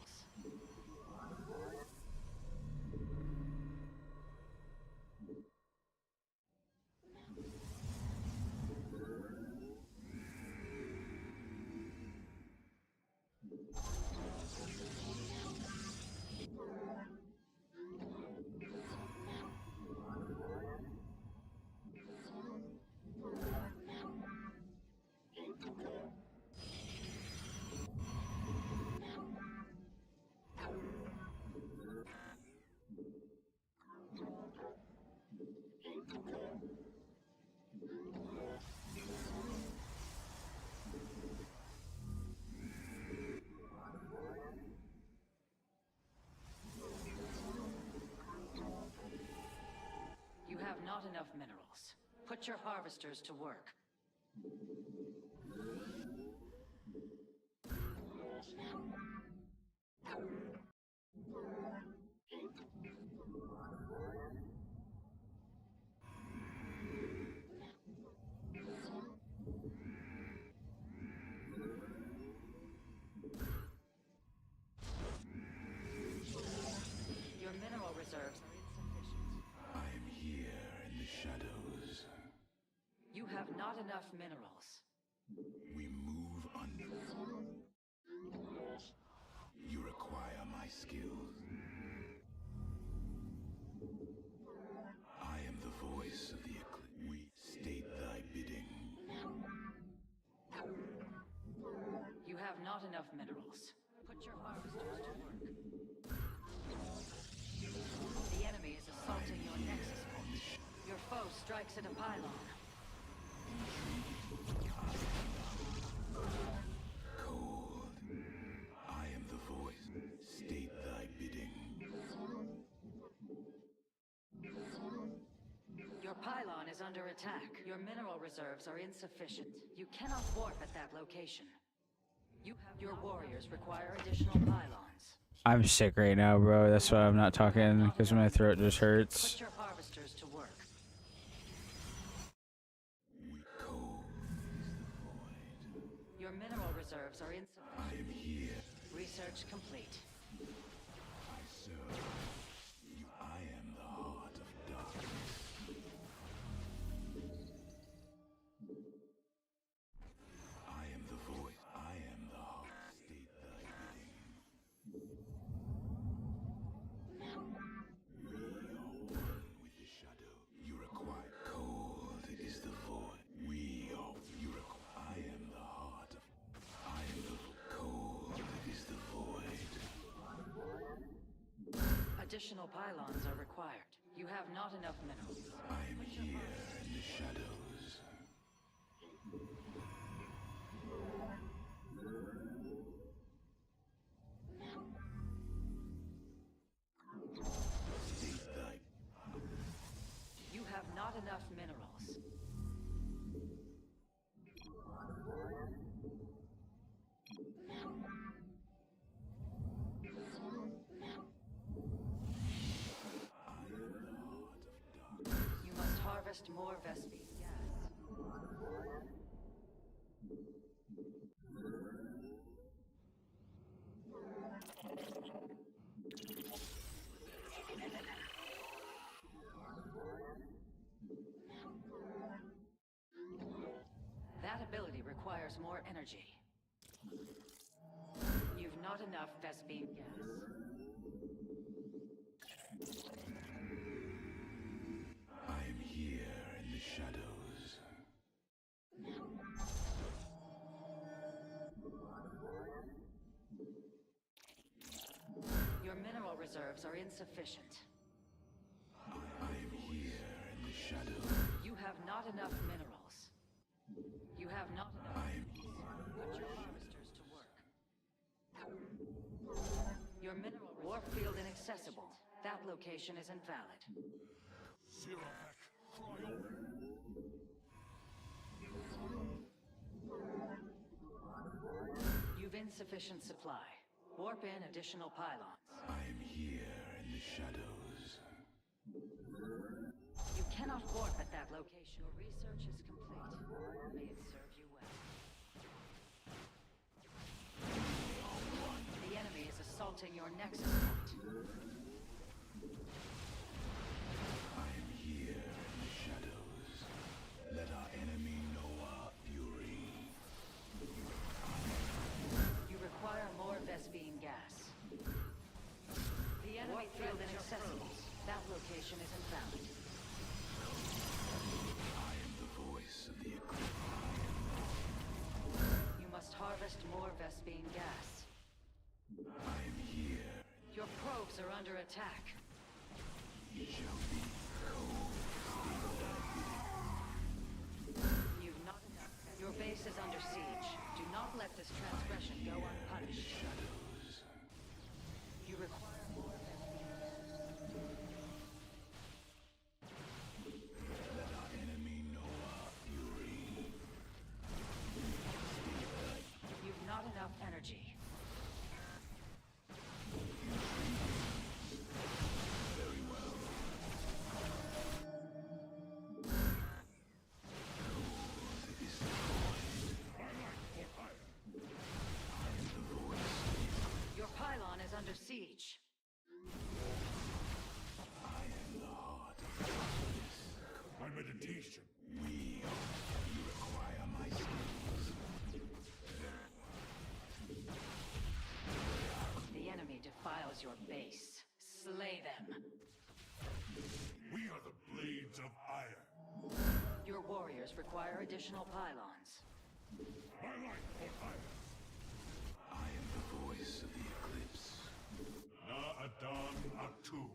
You have not enough minerals. Put your harvesters to work. Your mineral reserves are insufficient. I am here in the shadows. You have not enough minerals. We move under. You require my skills. I am the voice of the eclipse. We state thy bidding. You have not enough minerals. Put your harvesters to work. The enemy is assaulting your nexus point. Your foe strikes at a pylon. Cold. I am the voice. State thy bidding. Your pylon is under attack. Your mineral reserves are insufficient. You cannot warp at that location. Your warriors require additional pylons. I'm sick right now, bro. That's why I'm not talking, because my throat just hurts. Put your harvesters to work. We cold is the void. Your mineral reserves are insufficient. I am here. Research complete. I serve. You. I am the heart of darkness. I am the voice. I am the heart. State thy bidding. We are one with the shadow. You require. Cold is the void. We are. You require. I am the heart of. I am the. Cold is the void. Additional pylons are required. You have not enough minerals. I am here in the shadows. State thy. You have not enough minerals. You must harvest more Vespi. Yes. energy. You've not enough Vespene gas. I'm here in the shadows. Your mineral reserves are insufficient. I'm here in the shadows. You have not enough minerals. You have not enough. Put your harvesters to work. Your mineral warp field inaccessible. That location is invalid. You've insufficient supply. Warp in additional pylons. I'm here in the shadows. You cannot warp at that location. Your research is complete. May it serve you well. The enemy is assaulting your nexus point. I'm here in the shadows. Let our enemy know our fury. You require more Vespene gas. The enemy field inaccessible. That location is invalid. I am the voice of the eclipse. You must harvest more Vespene gas. I'm here. Your probes are under attack. It shall be cold. You've not enough. Your base is under siege. Do not let this transgression go unpunished. Shadows. You require more Vespene gas. Let our enemy know our fury. You've not enough energy. Very well. Cold is the void. Your pylon is under siege. I am the heart of darkness. My meditation. We, you require my skills. The enemy defiles your base. Slay them. We are the blades of iron. Your warriors require additional pylons. My life for hire. I am the voice of the eclipse. Na Adan Atum.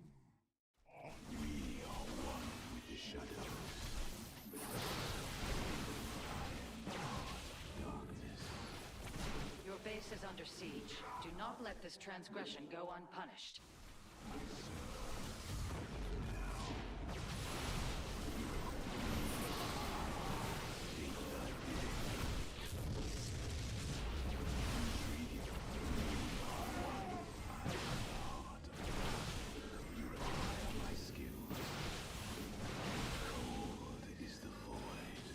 We are one with the shadows. I am the heart of darkness. Your base is under siege. Do not let this transgression go unpunished. You require my skills. Cold is the void.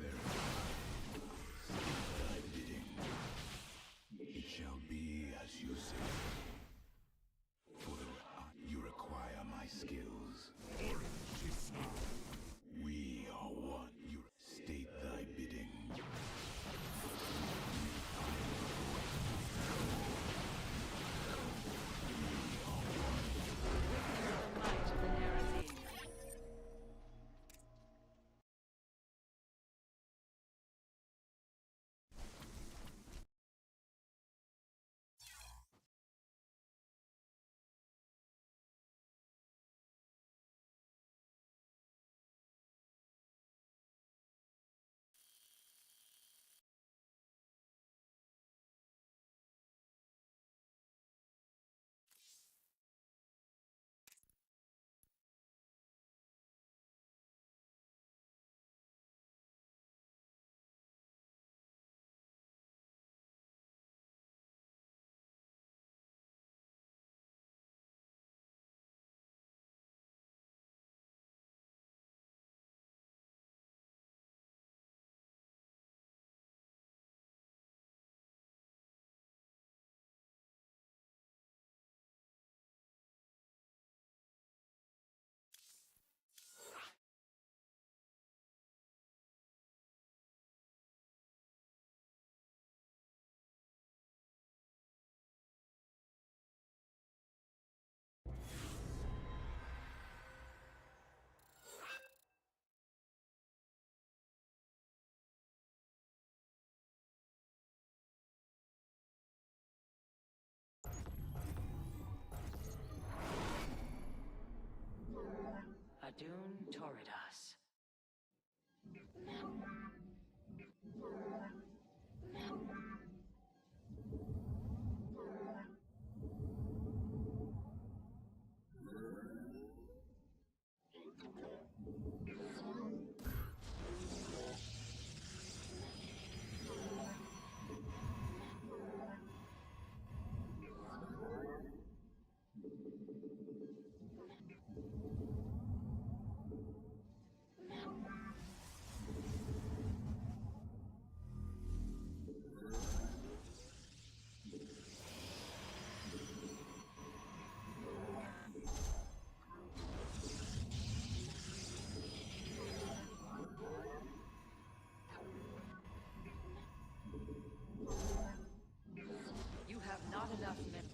Very well. Thy bidding. It shall be as you say. Adun Toridas. You have not enough minerals.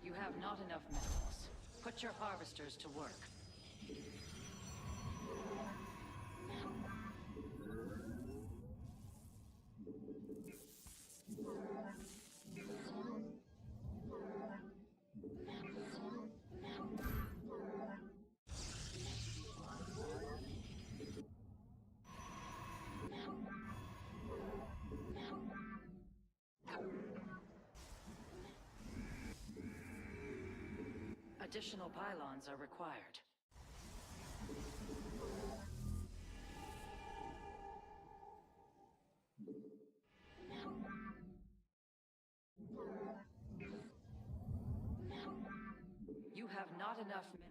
You have not enough minerals. Put your harvesters to work. Additional pylons are required. You have not enough minerals.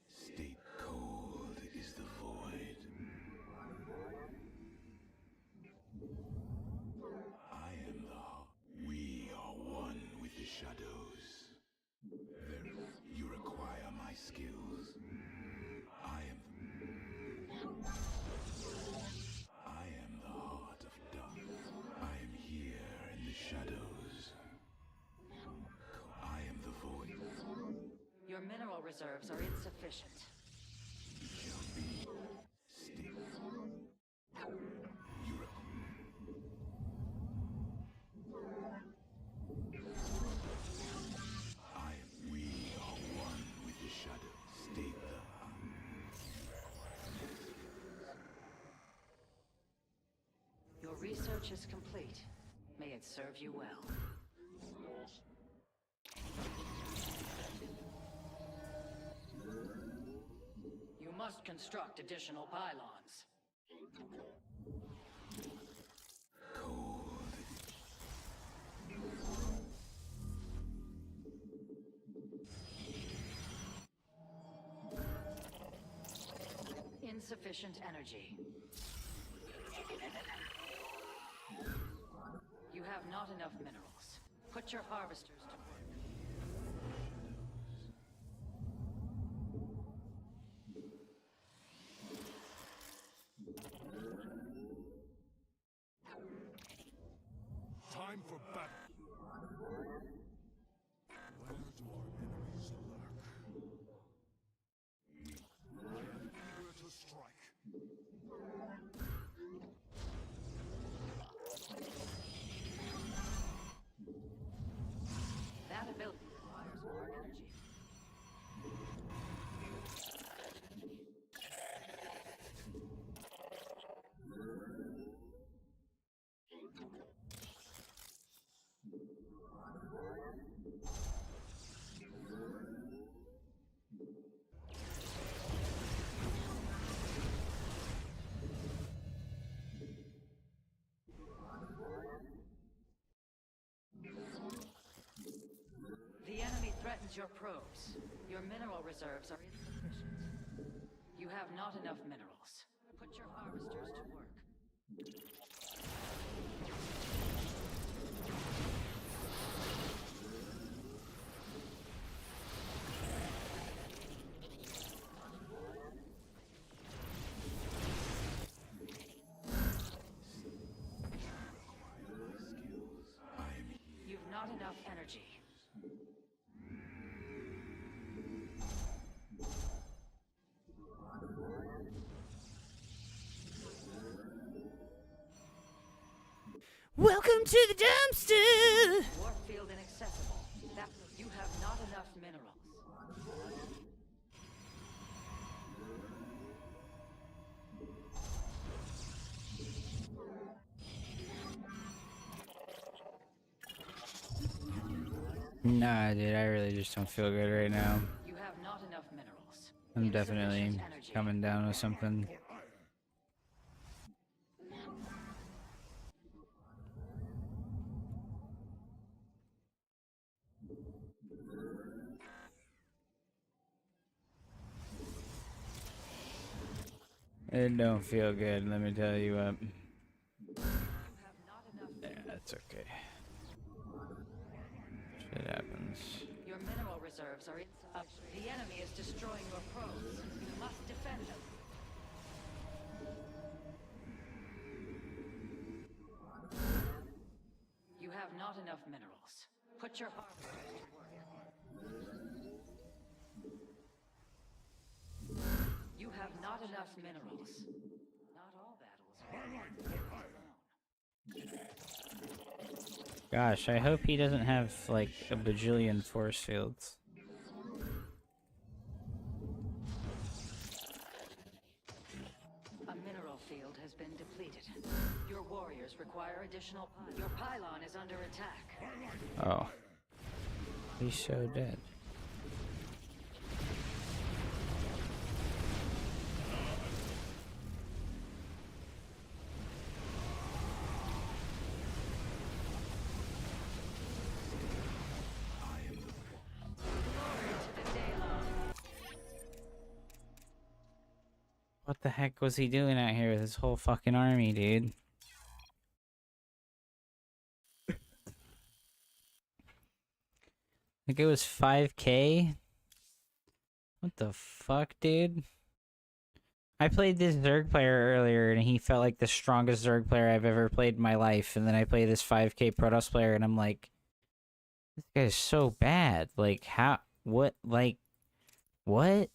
State cold is the void. I am the heart. We are one with the shadows. You require my skills. I am the heart of dark. I am here in the shadows. I am the void. Your mineral reserves are insufficient. Shall be still. You we are one with the shadow. State the Your research is complete. May it serve you well. You must construct additional pylons. cold. Insufficient energy. You have not enough minerals. Put your harvesters to work. Time for battle. Where do our enemies lurk? I am eager to strike. your probes. Your mineral reserves are insufficient. You have not enough minerals. Put your harvesters to work. You've not enough energy. Welcome to the dumpster. Warp field inaccessible. That you have not enough minerals. Nah, dude, I really just don't feel good right now. You have not enough minerals. I'm definitely Insufficient energy. coming down with something. It don't feel good, let me tell you what. You have not enough. Yeah, that's okay. Shit happens. Your mineral reserves are insufficient. The enemy is destroying your probes. You must defend them. You have not enough minerals. Put your harvesters to work. You have not enough minerals. Not all battles are Gosh, I hope he doesn't have like a bajillion force fields. A mineral field has been depleted. Your warriors require additional. Your pylon is under attack. Oh. He's so dead. What the heck was he doing out here with his whole fucking army, dude? Like it was 5K? What the fuck, dude? I played this Zerg player earlier and he felt like the strongest Zerg player I've ever played in my life. And then I play this 5K Protoss player and I'm like, this guy's so bad. Like, how? What? Like, what?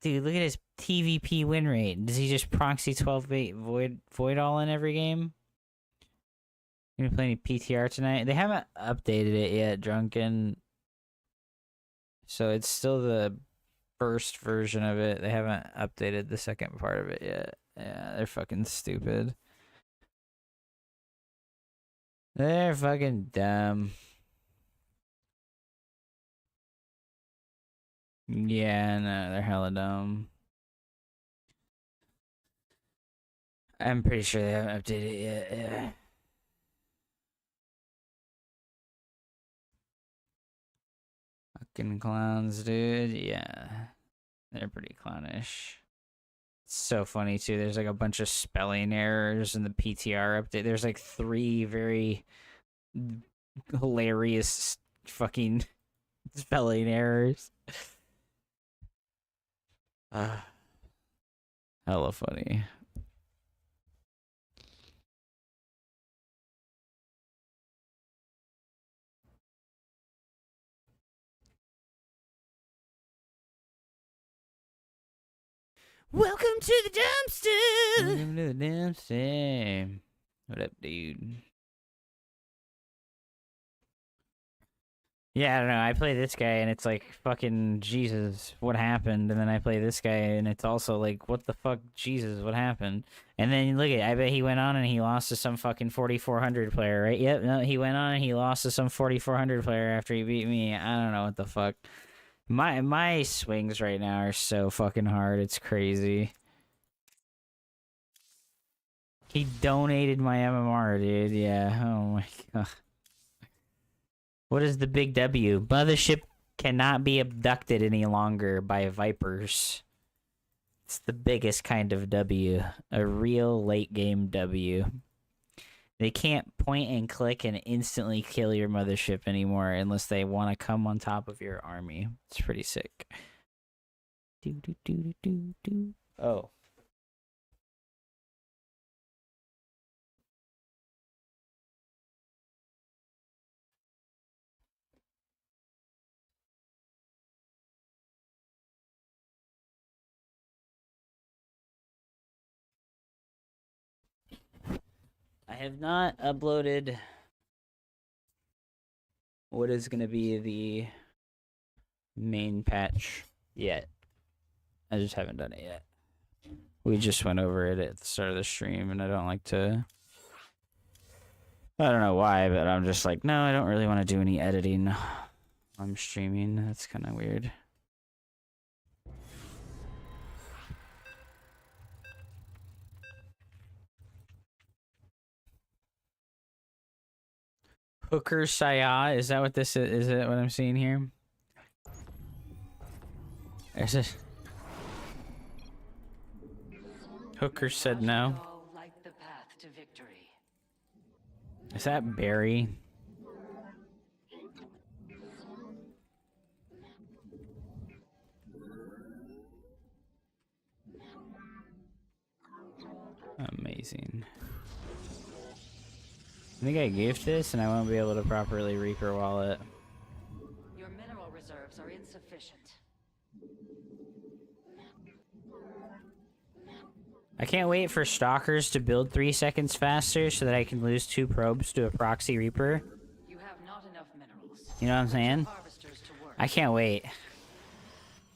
Dude, look at his TVP win rate. Does he just proxy 12-bait void all in every game? You gonna play any PTR tonight? They haven't updated it yet, Drunken. So it's still the first version of it. They haven't updated the second part of it yet. Yeah, they're fucking stupid. They're fucking dumb. Yeah, no, they're hella dumb. I'm pretty sure they haven't updated it yet. Yeah. Fucking clowns, dude. Yeah. They're pretty clownish. It's so funny, too. There's like a bunch of spelling errors in the PTR update. There's like 3 very hilarious fucking spelling errors. Hella funny. Welcome to the dumpster! Welcome to the dumpster. What up, dude? Yeah, I don't know. I play this guy and it's like, fucking Jesus, what happened? And then I play this guy and it's also like, what the fuck, Jesus, what happened? And then look at, I bet he went on and he lost to some fucking 4400 player, right? Yep, no, he went on and he lost to some 4400 player after he beat me. I don't know what the fuck. My swings right now are so fucking hard. It's crazy. He donated my MMR, dude. Yeah. Oh my god. What is the big W? Mothership cannot be abducted any longer by Vipers. It's the biggest kind of W. A real late game W. They can't point and click and instantly kill your mothership anymore unless they want to come on top of your army. It's pretty sick. Oh. I have not uploaded what is going to be the main patch yet. I just haven't done it yet. We just went over it at the start of the stream, and I don't like to... I don't know why, but I'm just like, no, I don't really want to do any editing. I'm streaming. That's kind of weird. Hupsaiya, is that what this is? Is that what I'm seeing here? Is it? Hooker said no. Light the path to victory. Is that Barry? Amazing. I think I gave this and I won't be able to properly Reaper Wallet. Your mineral reserves are insufficient. I can't wait for Stalkers to build 3 seconds faster so that I can lose 2 probes to a proxy Reaper. You have not enough minerals. You know what I'm saying? Harvesters to work. I can't wait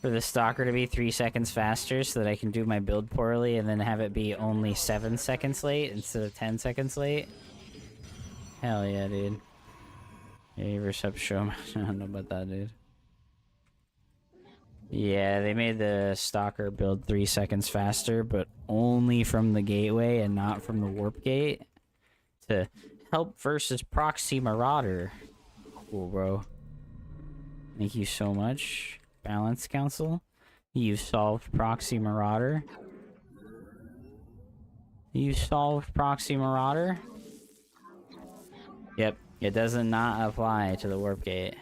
for the Stalker to be 3 seconds faster so that I can do my build poorly and then have it be only 7 seconds late instead of 10 seconds late. Hell yeah, dude. Yeah, Reception show. I don't know about that, dude. Yeah, they made the Stalker build 3 seconds faster, but only from the gateway and not from the warp gate to help versus Proxy Marauder. Cool, bro. Thank you so much, Balance Council. You've solved Proxy Marauder. You solved Proxy Marauder. Yep, it does not apply to the warp gate.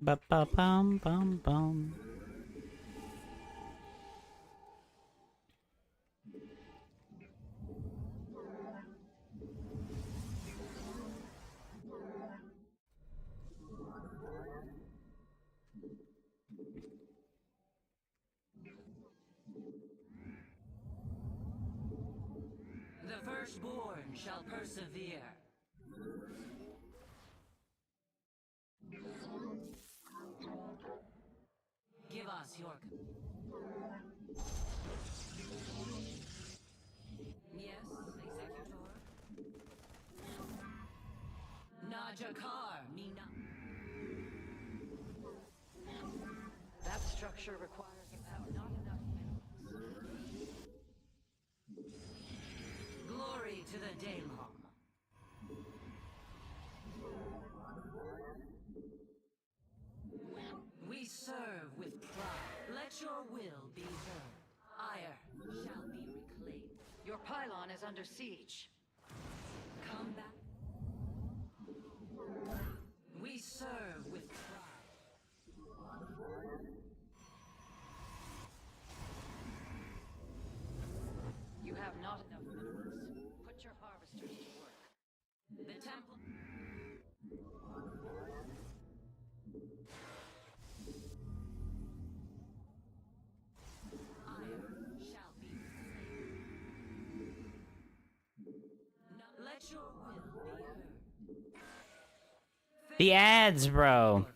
Ba ba bum bum bum. The firstborn shall persevere. Give us your... Yes, Executor. Najakar, Mina. That structure requires not enough minerals. Glory to the Daemon. We serve with pride. Let your will be heard. Ire shall be reclaimed. Your pylon is under siege. Come back. We serve with pride. You have not enough minerals. Put your harvesters to work. The temple... Let your will The ads, bro.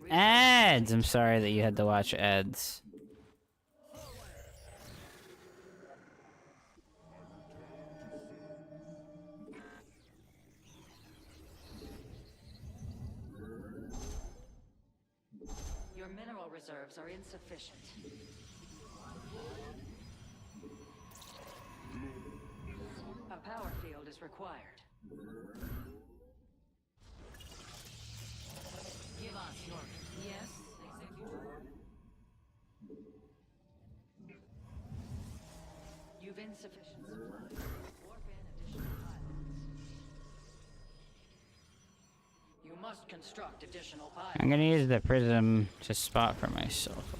Ads. I'm sorry that you had to watch ads. Your mineral reserves are insufficient. A power field is required. Give us your... Yes, executor. You've insufficient supply. Warp in additional pylons. You must construct additional pylons. I'm gonna use the prism to spot for myself.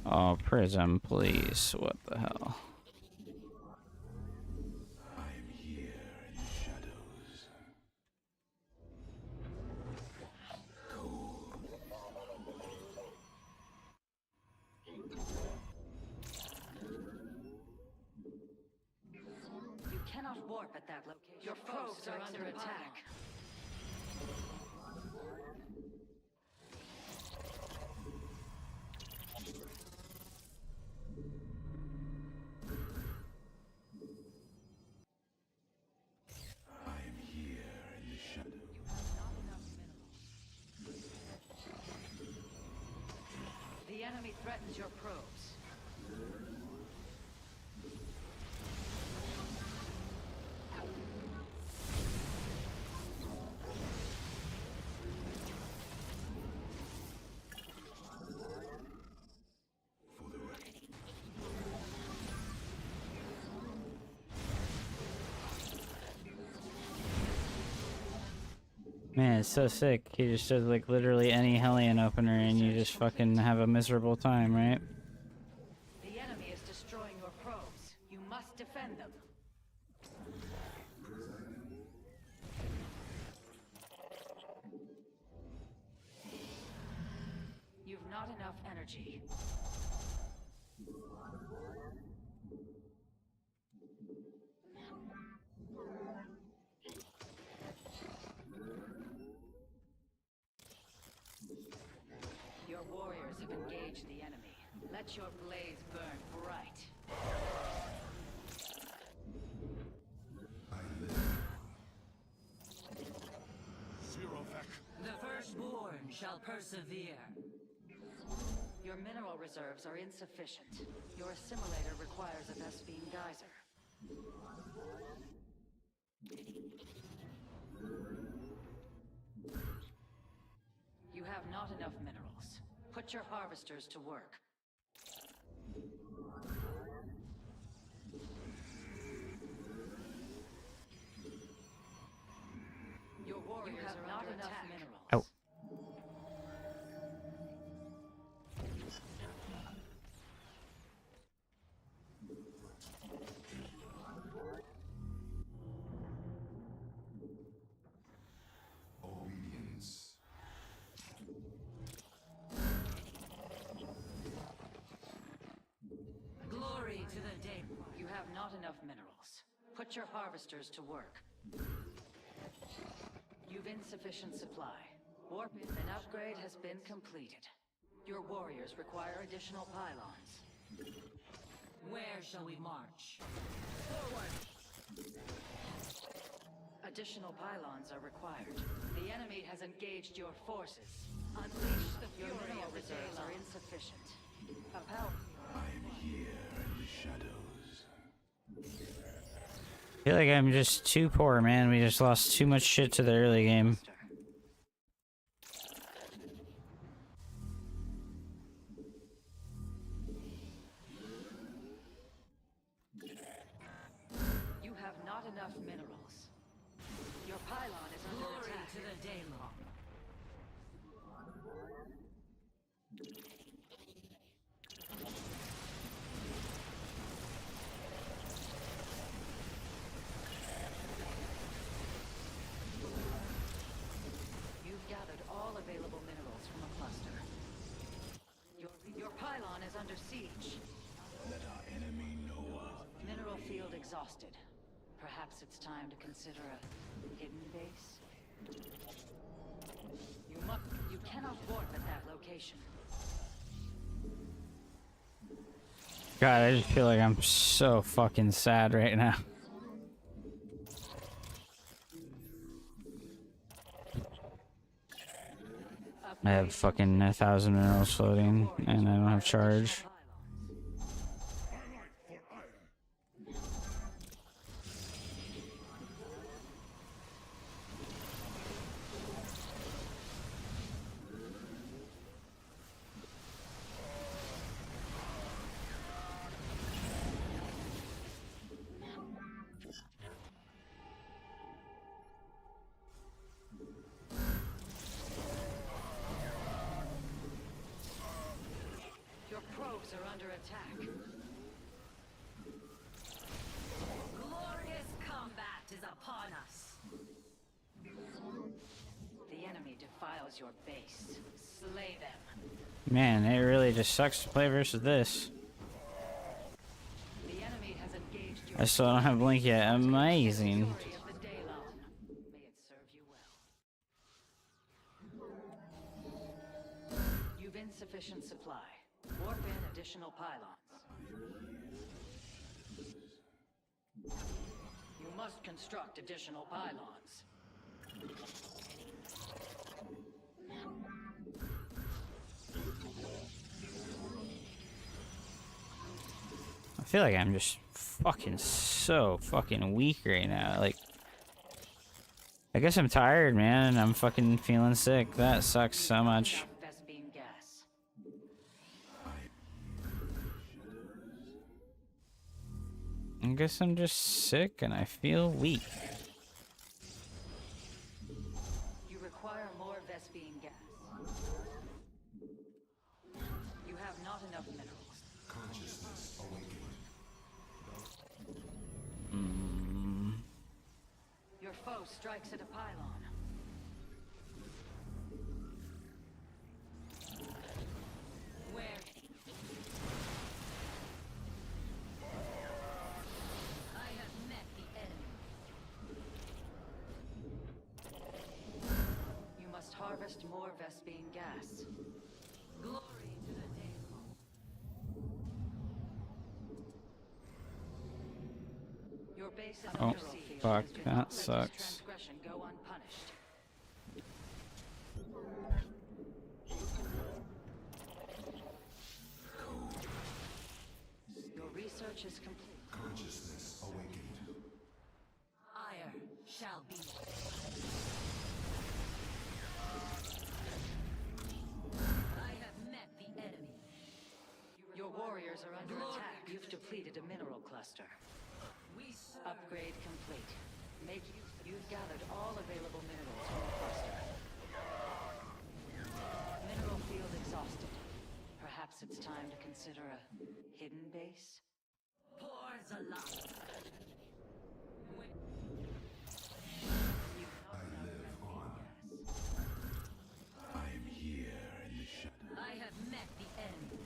Oh, prism, please. What the hell? I'm here in the shadows. Cold. You cannot warp at that location. Your probes are under attack. I'm here in the shadows. The enemy threatens your probes. For the record. Man, it's so sick. He just does like literally any Hellion opener and you just fucking have a miserable time, right? The enemy is destroying your probes. You must defend them. You've not enough energy. Your warriors have engaged the enemy. Let your blaze burn bright. I live. Zero Vec. The firstborn shall persevere. Your mineral reserves are insufficient. Your assimilator requires a Vespine geyser. You have not enough minerals. Put your harvesters to work. Your warriors have not enough minerals. Oh. Obedience. Glory to the day. You have not enough minerals. Put your harvesters to work. You've insufficient supply. Warp in. An upgrade has been completed. Your warriors require additional pylons. Where shall we march? Forward! Additional pylons are required. The enemy has engaged your forces. Unleash the fury. Your mineral reserves are insufficient. A power... I'm here in the shadows. I feel like I'm just too poor, man. We just lost too much shit to the early game. You have not enough minerals. Your pylon is under attack. To the Daylong. You've gathered all available minerals from a cluster. Your pylon is under siege. exhausted. Perhaps it's time to consider a hidden base? You cannot warp at that location. God, I just feel like I'm so fucking sad right now. I have fucking 1,000 minerals floating, and I don't have charge. Your probes are under attack. Glorious combat is upon us. The enemy defiles your base. Slay them. Man, it really just sucks to play versus this. The enemy has engaged your I still don't have Blink yet. Amazing. story of the Daylon. May it serve you well. You've insufficient supply. Warp in additional pylons. You must construct additional pylons. I feel like I'm just fucking so fucking weak right now. Like, I guess I'm tired, man, and I'm fucking feeling sick. That sucks so much. Vespine gas. I guess I'm just sick and I feel weak. You require more Vespine gas. You have not enough minerals. Consciousness awakened. Your foe strikes at a pylon. Where? I have met the enemy. You must harvest more Vespine gas. Glory to the Daylon. Your base is Oh, under siege. fuck, Do that not let this sucks. transgression go unpunished. Your research is complete. Consciousness awakened. Ire shall be. I have met the enemy. Your warriors are under attack. You've depleted a mineral cluster. Upgrade complete. Make use. You've gathered all available minerals from the cluster. Mineral field exhausted. Perhaps it's time to consider a hidden base? Pores alive. I live on. I am here in the shadow. I have met the enemy.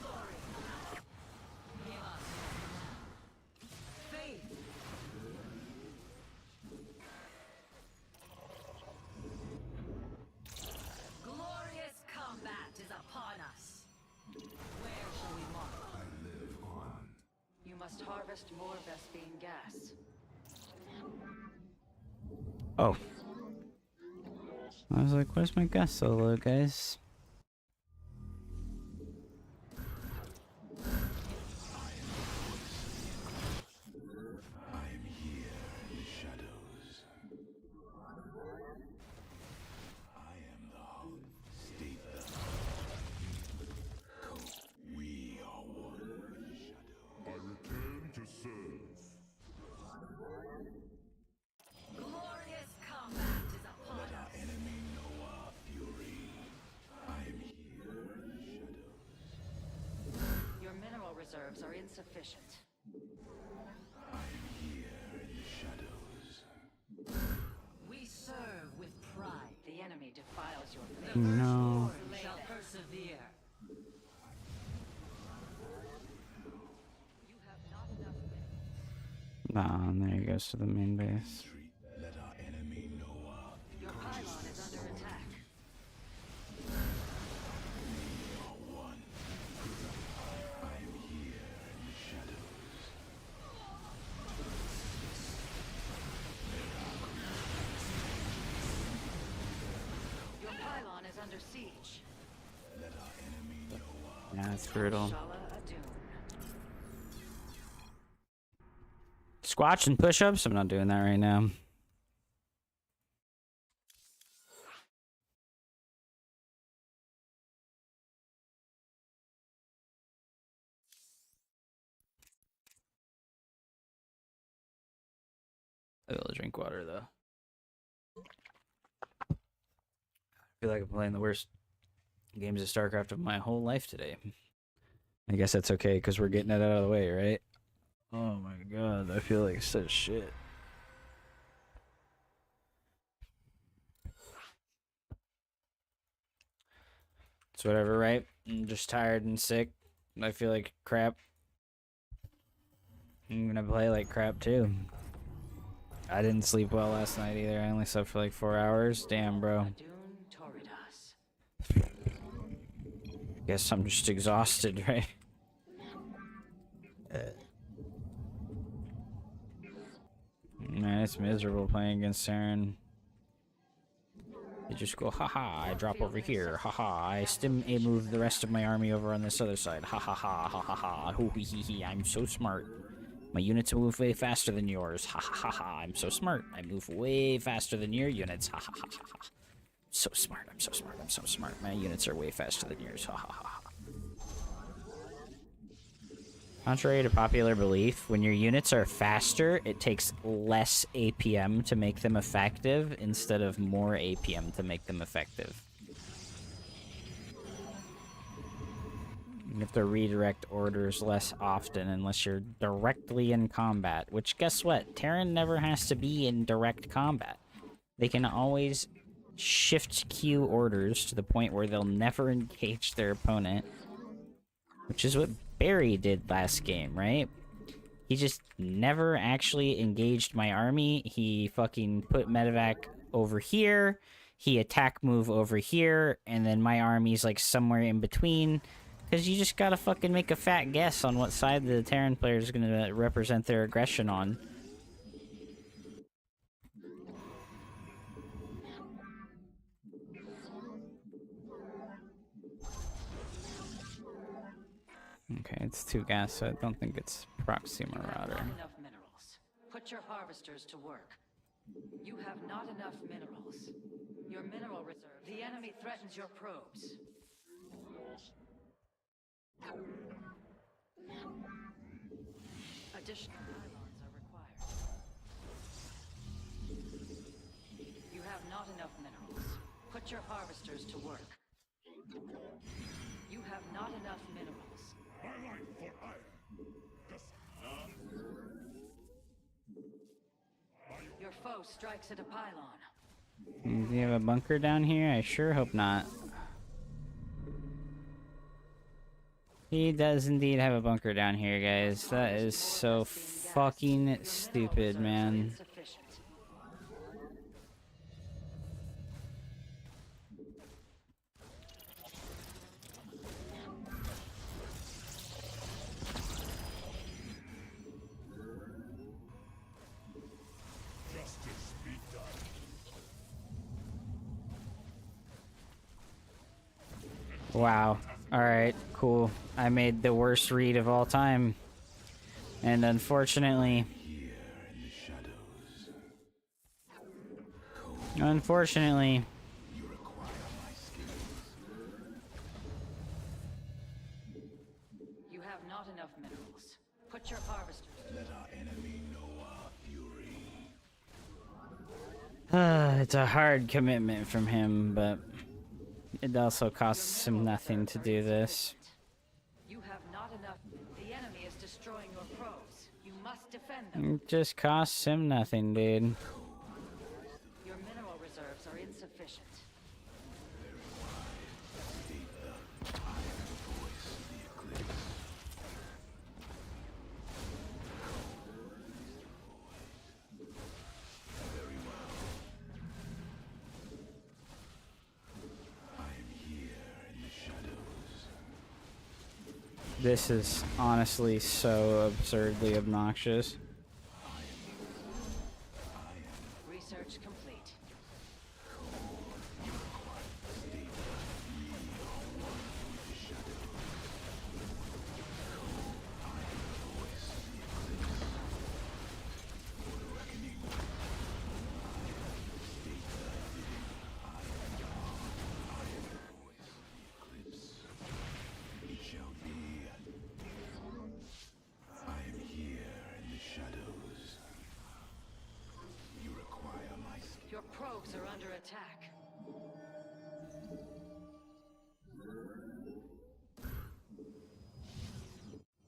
Glory. Give us faith. Glorious combat is upon us. Where shall we mark? I live on. You must harvest more Vespine gas. Oh. I was like, where's my gas solo, guys? I am here in the shadows. I am the hope. State them. We are one in the shadow. I return to serve. Glorious combat is upon Let our us. enemy know our fury. I am here in the shadows. Your mineral reserves are insufficient. I am here in the shadows. We serve with pride. The enemy defiles your faith. No. We shall persevere. You have not enough minerals. Oh, and there he goes to the main base. Let our enemy know Your pylon is under attack. one. I am here in the shadows. Your pylon is under siege. Let our enemy know Yeah, it's brutal. Shala Adun. Squatch and push-ups? I'm not doing that right now. I will drink water though. I feel like I'm playing the worst games of Starcraft of my whole life today. I guess that's okay because we're getting it out of the way, right? Oh my god, I feel like such shit. It's whatever, right? I'm just tired and sick. I feel like crap. I'm gonna play like crap too. I didn't sleep well last night either. I only slept for like 4 hours. Damn, bro. Adun Toridas. Guess I'm just exhausted, right? Man, it's miserable playing against Saren. They just go, haha, I drop over here, haha, I move the rest of my army over on this other side, ha ha ha ha ha ha, hoo hee hee hee, I'm so smart. My units move way faster than yours, ha ha ha ha, I'm so smart. I move way faster than your units, ha ha ha ha ha. So smart, I'm so smart, I'm so smart. My units are way faster than yours, ha ha ha ha. Contrary to popular belief, when your units are faster, it takes less APM to make them effective instead of more APM to make them effective. You have to redirect orders less often unless you're directly in combat, which guess what? Terran never has to be in direct combat. They can always shift queue orders to the point where they'll never engage their opponent, which is what Barry did last game, right? He just never actually engaged my army. He fucking put medevac over here. He attack move over here. And then my army's like somewhere in between. Because you just gotta fucking make a fat guess on what side the Terran player is gonna represent their aggression on. Okay, it's 2 gas, so I don't think it's Proxy Marauder. Not enough minerals. Put your harvesters to work. You have not enough minerals. Your mineral reserve. The enemy threatens your probes. Additional pylons are required. You have not enough minerals. Put your harvesters to work. You have not enough minerals. Your foe strikes at a pylon. Do you have a bunker down here? I sure hope not. He does indeed have a bunker down here, guys. That is so fucking stupid, man. Wow. Alright, cool. I made the worst read of all time. And unfortunately... Unfortunately... You have not enough minerals. Put your harvesters. Let our enemy know our fury. It's a hard commitment from him, but... It also costs him nothing to do this. You have not enough. The enemy is destroying your probes. You must defend them. It just costs him nothing, dude. Your mineral reserves are insufficient. This is honestly so absurdly obnoxious. Research complete. It shall be. I am here in the shadows. You require my Your probes are under attack.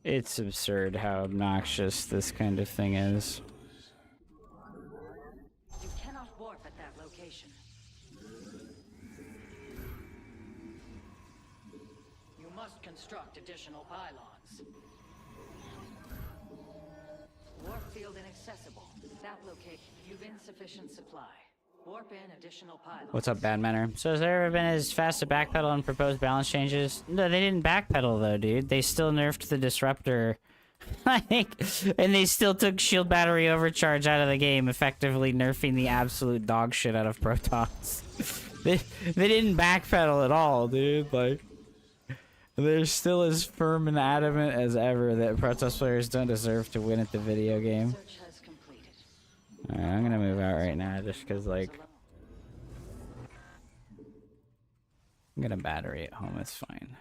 It's absurd how obnoxious this kind of thing is. You cannot warp at that location. You must construct additional pylons. Warp field inaccessible. That location. You've insufficient supply. Warp in additional pylons. What's up, Bad Manner? So has there ever been as fast to backpedal on proposed balance changes? No, they didn't backpedal though, dude. They still nerfed the disruptor. I think, and they still took shield battery overcharge out of the game, effectively nerfing the absolute dog shit out of Protons. they didn't backpedal at all, dude. Like, they're still as firm and adamant as ever that Protoss players don't deserve to win at the video game. Research has completed. Alright, I'm gonna move out right now just because, like, I'm gonna battery at home, it's fine.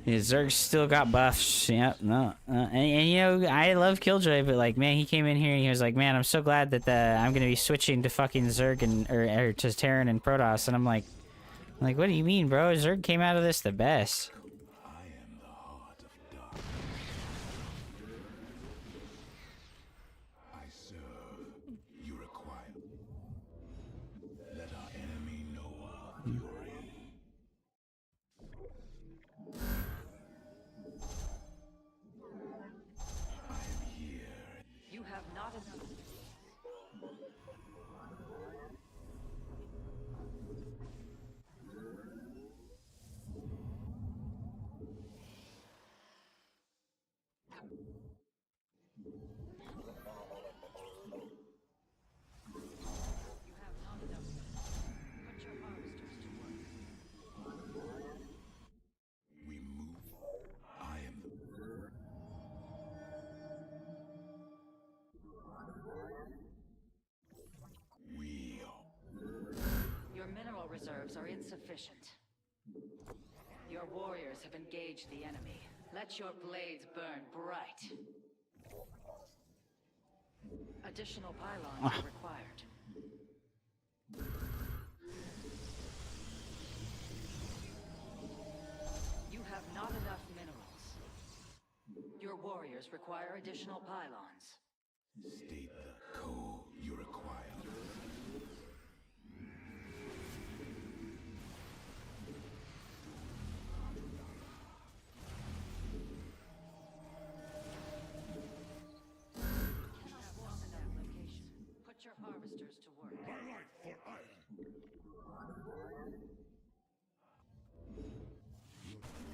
Yeah, Zerg still got buffs. Yep, no. And you know, I love Killjoy, but like, man, he came in here and he was like, man, I'm so glad that I'm gonna be switching to fucking Zerg and or to Terran and Protoss. And I'm like, what do you mean, bro? Zerg came out of this the best. I am the heart of darkness. I serve. You require. Let our enemy know our fury. I am here. You have not enough. You have not enough. Put your harvesters to work. We move. I am the. We Your mineral reserves are insufficient. Your warriors have engaged the enemy. Let your blades burn bright. Additional pylons are required. You have not enough minerals. Your warriors require additional pylons. state the code you require. Put your harvesters to work. My life for iron.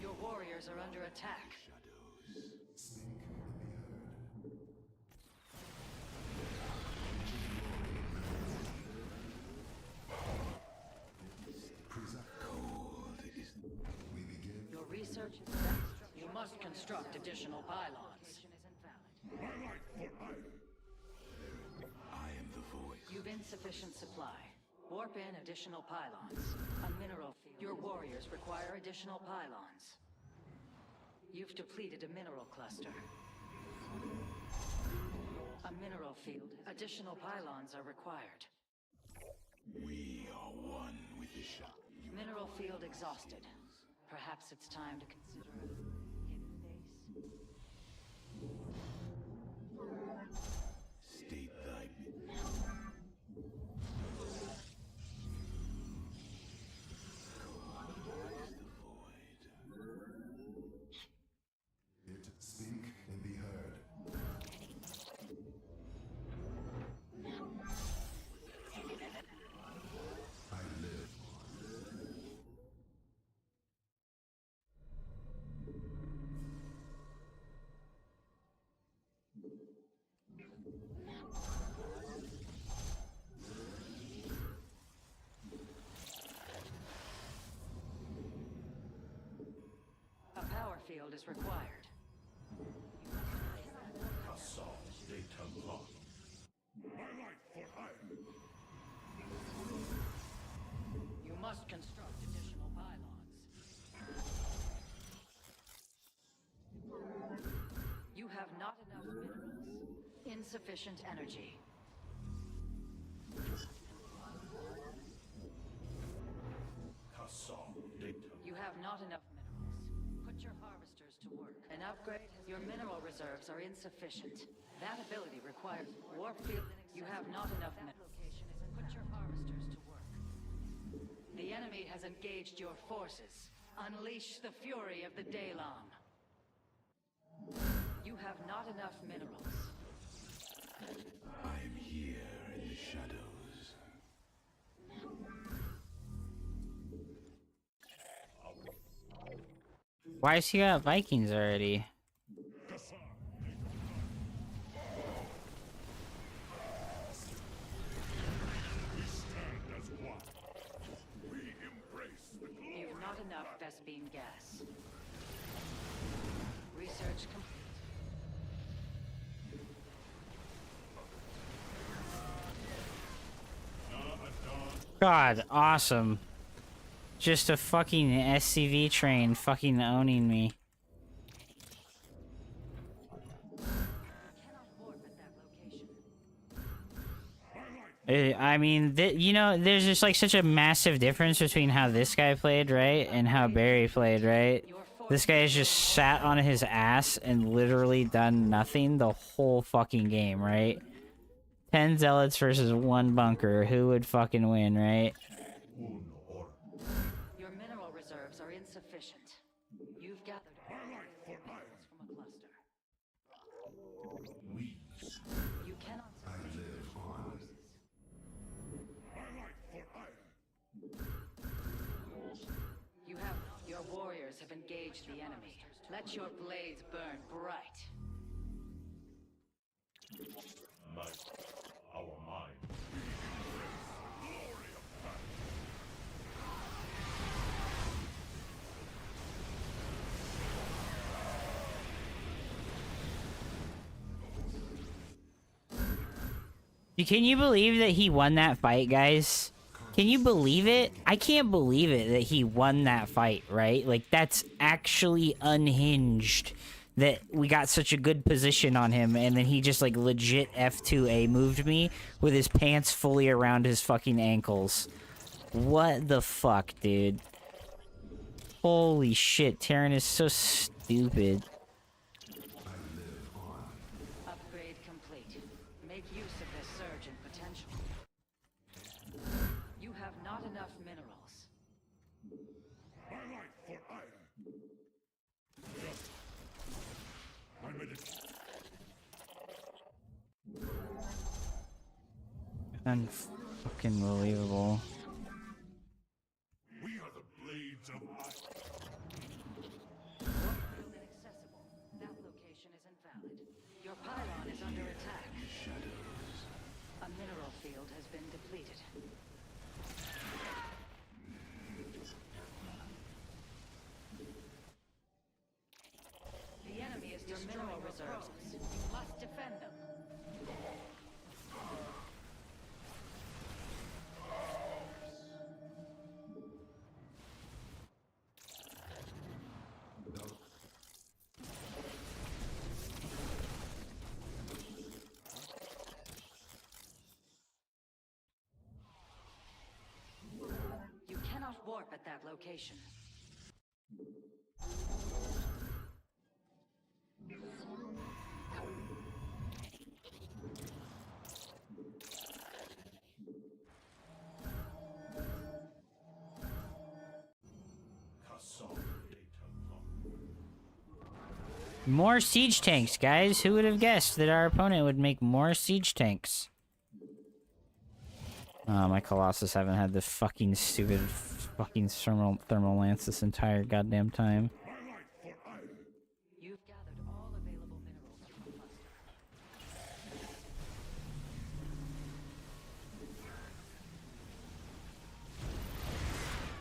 Your warriors are under attack. Your research is that you must construct additional pylons. My life for iron. I am the voice. You've insufficient supply. Warp in additional pylons. A mineral field. Your warriors require additional pylons. You've depleted a mineral cluster. A mineral field. Additional pylons are required. We are one with the shot. Mineral field exhausted. Perhaps it's time to consider a hidden base. State thy bid. It speak and be heard. field is required. Assault data lock. My life for hire. You must construct additional pylons. You have not enough minerals. Insufficient energy. Assault data. You have not enough minerals. Put your harvesters to work. An upgrade. Your mineral reserves are insufficient. That ability requires warp field. You have not enough minerals. Put your harvesters to work. The enemy has engaged your forces. Unleash the fury of the Daylong. You have not enough minerals. I'm here in the shadows. Why has he got Vikings already? You've not enough Vespine gas. Research complete. God, awesome. Just a fucking SCV train fucking owning me. I mean, you know, there's just like such a massive difference between how this guy played, right, and how Barry played, right? This guy has just sat on his ass and literally done nothing the whole fucking game, right? 10 zealots versus 1 bunker. Who would fucking win, right? Your mineral reserves are insufficient. You've gathered all minerals from a cluster. You cannot sustain forces. You have your warriors have engaged the enemy. Let your blades burn bright. Might, our mind. Can you believe that he won that fight, guys? Can you believe it? I can't believe it that he won that fight, right? Like, that's actually unhinged that we got such a good position on him, and then he just, like, legit F2A moved me with his pants fully around his fucking ankles. What the fuck, dude? Holy shit, Terran is so stupid. Upgrade complete. Make use of this surge in potential. You have not enough minerals. My life for hire. Unfucking believable. We are the blades of iron. Inaccessible. That location is invalid. Your pylon is under attack. A mineral field has been depleted. The enemy is your mineral reserves. You must defend them. You cannot warp at that location. Assault data lock. More siege tanks, guys. Who would have guessed that our opponent would make more siege tanks? Oh, my Colossus haven't had this fucking stupid fucking thermal lance this entire goddamn time. You've gathered all available minerals from the cluster.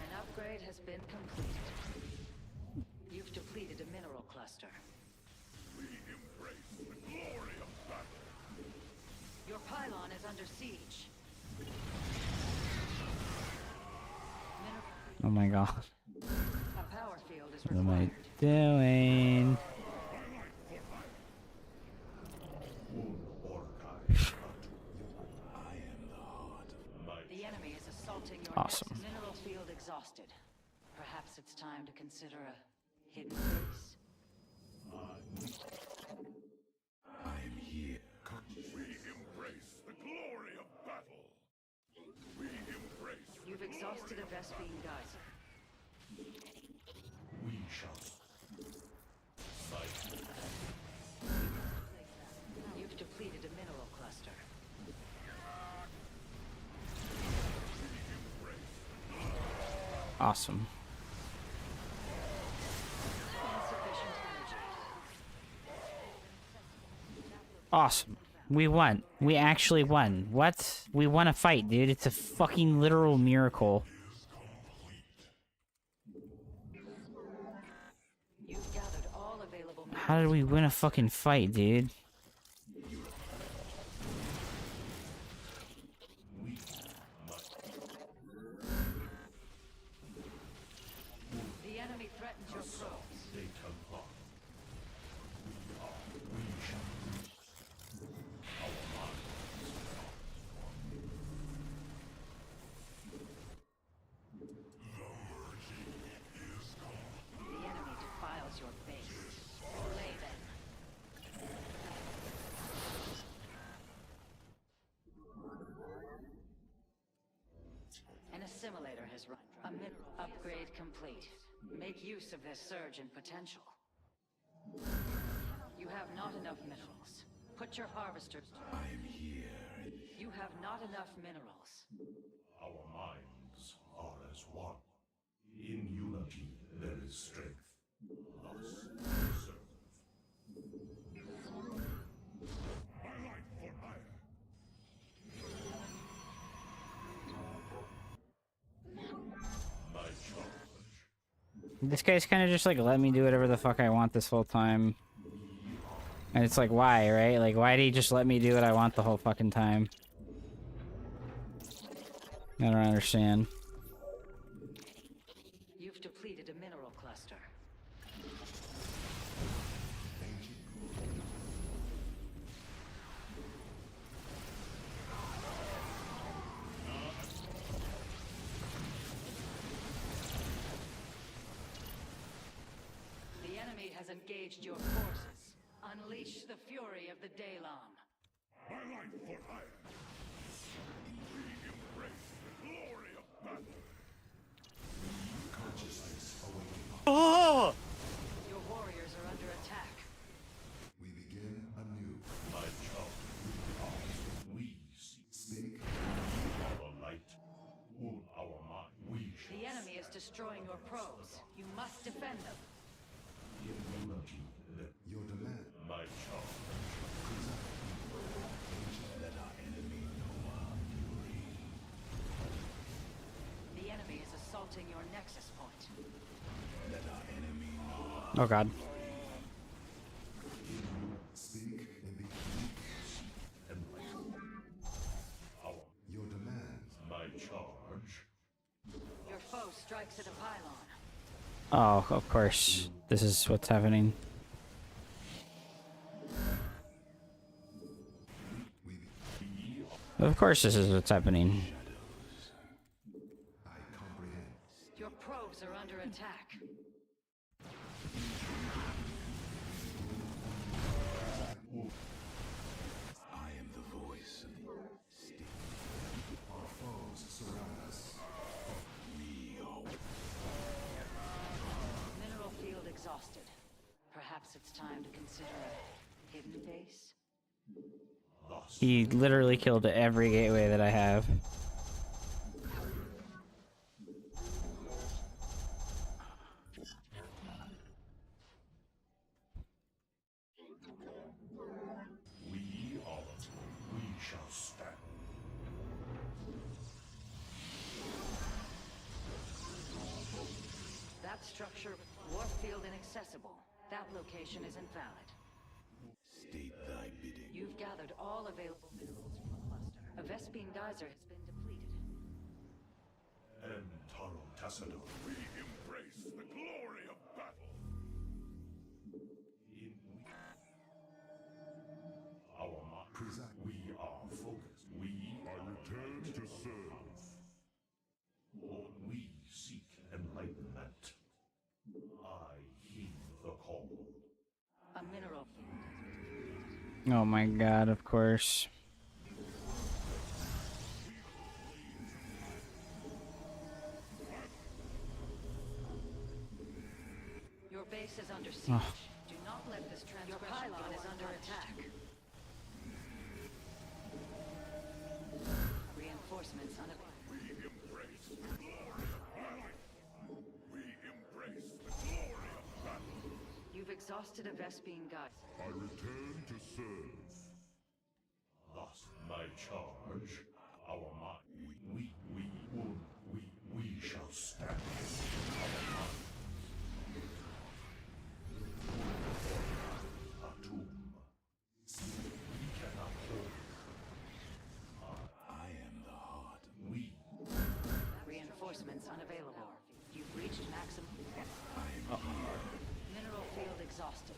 An upgrade has been completed. You've depleted a mineral pylon is under siege. Oh my god. A power field is What am I required. doing? The enemy is assaulting your Awesome. nexus. Mineral field exhausted. Perhaps it's time to consider a hidden base. I am here. We embrace the glory of battle. We embrace. You've exhausted a Vespine geyser. We shall. You've depleted a mineral cluster. Awesome. Insufficient energy. Awesome. We won. We actually won. What? We won a fight, dude. It's a fucking literal miracle. You've gathered all available How did we win a fucking fight, dude? The enemy threatens your probes. The enemy defiles your base. Slay them. An assimilator has run. A mineral upgrade complete. Make use of this surge in potential. You have not enough minerals. Put your harvesters. I am here. You have not enough minerals. Our minds are as one. In unity, there is strength. Us serve. My life for hire. My charge. This guy's kind of just like let me do whatever the fuck I want this whole time. And it's like, why, right? Like, why did he just let me do what I want the whole fucking time? I don't understand. You've depleted a mineral cluster. The enemy has engaged your forces. Unleash the fury of the Daylong. My life for hire. We embrace the glory of battle. Consciousness awakening. Your warriors are under attack. We begin anew. My child, we Speak. our light, all our mind. We shall The enemy is destroying your probes. You must defend them. in unity. Your demand. My child, let our enemy know our fury. The enemy is assaulting your nexus point. Let our enemy know Oh god. Speak and be our your demands. my charge. Your foe strikes at a pylon. Oh, of course. This is what's happening. Of course this is what's happening. I comprehend. Your probes are under attack. I am the voice of the state. Our foes surround us. We are Mineral field exhausted. Perhaps it's time to consider a hidden base? lost. He literally killed every gateway that I have. We are. We shall stand. That structure, warp field inaccessible. That location is invalid. State thy bidding. You've gathered all available minerals. A Vespine geyser has been depleted. Entaro Tassadar. We embrace the glory of battle. In our mind, we are focused. We I return to serve. we seek enlightenment. I heed the call. A mineral Oh my god, of course. Your base is under siege. Do not let this transgression. Your pylon is under attack. Reinforcements unavailable. We embrace the glory of battle. We embrace the glory of battle. You've exhausted a Vespine geyser. I return to serve. Thus, my charge, our mind, we shall stand. A tomb. We cannot hold. I am the heart. We Reinforcements unavailable. You've reached maximum. Mineral field exhausted.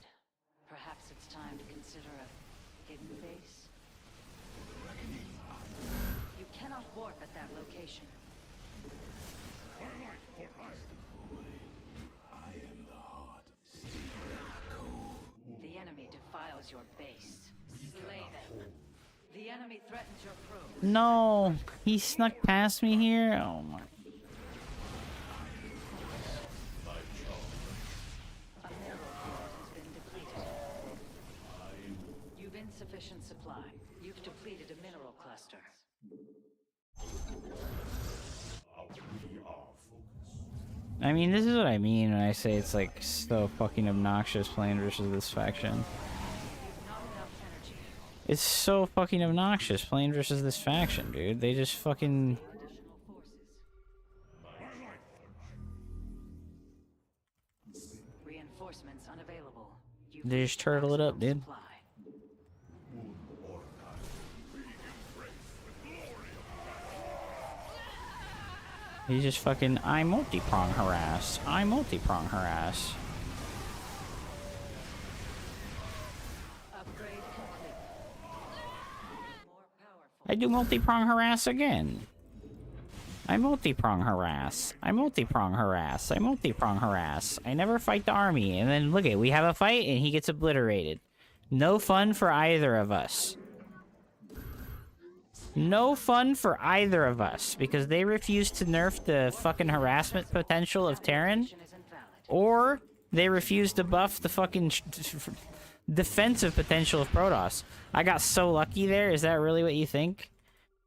Perhaps it's time to consider a hidden base. You cannot warp at that location. I am the heart. The enemy defiles your base. Slay them. The enemy threatens your probe. No, he snuck past me here. Oh my. A mineral field has been depleted. You've insufficient supply. You've depleted a mineral cluster. we are focused. I mean, this is what I mean when I say it's like so fucking obnoxious playing versus this faction. Not enough energy. It's so fucking obnoxious playing versus this faction, dude. They just fucking. Additional forces. Reinforcements unavailable. You've They just turtle it up, maximum dude. supply. He's just fucking. I multi-prong harass. I multi-prong harass. Upgrade complete. More powerful. I do multi-prong harass again. I multi-prong harass. I multi-prong harass. I multi-prong harass. I never fight the army. And then look at, we have a fight and he gets obliterated. No fun for either of us. No fun for either of us because they refuse to nerf the fucking harassment potential of Terran, Mission is invalid. or they refuse to buff the fucking defensive potential of Protoss. I got so lucky there. Is that really what you think?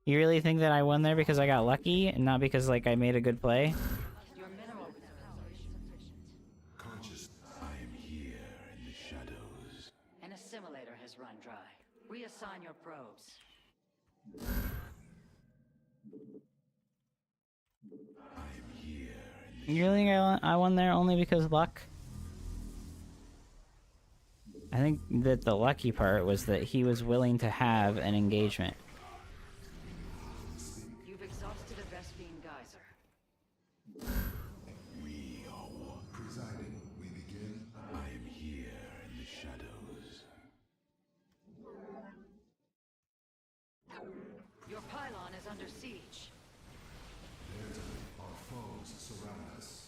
You really think that I won there because I got lucky and not because like I made a good play? Your mineral reserves are insufficient. Conscious. I am here in the shadows. An assimilator has run dry. Reassign your probes. You really think I won there only because luck? I think that the lucky part was that he was willing to have an engagement. You've exhausted a Vespine geyser. We are one. Presiding, we begin. I am here in the shadows. Your pylon is under siege. Our foes surround us.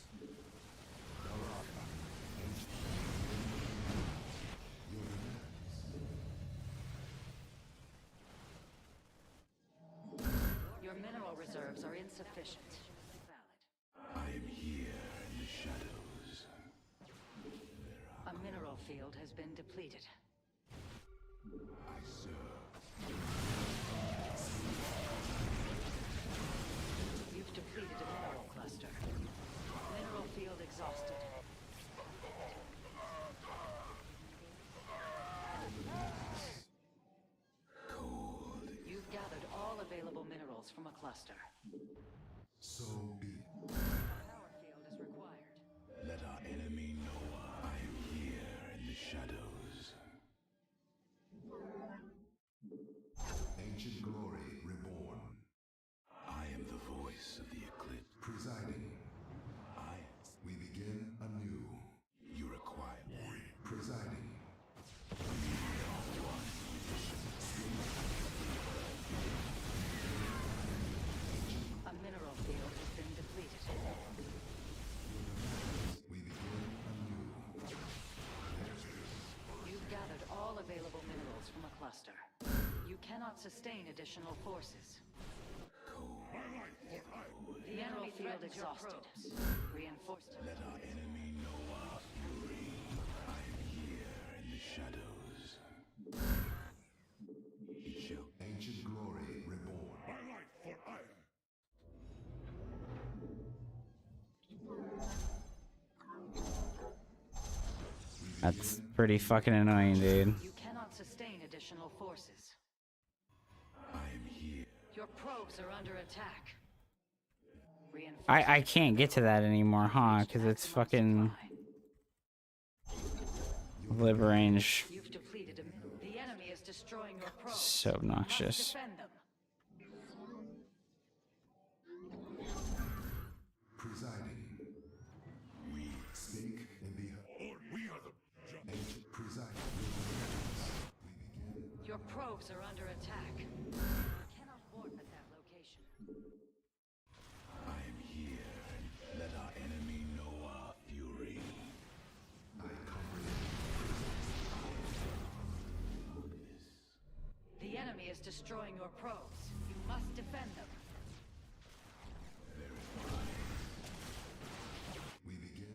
Your mineral reserves are insufficient. I am here in the shadows. A mineral field has been depleted. I serve. You've depleted a mineral cluster. Mineral field exhausted. Cold. You've gathered all available minerals from a cluster. So be it. Power field is required. Let our enemy know I am here in the shadows. Ancient glory reborn. cannot sustain additional forces. The mineral field exhausted. Reinforced. Let our enemy know our fury. I am here in the shadows. It shall ancient glory reborn. My life for ire. That's pretty fucking annoying, dude. You cannot sustain additional forces. I am here. Your probes are under attack. I can't get to that anymore, huh? Because it's fucking live range. You've depleted the enemy is destroying your probes. So obnoxious. Defend them. Presiding. We speak in the... Lord, we are the... Ancient presiding. We begin. Your probes are under attack. Cannot warp at that location. I am here. Let our enemy know our fury. I comprehend. The enemy is destroying your probes. You must defend them. We begin.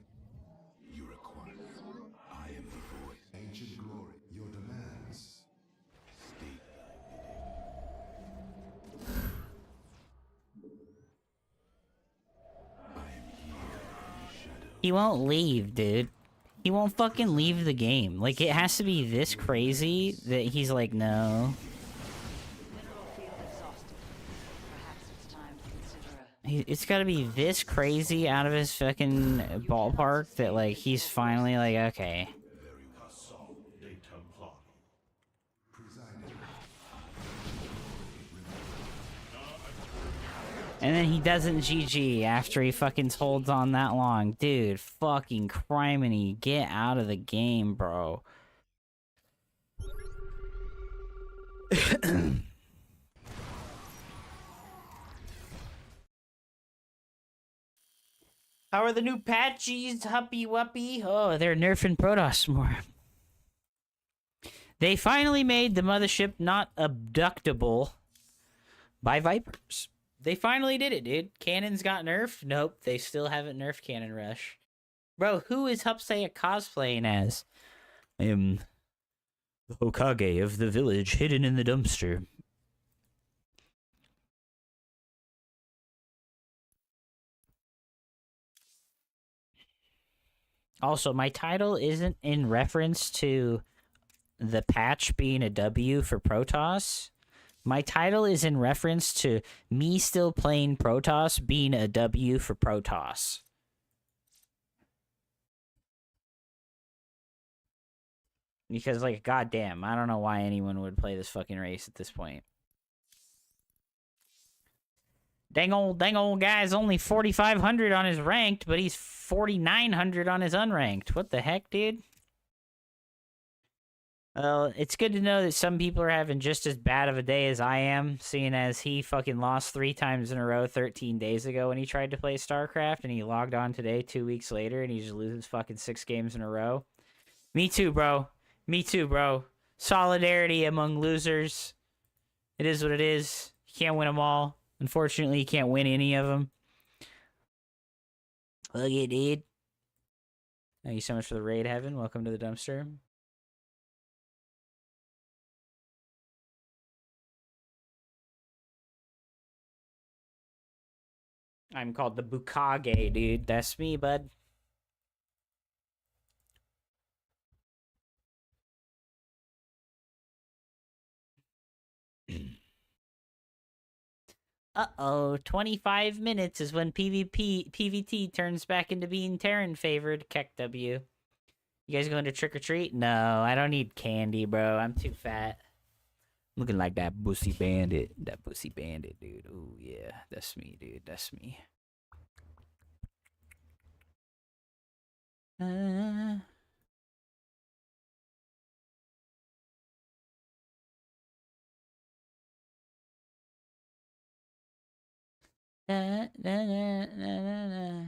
You require. I am the voice. Ancient glory. Your demands. State I am here in the shadow. He won't leave, dude. He won't fucking leave the game. Like, it has to be this crazy that he's like, no. Mineral field exhausted. Perhaps it's time to consider a... It's gotta be this crazy out of his fucking ballpark that, like, he's finally like, okay. Assault de Templari. And then he doesn't GG after he fucking holds on that long. Dude, fucking criminy. Get out of the game, bro. How are the new patches, Huppy Wuppy? Oh, they're nerfing Protoss more. They finally made the mothership not abductable by Vipers. They finally did it, dude. Cannons got nerfed? Nope, they still haven't nerfed Cannon Rush. Bro, who is Hupsaiya cosplaying as? I am the Hokage of the village hidden in the dumpster. Also, my title isn't in reference to the patch being a W for Protoss. My title is in reference to me still playing Protoss being a W for Protoss. Because, like, goddamn, I don't know why anyone would play this fucking race at this point. Dang old guy's only 4,500 on his ranked, but he's 4,900 on his unranked. What the heck, dude? Well, it's good to know that some people are having just as bad of a day as I am, seeing as he fucking lost 3 times in a row 13 days ago when he tried to play Starcraft, and he logged on today 2 weeks later, and he just loses fucking 6 games in a row. Me too, bro. Me too, bro. Solidarity among losers. It is what it is. You can't win them all. Unfortunately, you can't win any of them. Look it, dude. Thank you so much for the raid, Heaven. Welcome to the dumpster. I'm called the Bukage, dude. That's me, bud. Uh-oh, 25 minutes is when PvT turns back into being Terran favored. Keck W. You guys going to trick or treat? No, I don't need candy, bro. I'm too fat. Looking like that bussy bandit. That bussy bandit, dude. Ooh, yeah. That's me, dude. That's me. Na, na, na, na, na, na.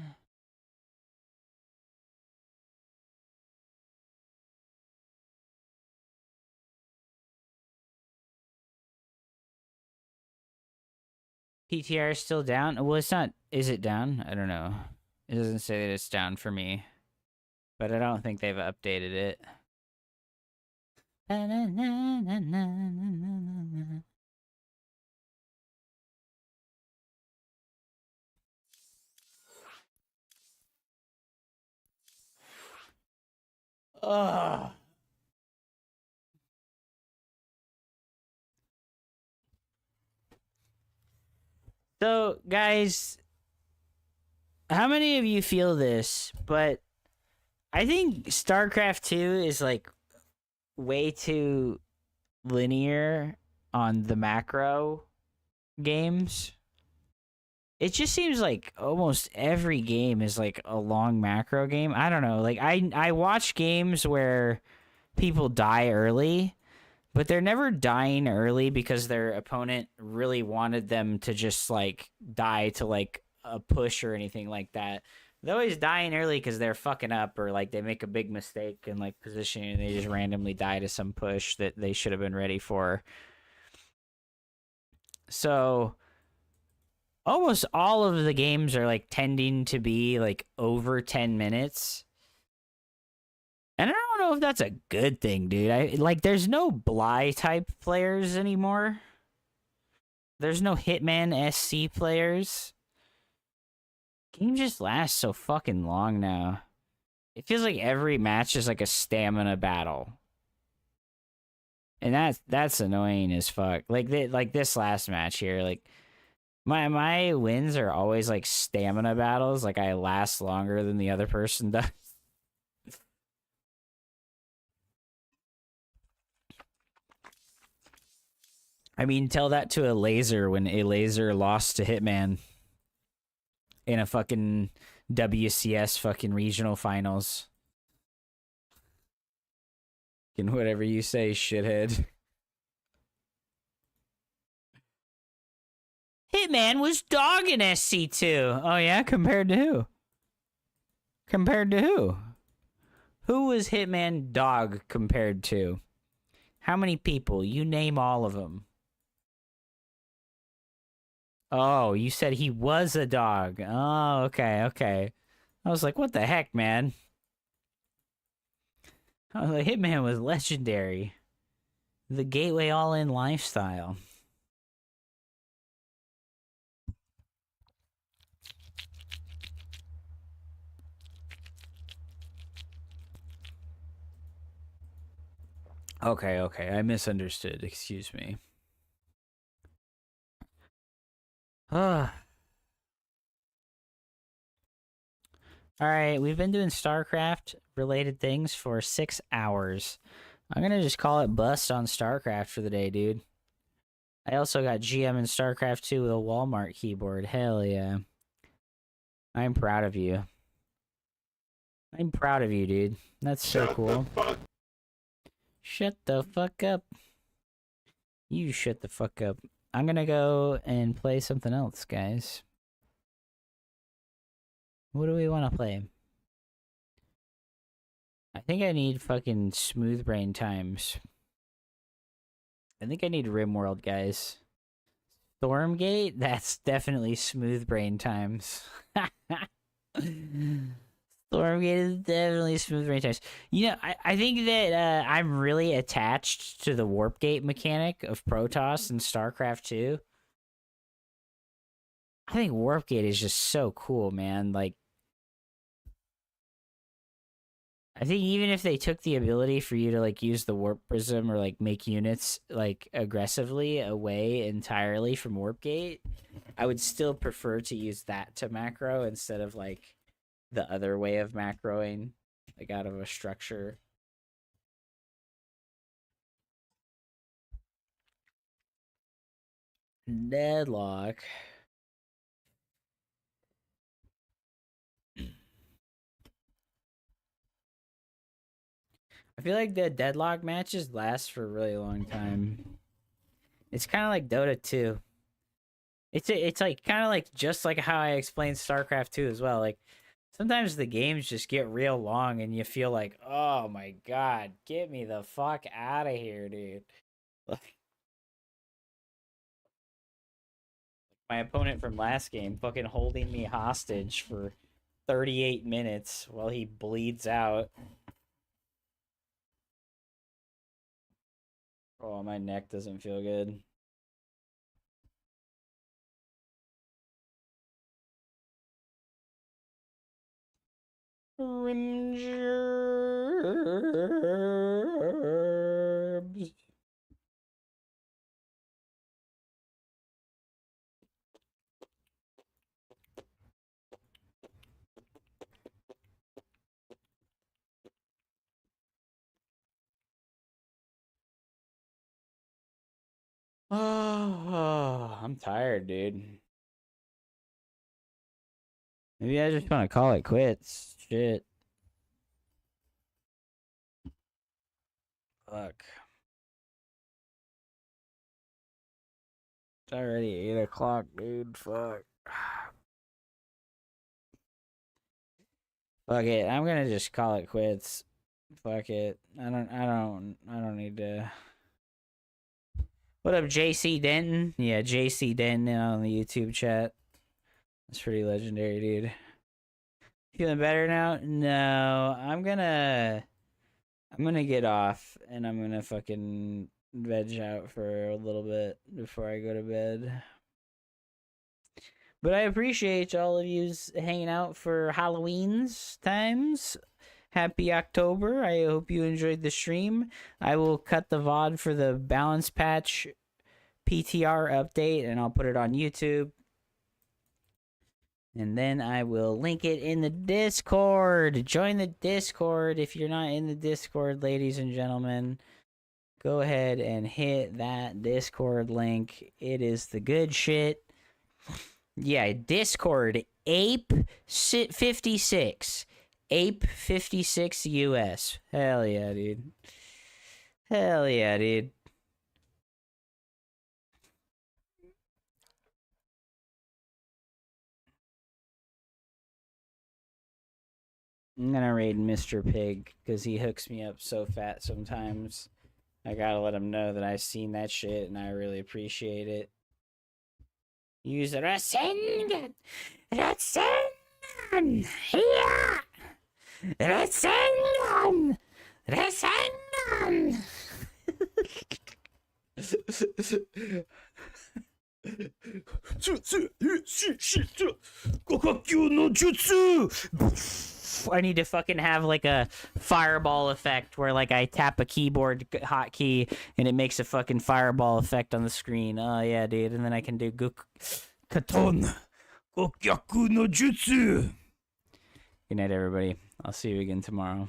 PTR is still down. Well, it's not. Is it down? I don't know. It doesn't say that it's down for me, but I don't think they've updated it. Ugh. So, guys, how many of you feel this? But I think StarCraft 2 is like way too linear on the macro games. It just seems like almost every game is like a long macro game. I don't know. Like I watch games where people die early, but they're never dying early because their opponent really wanted them to just like die to like a push or anything like that. They're always dying early because they're fucking up or like they make a big mistake in like positioning and they just randomly die to some push that they should have been ready for. So almost all of the games are like tending to be like over 10 minutes. And I don't know if that's a good thing, dude. There's no Bly type players anymore. There's no Hitman SC players. Game just lasts so fucking long now. It feels like every match is like a stamina battle. And that's annoying as fuck. Like this last match here, like my wins are always like stamina battles. Like I last longer than the other person does. I mean, tell that to a laser when a laser lost to Hitman in a fucking WCS fucking regional finals. And whatever you say, shithead. Hitman was dog in SC2. Oh yeah, compared to who? Compared to who? Who was Hitman dog compared to? How many people? You name all of them. Oh, you said he was a dog. Oh, okay, okay. I was like, what the heck, man? I was like, Hitman was legendary. The gateway all-in lifestyle. Okay, okay. I misunderstood. Excuse me. All right, we've been doing StarCraft related things for 6 hours. I'm gonna just call it bust on StarCraft for the day, dude. I also got GM in StarCraft 2 with a Walmart keyboard. Hell yeah. I'm proud of you. I'm proud of you, dude. That's so cool. Shut the fuck up. You shut the fuck up. I'm gonna go and play something else, guys. What do we want to play? I think I need fucking smooth brain times. I think I need RimWorld, guys. Stormgate? That's definitely smooth brain times. Stormgate is definitely smooth brain times. You know, I think that I'm really attached to the warp gate mechanic of Protoss and StarCraft 2. I think warp gate is just so cool, man. Like, I think even if they took the ability for you to like use the warp prism or like make units like aggressively away entirely from warp gate, I would still prefer to use that to macro instead of like the other way of macroing, like out of a structure. Deadlock. I feel like the deadlock matches last for a really long time. It's kind of like Dota 2. It's like kind of like just like how I explained StarCraft 2 as well. Like sometimes the games just get real long and you feel like, "Oh my god, get me the fuck out of here, dude." Like My opponent from last game fucking holding me hostage for 38 minutes while he bleeds out. Oh, my neck doesn't feel good. Rim gerbs. Oh, I'm tired, dude. Maybe I just want to call it quits. Shit. Fuck. It's already 8 o'clock, dude. Fuck. Fuck it. I'm gonna just call it quits. Fuck it. I don't need to. What up, JC Denton? Yeah, JC Denton on the YouTube chat. That's pretty legendary, dude. Feeling better now? No, I'm gonna get off and I'm gonna fucking veg out for a little bit before I go to bed. But I appreciate all of yous hanging out for Halloween's times. Happy October. I hope you enjoyed the stream. I will cut the VOD for the balance patch PTR update and I'll put it on YouTube. And then I will link it in the Discord. Join the Discord if you're not in the Discord, ladies and gentlemen. Go ahead and hit that Discord link. It is the good shit. Yeah, Discord Ape 56. Ape 56 US. Hell yeah, dude. Hell yeah, dude. I'm gonna raid Mr. Pig because he hooks me up so fat sometimes. I gotta let him know that I've seen that shit and I really appreciate it. Use the Rasengan! Rasengan! Yeah! Rasengan! Rasengan! I need to fucking have like a fireball effect where like I tap a keyboard hotkey and it makes a fucking fireball effect on the screen. Oh yeah, dude. And then I can do Katon Gokyaku no Jutsu. Good night, everybody. I'll see you again tomorrow.